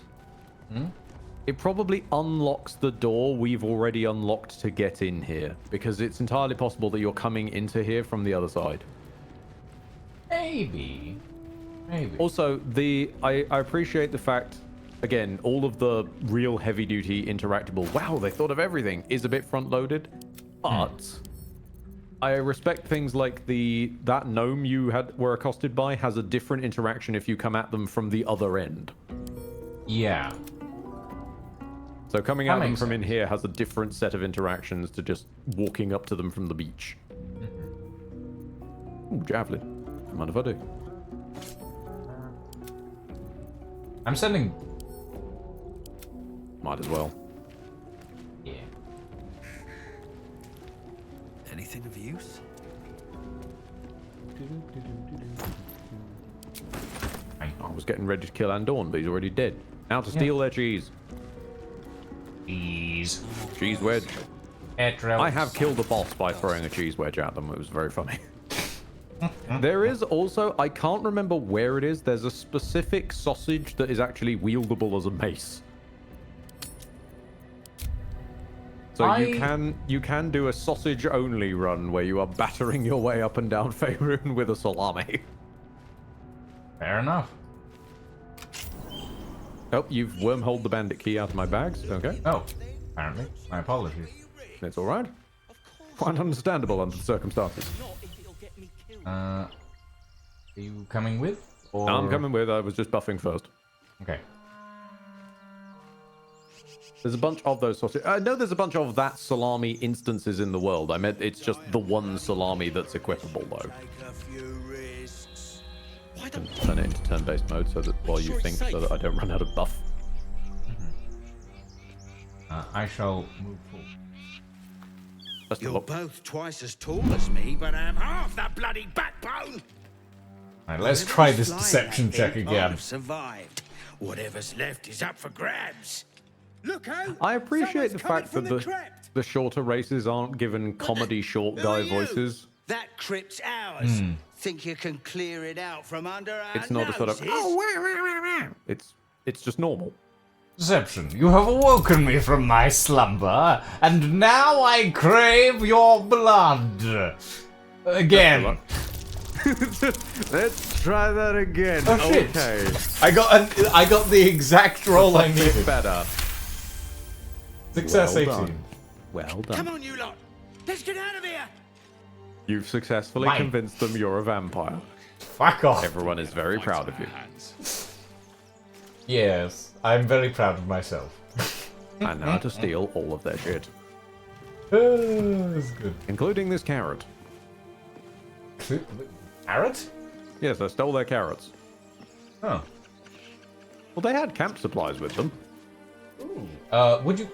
It probably unlocks the door we've already unlocked to get in here, because it's entirely possible that you're coming into here from the other side. Maybe. Also, I appreciate the fact, again, all of the real heavy-duty interactable, wow, they thought of everything, is a bit front-loaded, but I respect things like that gnome you were accosted by has a different interaction if you come at them from the other end. Yeah. So coming at them from in here has a different set of interactions to just walking up to them from the beach. Ooh, javelin. Mind if I do? I'm sending... Might as well. Yeah. Anything of use? I was getting ready to kill Andorn, but he's already dead. Now to steal their cheese. Cheese. Cheese wedge. Etro. I have killed a boss by throwing a cheese wedge at them. It was very funny. There is also, I can't remember where it is, there's a specific sausage that is actually wieldable as a mace. So you can do a sausage only run where you are battering your way up and down Faerun with a salami. Fair enough. Oh, you've wormholed the bandit key out of my bags. Okay. Oh, apparently. My apologies. It's all right. Quite understandable under the circumstances. Are you coming with? Or... I'm coming with. I was just buffing first. Okay. There's a bunch of those sausages. I know there's a bunch of that salami instances in the world. I meant it's just the one salami that's equipable, though. I can turn it into turn-based mode so that while you think, so that I don't run out of buff. I shall move forward. You're both twice as tall as me, but I have half that bloody backbone. Alright, let's try this deception check again. I've survived. Whatever's left is up for grabs. Look out! I appreciate the Someone's fact that coming from the crypt. the shorter races aren't given comedy short guy voices. That crypt's ours. Think you can clear it out from under our It's not a sort of, noses? it's just normal. Deception, you have awoken me from my slumber, and now I crave your blood. Again. Let's try that again. Oh, shit. Okay. I got the exact roll I needed. Better. Success Well 18. done. Well done. Come on, you lot. Let's get out of here. You've successfully convinced them you're a vampire. Fuck off. Everyone is very proud of you. Yes, I'm very proud of myself. And now to steal all of their shit. That's good. Including this carrot. Carrot? Yes, I stole their carrots. Oh. Well, they had camp supplies with them. Ooh. Would you...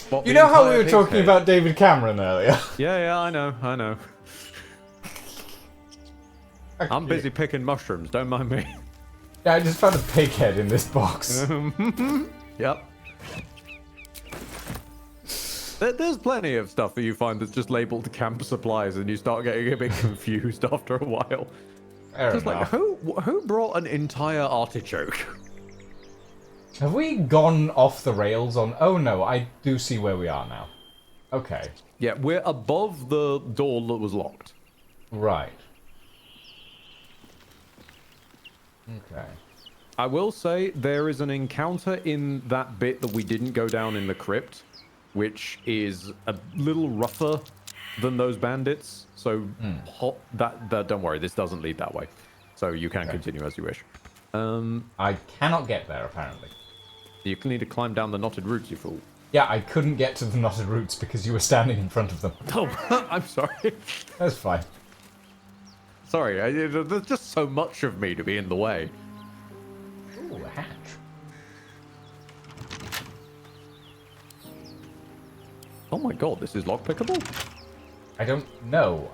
What, You the know how we entire were pig's talking head? about David Cameron earlier? Yeah, I know. I'm busy picking mushrooms, don't mind me. Yeah, I just found a pig head in this box. Yep. There's plenty of stuff that you find that's just labeled camp supplies and you start getting a bit confused after a while. Just like, who brought an entire artichoke? Have we gone off the rails on... Oh no, I do see where we are now. Okay. Yeah, we're above the door that was locked. Right. Okay. I will say there is an encounter in that bit that we didn't go down in the crypt, which is a little rougher than those bandits. So don't worry, this doesn't lead that way. So you can continue as you wish. I cannot get there apparently. You need to climb down the knotted roots, you fool. Yeah, I couldn't get to the knotted roots because you were standing in front of them. Oh, I'm sorry. That's fine. Sorry, there's just so much of me to be in the way. Ooh, a hatch. Oh my god, this is lockpickable? I don't know.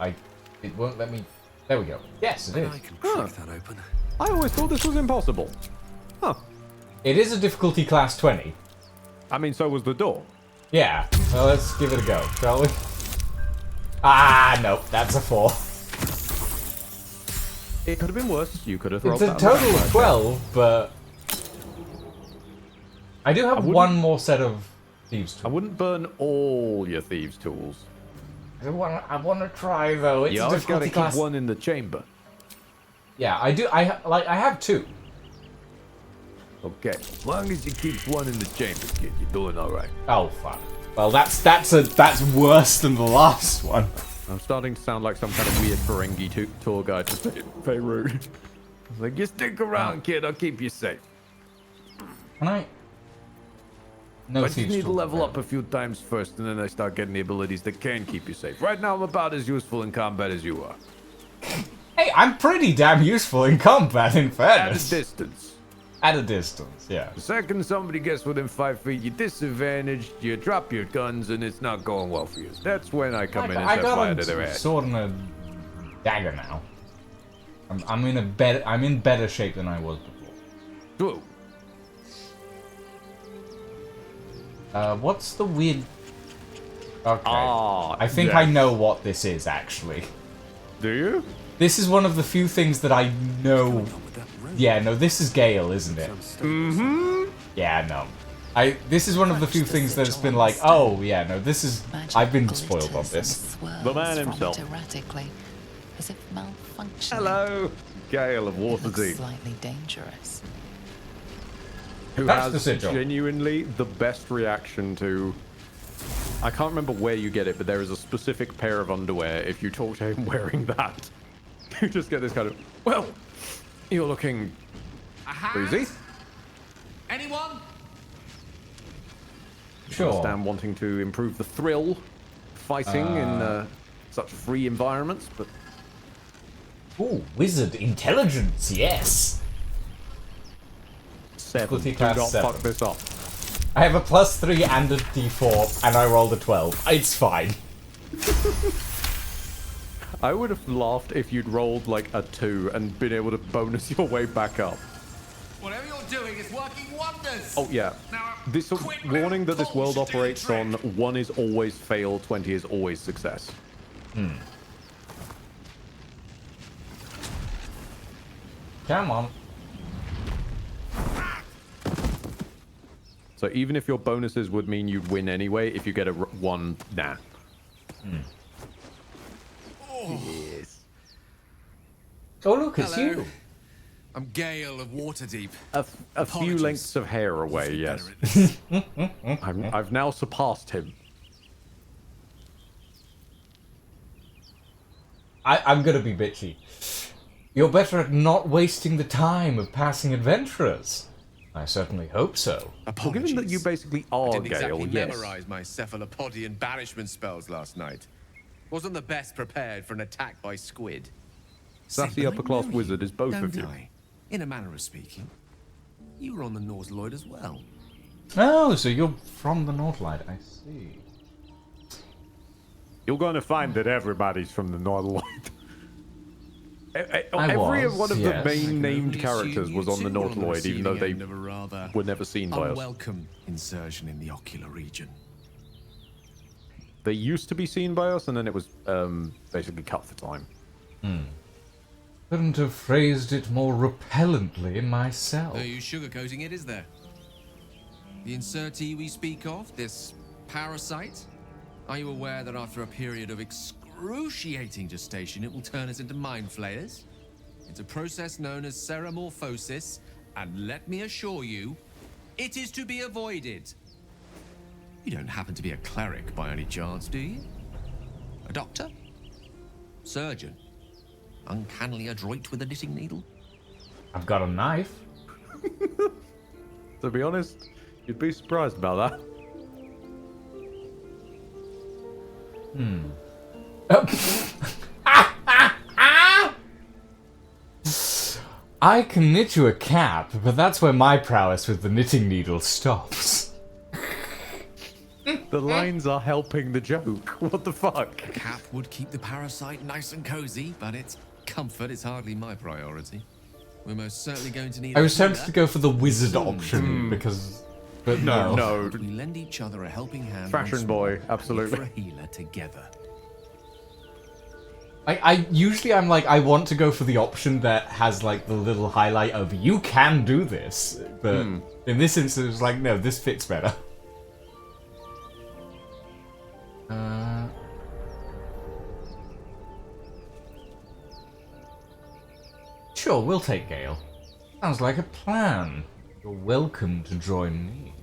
It won't let me... There we go. Yes, it is. I can crack that open. I always thought this was impossible. Huh. It is a difficulty class 20. I mean, so was the door. Yeah. Well, let's give it a go, shall we? Ah, no. That's a 4. It could have been worse. You could have thrown It's a that total back. of 12, but... I do have one more set of thieves' tools. I wouldn't burn all your thieves' tools. I want to try, though. It's You a always gotta difficulty keep class... one in the chamber. Yeah, I do. I have 2. Okay, as long as you keep one in the chamber, kid, you're doing all right. Oh fuck. Well, that's worse than the last one. I'm starting to sound like some kind of weird Ferengi tour guide to Beirut. It's like, you stick around, kid. I'll keep you safe. Can I? No, But you need to level up a few times first, and then I start getting the abilities that can keep you safe. Right now, I'm about as useful in combat as you are. Hey, I'm pretty damn useful in combat, in At a fairness. distance. At a distance, yeah. The second somebody gets within 5 feet, you're disadvantaged, you drop your guns, and it's not going well for you. That's when I come in and set fire to their a ass. sword and a dagger now. I'm in better shape than I was before. True. What's the weird? Okay. Ah, I think yes. I know what this is actually. Do you? This is one of the few things that I know. Yeah, no, this is Gale, isn't it? Mm-hmm. Yeah, no. This is one of the few things that has been like, oh, yeah, no, this is... I've been spoiled on this. The man himself. Erratically, as if malfunctioning. Hello, Gale of Looks Waterdeep. slightly dangerous. Who That's has the sigil. genuinely the best reaction to... I can't remember where you get it, but there is a specific pair of underwear. If you talk to him wearing that, you just get this kind of, well, you're looking boozy. Anyone? Sure. I understand wanting to improve the thrill fighting in such free environments, but... Ooh, wizard intelligence, yes. 7. Difficulty Do class not 7. fuck this up. I have a +3 and a d4, and I rolled a 12. It's fine. I would have laughed if you'd rolled like a 2 and been able to bonus your way back up. Whatever you're doing is working wonders. Oh yeah. Now, This warning that this world operates on 1 is always fail, 20 is always success. Come on. So even if your bonuses would mean you'd win anyway, if you get a 1, nah. Yes. Oh look, it's Hello. you. I'm Gale of Waterdeep. A few Apologies. lengths of hair away, You yes. better at I've now surpassed him. I'm gonna be bitchy. You're better at not wasting the time of passing adventurers. I certainly hope so. Well, given that you basically I are didn't Gale, exactly yes. memorize my cephalopodian banishment spells last night. Wasn't the best prepared for an attack by squid. Sassy See, upper class I know wizard you, is both of don't you. I? In a manner of speaking. You were on the Nautiloid as well. Oh, so you're from the Northlight, I see. You're going to find that everybody's from the Nautiloid. I Every was, one of yes. the I main can named only characters assume was you on the two were on the Nautiloid, even though they receiving end of a rather were never seen by us. unwelcome insertion in the ocular region. They used to be seen by us, and then it was basically cut for time. Couldn't have phrased it more repellently myself. No use sugarcoating it, is there? The insertee we speak of, this parasite, are you aware that after a period of excruciating gestation, it will turn us into mind flayers? It's a process known as ceramorphosis, and let me assure you, it is to be avoided. You don't happen to be a cleric by any chance, do you? A doctor? Surgeon? Uncannily adroit with a knitting needle? I've got a knife. To be honest, you'd be surprised about that. I can knit you a cap, but that's where my prowess with the knitting needle stops. The lines are helping the joke. What the fuck? A cap would keep the parasite nice and cozy, but its comfort is hardly my priority. We're most certainly going to need. I was tempted to go for the wizard option because, but no. No. We lend each other a helping hand. Fashion boy, absolutely. For a healer together. I usually I'm like I want to go for the option that has like the little highlight of you can do this, but in this instance it's like no, this fits better. Sure, we'll take Gale. Sounds like a plan. You're welcome to join me.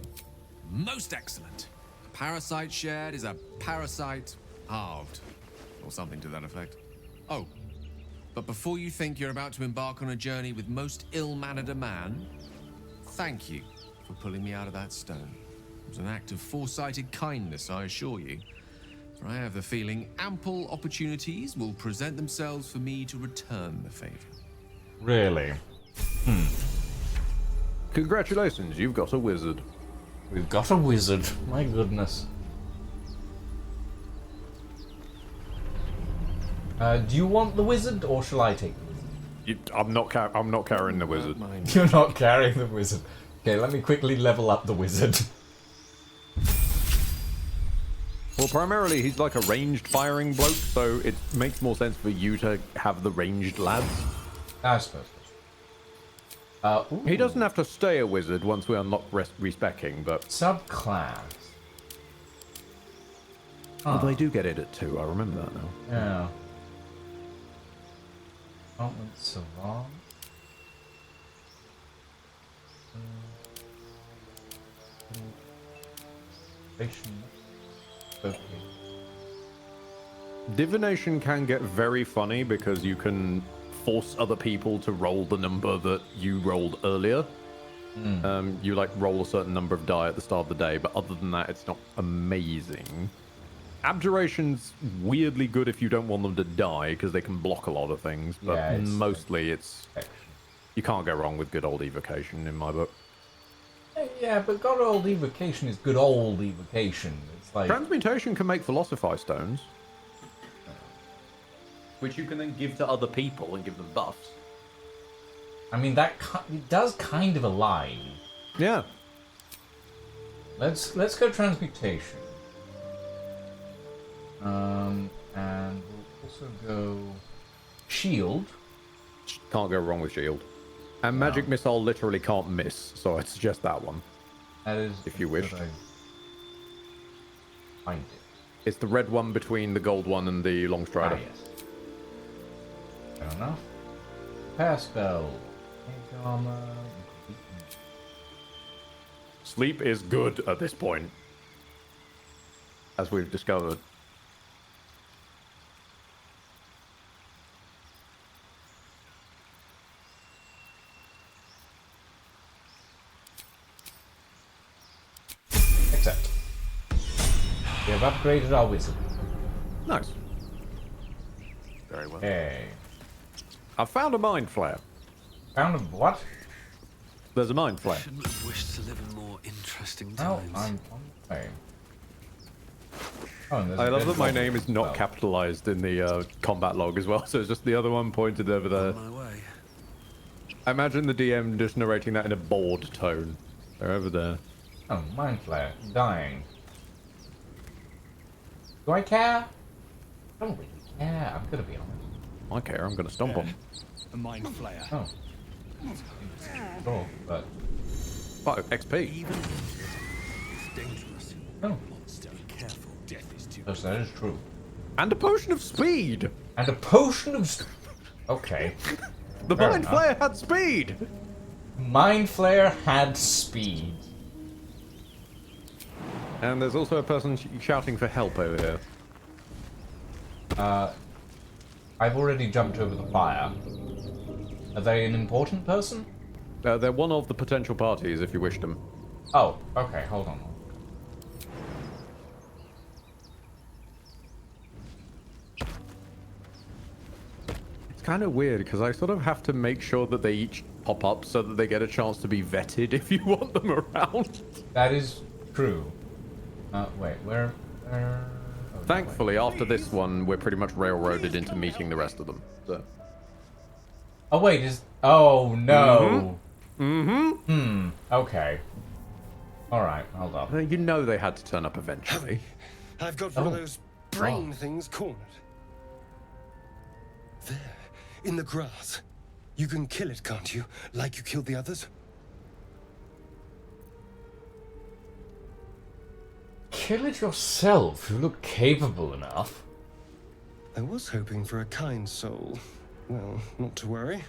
Most excellent. A parasite shared is a parasite halved, or something to that effect. Oh, but before you think you're about to embark on a journey with most ill-mannered a man, thank you for pulling me out of that stone. It was an act of foresighted kindness, I assure you. For I have the feeling ample opportunities will present themselves for me to return the favor. Really? Congratulations, you've got a wizard. We've got a wizard. My goodness. Do you want the wizard, or shall I take the wizard? I'm not carrying the wizard. You're not carrying the wizard. Okay, let me quickly level up the wizard. Well, primarily he's like a ranged firing bloke, so it makes more sense for you to have the ranged lads. I suppose. He doesn't have to stay a wizard once we unlock respecking, but subclass. Oh, they do get it at 2. I remember that now. Yeah. Department Savant. Okay. Divination can get very funny because you can force other people to roll the number that you rolled earlier. You like roll a certain number of die at the start of the day, but other than that, it's not amazing. Abjuration's weirdly good if you don't want them to die because they can block a lot of things, but Yeah, it's mostly it's you can't go wrong with good old evocation in my book. Yeah, but good old evocation is good old evocation. It's like Transmutation can make Philosophy Stones, which you can then give to other people and give them buffs. I mean that it does kind of align. Yeah. Let's go transmutation. And we'll also go shield. Can't go wrong with shield. And magic missile literally can't miss, so I'd suggest that one. That is, if you wish. Find it. It's the red one between the gold one and the long strider. Yes. Fair enough. Pair spell. Sleep is good at this point, as we've discovered. Except we have upgraded our wizard. Nice. Very well. Hey. I found a mind flare. Found a what? There's a mind flare. Shouldn't have wished to live in more interesting Oh, times. I'm on the way. Oh, and there's I a love dead that my body name is as not well. capitalized in the combat log as well, so it's just the other one pointed over there. On my way. I imagine the DM just narrating that in a bored tone. They're over there. Oh, mind flare. Dying. Do I care? I don't really care. I'm gonna be honest. I care, I'm gonna stomp on. A mind flayer. Oh. Sure, but... Oh, XP. Even it's dangerous. Oh. Monster. Be careful. Death is too. Yes, that is true. And a potion of speed! And a potion of... Okay. The Fair mind enough. flare had speed! Mind flare had speed. And there's also a person shouting for help over here. I've already jumped over the fire. Are they an important person? They're one of the potential parties if you wish them. Oh, okay, hold on. kind of weird because I sort of have to make sure that they each pop up so that they get a chance to be vetted if you want them around. That is true. Wait, where? Oh, Thankfully, after this one, we're pretty much railroaded into meeting the rest of them. So. Oh wait, is oh no. Mm-hmm. Okay. All right, hold on. You know they had to turn up eventually. I've got one of those brain things cornered. There, in the grass. You can kill it, can't you? Like you killed the others? Kill it yourself. You look capable enough. I was hoping for a kind soul. Well, not to worry.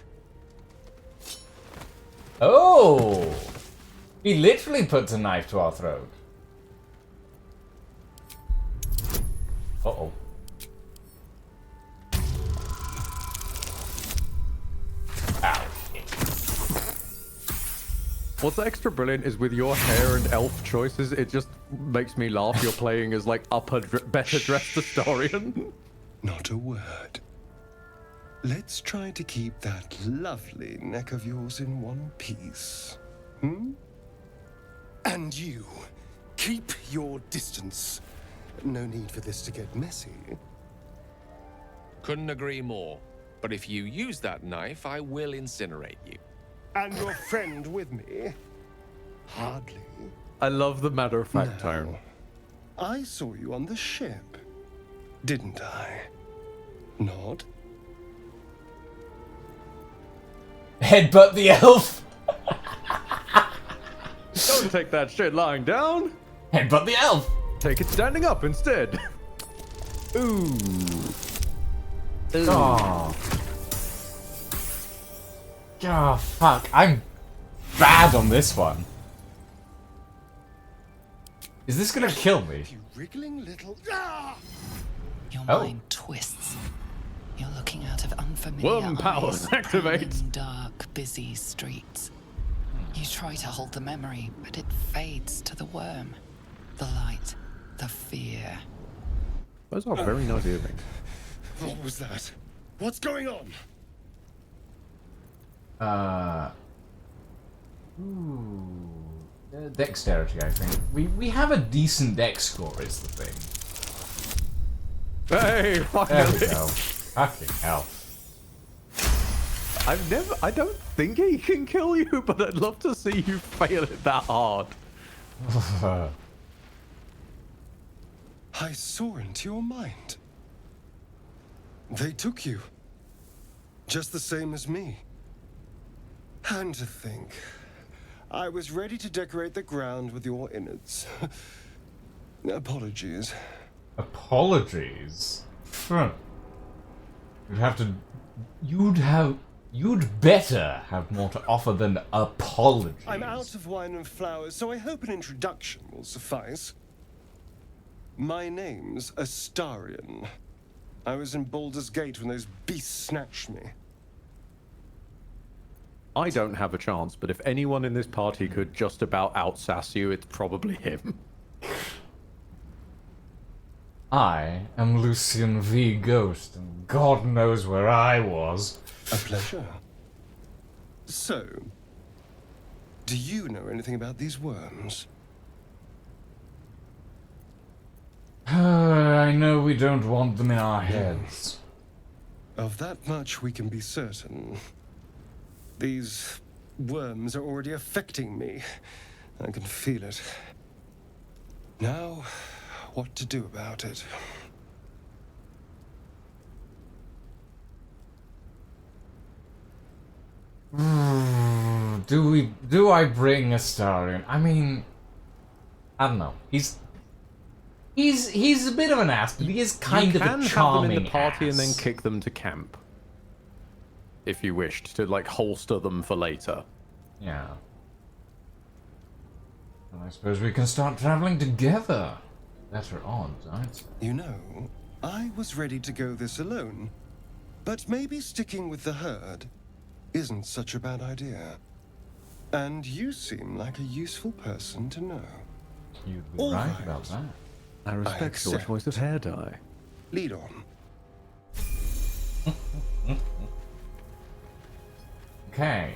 Oh! He literally puts a knife to our throat. Uh-oh. Ow. What's extra brilliant is with your hair and elf choices, it just makes me laugh. You're playing as like better dressed historian. Not a word. Let's try to keep that lovely neck of yours in one piece. Hmm? And you, keep your distance. No need for this to get messy. Couldn't agree more. But if you use that knife, I will incinerate you. And your friend with me? Hardly. I love the matter-of-fact tone. I saw you on the ship, didn't I? Nod? Headbutt the elf! Don't take that shit lying down. Headbutt the elf! Take it standing up instead. Ooh. Oh. Oh, fuck. I'm bad on this one. Is this gonna kill me? You wriggling little... Your mind twists. You're looking out of unfamiliar Worm powers activate. prowling dark, busy streets. You try to hold the memory, but it fades to the worm. The light, the fear. Those are very nice earrings. What was that? What's going on? Dexterity, I think. We have a decent dex score, is the thing. Hey, There we go. Fucking hell. I don't think he can kill you, but I'd love to see you fail it that hard. I saw into your mind. They took you. Just the same as me. And to think, I was ready to decorate the ground with your innards. Apologies. Apologies? You'd better have more to offer than apologies. I'm out of wine and flowers, so I hope an introduction will suffice. My name's Astarion. I was in Baldur's Gate when those beasts snatched me. I don't have a chance, but if anyone in this party could just about outsass you, it's probably him. I am Lucian V. Ghost, and God knows where I was. A pleasure. So, do you know anything about these worms? I know we don't want them in our heads. Of that much we can be certain. These worms are already affecting me. I can feel it. Now, what to do about it? Do I bring Astarion? I mean, I don't know. He's a bit of an ass, but he is kind of a charming You can have them in the party ass. and then kick them to camp. If you wished to, like, holster them for later. Yeah. Well, I suppose we can start traveling together. Better odds, I'd say. You know, I was ready to go this alone. But maybe sticking with the herd isn't such a bad idea. And you seem like a useful person to know. You'd be All right right. about that. I respect your accept. choice of hair dye. Lead on. Okay.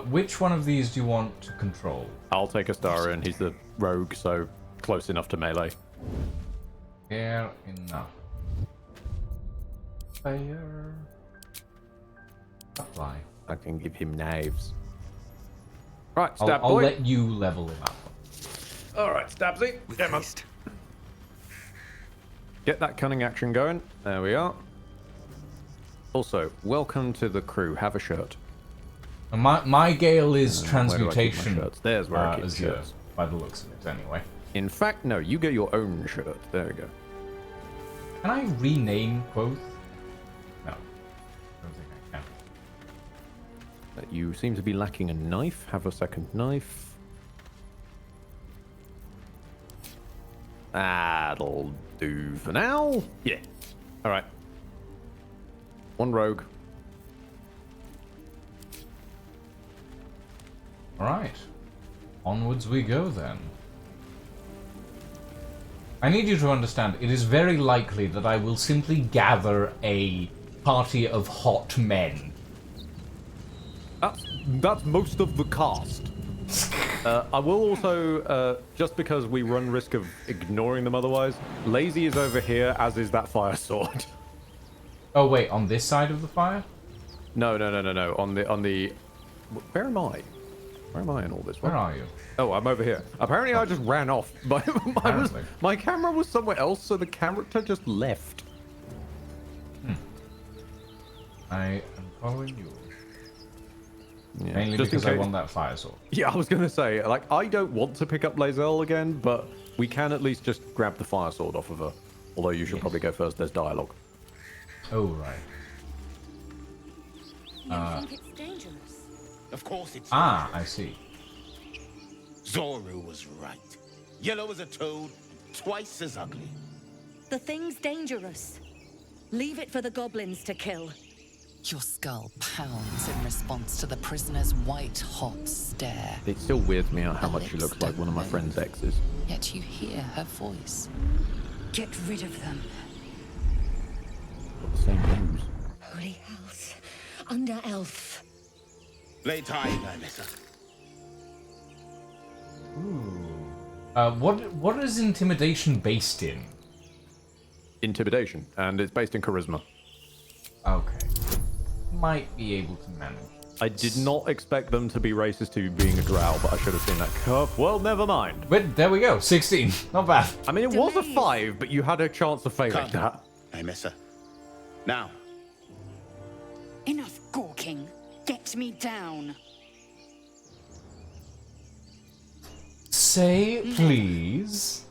Which one of these do you want to control? I'll take Astarion. He's the rogue, so close enough to melee. Fair enough. Fire. Apply. I can give him knives. Right, I'll stab boy. let you level him up. Alright, Stabsy. Get him. Get that cunning action going. There we are. Also, welcome to the crew. Have a shirt. My Gale is Where do I keep my transmutation. shirts? There's where I keep Azure, shirts. by the looks of it, anyway. In fact, no, you get your own shirt. There we go. Can I rename Quoth? No. I don't think I can. You seem to be lacking a knife. Have a second knife. That'll do for now. Yeah. Alright. One rogue. Alright. Onwards we go then. I need you to understand, it is very likely that I will simply gather a party of hot men. That's most of the cast. I will also, just because we run risk of ignoring them otherwise, Lazy is over here, as is that fire sword. Oh wait, on this side of the fire? No. On the... Where am I? Where am I in all this? Where are you? Oh, I'm over here. Apparently I just ran off. My camera was somewhere else, so the character just left. I am following you. Yeah, Mainly just in because I case. want that fire sword. Yeah, I was going to say, like, I don't want to pick up Lae'zel again, but we can at least just grab the fire sword off of her. Although you should probably go first, there's dialogue. Oh, right. You think it's dangerous? Of course it's I see. Zoru was right. Yellow as a toad, twice as ugly. The thing's dangerous. Leave it for the goblins to kill. Your skull pounds in response to the prisoner's white-hot stare. It still weirds me out how much she looks like one of my friend's exes. Yet you hear her voice. Get rid of them. Got the same nose. Holy house. Under elf. Lay tight, Nissa. What is intimidation based in? Intimidation, and it's based in charisma. Okay. Might be able to manage. I did not expect them to be racist to being a drow, but I should have seen that curve. Well, never mind. But there we go, 16. Not bad. I mean, it was a 5, but you had a chance of failing that. Hey, Missa. Now. Enough gawking. Get me down. Say please.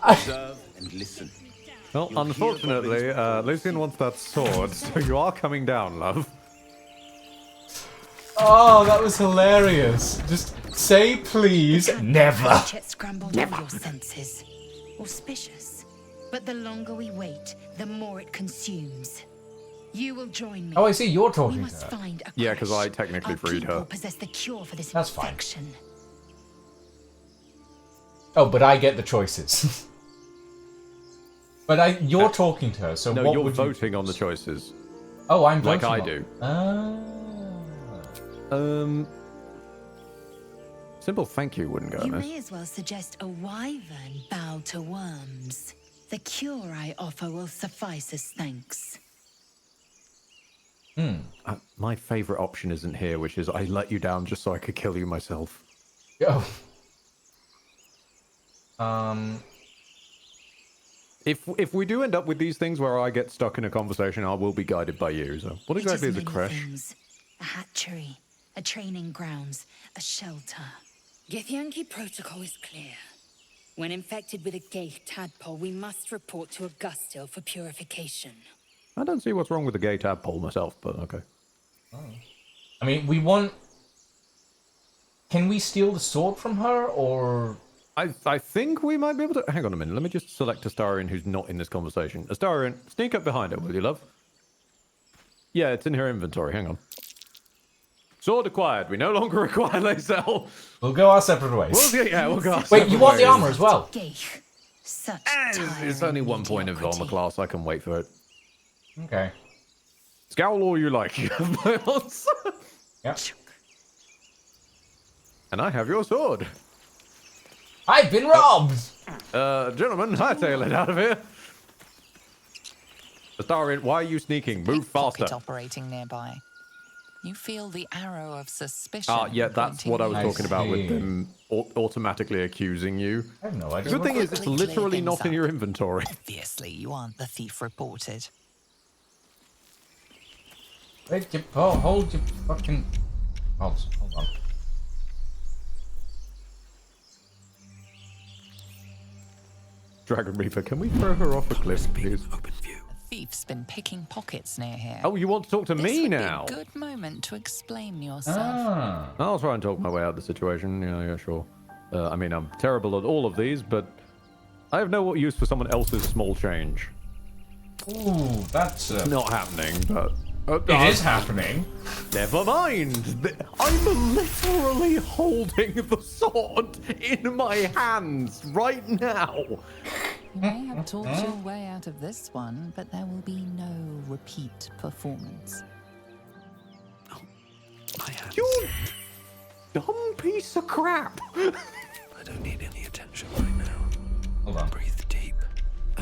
Observe and listen. Well, unfortunately, Lucian wants that sword, so you are coming down, love. Oh, that was hilarious. Just say please. Never. Chet scrambled all your senses. Auspicious. But the longer we wait, the more it consumes. You will join me. Oh, I see. You're We talking to must her. find a Yeah, because I crash. technically Our freed people her. possess the cure for this That's fine. infection. Oh, but I get the choices. But you're talking to her, so No, what you're would voting on the choices. Oh, I'm like voting I on- do. Simple thank you wouldn't go You amiss. may as well suggest a wyvern bow to worms. The cure I offer will suffice as thanks. My favourite option isn't here, which is I let you down just so I could kill you myself. Oh. If we do end up with these things where I get stuck in a conversation, I will be guided by you. So, what exactly is a many crash? things. A hatchery, a training grounds, a shelter. Githyanki protocol is clear. When infected with a gay tadpole, we must report to Augustil for purification. I don't see what's wrong with the gay tadpole myself, but okay. I mean, we want. Can we steal the sword from her, or? I think we might be able to. Hang on a minute. Let me just select Astarion, who's not in this conversation. Astarion, sneak up behind her, will you, love? Yeah, it's in her inventory. Hang on. Sword acquired. We no longer require Lae'zel. We'll go our separate ways. We'll go our Wait, you want the separate armor ways. as well? Gaith. Such It's only one point of armor class. I can wait for it. Okay. Scowl all you like. You have my answer. Yep. And I have your sword. I've been robbed! Gentlemen, hightail it out of here. Astarion, why are you sneaking? Move faster. Pocket operating nearby. You feel the arrow of suspicion. Yeah, that's what I was talking about with see. them automatically accusing you. I have no idea. The good thing is, it's Quickly literally clear not things in up. your inventory. Obviously, you aren't the thief reported. Wait, hold your fucking... Hold on. Dragon Reaper, can we throw her off a cliff, please? The thief's been picking pockets near here. Oh, you want to talk to This me would now? Be a good moment to explain yourself. Ah. I'll try and talk my way out of the situation. Yeah, sure. I mean, I'm terrible at all of these, but I have no use for someone else's small change. Ooh, that's... Not happening, but... it is happening. Never mind. I'm literally holding the sword in my hands right now. You may have talked your way out of this one, but there will be no repeat performance. You dumb piece of crap. I don't need any attention right now. Hold on. Breathe deep.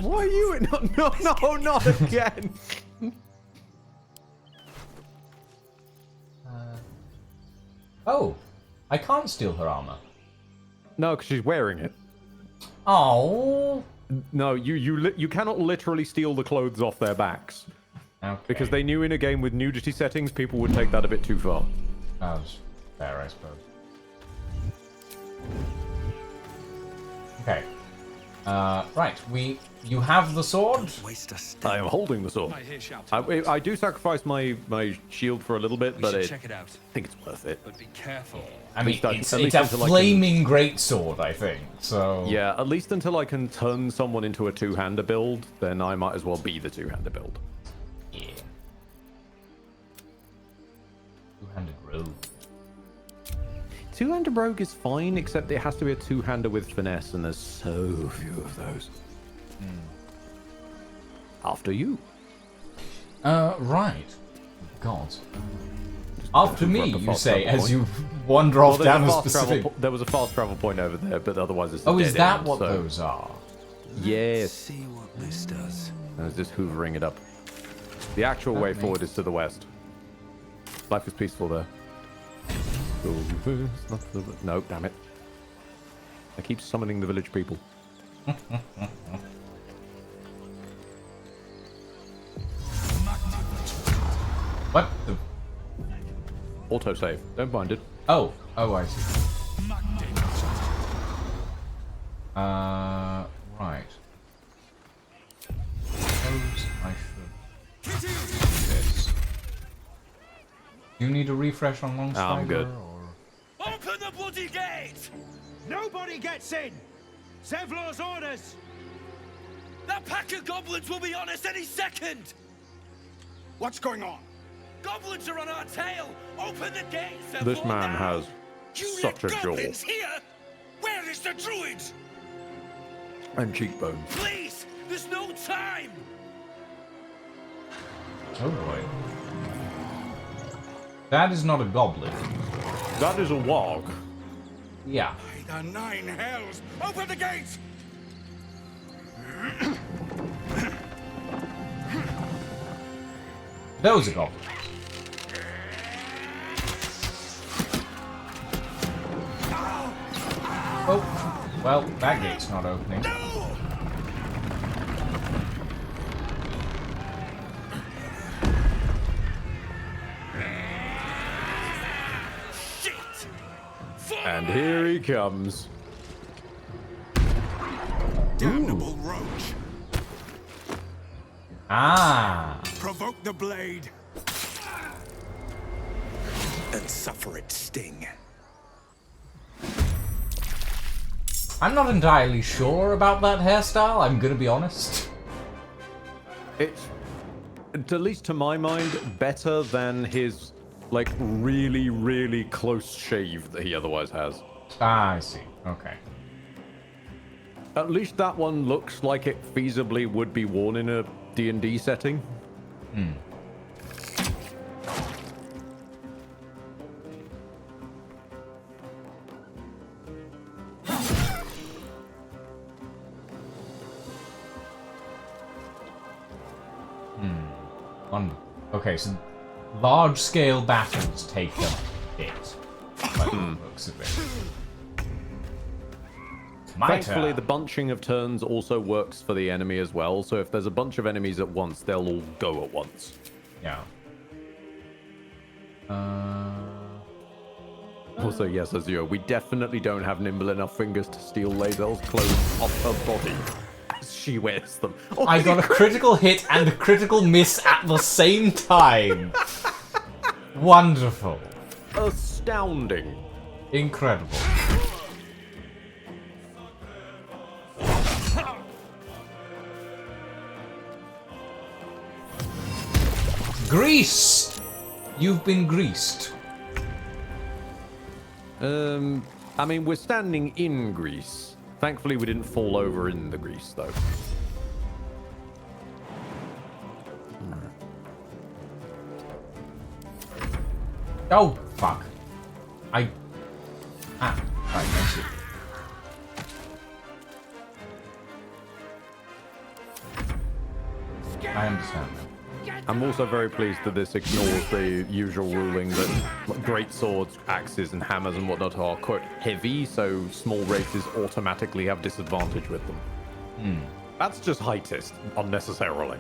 Why are you... No, not again. Oh, I can't steal her armor. No, because she's wearing it. Oh. No, you cannot literally steal the clothes off their backs. Okay. Because they knew in a game with nudity settings, people would take that a bit too far. That was fair, I suppose. Okay. Right, you have the sword? I am holding the sword. I do sacrifice my shield for a little bit, but check it out. I think it's worth it. But be careful. I mean, At least it's at a least until I can- flaming greatsword, I think, so... Yeah, at least until I can turn someone into a two-hander build, then I might as well be the two-hander build. Yeah. Two-handed rogue. Two-hander rogue is fine, except it has to be a two-hander with finesse, and there's so few of those. After you. Right. God. After me, Up a you fast say, travel as point. you wander off there's down a a fast specific... travel there was a fast travel point over there, but otherwise it's a Oh, is dead that end, what so- those are? Yes. See what this does. I was just hoovering it up. The actual way forward is to the west. Life is peaceful there. No, damn it. I keep summoning the village people. What the... Autosave. Don't mind it. Oh, I see. Right. Suppose I should do this. Do you need a refresh on Long I'm good. Or... Open the bloody gate! Nobody gets in! Zevlor's orders! That pack of goblins will be on us any second! What's going on? Goblins are on our tail! Open the gate, Zevlor, This man now! has You such a let jaw. goblins here? Where is the druid? And cheekbones. Please! There's no time! Oh boy. That is not a goblin. That is a wog. Yeah. By the nine hells! Open the gates! Those are goblins. Oh, well, that gate's not opening. And here he comes. Damnable roach! Ah. Provoke the blade! And suffer its sting. I'm not entirely sure about that hairstyle, I'm gonna be honest. It's, at least to my mind, better than his, like, really, really close shave that he otherwise has. Ah, I see. Okay. At least that one looks like it feasibly would be worn in a D&D setting. Okay, so large-scale battles take a hit. By the looks of it. Thankfully, the bunching of turns also works for the enemy as well. So if there's a bunch of enemies at once, they'll all go at once. Yeah. Also, yes, Azure, we definitely don't have nimble enough fingers to steal Lae'zel's clothes off her body as she wears them. Oh, I got a critical hit and a critical miss at the same time. Wonderful. Astounding. Incredible. Grease! You've been greased. I mean, we're standing in grease. Thankfully, we didn't fall over in the grease, though. Oh, fuck. Right, I see. I understand that. I'm also very pleased that this ignores the usual ruling that great swords, axes, and hammers and whatnot are, quote, heavy, so small races automatically have disadvantage with them. That's just heightist, unnecessarily.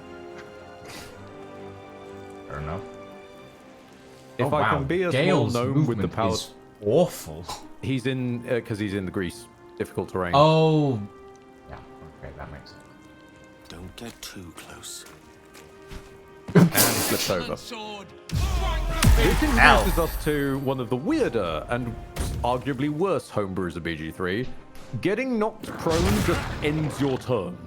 Fair enough. If I can be a small gnome with the power... Is awful. He's in, because he's in the grease, difficult terrain. Oh. Yeah, okay, that makes sense. Don't get too close. And he slips over. This introduces us to one of the weirder and arguably worse homebrews of BG3. Getting knocked prone just ends your turn.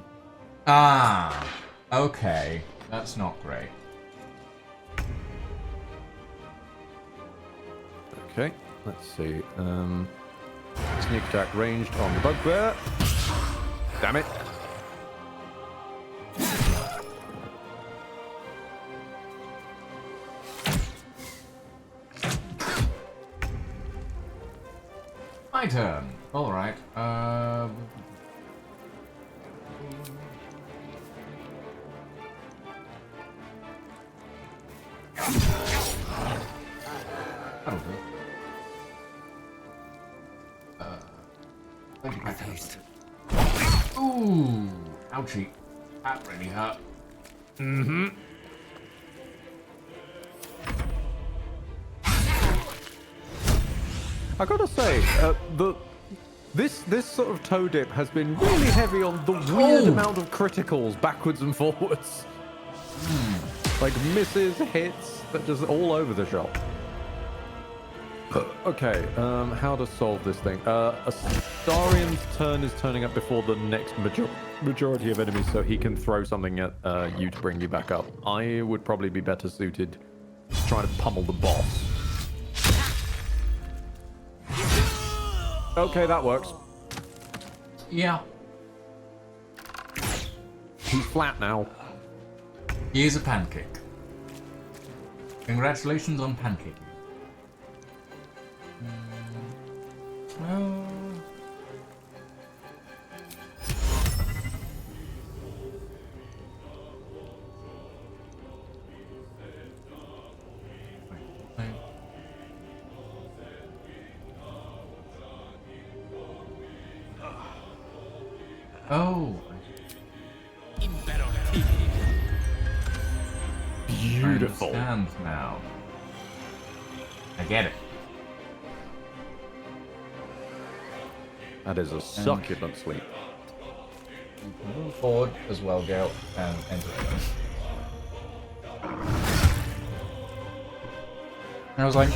Ah, okay. That's not great. Okay, let's see. Sneak attack ranged on the bugbear. Damn it. My turn. All right. That'll do. My taste. Ooh, ouchie. That really hurt. Mm-hmm. I gotta say, this sort of toe dip has been really heavy on the weird amount of criticals backwards and forwards. Like misses, hits, but just all over the shop. Okay, how to solve this thing? Astarian's turn is turning up before the next majority of enemies, so he can throw something at you to bring you back up. I would probably be better suited trying to pummel the boss. Okay, that works. Yeah. He's flat now. He is a pancake. Congratulations on pancake. Well... Oh. Beautiful. I understand now. I get it. That is a succulent sleep. You can move forward as well, Gale, and enter it. And I was like,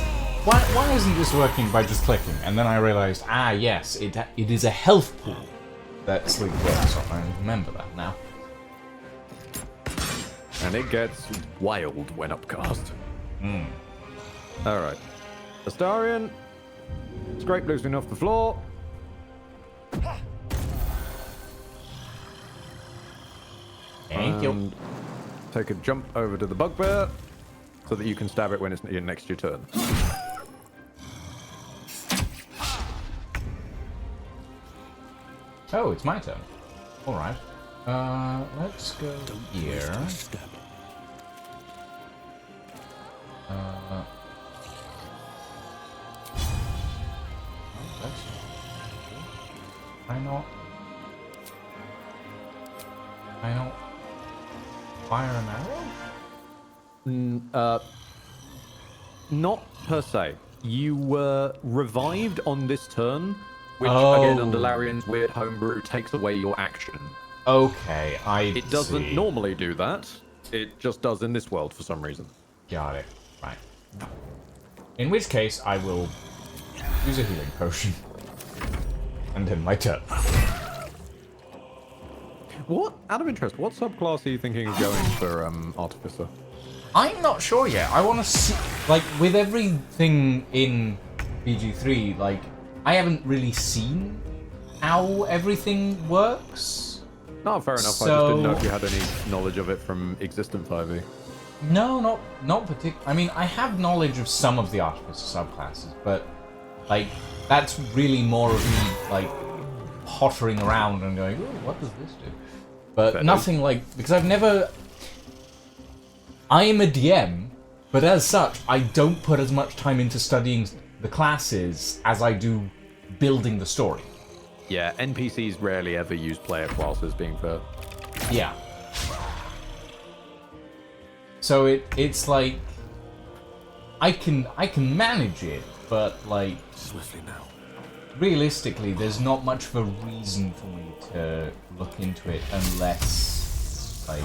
why isn't this working by just clicking? And then I realized, yes, it is a health pool that sleep works on. I remember that now. And it gets wild when upcast. Alright. Astarian, scrape loosing off the floor. Thank you. And take a jump over to the bugbear so that you can stab it when it's next to your turn. Oh, it's my turn. Alright. Let's go here. I know. Fire an arrow? Not per se. You were revived on this turn, which again under Larian's weird homebrew takes away your action. Okay, It doesn't normally do that. It just does in this world for some reason. Got it. Right. In which case, I will use a healing potion. And then my turn. What? Out of interest, what subclass are you thinking of going for Artificer? I'm not sure yet. I want to see... Like, with everything in BG3, like, I haven't really seen how everything works. No, fair enough. So... I just didn't know if you had any knowledge of it from existent 5e. No, not particularly. I mean, I have knowledge of some of the Artificer subclasses, but, like, that's really more of me, like, pottering around and going, oh, what does this do? But nothing like... Because I've never... I am a DM, but as such, I don't put as much time into studying the classes as I do building the story. Yeah, NPCs rarely ever use player classes, being fair. Yeah. So it's like... I can manage it, but, like... Swiftly now. Realistically, there's not much of a reason for me to look into it unless, like,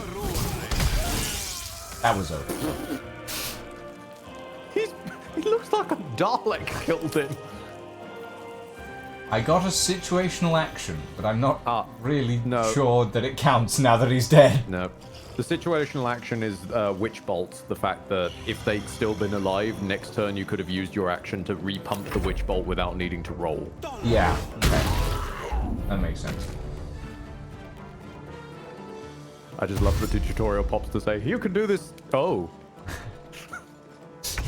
that was over. He looks like a Dalek killed him. I got a situational action, but I'm not really sure that it counts now that he's dead. No. The situational action is Witch Bolt. The fact that if they'd still been alive, next turn you could have used your action to repump the Witch Bolt without needing to roll. Yeah, okay. That makes sense. I just love that the tutorial pops to say, you can do this. Oh.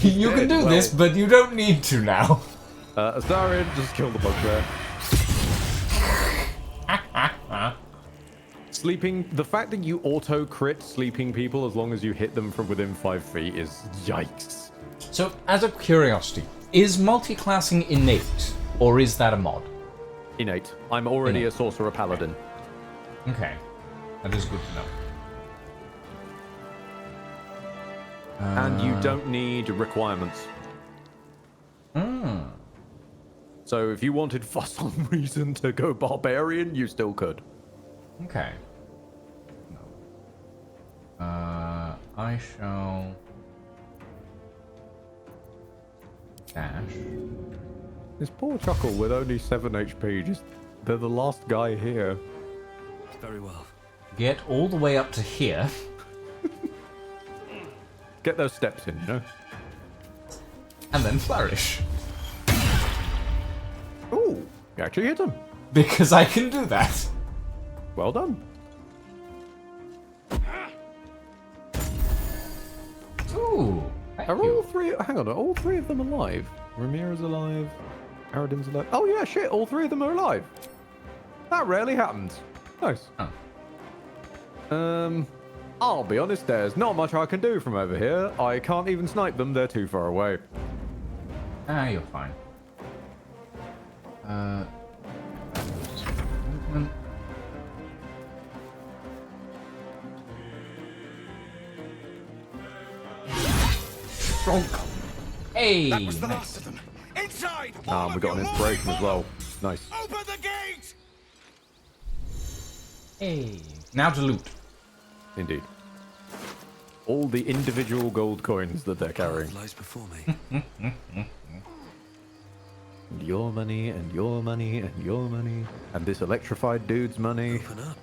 You can do this, but you don't need to now. Astarion, just kill the bugbear. Sleeping, the fact that you auto-crit sleeping people as long as you hit them from within 5 feet is yikes. So, as a curiosity, is multi-classing innate, or is that a mod? Innate. I'm already a sorcerer paladin. Okay. That is good to know. And you don't need requirements. So if you wanted for some reason to go barbarian, you still could. Okay. I shall dash. This poor Chuckle with only 7 HP, they're the last guy here. Very well. Get all the way up to here. Get those steps in, you know? And then flourish. Ooh, you actually hit him. Because I can do that. Well done. Ooh. Are all three? Hang on, are all 3 of them alive? Ramir's alive. Aradin's alive. Oh yeah, shit! All 3 of them are alive. That rarely happens. Nice. Oh. I'll be honest. There's not much I can do from over here. I can't even snipe them. They're too far away. You're fine. Movement. Hey! That was the last of them. Inside! We got an inspiration as well. Nice. Open the gate! Hey. Now to loot. Indeed. All the individual gold coins that they're carrying. Lies before me. And your money, and your money, and your money. And this electrified dude's money. Open up.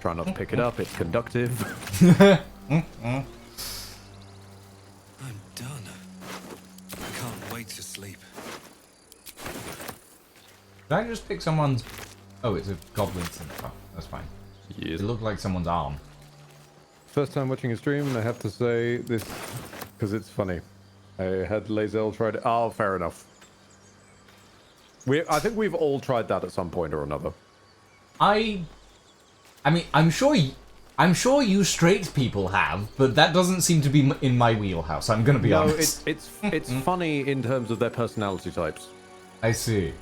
Try not to pick it up, it's conductive. I'm done. I can't wait to sleep. Did I just pick someone's... Oh, it's a goblin symbol. Oh, that's fine. Yes. It looked like someone's arm. First time watching a stream, and I have to say this because it's funny. I had Lazel tried it. Oh, fair enough. I think we've all tried that at some point or another. I mean, I'm sure you straight people have, but that doesn't seem to be in my wheelhouse. I'm gonna be honest. No, it's funny in terms of their personality types. I see.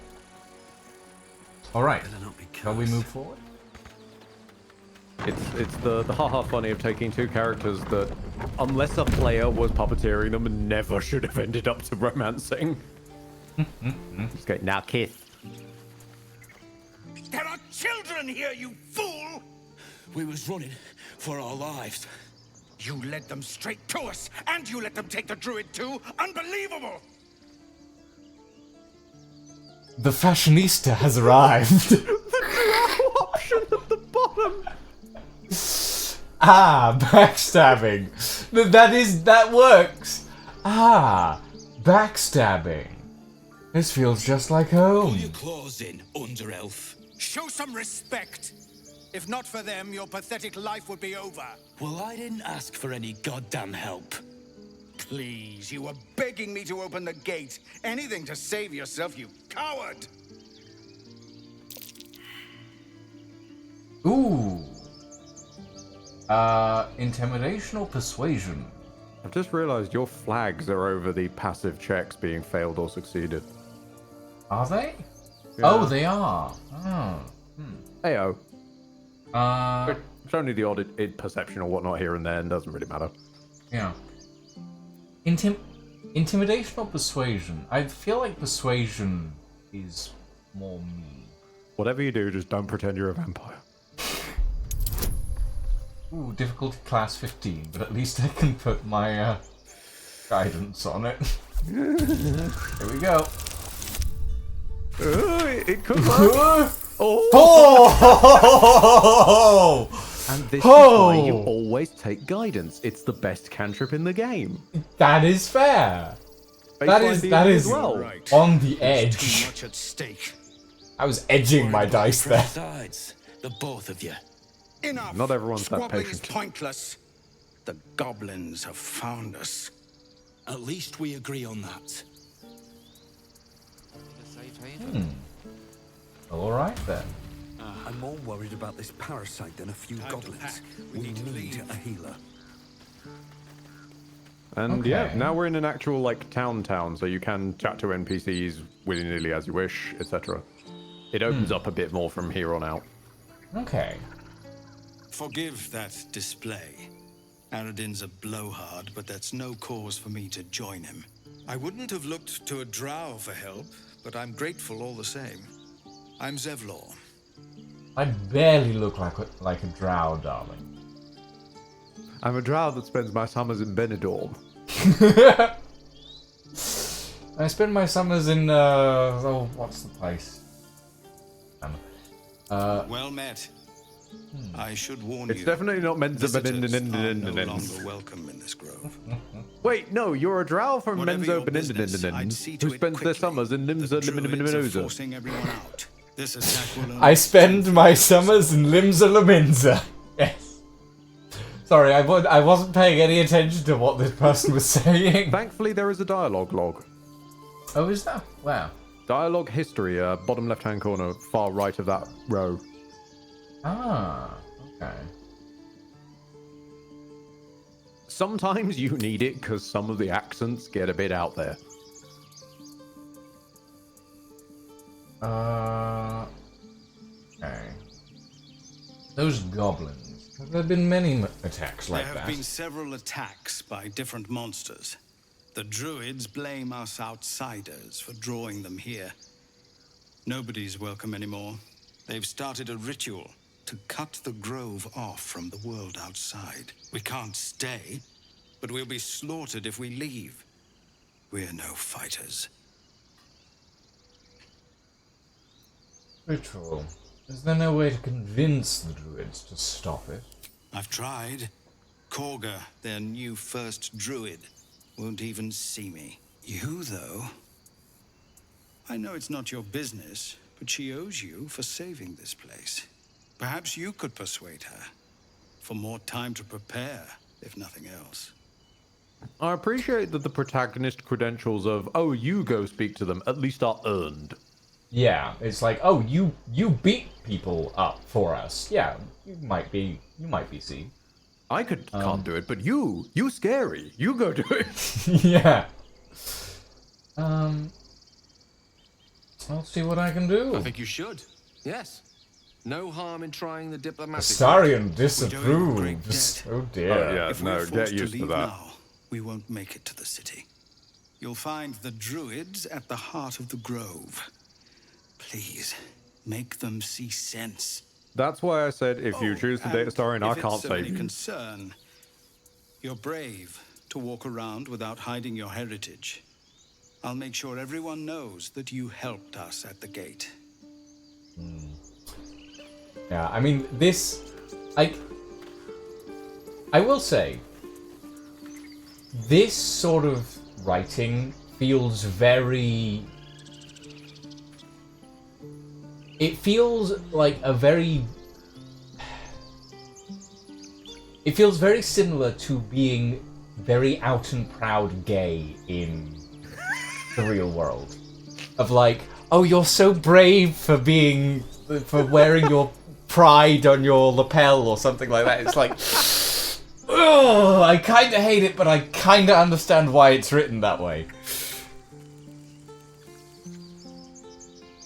All right. Shall we move forward? It's the haha funny of taking two characters that, unless a player was puppeteering them, never should have ended up to romancing. Just go, now kiss. There are children here, you fool! We was running for our lives. You led them straight to us, and you let them take the druid too? Unbelievable! The fashionista has arrived. The option at the bottom. Ah, backstabbing. That works. Ah, backstabbing. This feels just like home. Pull your claws in, under-elf. Show some respect! If not for them, your pathetic life would be over. Well, I didn't ask for any goddamn help. Please, you were begging me to open the gate. Anything to save yourself, you coward! Ooh. Intimidation or persuasion? I've just realized your flags are over the passive checks being failed or succeeded. Are they? Yeah. Oh, they are. Oh. Ayo. It's only the odd perception or whatnot here and there, and doesn't really matter. Yeah. Intimidation or persuasion? I feel like persuasion is more me. Whatever you do, just don't pretend you're a vampire. Ooh, difficulty class 15, but at least I can put my guidance on it. Here we go. It could work. Oh! And this is why you always take guidance. It's the best cantrip in the game. That is fair. That is well. Right. On the There's edge. too much at stake. I was edging my dice there. Sides, the both of you. Enough! Not everyone's that Squabbling is patient. pointless. The goblins have found us. At least we agree on that. All right then. I'm more worried about this parasite than a few goblins. We need a healer. And yeah, Okay. now we're in an actual like town, so you can chat to NPCs willy-nilly as you wish, etc. It opens up a bit more from here on out. Okay. Forgive that display. Aradin's a blowhard, but that's no cause for me to join him. I wouldn't have looked to a drow for help, but I'm grateful all the same. I'm Zevlor. I barely look like a drow, darling. I'm a drow that spends my summers in Benidorm. I spend my summers in what's the place? Well met. I should warn It's you. definitely not meant to visitors be. are no longer welcome in this grove. Wait, no, you're a drow from Whatever Menzo your business, I'd see to who it spends their quickly. summers in The Nimza druids are Liminiminuza. forcing everyone out. This attack will only I spend my summers in Limsa Laminza. Yes. Sorry, I wasn't paying any attention to what this person was saying. Thankfully, there is a dialogue log. Oh, is that? Wow. Dialogue history, bottom left-hand corner, far right of that row. Ah, okay. Sometimes you need it because some of the accents get a bit out there. Okay. Those goblins. Have there been many attacks like There that? have been several attacks by different monsters. The druids blame us outsiders for drawing them here. Nobody's welcome anymore. They've started a ritual to cut the grove off from the world outside. We can't stay, but we'll be slaughtered if we leave. We're no fighters. Ritual. Is there no way to convince the druids to stop it? I've tried. Korga, their new first druid, won't even see me. You, though? I know it's not your business, but she owes you for saving this place. Perhaps you could persuade her. for more time to prepare, if nothing else. I appreciate that the protagonist credentials of, oh, you go speak to them, at least are earned. Yeah, it's like, oh, you beat people up for us. Yeah, you might be seen. I can't do it, but you scary. You go do it. Yeah. I'll see what I can do. I think you should. Yes. No harm in trying the diplomatic. Astarion disapproves. Oh dear. Oh, yeah, If no, we're get forced to used to leave that. now, we won't make it to the city. You'll find the druids at the heart of the grove. Please, make them see sense. That's why I said if you choose to date Astarion, I can't If it's of save any you. concern, you're brave to walk around without hiding your heritage. I'll make sure everyone knows that you helped us at the gate. Yeah, I mean, I will say, this sort of writing feels very... It feels like a very... It feels very similar to being very out and proud gay in the real world. Of like, oh, you're so brave for wearing your pride on your lapel or something like that. It's like, oh, I kind of hate it, but I kind of understand why it's written that way.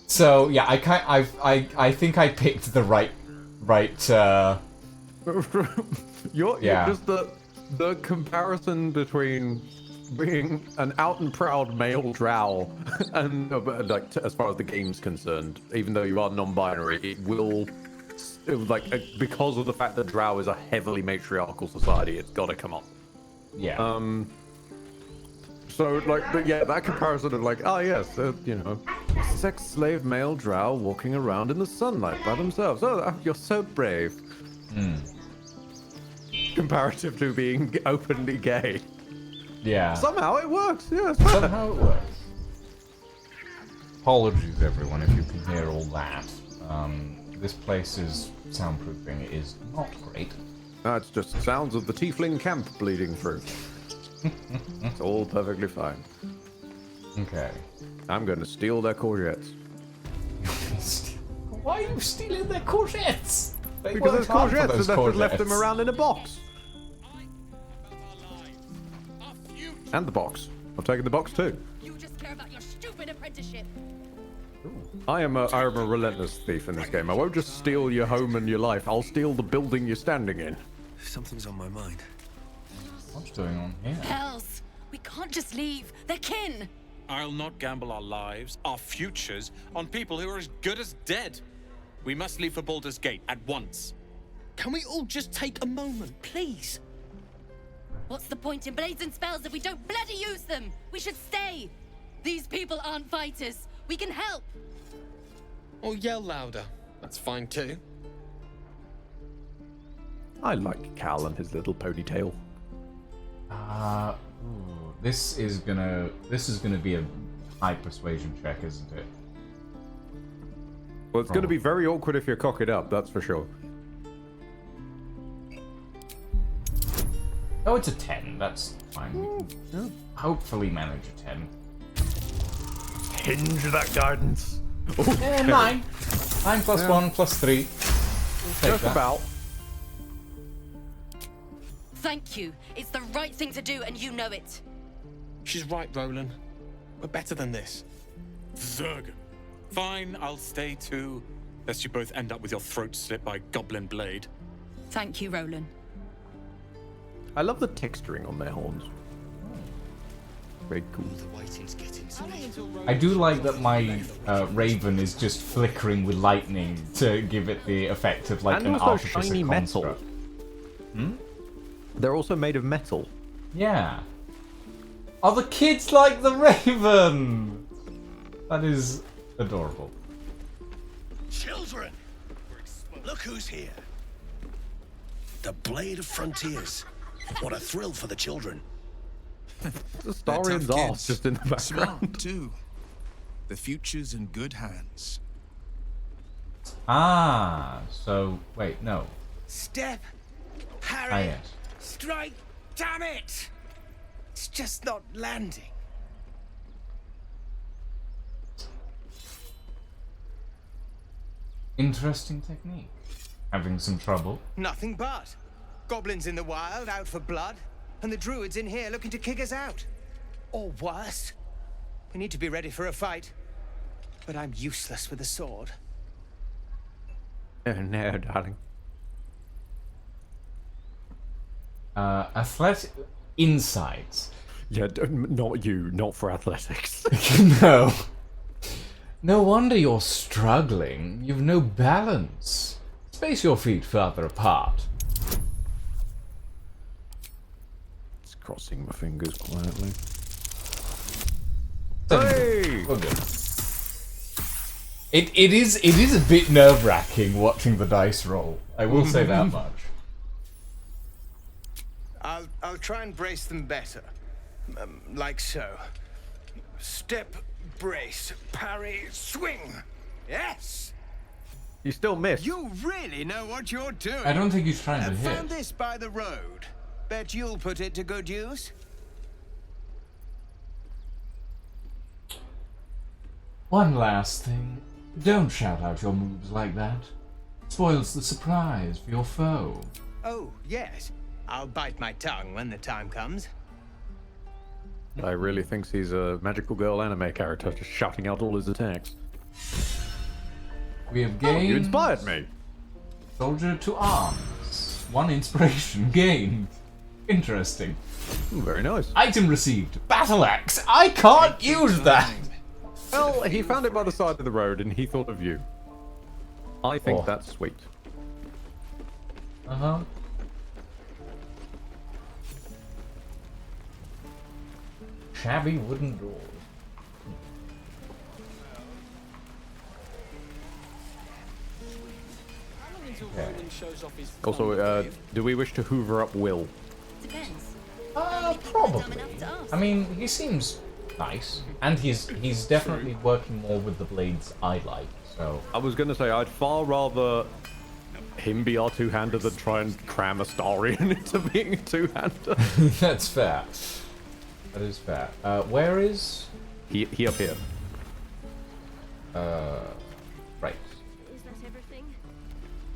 So yeah, I think I picked the right. You're just the comparison between being an out and proud male drow and like as far as the game's concerned, even though you are non-binary, it will because of the fact that drow is a heavily matriarchal society, it's got to come up. Yeah. So but yeah, that comparison of like, oh yes, sex slave male drow walking around in the sunlight by themselves. Oh, you're so brave. Comparative to being openly gay. Yeah. Somehow it works. Yeah. Somehow it works. Apologies, everyone, if you can hear all that. This place's soundproofing is not great. It's just sounds of the tiefling camp bleeding through. It's all perfectly fine. Okay. I'm going to steal their courgettes. Why are you stealing their courgettes? Because there's courgettes and they've left them around in a box. And the box. I've taken the box too. You just care about your stupid apprenticeship. I am a relentless thief in this game. I won't just steal your home and your life. I'll steal the building you're standing in. Something's on my mind. What's going on here? Hells, we can't just leave. They're kin. I'll not gamble our lives, our futures, on people who are as good as dead. We must leave for Baldur's Gate at once. Can we all just take a moment, please? What's the point in blades and spells if we don't bloody use them? We should stay. These people aren't fighters. We can help. Or yell louder. That's fine too. I like Cal and his little ponytail. This is gonna be a high persuasion check, isn't it? Well, it's going to be very awkward if you cock it up, that's for sure. Oh, it's a 10. That's fine. Hopefully manage a 10. Hinge that guidance. Okay. 9. 9 plus 1 plus 3. We'll take Just that. about. Thank you. It's the right thing to do, and you know it. She's right, Roland. We're better than this. Zerg. Fine, I'll stay too. Lest you both end up with your throats slit by Goblin Blade. Thank you, Roland. I love the texturing on their horns. Very cool. I do like that my Raven is just flickering with lightning to give it the effect of like And an also artificial shiny metal. construct. They're also made of metal. Yeah. Are the kids like the Raven? That is adorable. Children! Look who's here. The Blade of Frontiers. What a thrill for the children. The Starion's arse just in the background. Smart, too. The future's in good hands. Ah, so wait, no. Step Harry! Ah, yes. Strike! Damn it! It's just not landing. Interesting technique. Having some trouble. Nothing but. Goblins in the wild, out for blood, and the druids in here looking to kick us out. Or worse. We need to be ready for a fight. But I'm useless with a sword. Oh no, darling. Athletic insights. Yeah, not you, not for athletics. No. No wonder you're struggling. You've no balance. Space your feet further apart. Just crossing my fingers quietly. Hey! We're good. It is a bit nerve-wracking watching the dice roll. I will say that much. I'll try and brace them better. Like so. Step, brace, parry, swing. Yes! You still missed. You really know what you're doing. I don't think he's trying to I hit. found this by the road. Bet you'll put it to good use. One last thing. Don't shout out your moves like that. Spoils the surprise for your foe. Oh, yes. I'll bite my tongue when the time comes. I really thinks he's a magical girl anime character, just shouting out all his attacks. We have gained... Oh, you inspired me! Soldier to arms. 1 inspiration gained. Interesting. Ooh, very nice. Item received. Battle axe. I can't use that. Well, he found it by the side of the road and he thought of you. I think that's sweet. Uh-huh. Shabby wooden door. Okay. Also, do we wish to hoover up Will? Depends. Probably. I mean, he seems nice, and he's definitely working more with the blades I like. So I was gonna say I'd far rather him be our two-hander than try and cram a Starion into being a two-hander. That's fair. That is fair. Where is he up here? Right. Is that everything?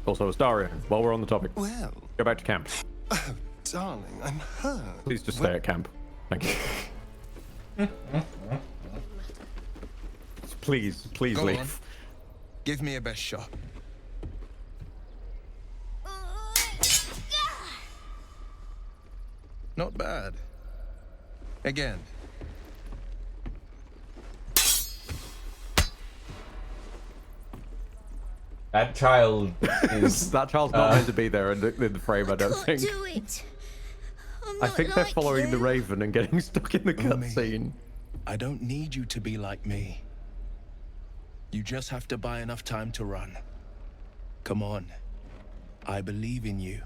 Also, Astarion, while we're on the topic, well, go back to camp. Oh, darling, I'm hurt. Please just stay at camp. Thank you. Please Go leave. on. Give me a best shot. Not bad. Again. That child is... That child's not meant to be there in the frame, I don't think. Do it. I think they're following the Raven and getting stuck in the cutscene. I don't need you to be like me. You just have to buy enough time to run. Come on. I believe in you.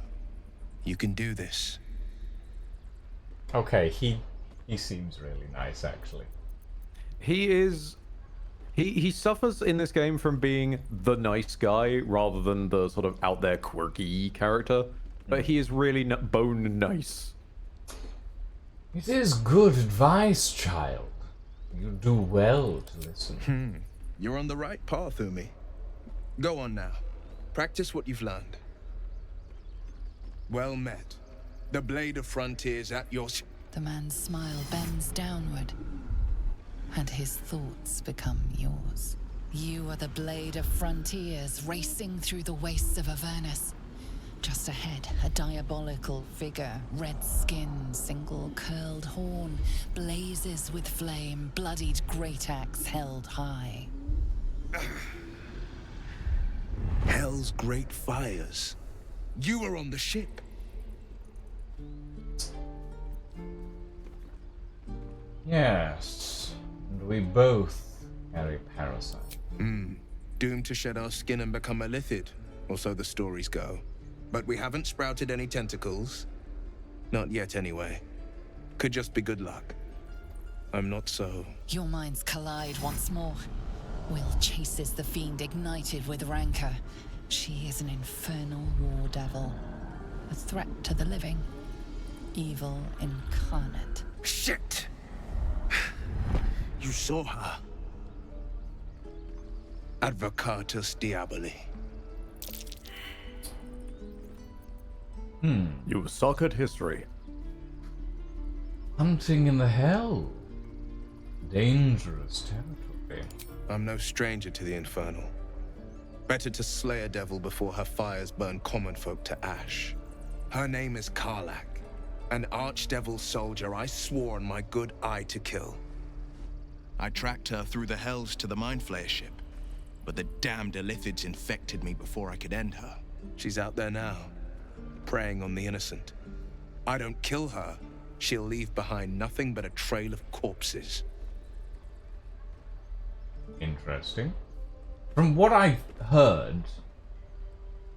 You can do this. Okay, he seems really nice, actually. He is... He suffers in this game from being the nice guy rather than the sort of out there quirky character. But he is really bone nice. It is good advice, child. You do well to listen. You're on the right path, Umi. Go on now. Practice what you've learned. Well met. The blade of frontiers at your... The man's smile bends downward, and his thoughts become yours. You are the blade of frontiers racing through the wastes of Avernus. Just ahead, a diabolical figure, red skin, single curled horn, blazes with flame, bloodied great axe held high. Hell's great fires. You were on the ship. Yes, and we both carry parasite. Doomed to shed our skin and become a lithid, or so the stories go. But we haven't sprouted any tentacles. Not yet, anyway. Could just be good luck. I'm not so... Your minds collide once more. Will chases the fiend ignited with rancor. She is an infernal war devil. A threat to the living. Evil incarnate. Shit! You saw her. Advocatus Diaboli. You suck at history. Hunting in the hell. Dangerous territory. I'm no stranger to the infernal. Better to slay a devil before her fires burn common folk to ash. Her name is Karlach, an archdevil soldier I swore on my good eye to kill. I tracked her through the hells to the Mind Flayer ship, but the damned Illithids infected me before I could end her. She's out there now, preying on the innocent. I don't kill her, she'll leave behind nothing but a trail of corpses. Interesting. From what I've heard,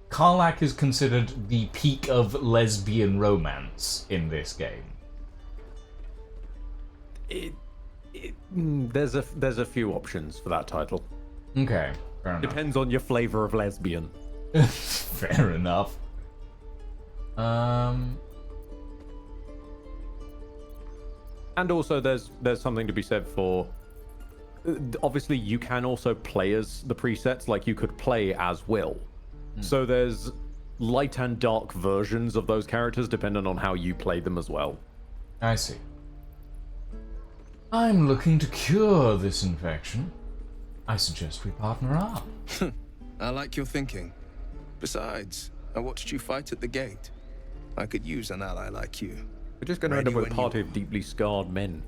Karlach is considered the peak of lesbian romance in this game. There's a few options for that title. Okay, fair enough. Depends on your flavor of lesbian. Fair enough. And also, there's something to be said for. Obviously, you can also play as the presets, like you could play as Will. So there's light and dark versions of those characters depending on how you play them as well. I see. I'm looking to cure this infection. I suggest we partner up. I like your thinking. Besides, I watched you fight at the gate. I could use an ally like you. We're just going to end up with a party of deeply scarred men.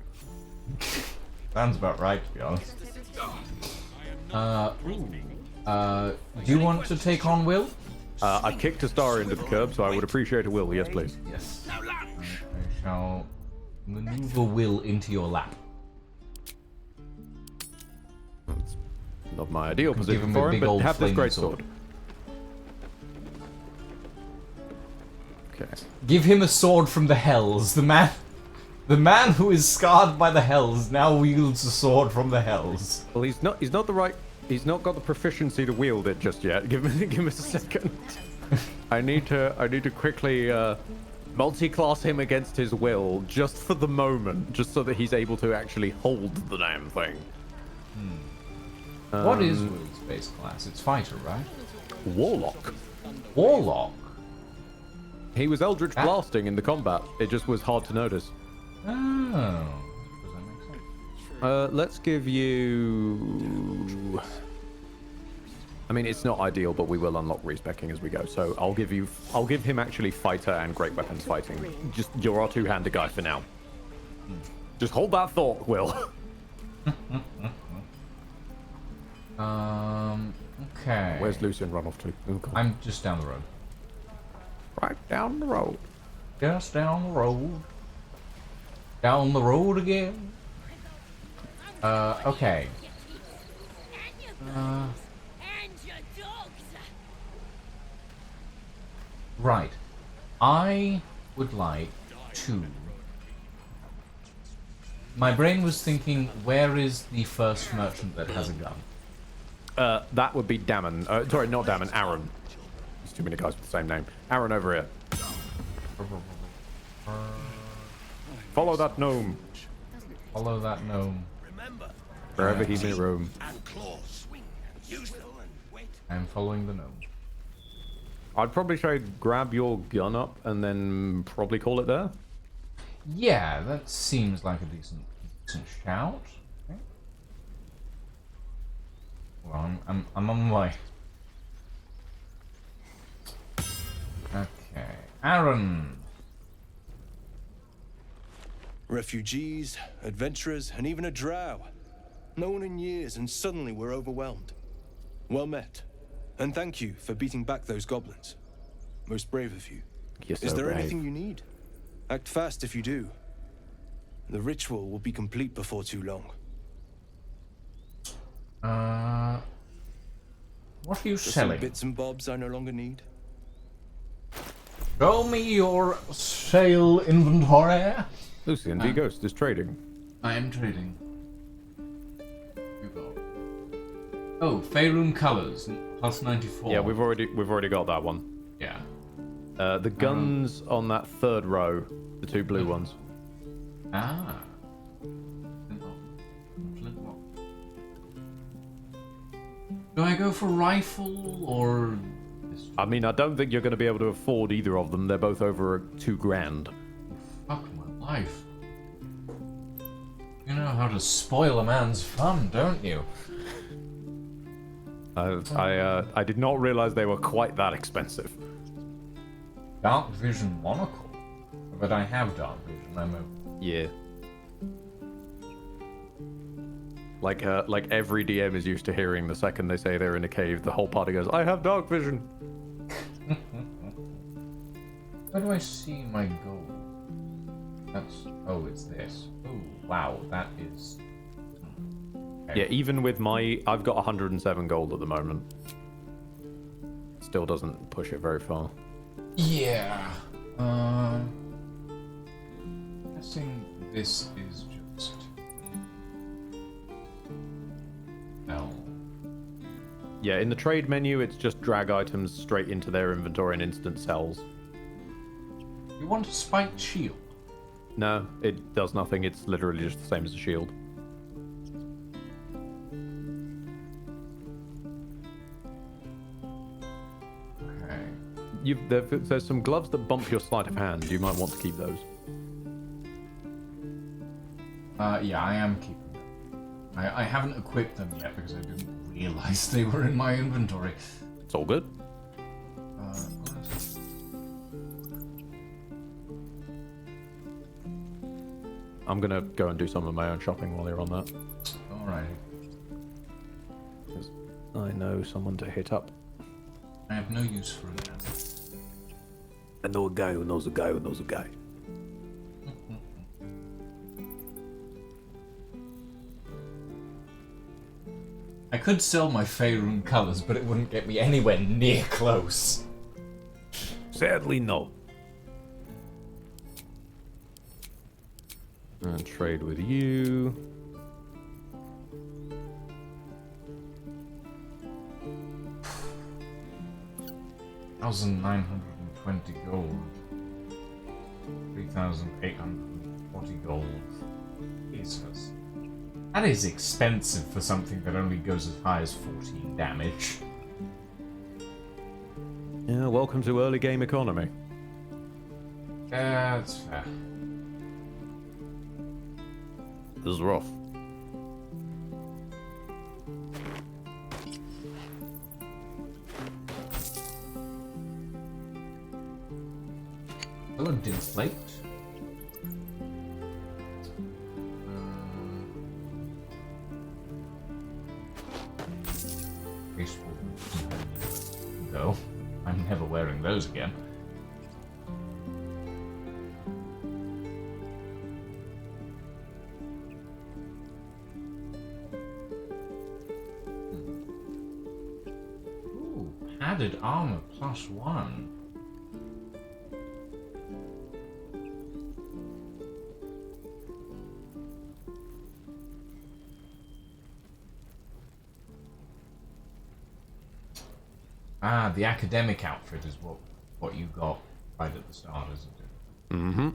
Sounds about right, to be honest. Do you want to take on Will? I've kicked a star into the curb, so I would appreciate a Will. Yes, please. Yes. I shall maneuver Will into your lap. That's not my ideal Give position him for a him, big but old have this flaming great sword. sword. Okay. Give him a sword from the hells. The man who is scarred by the hells now wields a sword from the hells. Well, he's not got the proficiency to wield it just yet. Give me a second. I need to quickly multi-class him against his will just for the moment, just so that he's able to actually hold the damn thing. What is Will's base class? It's fighter, right? Warlock. Warlock? He was Eldritch Blasting in the combat. It just was hard to notice. Oh. Let's give you... I mean, it's not ideal, but we will unlock respecking as we go. So I'll give him actually fighter and great weapons fighting. Just, you're our two-handed guy for now. Just hold that thought, Will. Okay. Where's Lucian run off to? Oh, God. I'm just down the road. Right down the road. Just down the road. Down the road again. Okay. Right. I would like to... My brain was thinking, where is the first merchant that has a gun? That would be Damon. Sorry, not Damon, Aaron. There's too many guys with the same name. Aaron over here. Follow that gnome. Follow that gnome. Wherever he may roam. I'm following the gnome. I'd probably try to grab your gun up and then probably call it there. Yeah, that seems like a decent shout. Okay. Well, I'm on my way. Okay, Aaron. Refugees, adventurers, and even a drow. No one in years, and suddenly we're overwhelmed. Well met. And thank you for beating back those goblins. Most brave of you. You're so Is there brave. anything you need? Act fast if you do. The ritual will be complete before too long. What are you There's selling? some bits and bobs I no longer need. Show me your sale inventory. Lucian, the ghost is trading. I am trading. Oh, Faerun colors plus 94. Yeah, we've already got that one. Yeah. The guns on that third row, the two blue ones. Ah. Do I go for rifle or? I mean, I don't think you're going to be able to afford either of them. They're both over $2,000. Fuck my life. You know how to spoil a man's fun, don't you? I did not realize they were quite that expensive. Dark vision monocle, but I have dark vision. Yeah. Like every DM is used to hearing the second they say they're in a cave, the whole party goes, "I have dark vision." Where do I see my gold? Oh, it's this. Oh, wow, that is. Okay. Yeah, even with I've got 107 gold at the moment. Still doesn't push it very far. Yeah. Guessing this is just. Yeah, in the trade menu, it's just drag items straight into their inventory and instant sells. You want a spiked shield? No, it does nothing. It's literally just the same as a shield. Okay. There's some gloves that bump your sleight of hand. You might want to keep those. Yeah, I am keeping them. I haven't equipped them yet because I didn't realize they were in my inventory. It's all good. I'm gonna go and do some of my own shopping while you're on that. Alright. Because I know someone to hit up. I have no use for it now. I know a guy who knows a guy who knows a guy. I could sell my Faerun colours, but it wouldn't get me anywhere near close. Sadly, no. And trade with you. $1,920 gold. 3,840 gold. Jesus. That is expensive for something that only goes as high as 14 damage. Yeah, welcome to early game economy. That's fair. This is rough. Hello, Dinslate. No, I'm never wearing those again. Ooh, padded armor +1. Ah, the academic outfit is what you got right at the start, isn't it? Mm-hmm.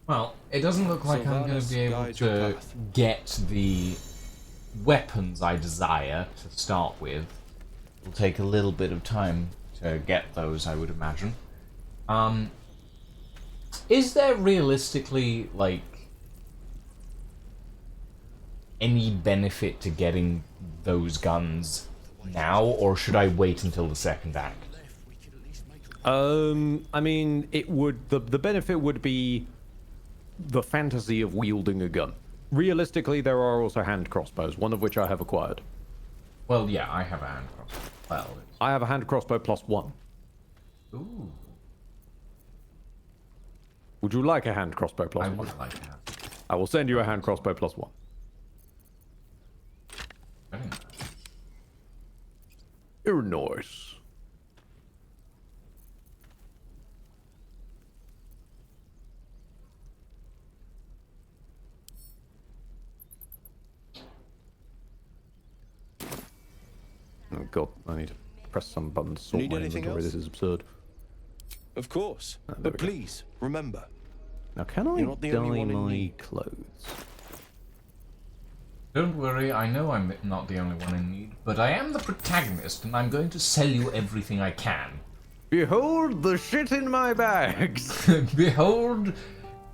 Well, it doesn't look like I'm going to be able to get the weapons I desire to start with. It'll take a little bit of time to get those, I would imagine. Is there realistically, like, any benefit to getting those guns now, or should I wait until the second act? I mean, it would. The benefit would be the fantasy of wielding a gun. Realistically, there are also hand crossbows, one of which I have acquired. Well, yeah, I have a hand crossbow. Well, I have a hand crossbow +1. Ooh. Would you like a hand crossbow +1? I would like that. I will send you a hand crossbow +1. Very nice. You're nice. Oh god, I need to press some button to sort Need my anything inventory. else? This is absurd. Of course. There But we go. please, remember. Now, can I You're not the dye only one in my need. clothes? Don't worry, I know I'm not the only one in need, but I am the protagonist, and I'm going to sell you everything I can. Behold the shit in my bags! Behold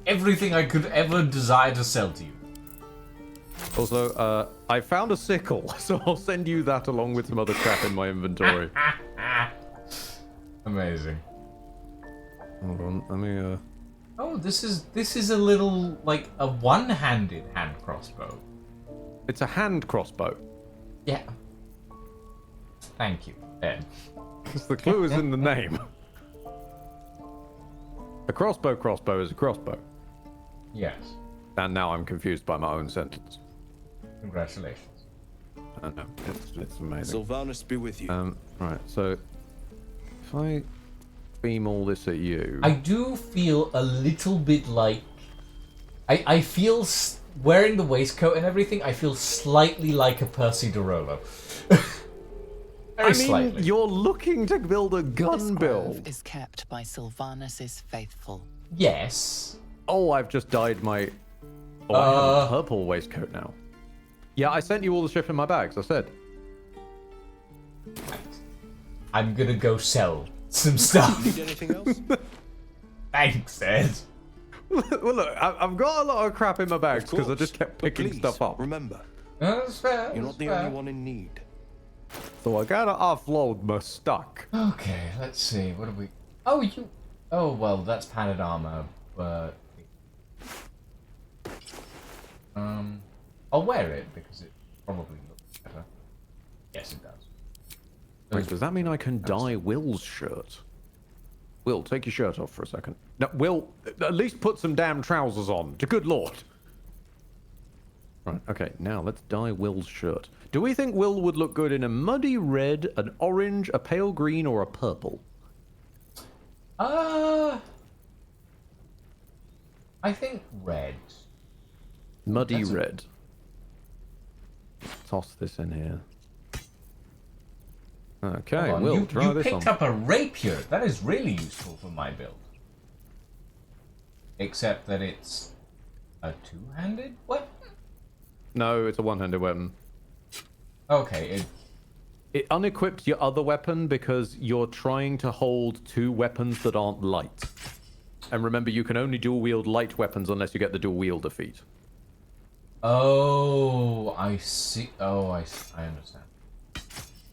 everything I could ever desire to sell to you. Also, I found a sickle, so I'll send you that along with some other crap in my inventory. Amazing. Hold on, let me, Oh, this is a little, like, a one-handed hand crossbow. It's a hand crossbow. Yeah. Thank you, Ben. Because the clue is in the name. A crossbow is a crossbow. Yes. And now I'm confused by my own sentence. Congratulations. I know, it's amazing. Sylvanas be with you. Right, so if I beam all this at you... I do feel a little bit like... I feel... Wearing the waistcoat and everything, I feel slightly like a Percy DeRollo. Very slightly. You're looking to build a gun This build. grove is kept by Sylvanus' faithful. Yes. Oh, I've just dyed my... Oh, I have a purple waistcoat now. Yeah, I sent you all the shit in my bags, I said. I'm gonna go sell some stuff. Need anything else? Thanks, Ed. Well, look, I've got a lot of crap in my bags because I just kept picking Please, stuff up. Remember, That's fair. you're not the only one in need. So I gotta offload my stock. Okay, let's see. What do we... Oh, you... Oh, well, that's padded armor, but... I'll wear it because it probably looks better. Yes, it does. Wait, does that mean I can dye Will's shirt? Will, take your shirt off for a second. No, Will, at least put some damn trousers on. Good lord. Right, okay, now let's dye Will's shirt. Do we think Will would look good in a muddy red, an orange, a pale green, or a purple? I think red. Muddy red. Toss this in here. Okay, Hold on, Will, try you this on. picked up a rapier. That is really useful for my build. Except that it's a two-handed weapon? No, it's a one-handed weapon. Okay, It unequipped your other weapon because you're trying to hold two weapons that aren't light. And remember, you can only dual-wield light weapons unless you get the dual-wielder feat. Oh, I see. Oh, I understand.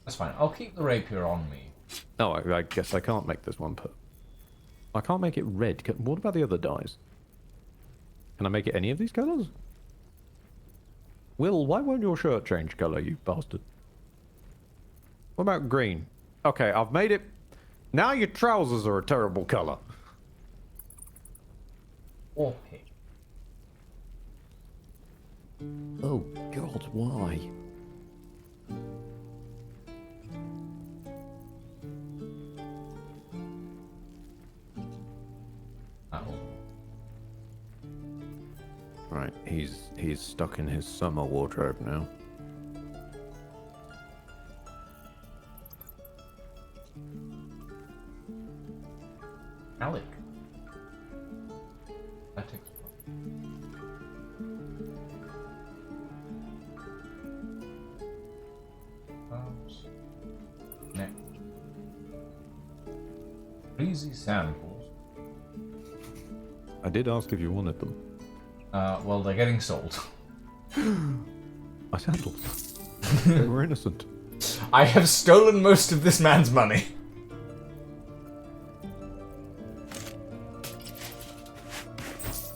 That's fine. I'll keep the rapier on me. No, I guess I can't make this one I can't make it red. What about the other dyes? Can I make it any of these colors? Will, why won't your shirt change color, you bastard? What about green? Okay, I've made it. Now your trousers are a terrible color. Or pink. Oh, God, why? Right, he's stuck in his summer wardrobe now. Alec. That takes neck. Breezy samples. I did ask if you wanted them. Well, they're getting sold. My sandals. They were innocent. I have stolen most of this man's money.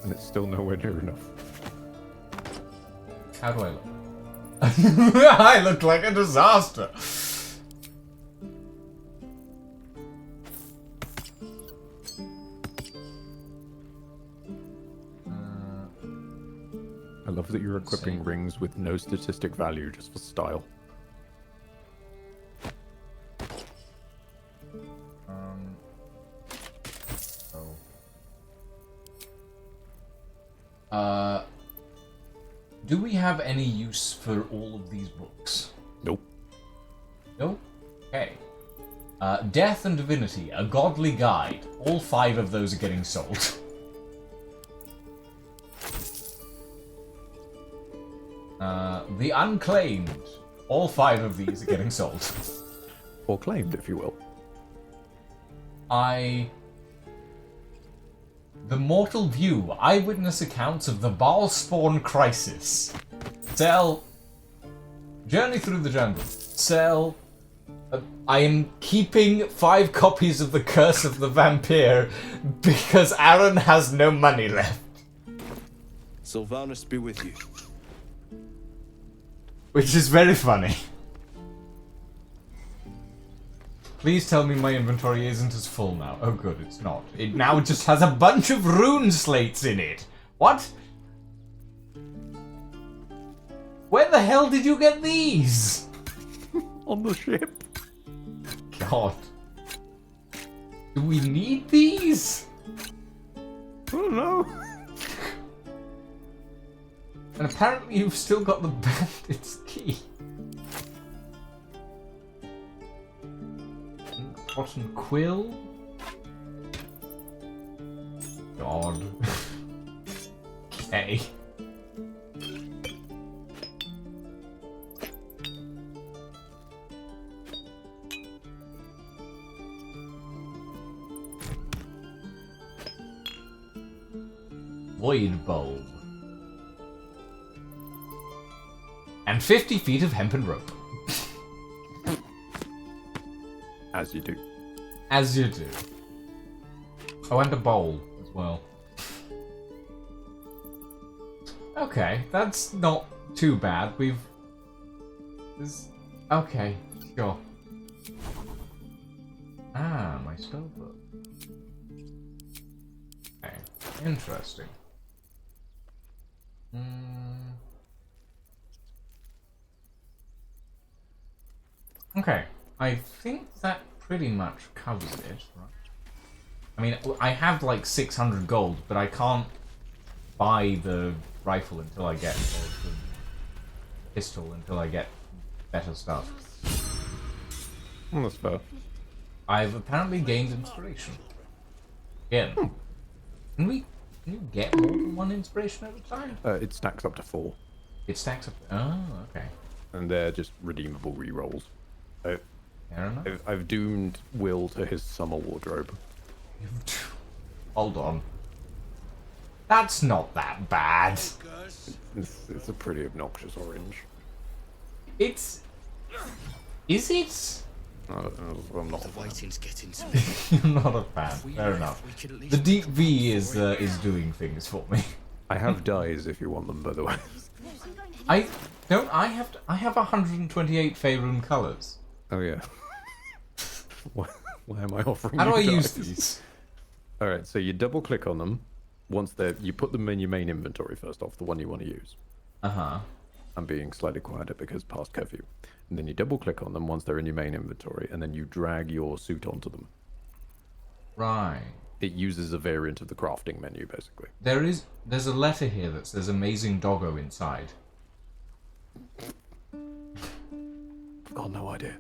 And it's still nowhere near enough. How do I look? I look like a disaster. I love that you're equipping rings with no statistic value just for style. Do we have any use for all of these books? Nope. Okay. Death and Divinity, a godly guide. All 5 of those are getting sold. The Unclaimed. All 5 of these are getting sold. Or claimed, if you will. The Mortal View, eyewitness accounts of the Baalspawn crisis. Sell. Journey through the jungle. Sell. I am keeping 5 copies of The Curse of the Vampire because Aaron has no money left. Sylvanus be with you. Which is very funny. Please tell me my inventory isn't as full now. Oh good, it's not. It now just has a bunch of rune slates in it. What? Where the hell did you get these? On the ship. God. Do we need these? I don't know. And apparently you've still got the bandit's key. Cotton quill? God. Okay. Void bulb. And 50 feet of hempen rope. As you do. As you do. Oh, and a bowl as well. Okay, that's not too bad. Okay, sure. Ah, my spellbook. Okay, interesting. Okay, I think that pretty much covers it, right? I mean, I have like 600 gold, but I can't buy the rifle until I get the pistol, until I get better stuff. Well, that's fair. I've apparently gained inspiration. Again. Can you get more than 1 inspiration at a time? It stacks up to 4. It stacks up. Oh, okay. And they're just redeemable rerolls. Fair enough. I've doomed Will to his summer wardrobe. Hold on. That's not that bad. It's a pretty obnoxious orange. It's... Is it? I'm not. The waiting's getting to You're not a fan. Fair enough. The deep V is doing things for me. I have dyes if you want them, by the way. I have 128 Faerun colors. Oh yeah. Why am I offering? How do I you use dyes? these? All right, so you double click on them. Once you put them in your main inventory first off, the one you want to use. I'm being slightly quieter because past curfew. And then you double click on them once they're in your main inventory, and then you drag your suit onto them. Right. It uses a variant of the crafting menu, basically. There's a letter here that says "Amazing Doggo" inside. I've got no idea.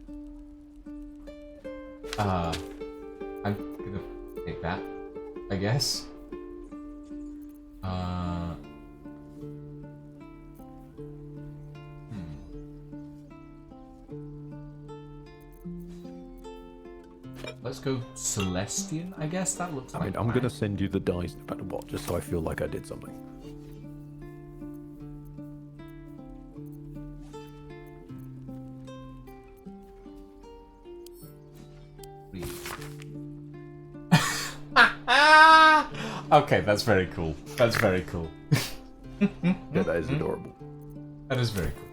I'm gonna take that, I guess. Let's go Celestian, I guess that looks like. I mean, I'm gonna send you the dice no matter what, just so I feel like I did something. Okay, that's very cool. That's very cool. Yeah, that is adorable. That is very cool.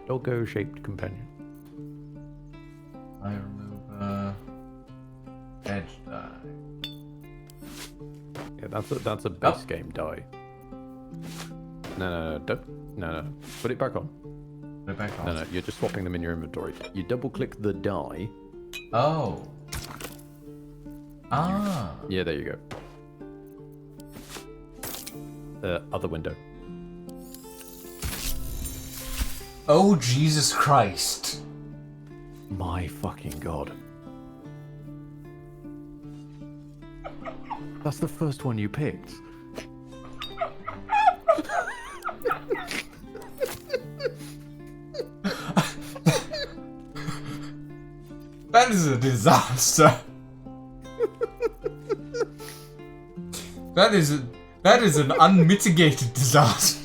Doggo-shaped companion. I remove edge die. Yeah, that's a base game die. No, don't. No. Put it back on. Put it back on. No, you're just swapping them in your inventory. You double click the die. Oh. Ah. Yeah, there you go. Other window. Oh, Jesus Christ. My fucking god. That's the first one you picked. That is a disaster. That is an unmitigated disaster.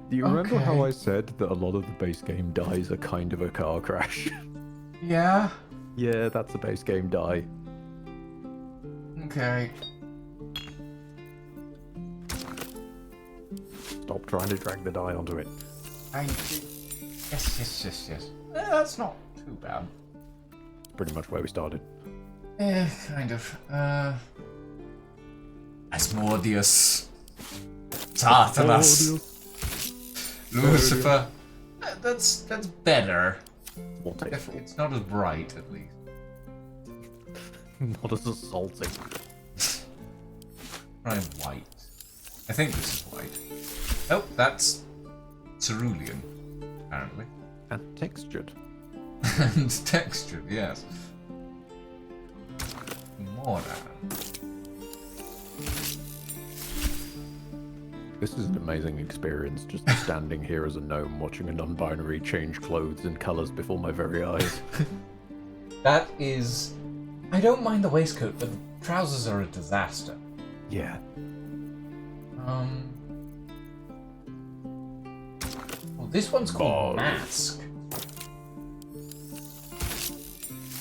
Do you remember how I said that a lot of the base game dies are kind of a car crash? Yeah. Yeah, that's a base game die. Okay. Stop trying to drag the die onto it. Yes. That's not too bad. Pretty much where we started. Kind of. Asmodeus. Tartarus. Lucifer. That's better. It's not as bright, at least. Not as assaulting. Try white. I think this is white. Oh, that's cerulean, apparently. And textured. And textured, yes. More. This is an amazing experience, just standing here as a gnome watching a non-binary change clothes and colours before my very eyes. That is... I don't mind the waistcoat, but the trousers are a disaster. Yeah. Well, this one's called Mask.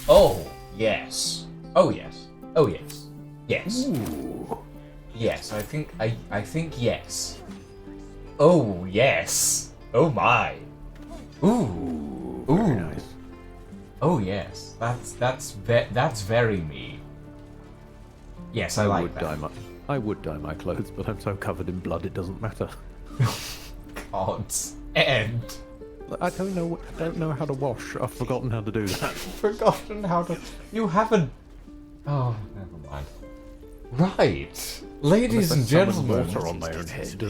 Oh, yes. Oh, yes. Oh, yes. Yes. Ooh. Yes, I think yes. Oh, yes. Oh my. Ooh. Very nice. Oh yes. That's very me. Yes, I like that. I would dye my clothes, but I'm so covered in blood it doesn't matter. God's end. I don't know how to wash. I've forgotten how to do that. Forgotten how to. You haven't. Oh, never mind. Right, ladies and gentlemen. Water on my own head.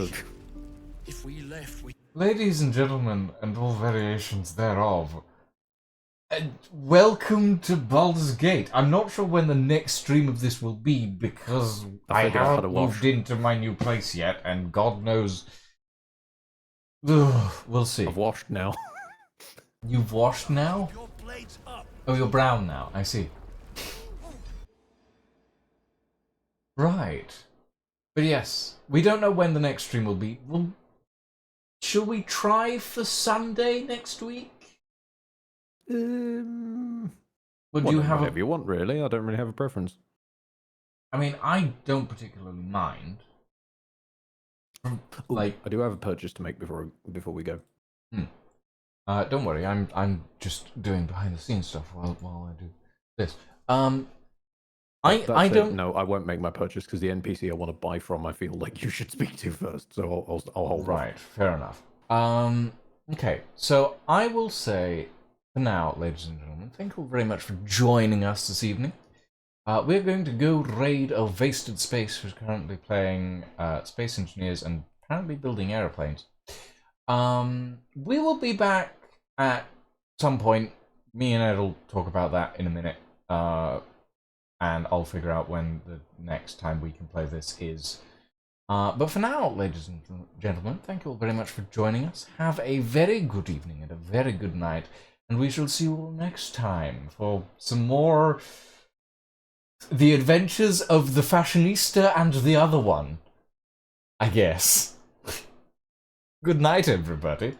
If we left, Ladies and gentlemen, and all variations thereof. Welcome to Baldur's Gate. I'm not sure when the next stream of this will be because I haven't moved into my new place yet, and God knows. Ugh, we'll see. I've washed now. You've washed now? Oh, you're brown now. I see. Right. But yes, we don't know when the next stream will be. Shall we try for Sunday next week? Would you have whatever you want, really. I don't really have a preference. I mean, I don't particularly mind. Like, I do have a purchase to make before we go. Don't worry, I'm just doing behind the scenes stuff while I do this. I don't. No, I won't make my purchase because the NPC I want to buy from, I feel like you should speak to first. So I'll hold. Right, fair enough. Okay, so I will say for now, ladies and gentlemen, thank you very much for joining us this evening. We're going to go raid a Wasted Space, who's currently playing Space Engineers and apparently building airplanes. We will be back at some point. Me and Ed will talk about that in a minute. And I'll figure out when the next time we can play this is. But for now, ladies and gentlemen, thank you all very much for joining us. Have a very good evening and a very good night. And we shall see you all next time for some more The Adventures of the Fashionista and the Other One, I guess. Good night, everybody.